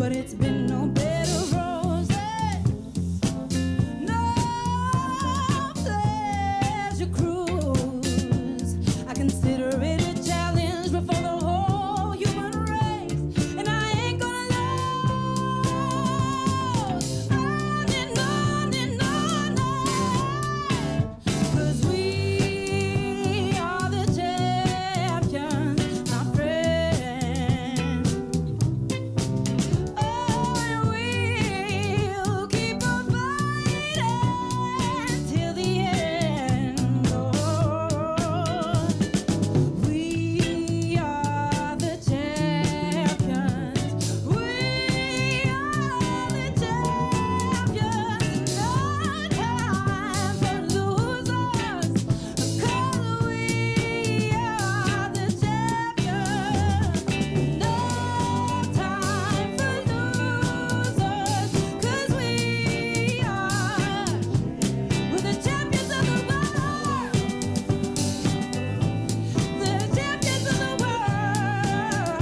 but it's been no bed of roses, no pleasure cruise. I consider it a challenge before the whole human race, and I ain't gonna lose. On and on and on, 'cause we are the champions, my friend. Oh, and we'll keep on fighting till the end. Oh, we are the champions. We are the champions. No time for losers, 'cause we are the champions. No time for losers, 'cause we're the champions of the world. The champions of the world.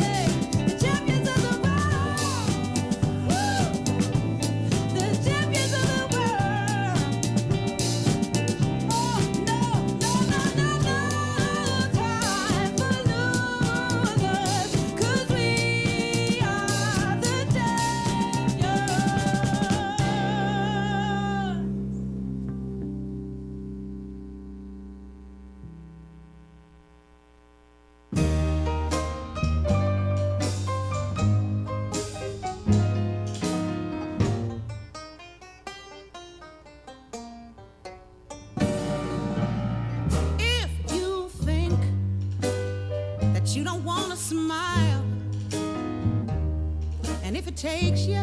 Hey, the champions of the world. Woo! The champions of the world. Oh, no, no, no, no, no time for losers, 'cause we are the champions. If you think that you don't want to smile, and if it takes you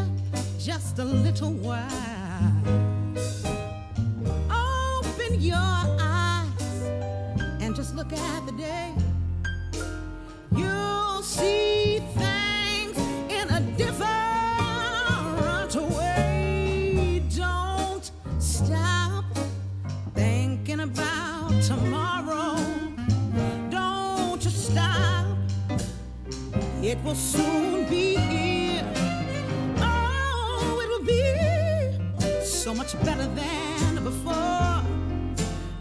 just a little while, open your eyes and just look at the day. You'll see things in a different way. Don't stop thinking about tomorrow. Don't you stop. It will soon be here. Oh, it will be so much better than before.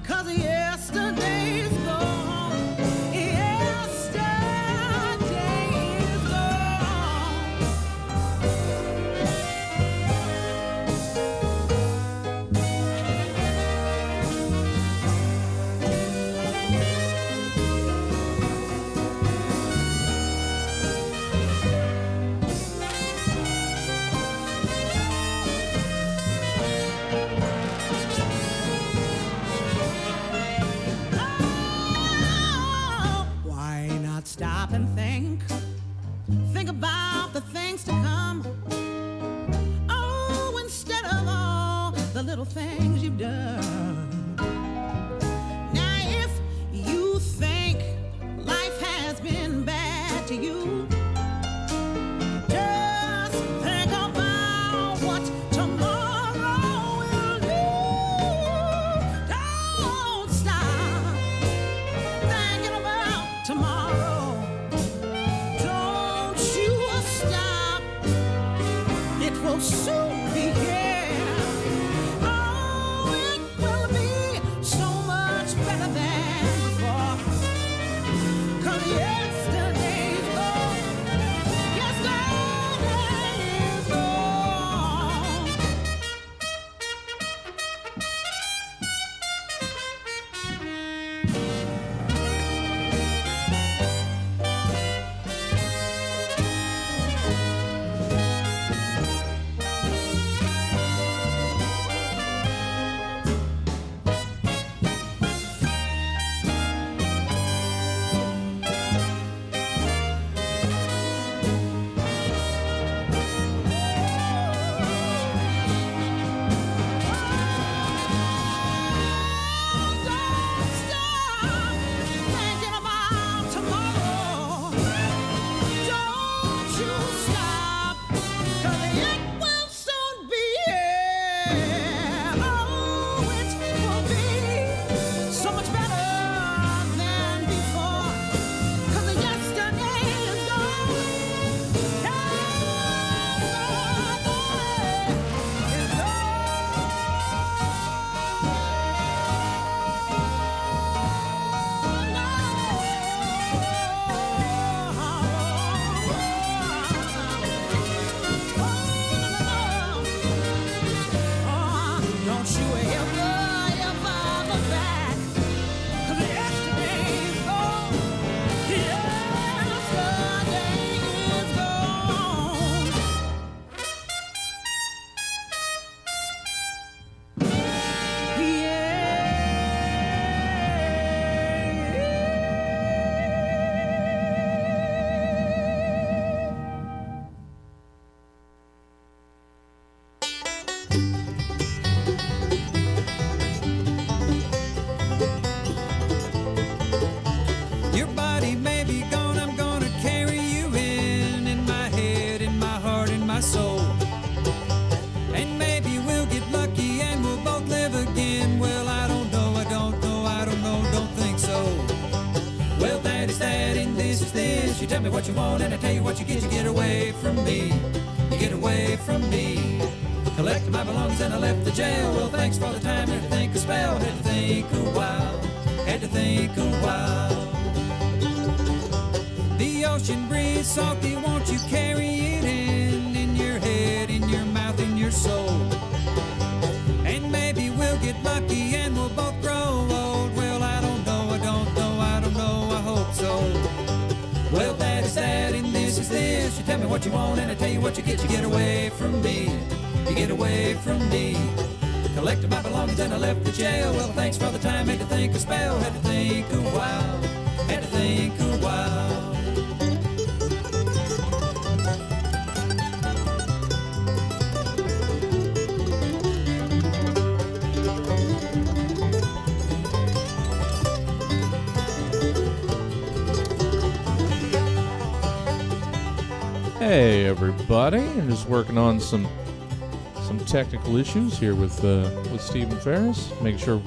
'Cause yesterday's gone. Yesterday is gone. Why not stop and think? Think about the things to come. Oh, instead of all the little things you've done. Now, if you think life has been bad to you, just think about what tomorrow will do. Don't stop thinking about tomorrow. Don't you stop. It will soon be here. Oh, it will be so much better than before. 'Cause yesterday's gone. what you want and I tell you what you get away from me. You get away from me. Collected my belongings and I left the jail. Well, thanks for the time, had to think a spell, had to think a while, had to think a while. The ocean breeze salty, won't you carry it in your head, in your mouth, in your soul? And maybe we'll get lucky and we'll both grow old. Well, I don't know, I don't know, I don't know, I hope so. Well, that is that and this is this. You tell me what you want and I tell you what you get away from me. You get away from me. Collected my belongings and I left the jail. Well, thanks for the time, had to think a spell, had to think a while, had to think a while. Hey everybody, I'm just working on some technical issues here with Steve and Ferris. Make sure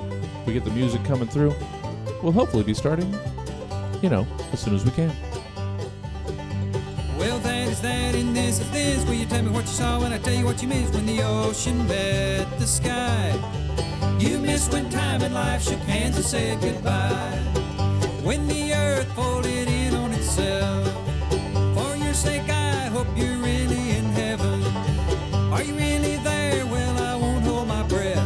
we get the music coming through. We'll hopefully be starting, as soon as we can. Well, that is that and this is this. Will you tell me what you saw and I tell you what you missed when the ocean met the sky? You missed when time and life shook hands and said goodbye. When the earth folded in on itself. For your sake I hope you're really in heaven. Are you really there? Well, I won't hold my breath.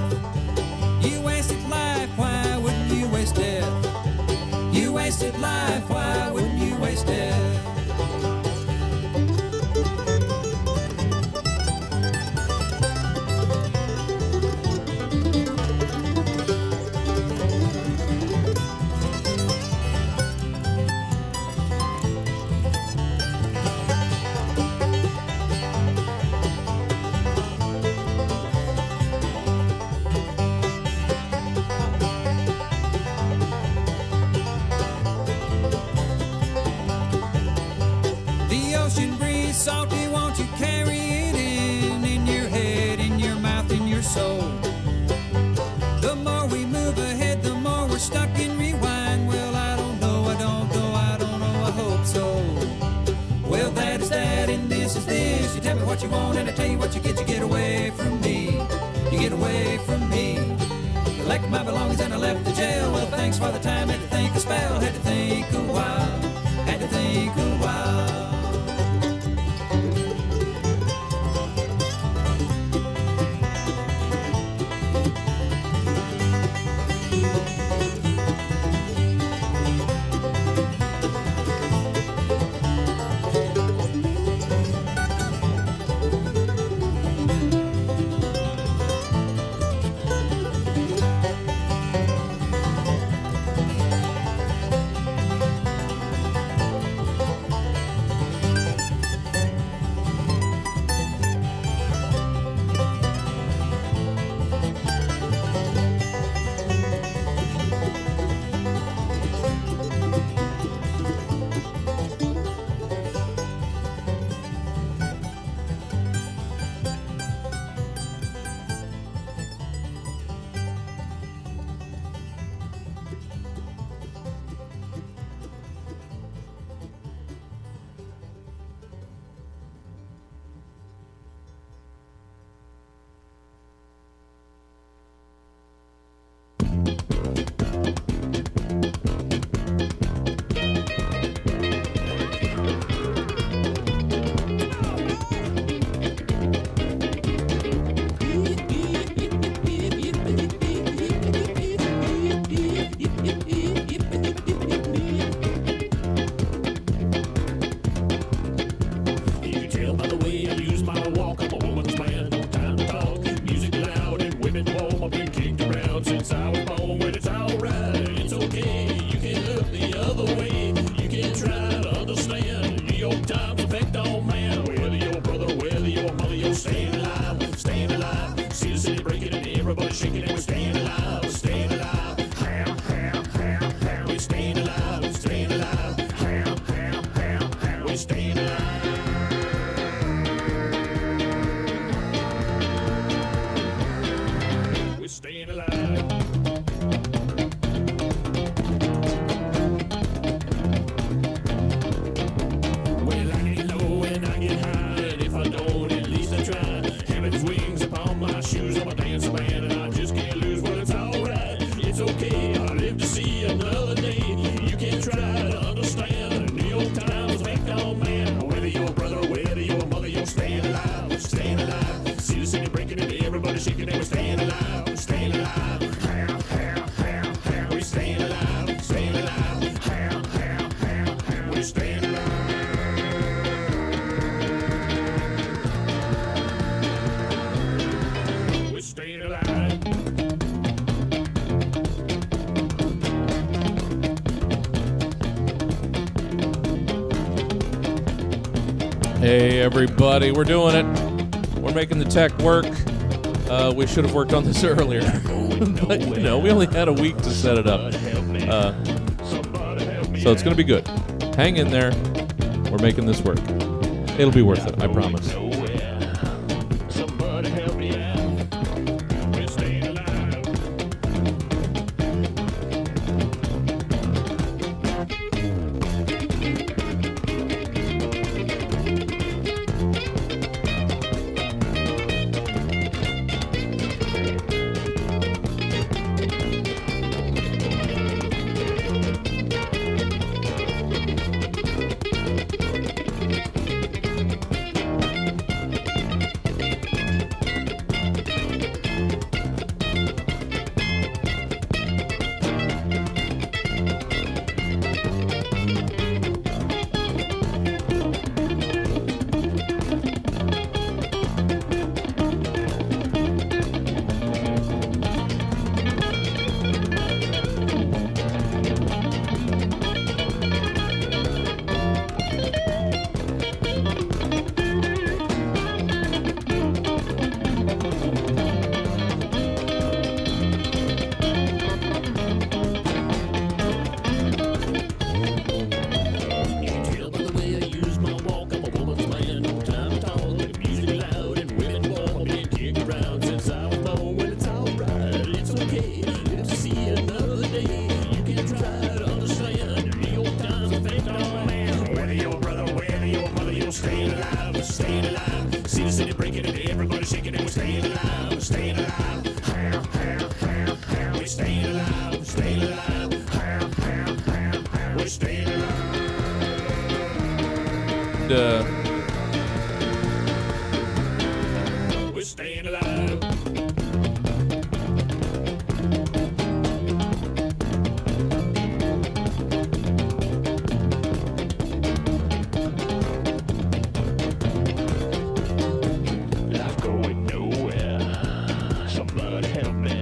You wasted life, why wouldn't you waste death? You wasted life, why wouldn't you waste death? Salty, won't you carry it in your head, in your mouth, in your soul? The more we move ahead, the more we're stuck in rewind. Well, I don't know, I don't know, I don't know, I hope so. Well, that is that and this is this. You tell me what you want and I tell you what you get away from me. You get away from me. Collected my belongings and I left the jail. Well, thanks for the time, had to think a spell, had to think a while, had to think a while. I'm a dance man and I just can't lose. Well, it's alright, it's okay. I live to see another day. You can't try to understand. New York Times make all man. Whether you're a brother, whether you're a mother, you're staying alive. We're staying alive. See the city breaking into everybody shaking and we're staying alive. We're staying alive. We're staying alive. Staying alive. We're staying alive. We're staying alive. Hey, everybody, we're doing it. We're making the tech work. We should have worked on this earlier. But, you know, we only had a week to set it up. So it's going to be good. Hang in there. We're making this work. It'll be worth it, I promise. Somebody help me out. We're staying alive. We're staying alive. Not going nowhere. Somebody help me.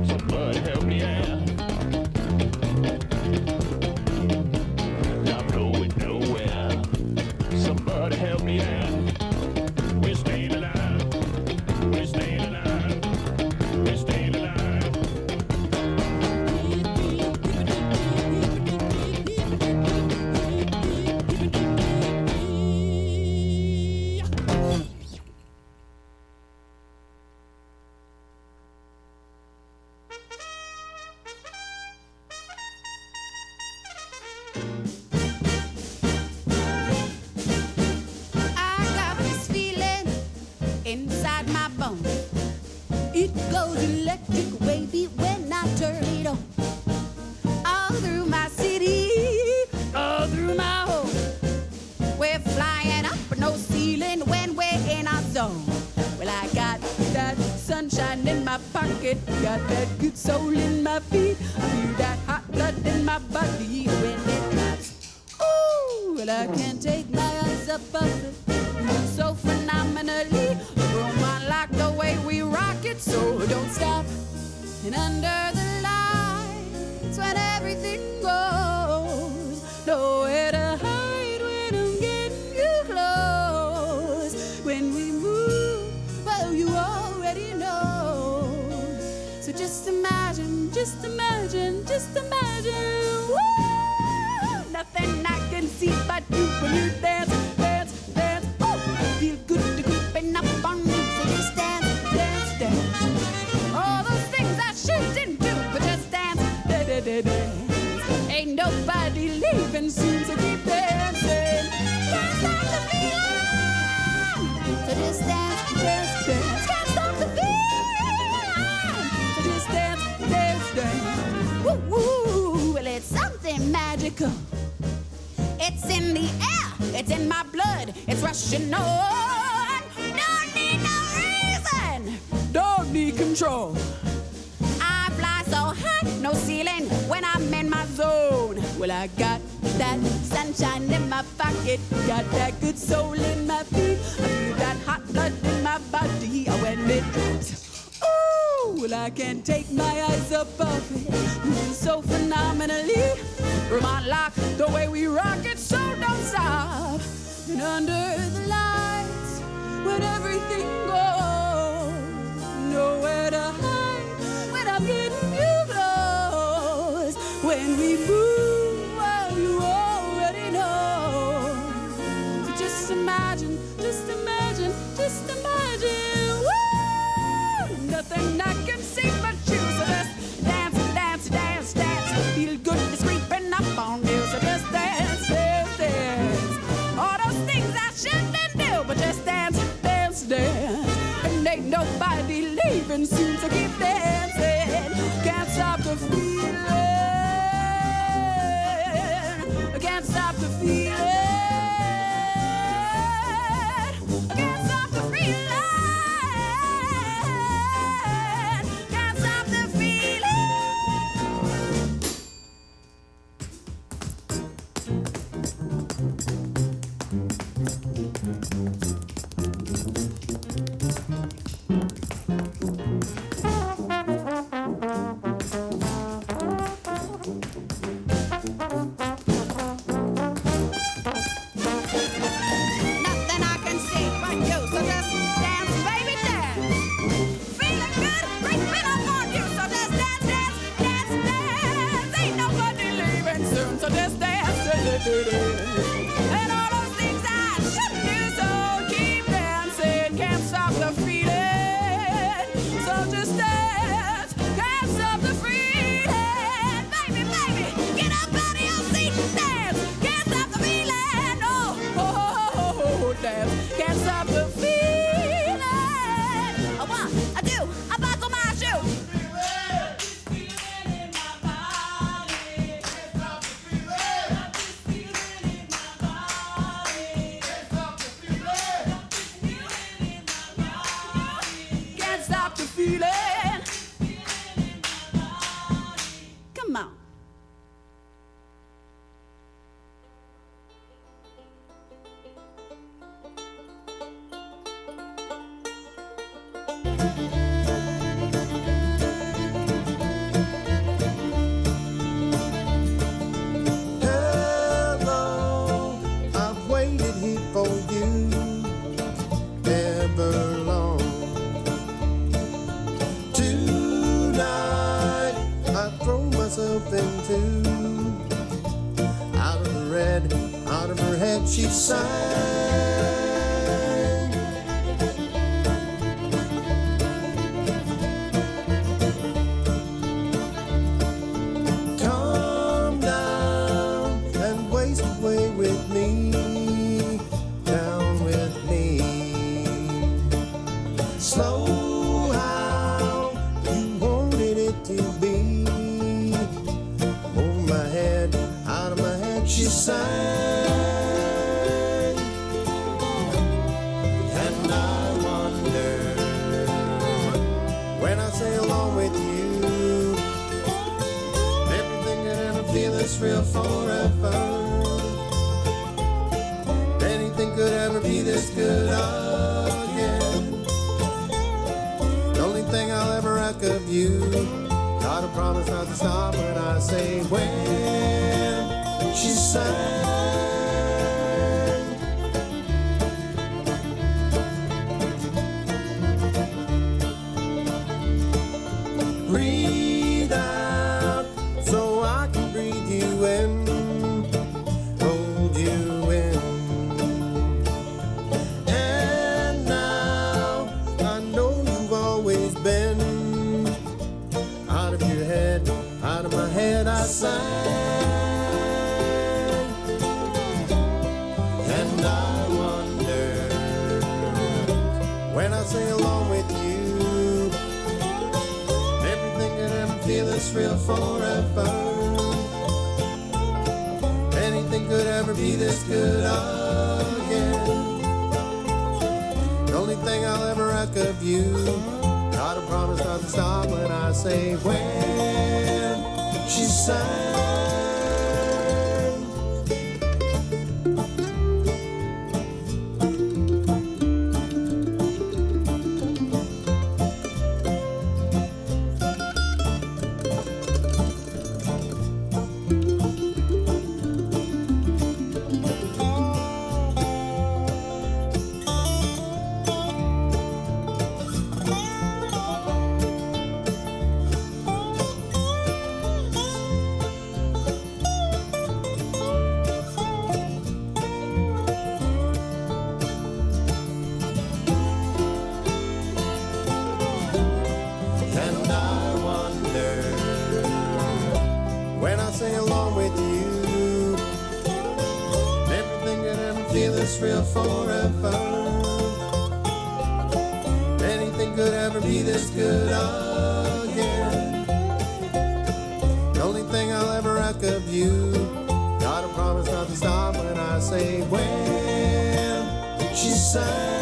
Somebody help me out. Not going nowhere. Somebody help me out. We're staying alive. We're staying alive. We're staying alive. I got this feeling inside my bones. It goes electric wavy when I turn it on. All through my city, all through my home. We're flying up, no ceiling when we're in our zone. Well, I got that sunshine in my pocket, got that good soul in my feet. I feel that hot blood in my body when it drops. Ooh, well, I can't take my eyes up off it. Moves so phenomenally. Roman like the way we rock it, so don't stop. And under the lights, when everything goes, nowhere to hide when I'm getting you close. When we move, well, you already know. So just imagine, just imagine, just imagine. Woo! Nothing I can see but you when you dance, dance, dance. Oh, feel good to creeping up on you. So just dance, dance, dance. All those things I shouldn't do, but just dance, da, da, da, dance. Ain't nobody leaving soon, so keep dancing. Can't stop the feeling. So just dance, dance, dance. Can't stop the feeling. rushing on. Don't need no reason. Don't need control. I fly so high, no ceiling when I'm in my zone. Well, I got that sunshine in my pocket, got that good soul in my feet. I feel that hot blood in my body when it drops. Ooh, well, I can't take my eyes up off it, moving so phenomenally. Remind like the way we rock it, so don't stop. And under the lights, when everything goes, nowhere to hide, when I'm getting you close, when we move, well, you already know. So just imagine, just imagine, just imagine, woo! Nothing I can see but you, so just dance, dance, dance, dance. Feel good, it's creeping up on you, so just dance, dance, dance. All those things I shouldn't do, but just dance, dance, dance. And ain't nobody leaving soon, so keep dancing. Can't stop the feeling. Can't stop the feeling. Can't stop the feeling. Can't stop the feeling. Nothing I can see but you, so just dance, baby, dance. Feeling good, creeping up on you, so just dance, dance, dance, dance. Ain't nobody leaving soon, so just dance, dance, dance. And all those things I shouldn't do, so keep dancing. Can't stop the feeling, so just dance. Can't stop the feeling, baby, baby. Get up out of your seat and dance. Can't stop the feeling, oh, oh, oh, oh, oh, dance. Can't stop the feeling. A one, a two, I buckle my shoe. Can't stop the feeling. Come on. Hello, I've waited here for you ever long. Tonight I throw myself into out of the red, out of her head she sang. Come down and waste away with me, down with me. Slow how you wanted it to be. Over my head, out of my head she sang. And I wonder, when I sail along with you, everything could ever feel this real forever. Anything could ever be this good again. The only thing I'll ever ask of you, gotta promise not to stop when I say when she sang. Breathe out so I can breathe you in, hold you in. And now I know you've always been out of your head, out of my head I sang. And I wonder, when I sing along with you, everything could ever feel this real forever. Anything could ever be this good again. The only thing I'll ever ask of you, gotta promise not to stop when I say when she sang. And I wonder when I sing along with you, everything could ever feel this real forever. Anything could ever be this good again. The only thing I'll ever ask of you, gotta promise not to stop when I say when she sang.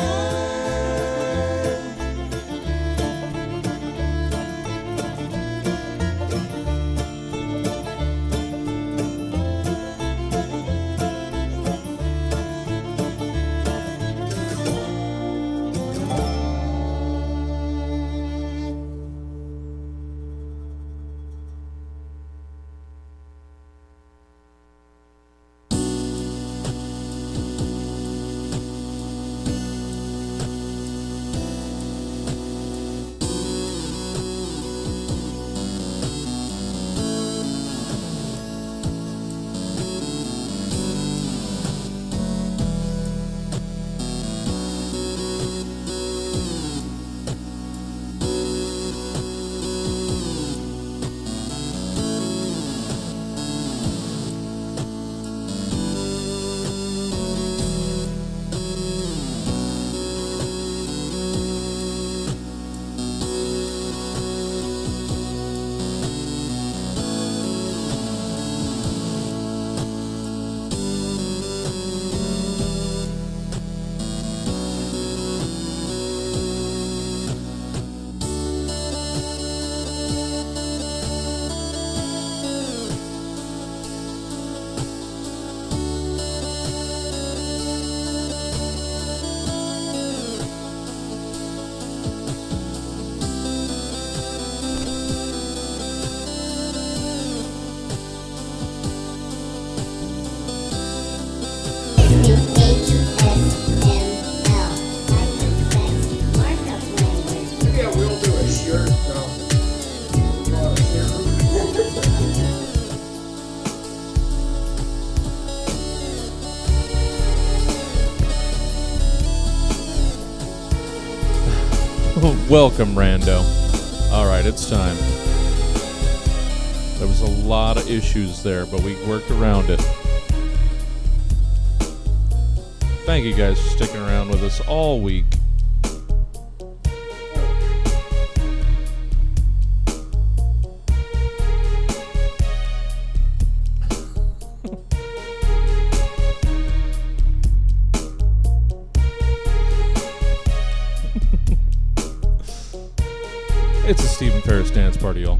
Welcome, Rando. Alright, it's time. There was a lot of issues there, but we worked around it. Thank you guys for sticking around with us all week. It's a Stephen Ferris dance party, y'all.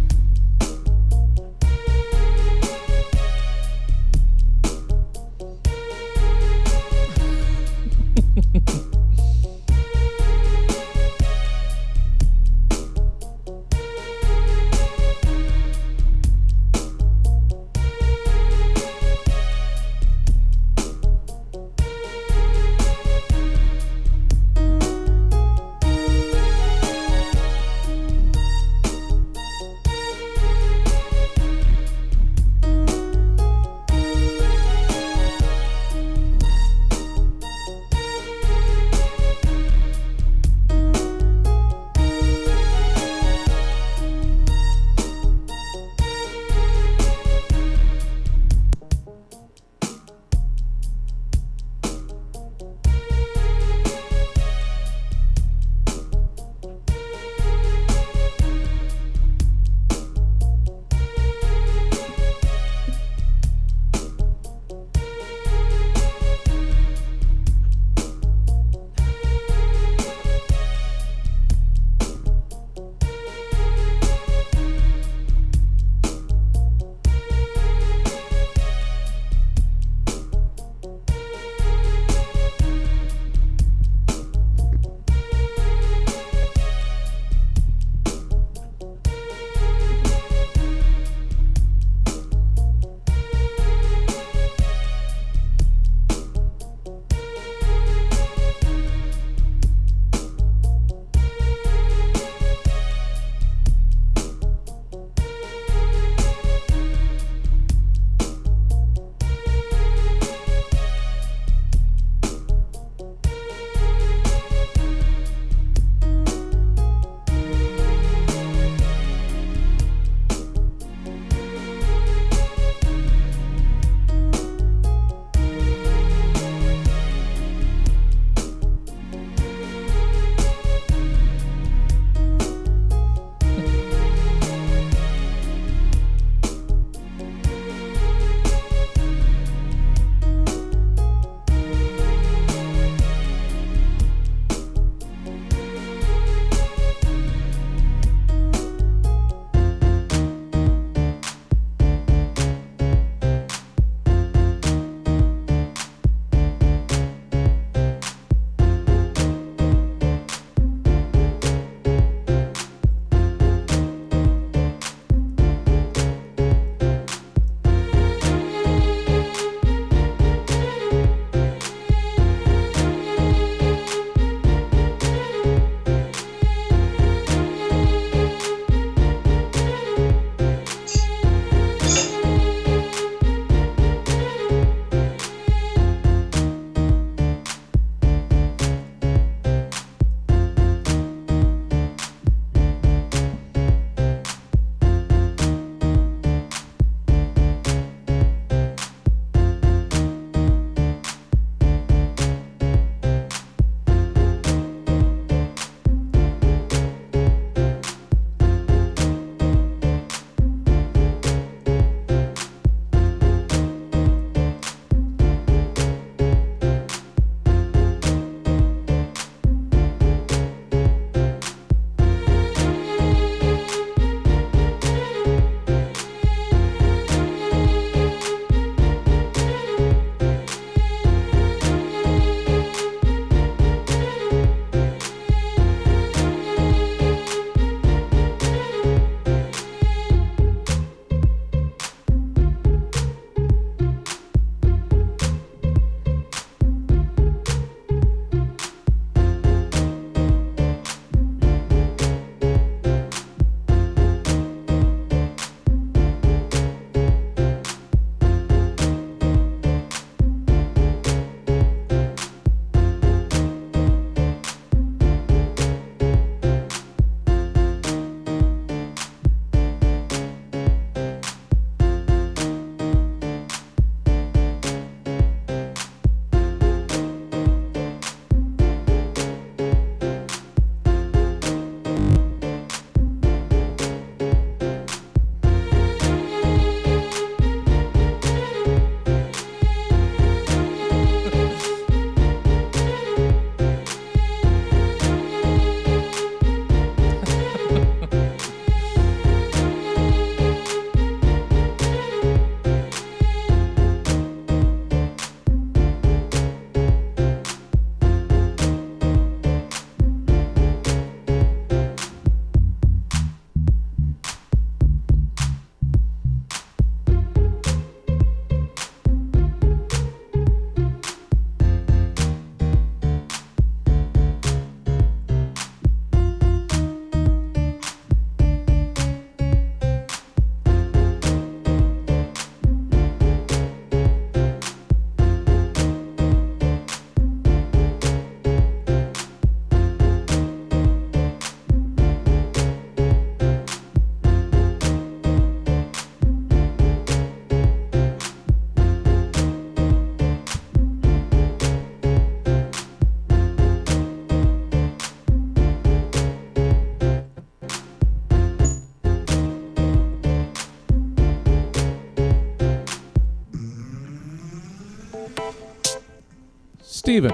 Steven.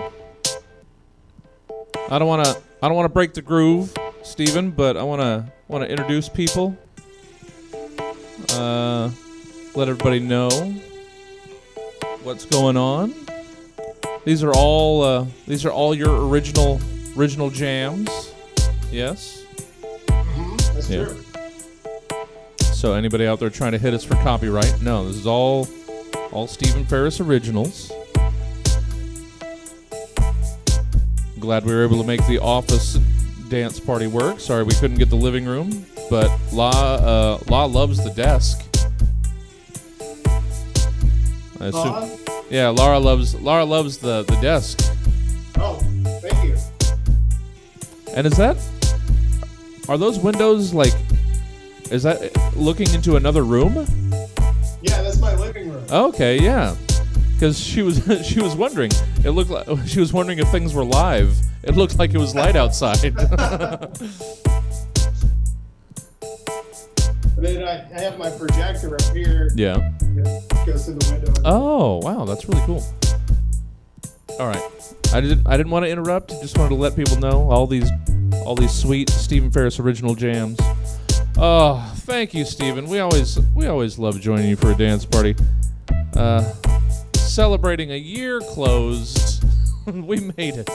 I don't want to break the groove, Steven, but I want to introduce people. Let everybody know what's going on. These are all your original jams. Yes. That's true. So anybody out there trying to hit us for copyright? No, this is all Stephen Ferris originals. Glad we were able to make the office dance party work. Sorry we couldn't get the living room, but La loves the desk. I assume. Laura? Yeah, Laura loves the desk. Oh, thank you. And are those windows is that looking into another room? Yeah, that's my living room. Okay, yeah. Because she was wondering. It looked like she was wondering if things were live. It looked like it was light outside. Then I have my projector up here. Yeah. It goes to the window. Oh, wow, that's really cool. All right. I didn't want to interrupt. Just wanted to let people know all these sweet Stephen Ferris original jams. Oh, thank you, Stephen. We always love joining you for a dance party. Celebrating a year closed. We made it.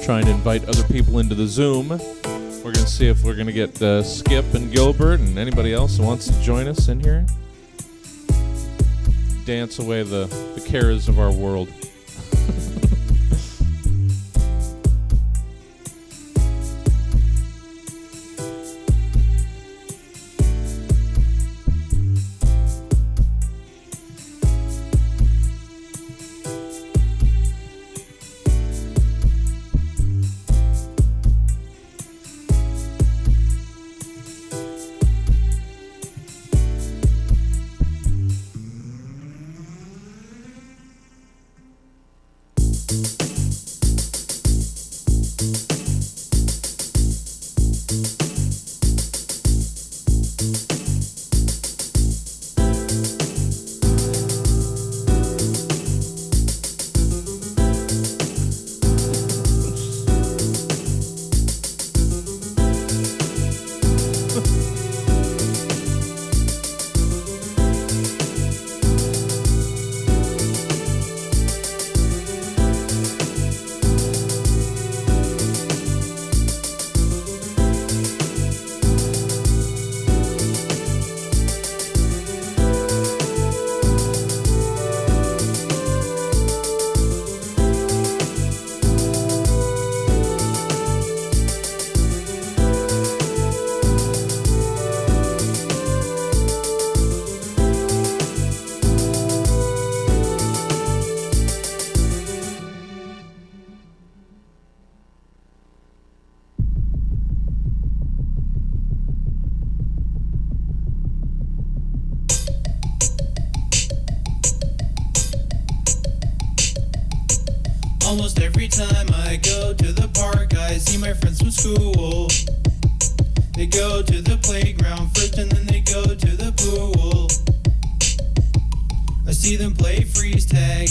Trying to invite other people into the Zoom. We're going to see if we're going to get Skip and Gilbert and anybody else who wants to join us in here. Dance away the cares of our world. Almost every time I go to the park, I see my friends from school. They go to the playground first and then they go to the pool. I see them play freeze tag,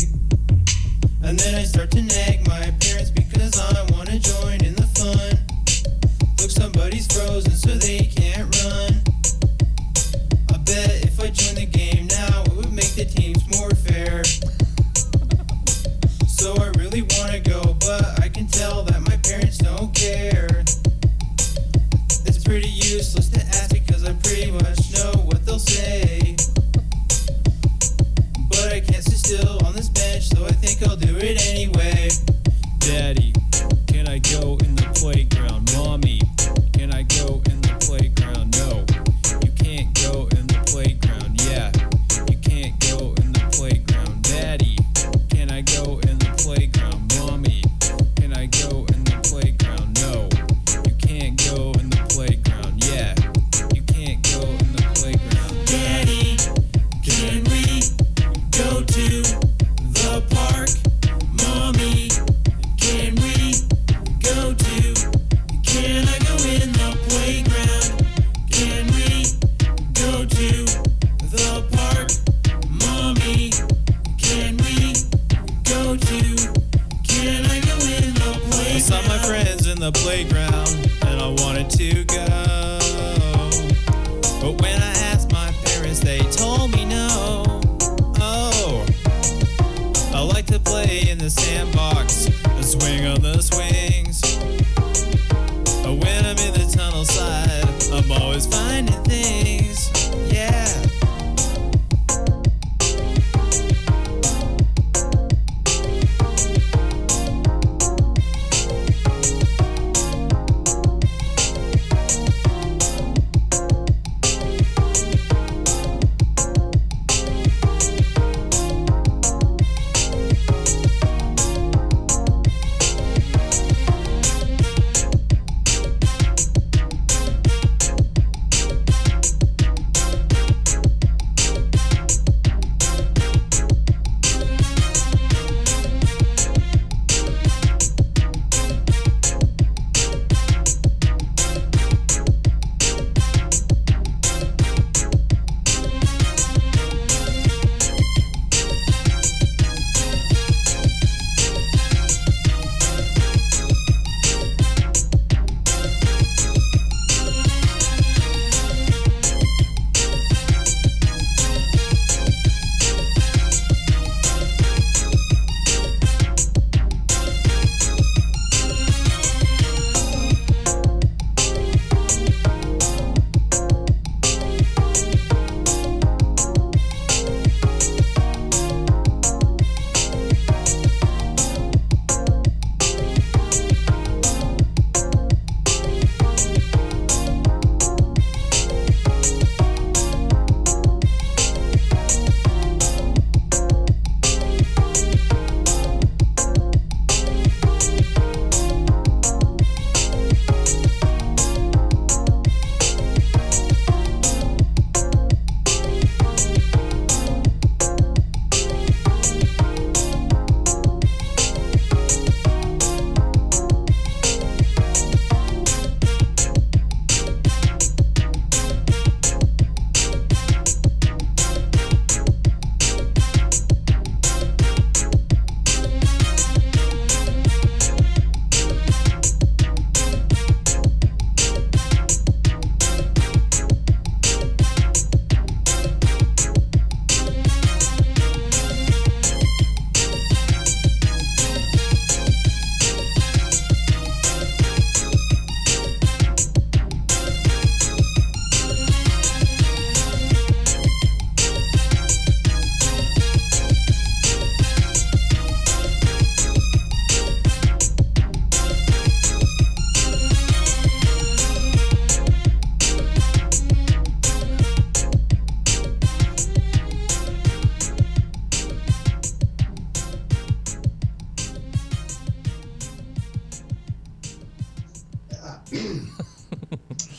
and then I start to nag my parents because I want to join in the fun. Look, somebody's frozen so they can't run. I bet if I join the game now, it would make the teams more fair. So I really want to go, but I can tell that my parents don't care. It's pretty useless to ask because I pretty much know what they'll say. But I can't sit still on this bench, so I think I'll do it anyway. Daddy, can I go in the playground? Mommy, can I go in the playground? No, you can't go in the playground. Yeah, you can't go in the playground. Daddy, can I go in the playground? Mommy, town, and I wanted to go. But when I asked my parents, they told me no. Oh, I like to play in the sandbox and swing on the swings. But when I'm in the tunnel side, I'm always finding things. Yeah.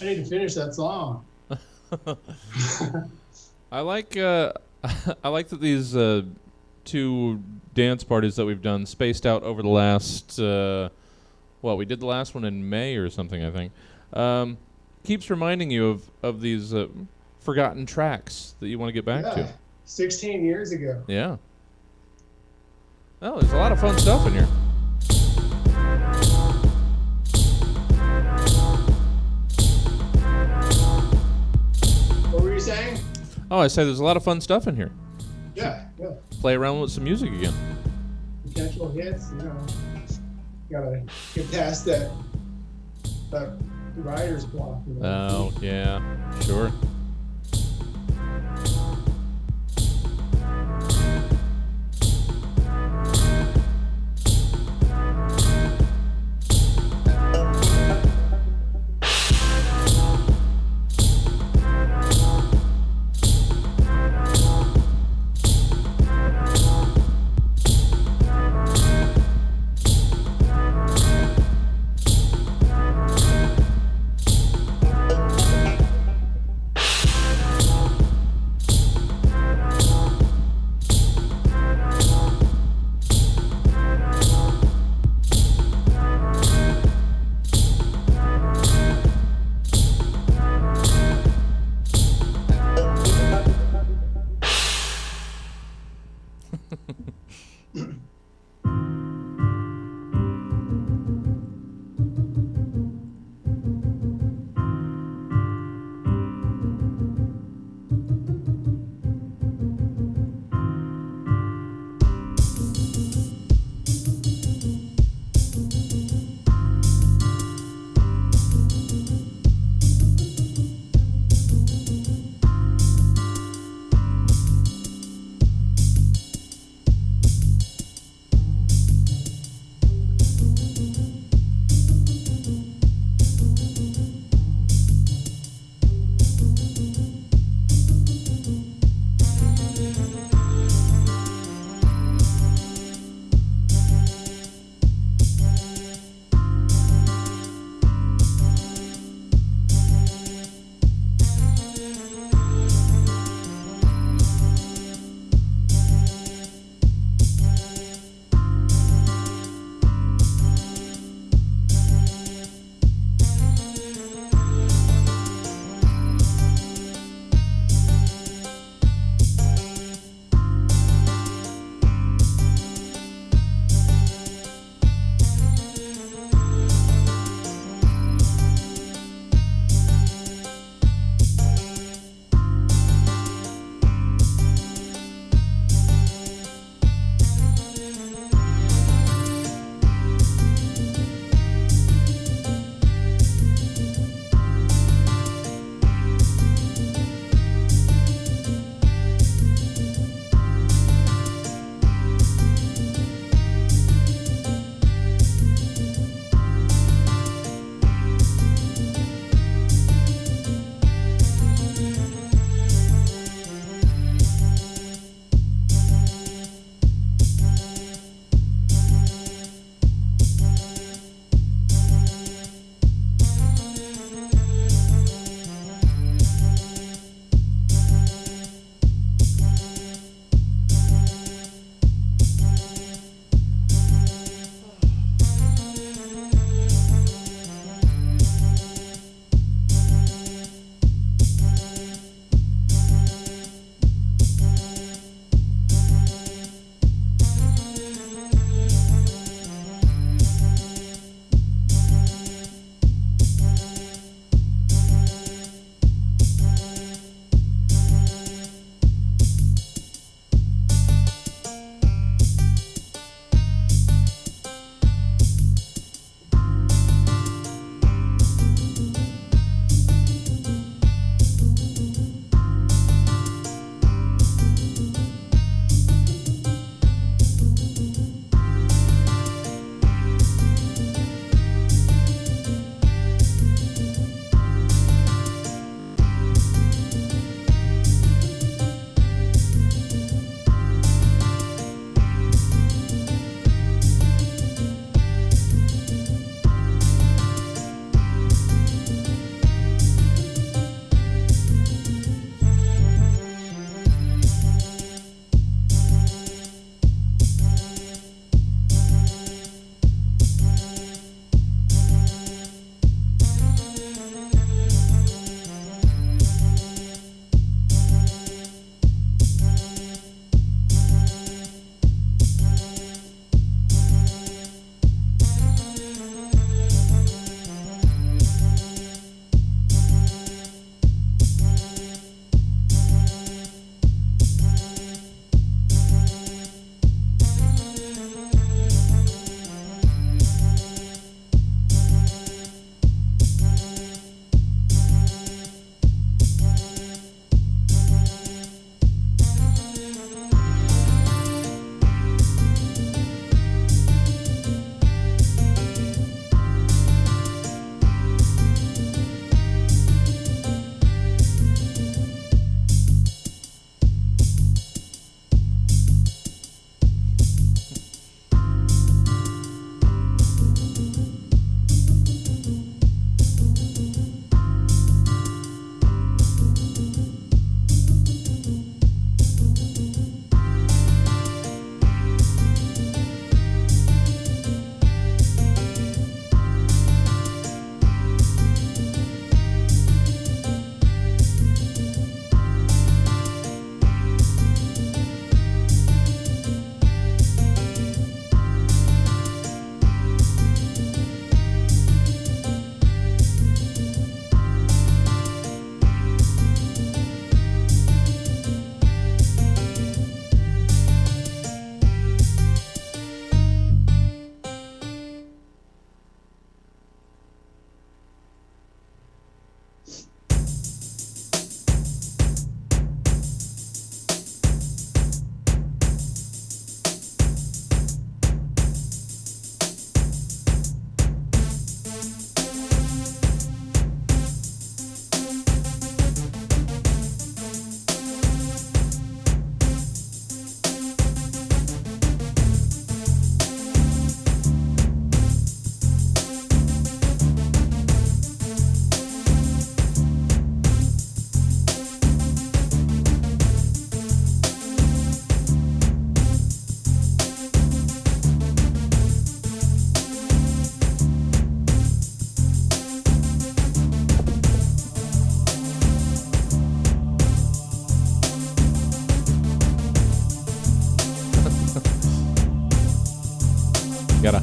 I need to finish that song. I like I like that these two dance parties that we've done spaced out over the last well, we did the last one in May or something, I think. Keeps reminding you of these forgotten tracks that you want to get back to. 16 years ago. Yeah. Oh, there's a lot of fun stuff in here. What were you saying? Oh, I said there's a lot of fun stuff in here. Yeah, yeah. Play around with some music again. Potential hits, gotta get past that writer's block. Oh, yeah, sure.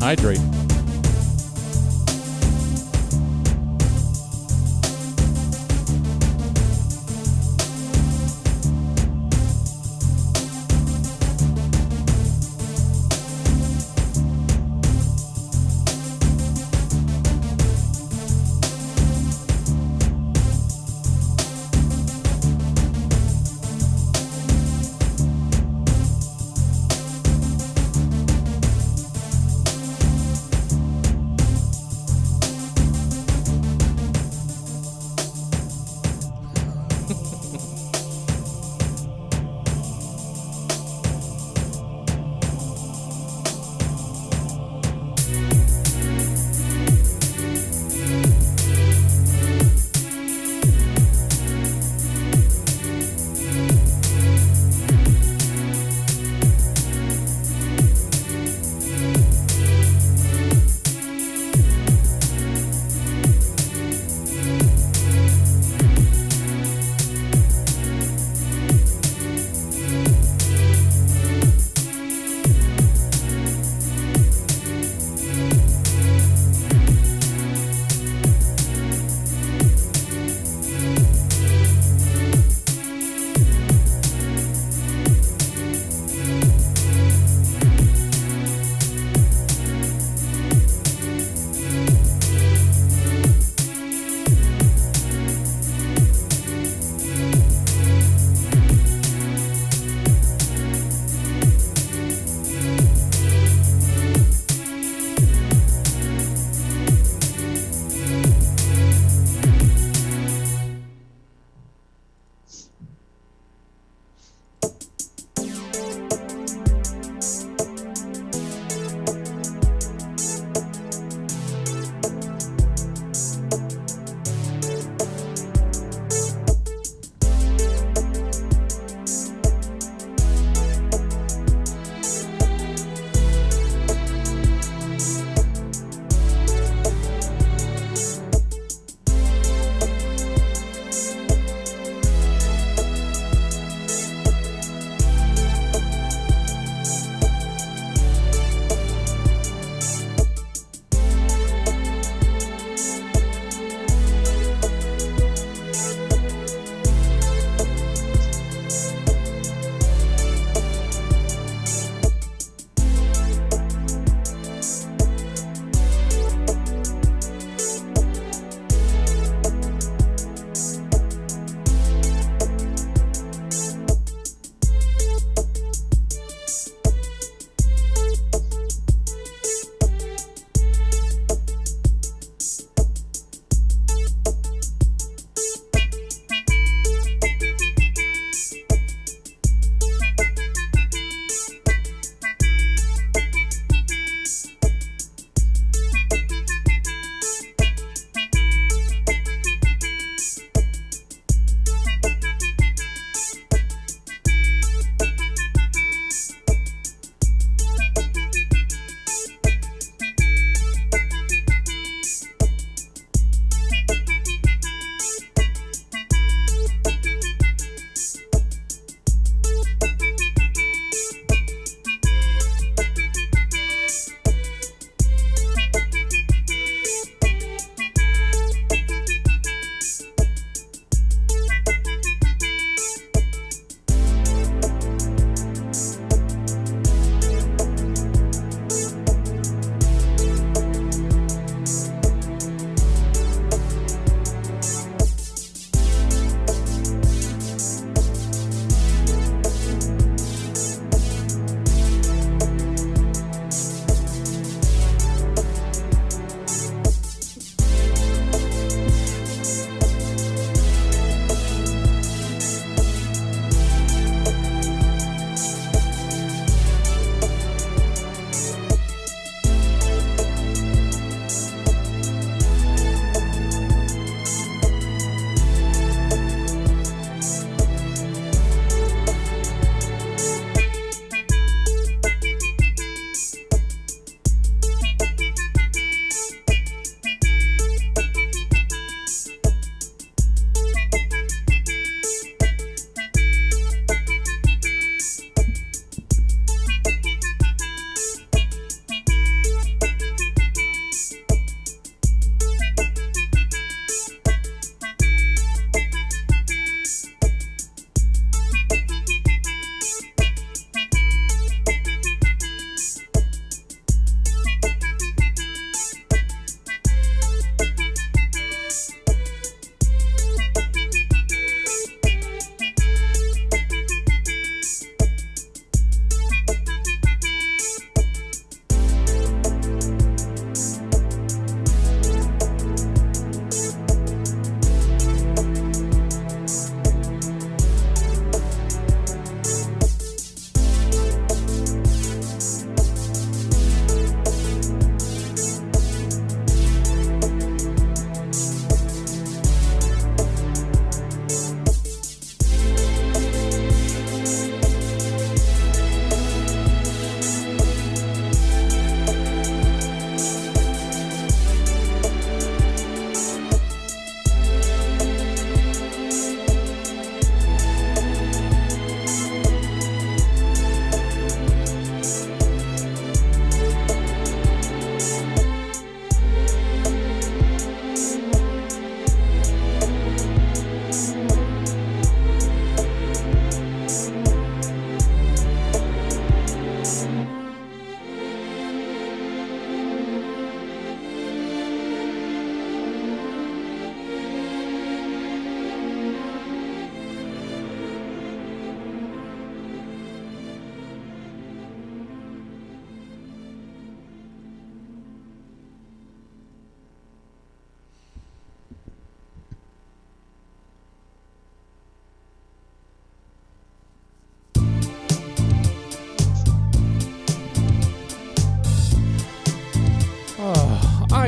hydrate.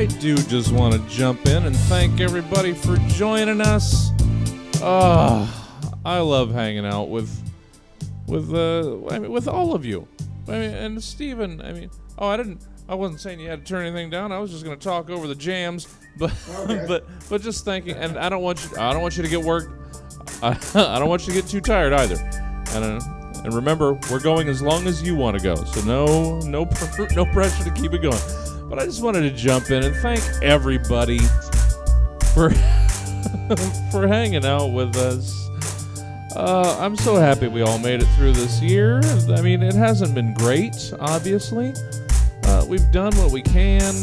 I do just want to jump in and thank everybody for joining us. I love hanging out with all of you. And Steven, I wasn't saying you had to turn anything down. I was just going to talk over the jams, but Okay. but just thanking. And I don't want you to get worked. I don't want you to get too tired either. And remember, we're going as long as you want to go. So no pressure to keep it going. But I just wanted to jump in and thank everybody for for hanging out with us. I'm so happy we all made it through this year. I mean, it hasn't been great, obviously. We've done what we can.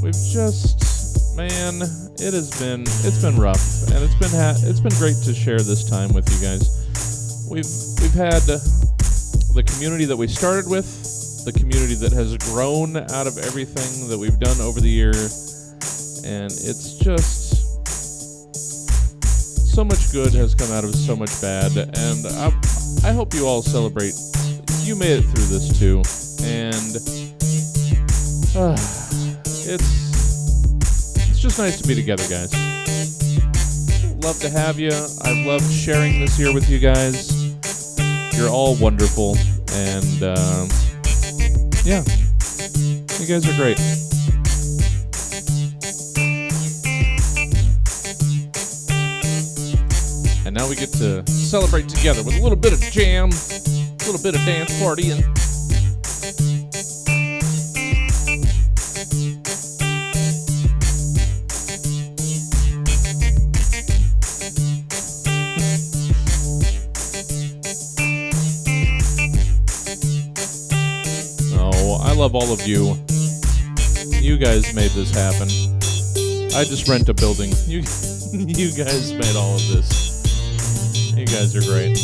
We've just, man, it's been rough, and it's been great to share this time with you guys. We've had the community that we started with, the community that has grown out of everything that we've done over the year, and it's just so much good has come out of so much bad, and I hope you all celebrate. You made it through this too, and it's just nice to be together, guys. Love to have you. I've loved sharing this year with you guys. You're all wonderful, and yeah, you guys are great. And now we get to celebrate together with a little bit of jam, a little bit of dance partying. I love all of you. You guys made this happen. I just rent a building. You guys made all of this. You guys are great.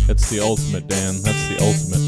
It's the ultimate, Dan. That's the ultimate.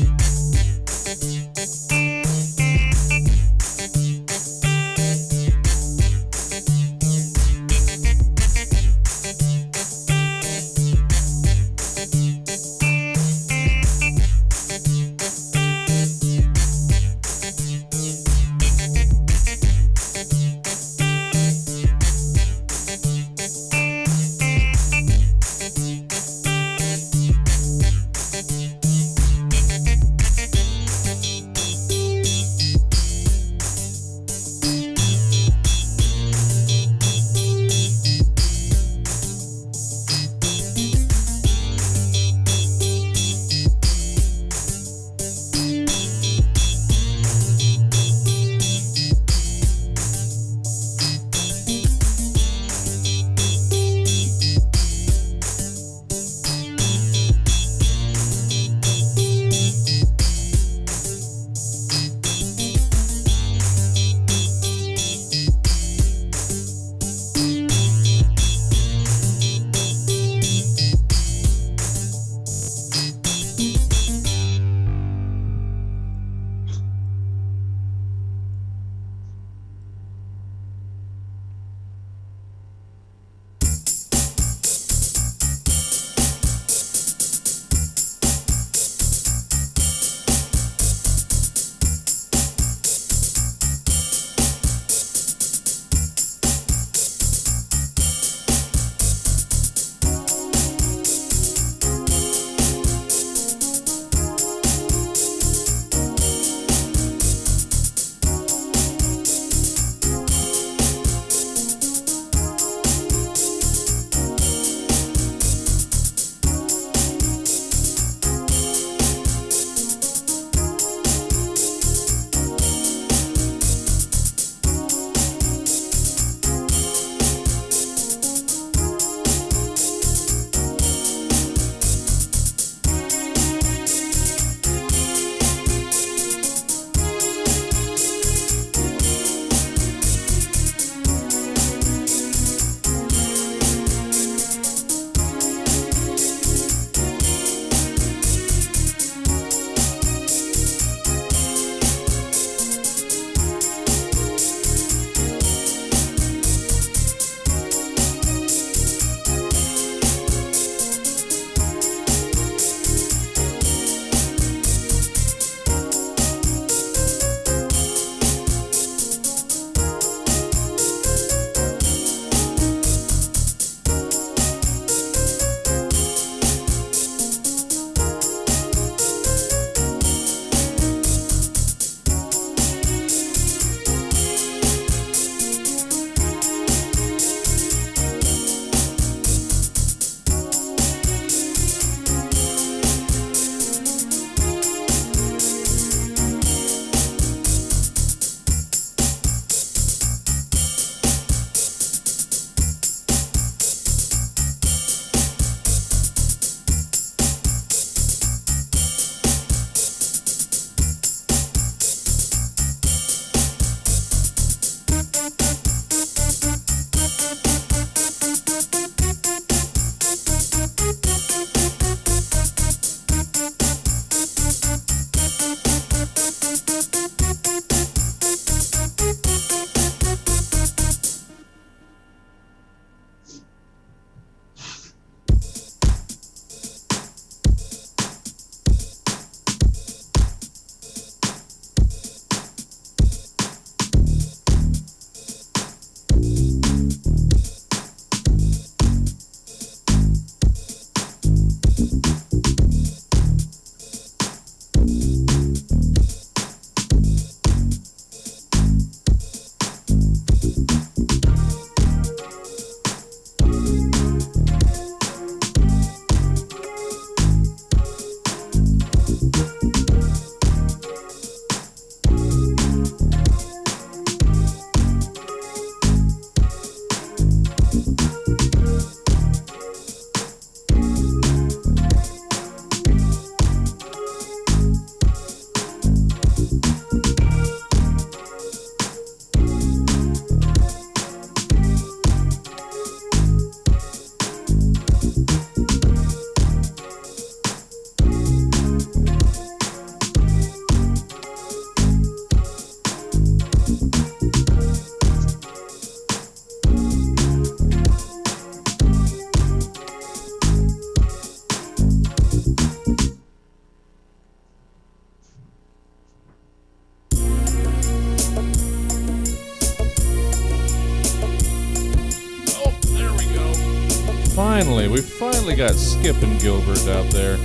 Finally, we finally got Skip and Gilbert out there.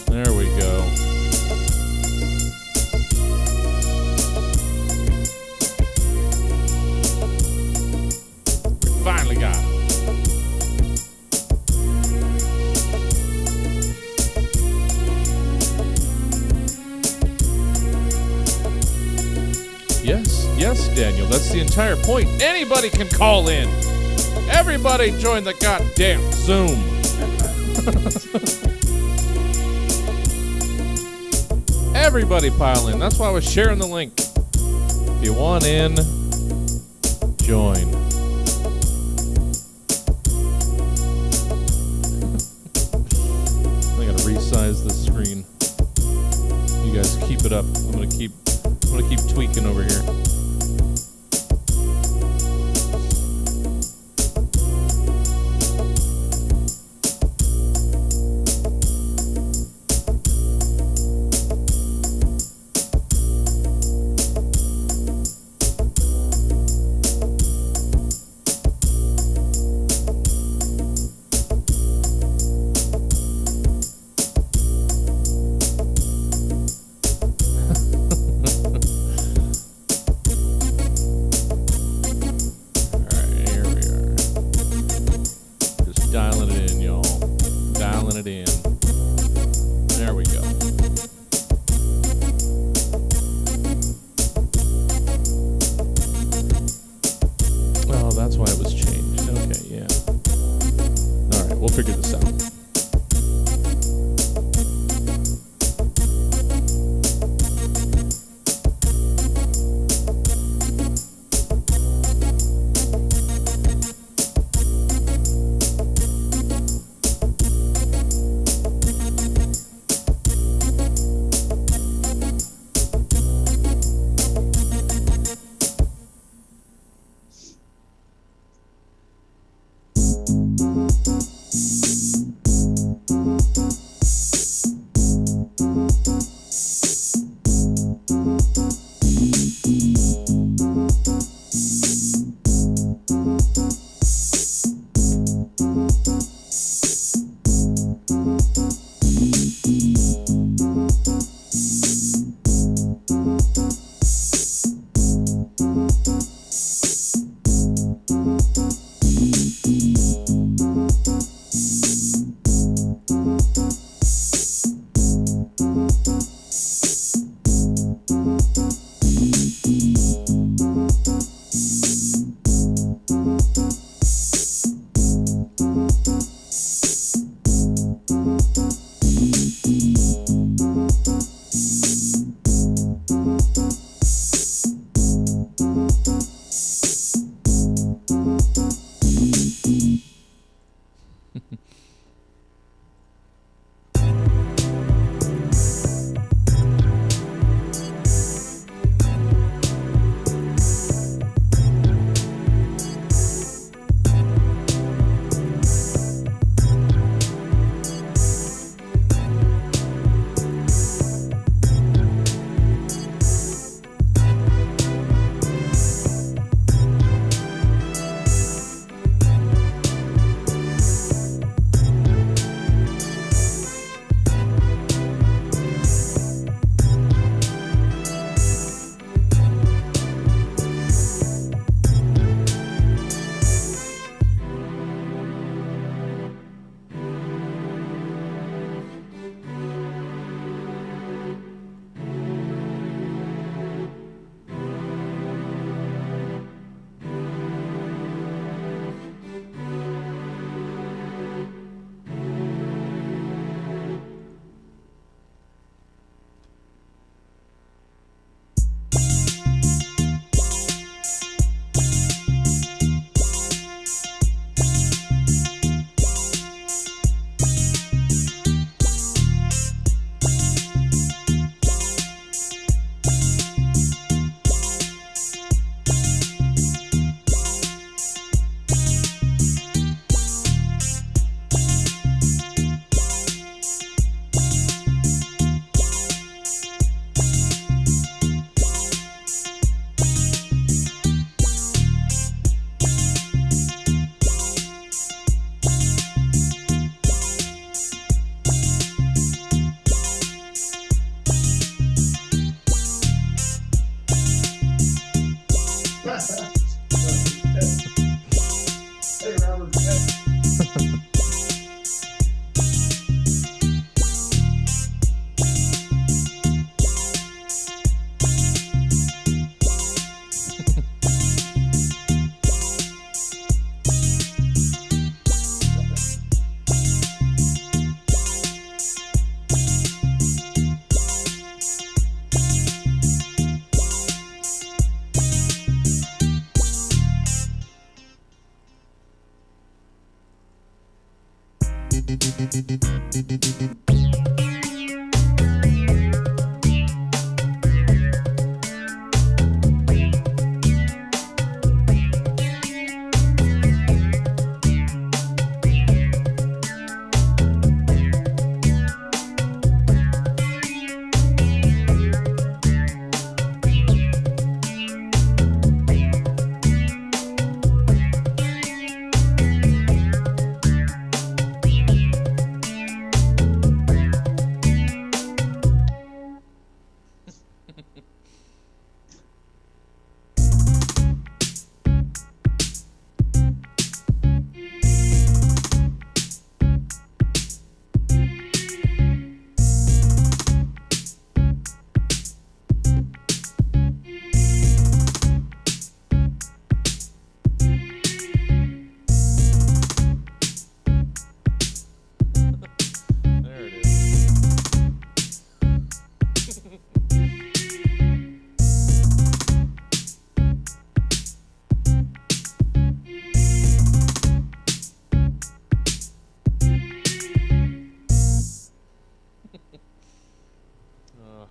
There we go. We finally got him. Yes, Daniel, that's the entire point. Anybody can call in. Everybody join the goddamn Zoom. Everybody pile in. That's why I was sharing the link. If you want in, join. I gotta resize the screen. You guys keep it up. I'm gonna keep tweaking over here.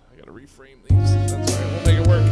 I gotta reframe these. That's all right. We'll make it work.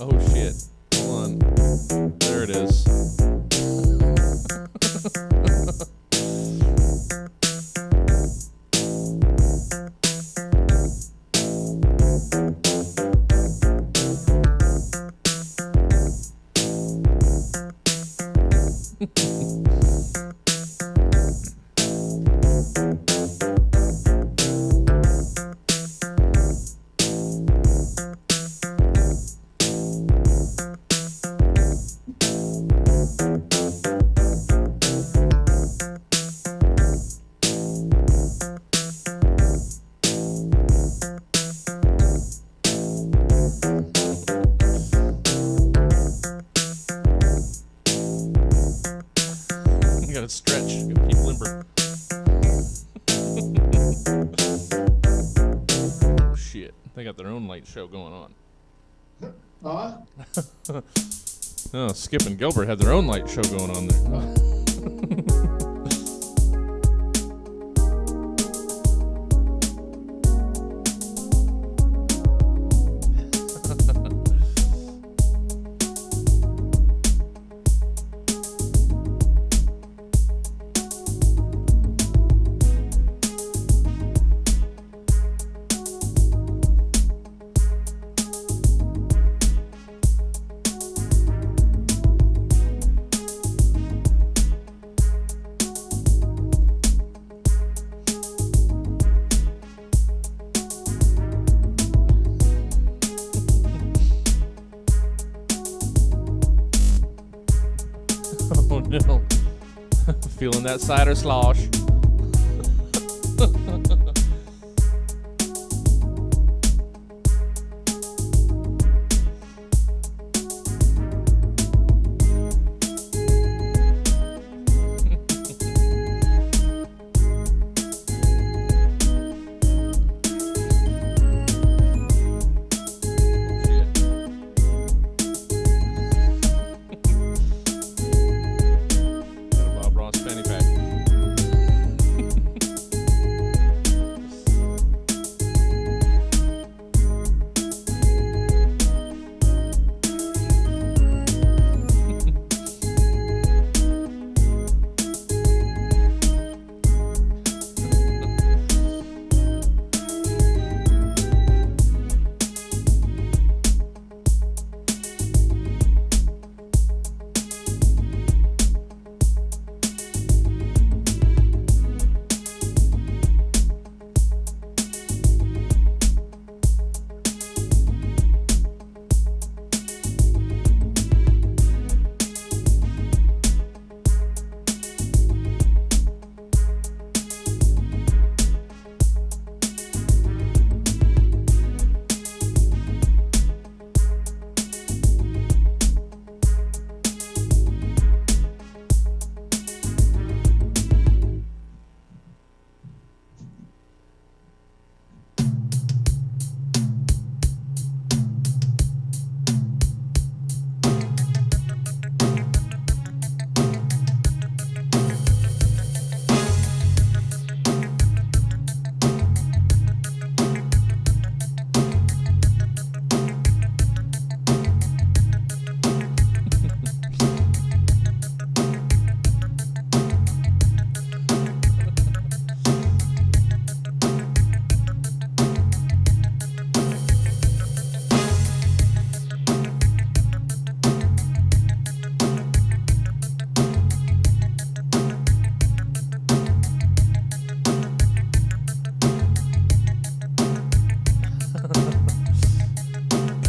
Oh shit. Hold on. There it is. You gotta stretch. You gotta keep limber. Oh shit. They got their own light show going on. Huh? Oh, Skip and Gilbert had their own light show going on there. middle. Feeling that cider slosh.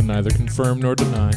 Neither confirm nor deny.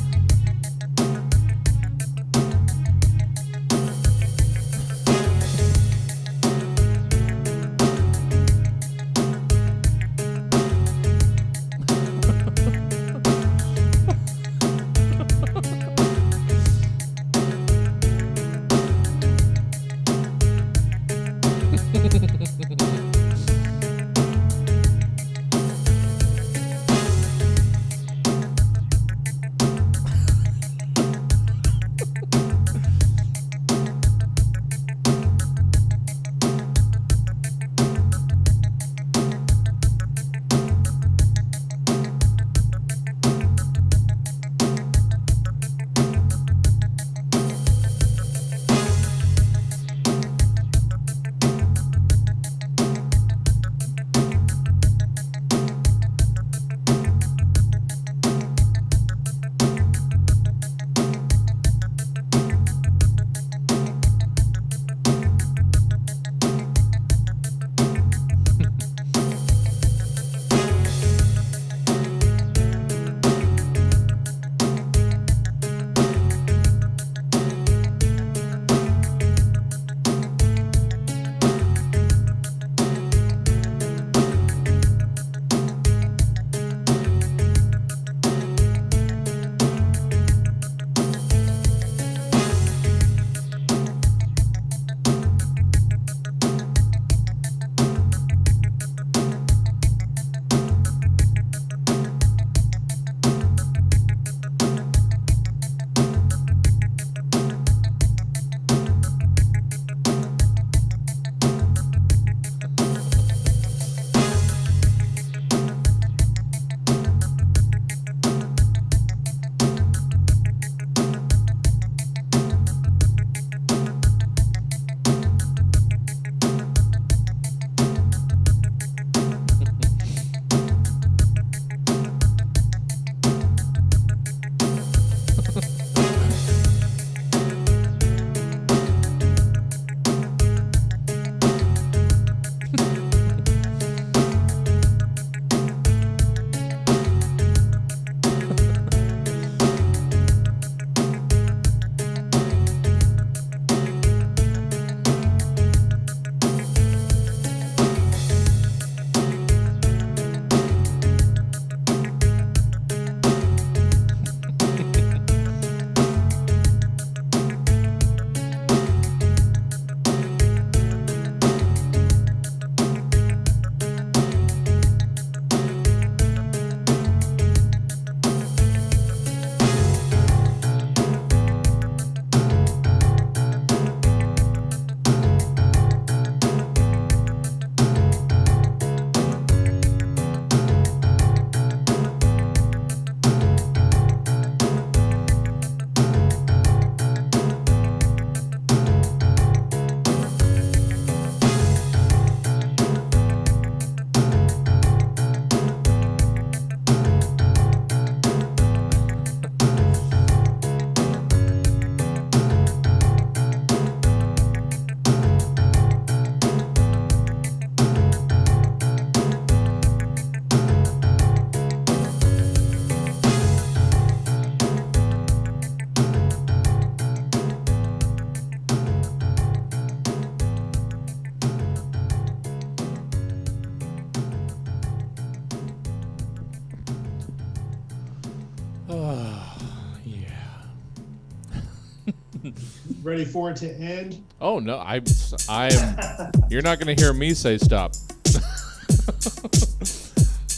ready for it to end? Oh no, I am. You're not going to hear me say stop. I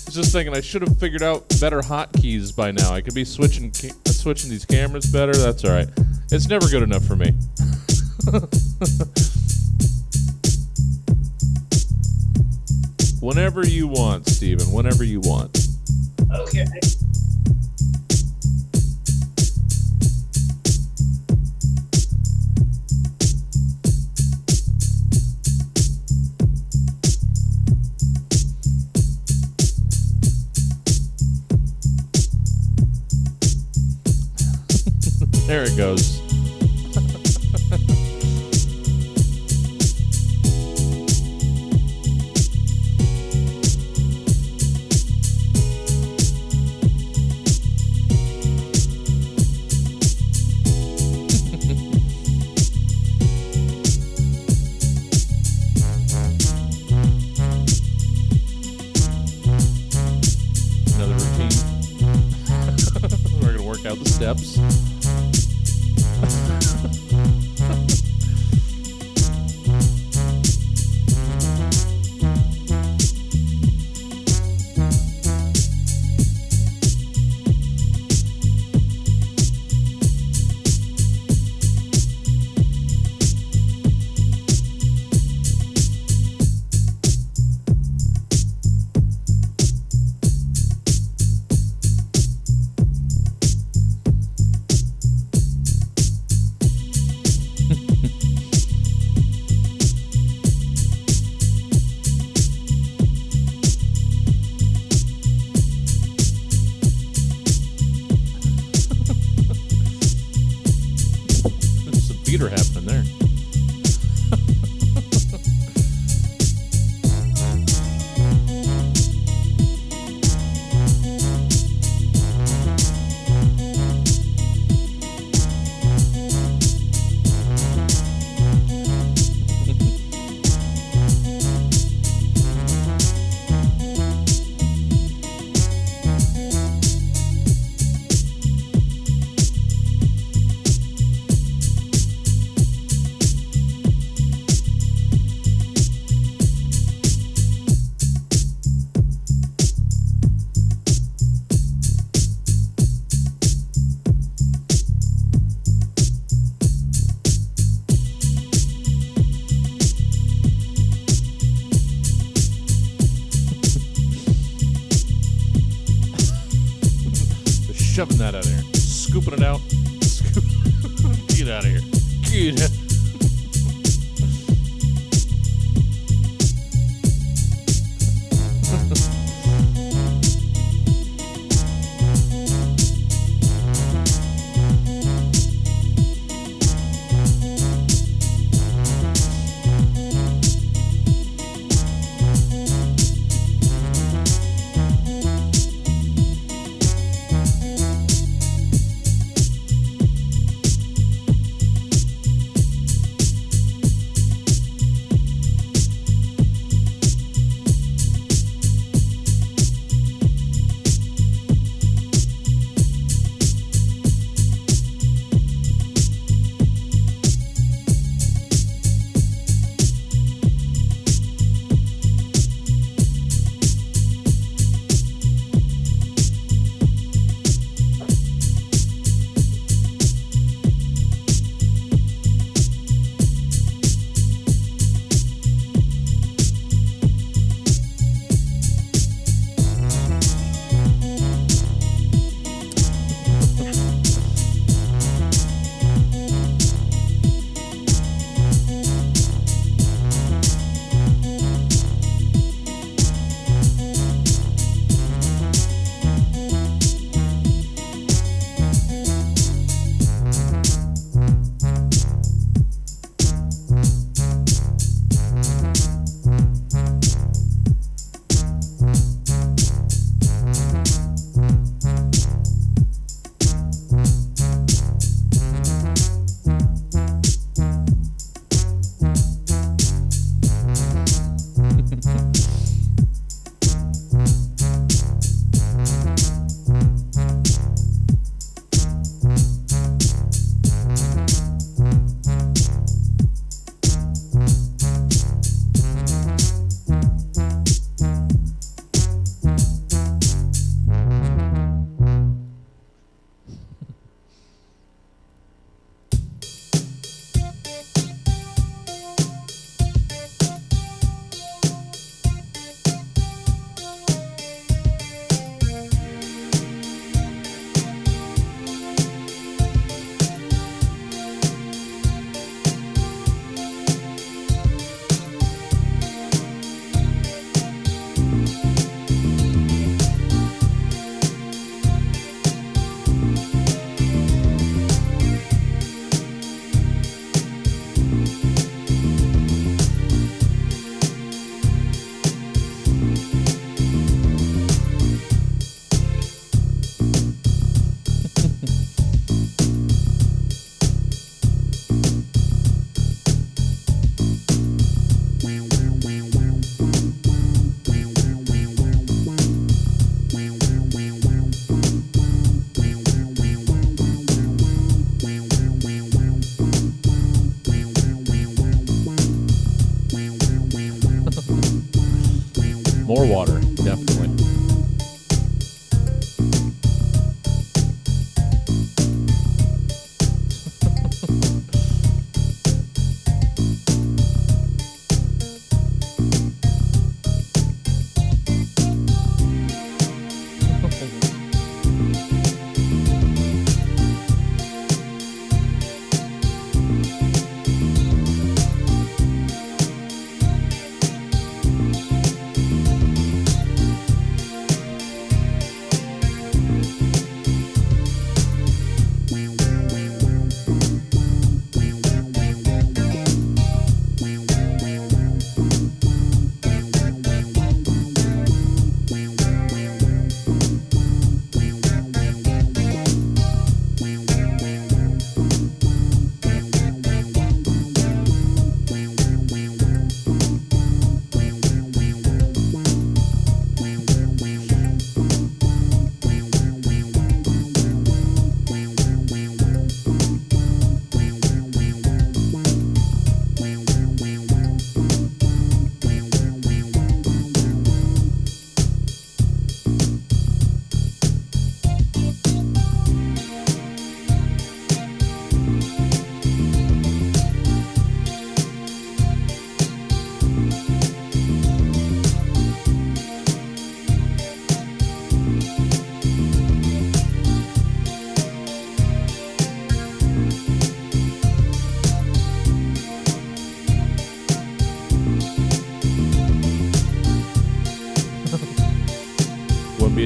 was just thinking I should have figured out better hotkeys by now. I could be switching these cameras better. That's all right. It's never good enough for me. Whenever you want, Steven. Whenever you want. Okay. There it goes. Another routine. We're going to work out the steps. Theater happening there. Shoving that out of there. Scooping it out. Get out of here. Get out.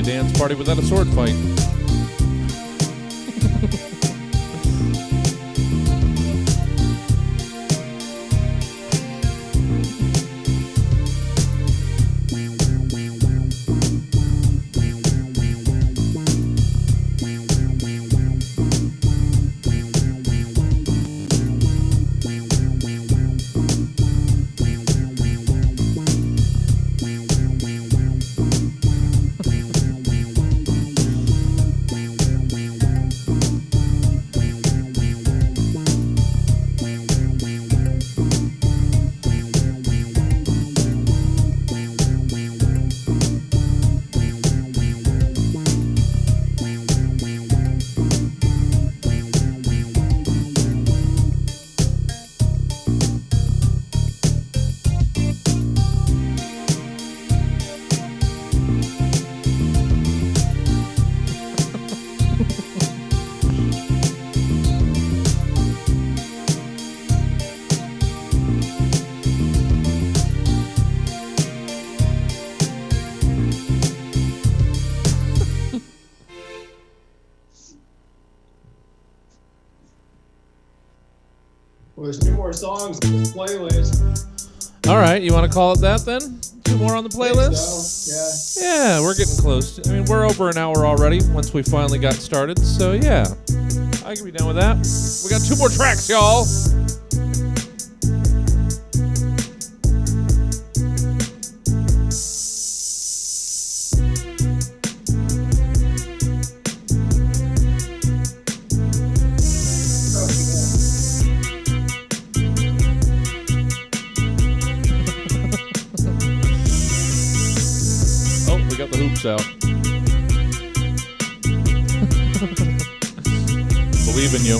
a dance party without a sword fight. Well, there's 2 more songs on this playlist. All right, you want to call it that then? 2 more on the playlist? So, Yeah, we're getting close. I mean, we're over an hour already once we finally got started. So, yeah, I can be down with that. We got 2 more tracks, y'all. Oh, we got the hoops out. Believe in you.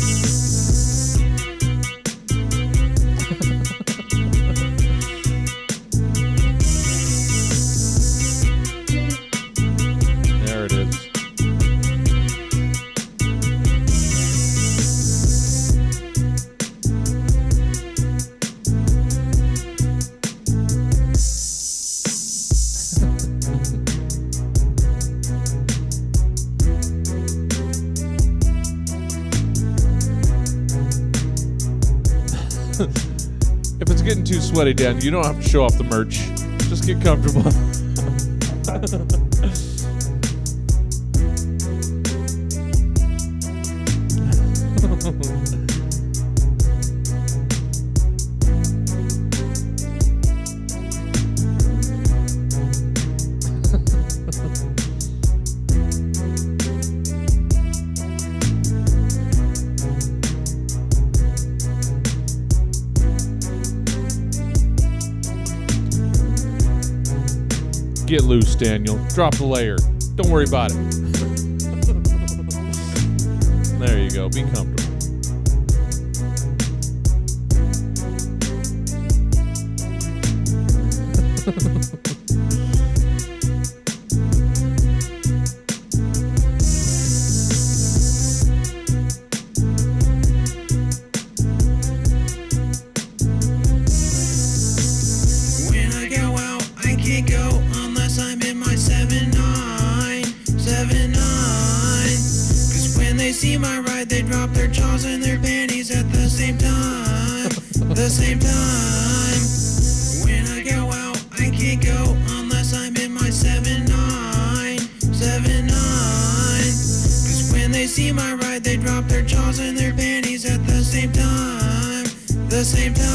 There it is. If it's getting too sweaty, Dan, you don't have to show off the merch. Just get comfortable. Get loose, Daniel. Drop the layer. Don't worry about it. There you go. Be comfortable. When I go out, I can't go unless I'm in my 7'9", 7'9". 'Cause when they see my ride, they drop their jaws and their panties at the same time. The same time. When I go out, I can't go unless I'm in my 7'9", 7'9". 'Cause when they see my ride, they drop their jaws and their panties at the same time. The same time.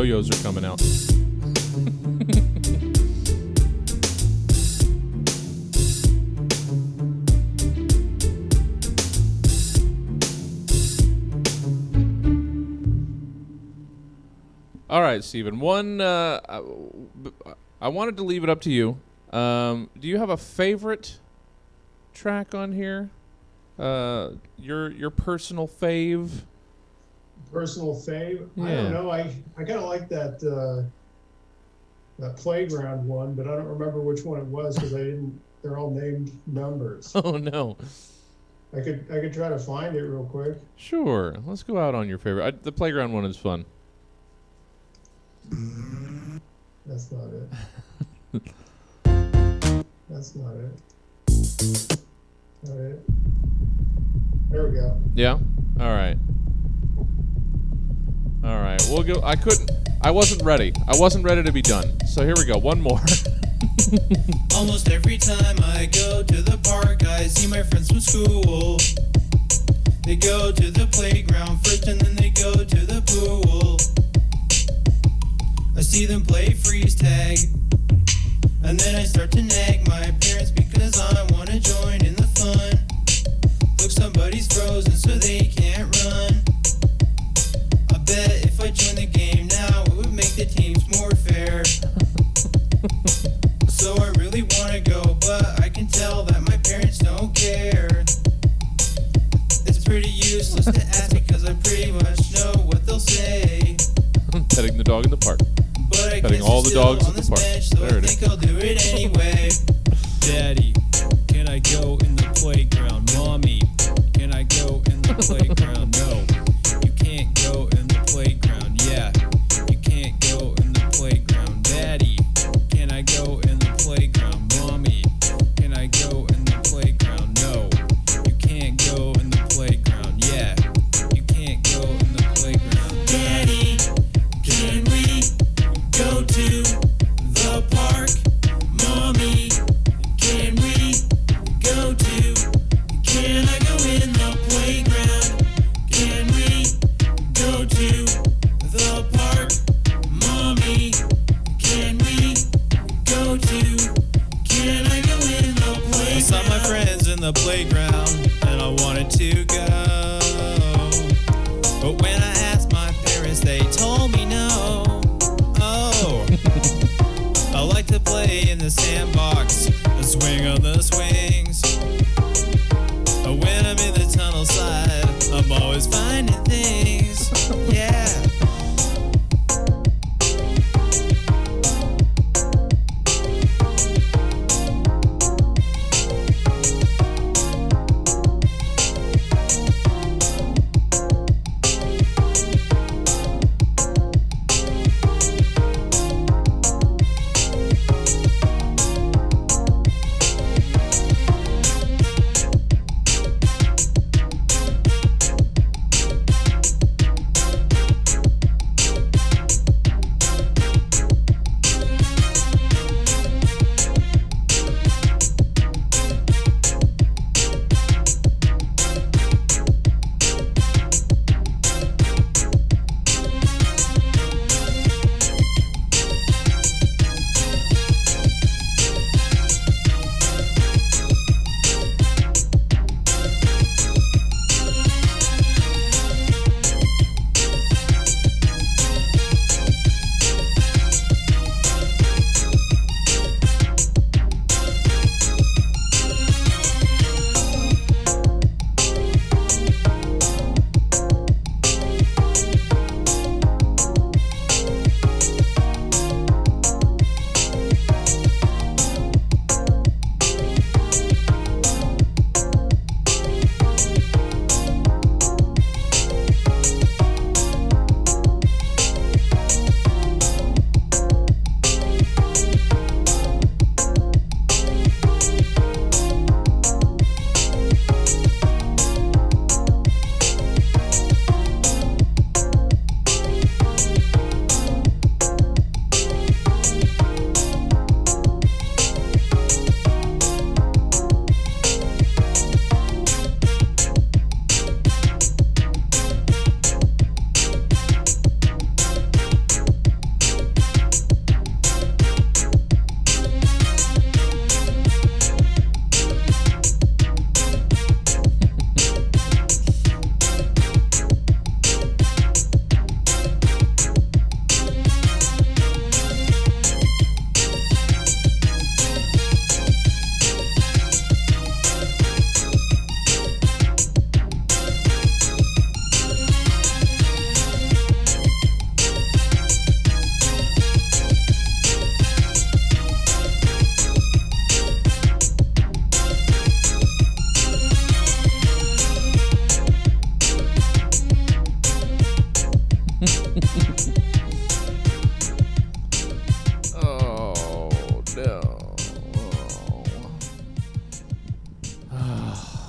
yo-yos are coming out. All right, Steven. One, I wanted to leave it up to you. Do you have a favorite track on here? Your personal fave? Personal fave? Yeah. I don't know. I kind of like that that playground one, but I don't remember which one it was because they're all named numbers. Oh no. I could try to find it real quick. Sure. Let's go out on your favorite. The playground one is fun. That's not it. That's not it. Not it. There we go. Yeah? All right. All right. We'll go. I wasn't ready. I wasn't ready to be done. So here we go. One more. Almost every time I go to the park, I see my friends from school. They go to the playground first and then they go to the pool. I see them play freeze tag, and then I start to nag my parents because I want to join in the fun. Look, somebody's frozen so they can't run. I bet if I join the game now, it would make the teams more fair. So I really want to go, but I can tell that my parents don't care. It's pretty useless to ask because I pretty much know what they'll say. Petting the dog in the park. But I Petting guess all you're the still dogs on in the this park. bench, so There I it is. think I'll do it anyway. Daddy, can I go in the playground? Mommy, can I go in the playground? No, you can't go in the playground. Yeah, you can't go in the playground. Daddy, can I go in the playground? Mommy, can I go in the playground? No, you can't go in the playground. Yeah, you can't go in the playground. Daddy, can we go to the park? Mommy, can we go to? Can I go in the playground? Can we go to the park? Mommy, can we go to? Can I go in the playground? I saw my friends in the playground and I wanted to go. But when I asked my parents, they told me no. Oh, I like to play in the sandbox and swing on the swings. But when I'm in the tunnel side, I'm always finding things. Yeah.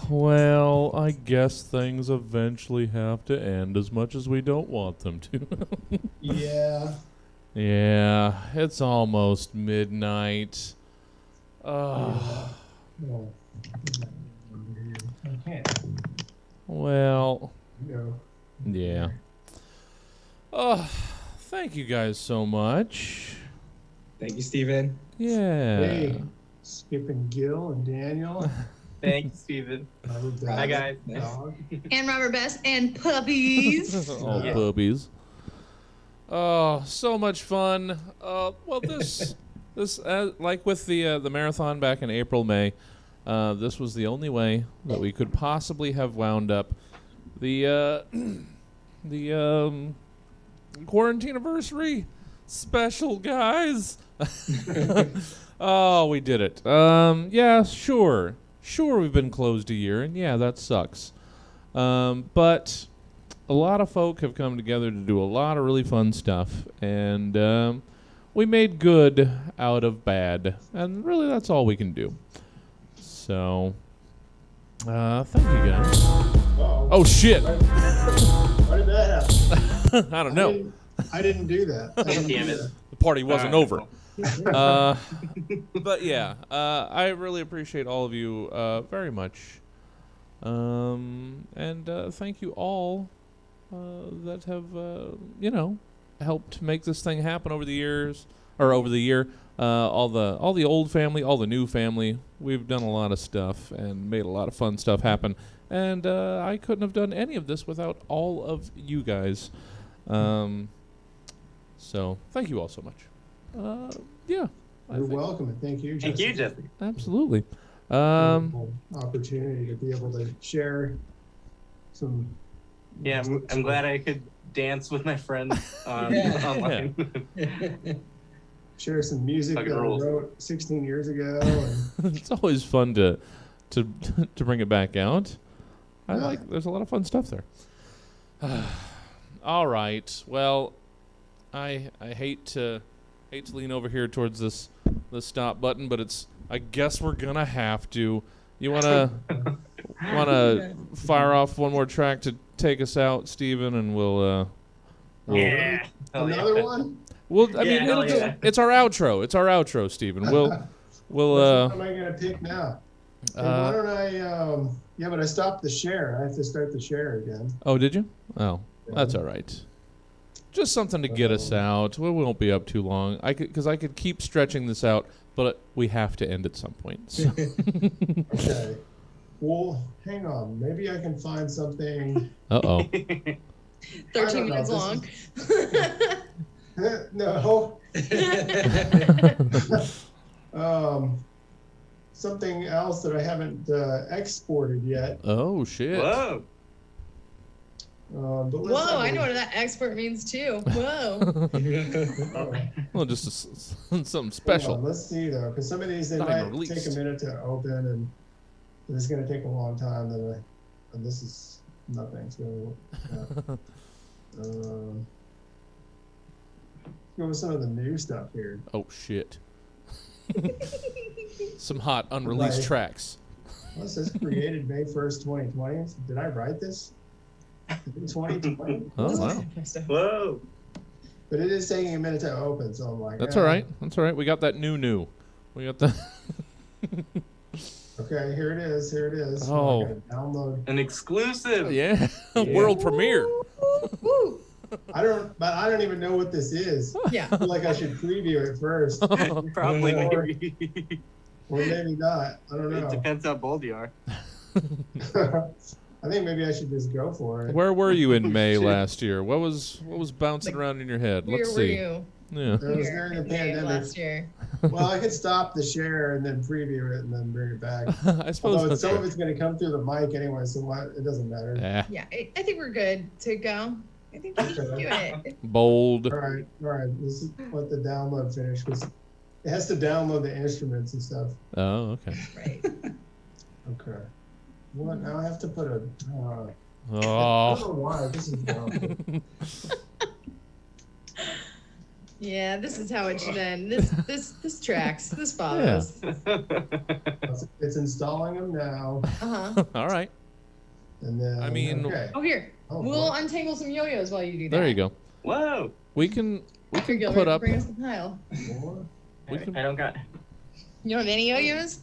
Well, I guess things eventually have to end as much as we don't want them to. Yeah. Yeah, it's almost midnight. Well, I can't. Well, No. yeah. Thank you guys so much. Thank you, Steven. Yeah. Hey, Skip and Gil and Daniel. Thanks, Steven. Bye, guys. And Robert Best and puppies. All puppies. Oh, so much fun. Well, this like with the marathon back in April, May, this was the only way that we could possibly have wound up the Quarantine-aversary special, guys. Oh, we did it. Yeah, sure, we've been closed a year, and yeah, that sucks. But a lot of folk have come together to do a lot of really fun stuff, and we made good out of bad, and really that's all we can do. So, thank you guys. Oh shit! Why did that happen? I don't know. I didn't do that. Damn it. The party wasn't over. But yeah, I really appreciate all of you very much. And thank you all that have helped make this thing happen over the years, or over the year. All the old family, all the new family. We've done a lot of stuff and made a lot of fun stuff happen. And I couldn't have done any of this without all of you guys. So thank you all so much. Yeah. You're welcome, and thank you, Jesse. Thank you, Jesse. Absolutely. Opportunity to be able to share some. Yeah, I'm glad I could dance with my friend online. Share some music that I wrote 16 years ago. And It's always fun to bring it back out. There's a lot of fun stuff there. All right. Well, I hate to lean over here towards the stop button, but I guess we're gonna have to. You wanna fire off one more track to take us out, Steven, and we'll another one. Well, I mean, it's our outro. It's our outro, Steven. We'll. What am I gonna pick now? Why don't I? Yeah, but I stopped the share. I have to start the share again. Oh, did you? Oh, that's all right. Just something to get us out. We won't be up too long. I could keep stretching this out, but we have to end at some point. So. Okay. Well, hang on. Maybe I can find something. 13 minutes long. No. Something else that I haven't exported yet. Oh shit! Whoa! But Whoa! I know what that export means too. Whoa! Well, just something special. Let's see though, because some of these they might take a minute to open, and it's going to take a long time. And this is nothing. So go with some of the new stuff here. Oh shit! Some hot unreleased tracks. Well, it says created May 1st, 2020. Did I write this? 2020? Oh, wow. Whoa. But it is taking a minute to open, so I'm like... That's all right. That's all right. We got that new. We got the... Okay, here it is. Here it is. Oh. I gotta download. An exclusive. Yeah. World premiere. I don't even know what this is. Yeah. I feel like I should preview it first. Probably. Or maybe not. I don't know. It depends how bold you are. I think maybe I should just go for it. Where were you in May last year? What was bouncing around in your head? Let's see. Where were you? Yeah. It was during the pandemic. Last year. Well, I could stop the share and then preview it and then bring it back. I suppose Although that's some right. of it's going to come through the mic anyway, so it doesn't matter. Yeah, I think we're good to go. I think we should do it. Bold. All right. This is what the download finished, because it has to download the instruments and stuff. Oh, okay. Right. Okay. What? Now I have to put a... I don't Oh. know why. This is dumb. Yeah, this is how it should end. This tracks. This follows. It It's installing them now. All right. And then, I mean, okay. Oh, here. Oh, we'll boy. untangle some yo-yos while you do that. there you go. Whoa. We can Gilbert, put up. bring us the pile. We can, I don't got. You don't have any yo-yos?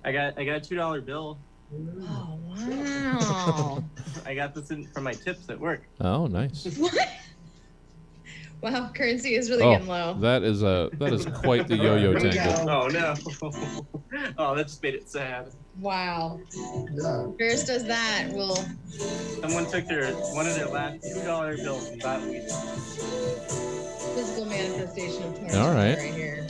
I got a $2 bill. Oh, wow. I got this in from my tips at work. oh, nice. What? Wow, currency is really Oh, getting low. that is quite the yo-yo tangle. Oh no. Oh, that just made it sad. Wow. Yeah. Ferris does that. We'll. Someone took one of their last $2 bills and thought we did. Physical manifestation of torn All right. right here.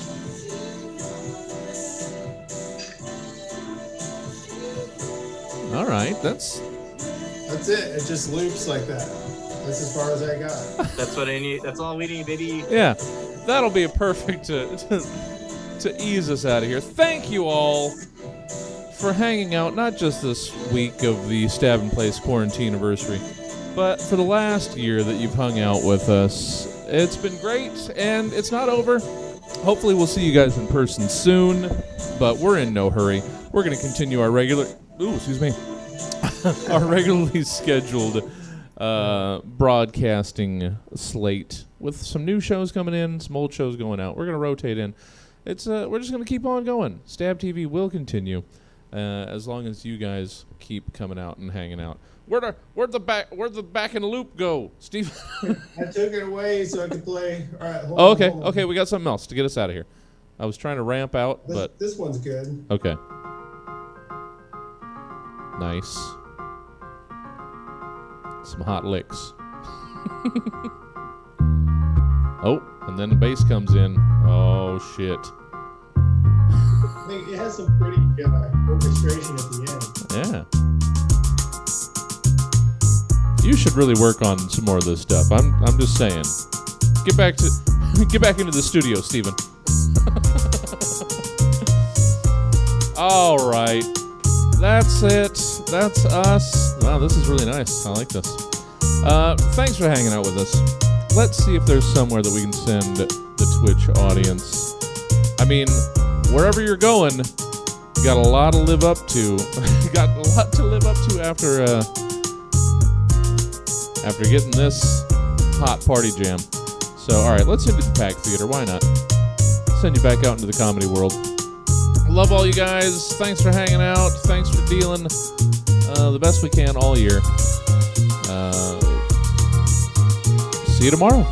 All right, that's That's it. It just loops like that. That's as far as I got. That's what I need. That's all we need, baby. yeah. That'll be a perfect to ease us out of here. Thank you all for hanging out, not just this week of the Stab in Place Quarantine-aversary, but for the last year that you've hung out with us. It's been great, and it's not over. Hopefully we'll see you guys in person soon, but we're in no hurry. We're going to continue our our regularly scheduled broadcasting slate with some new shows coming in, some old shows going out. We're going to rotate in. We're just going to keep on going. Stab TV will continue as long as you guys keep coming out and hanging out. Where'd the back in the loop go, Steve? I took it away so I could play. All right. Hold Oh, on, okay, hold on. okay. We got something else to get us out of here. I was trying to ramp out, but This one's good. okay. Nice. Some hot licks. Oh, and then the bass comes in. Oh, shit. I think it has some pretty orchestration at the end. Yeah. You should really work on some more of this stuff. I'm just saying. Get back into the studio, Steven. All right. That's it. That's us. Wow, this is really nice. I like this. Thanks for hanging out with us. Let's see if there's somewhere that we can send the Twitch audience. I mean, wherever you're going, you got a lot to live up to. You got a lot to live up to after getting this hot party jam. So, all right, let's hit the Pack Theater. Why not? Send you back out into the comedy world. Love all you guys. Thanks for hanging out. Thanks for dealing the best we can all year. See you tomorrow.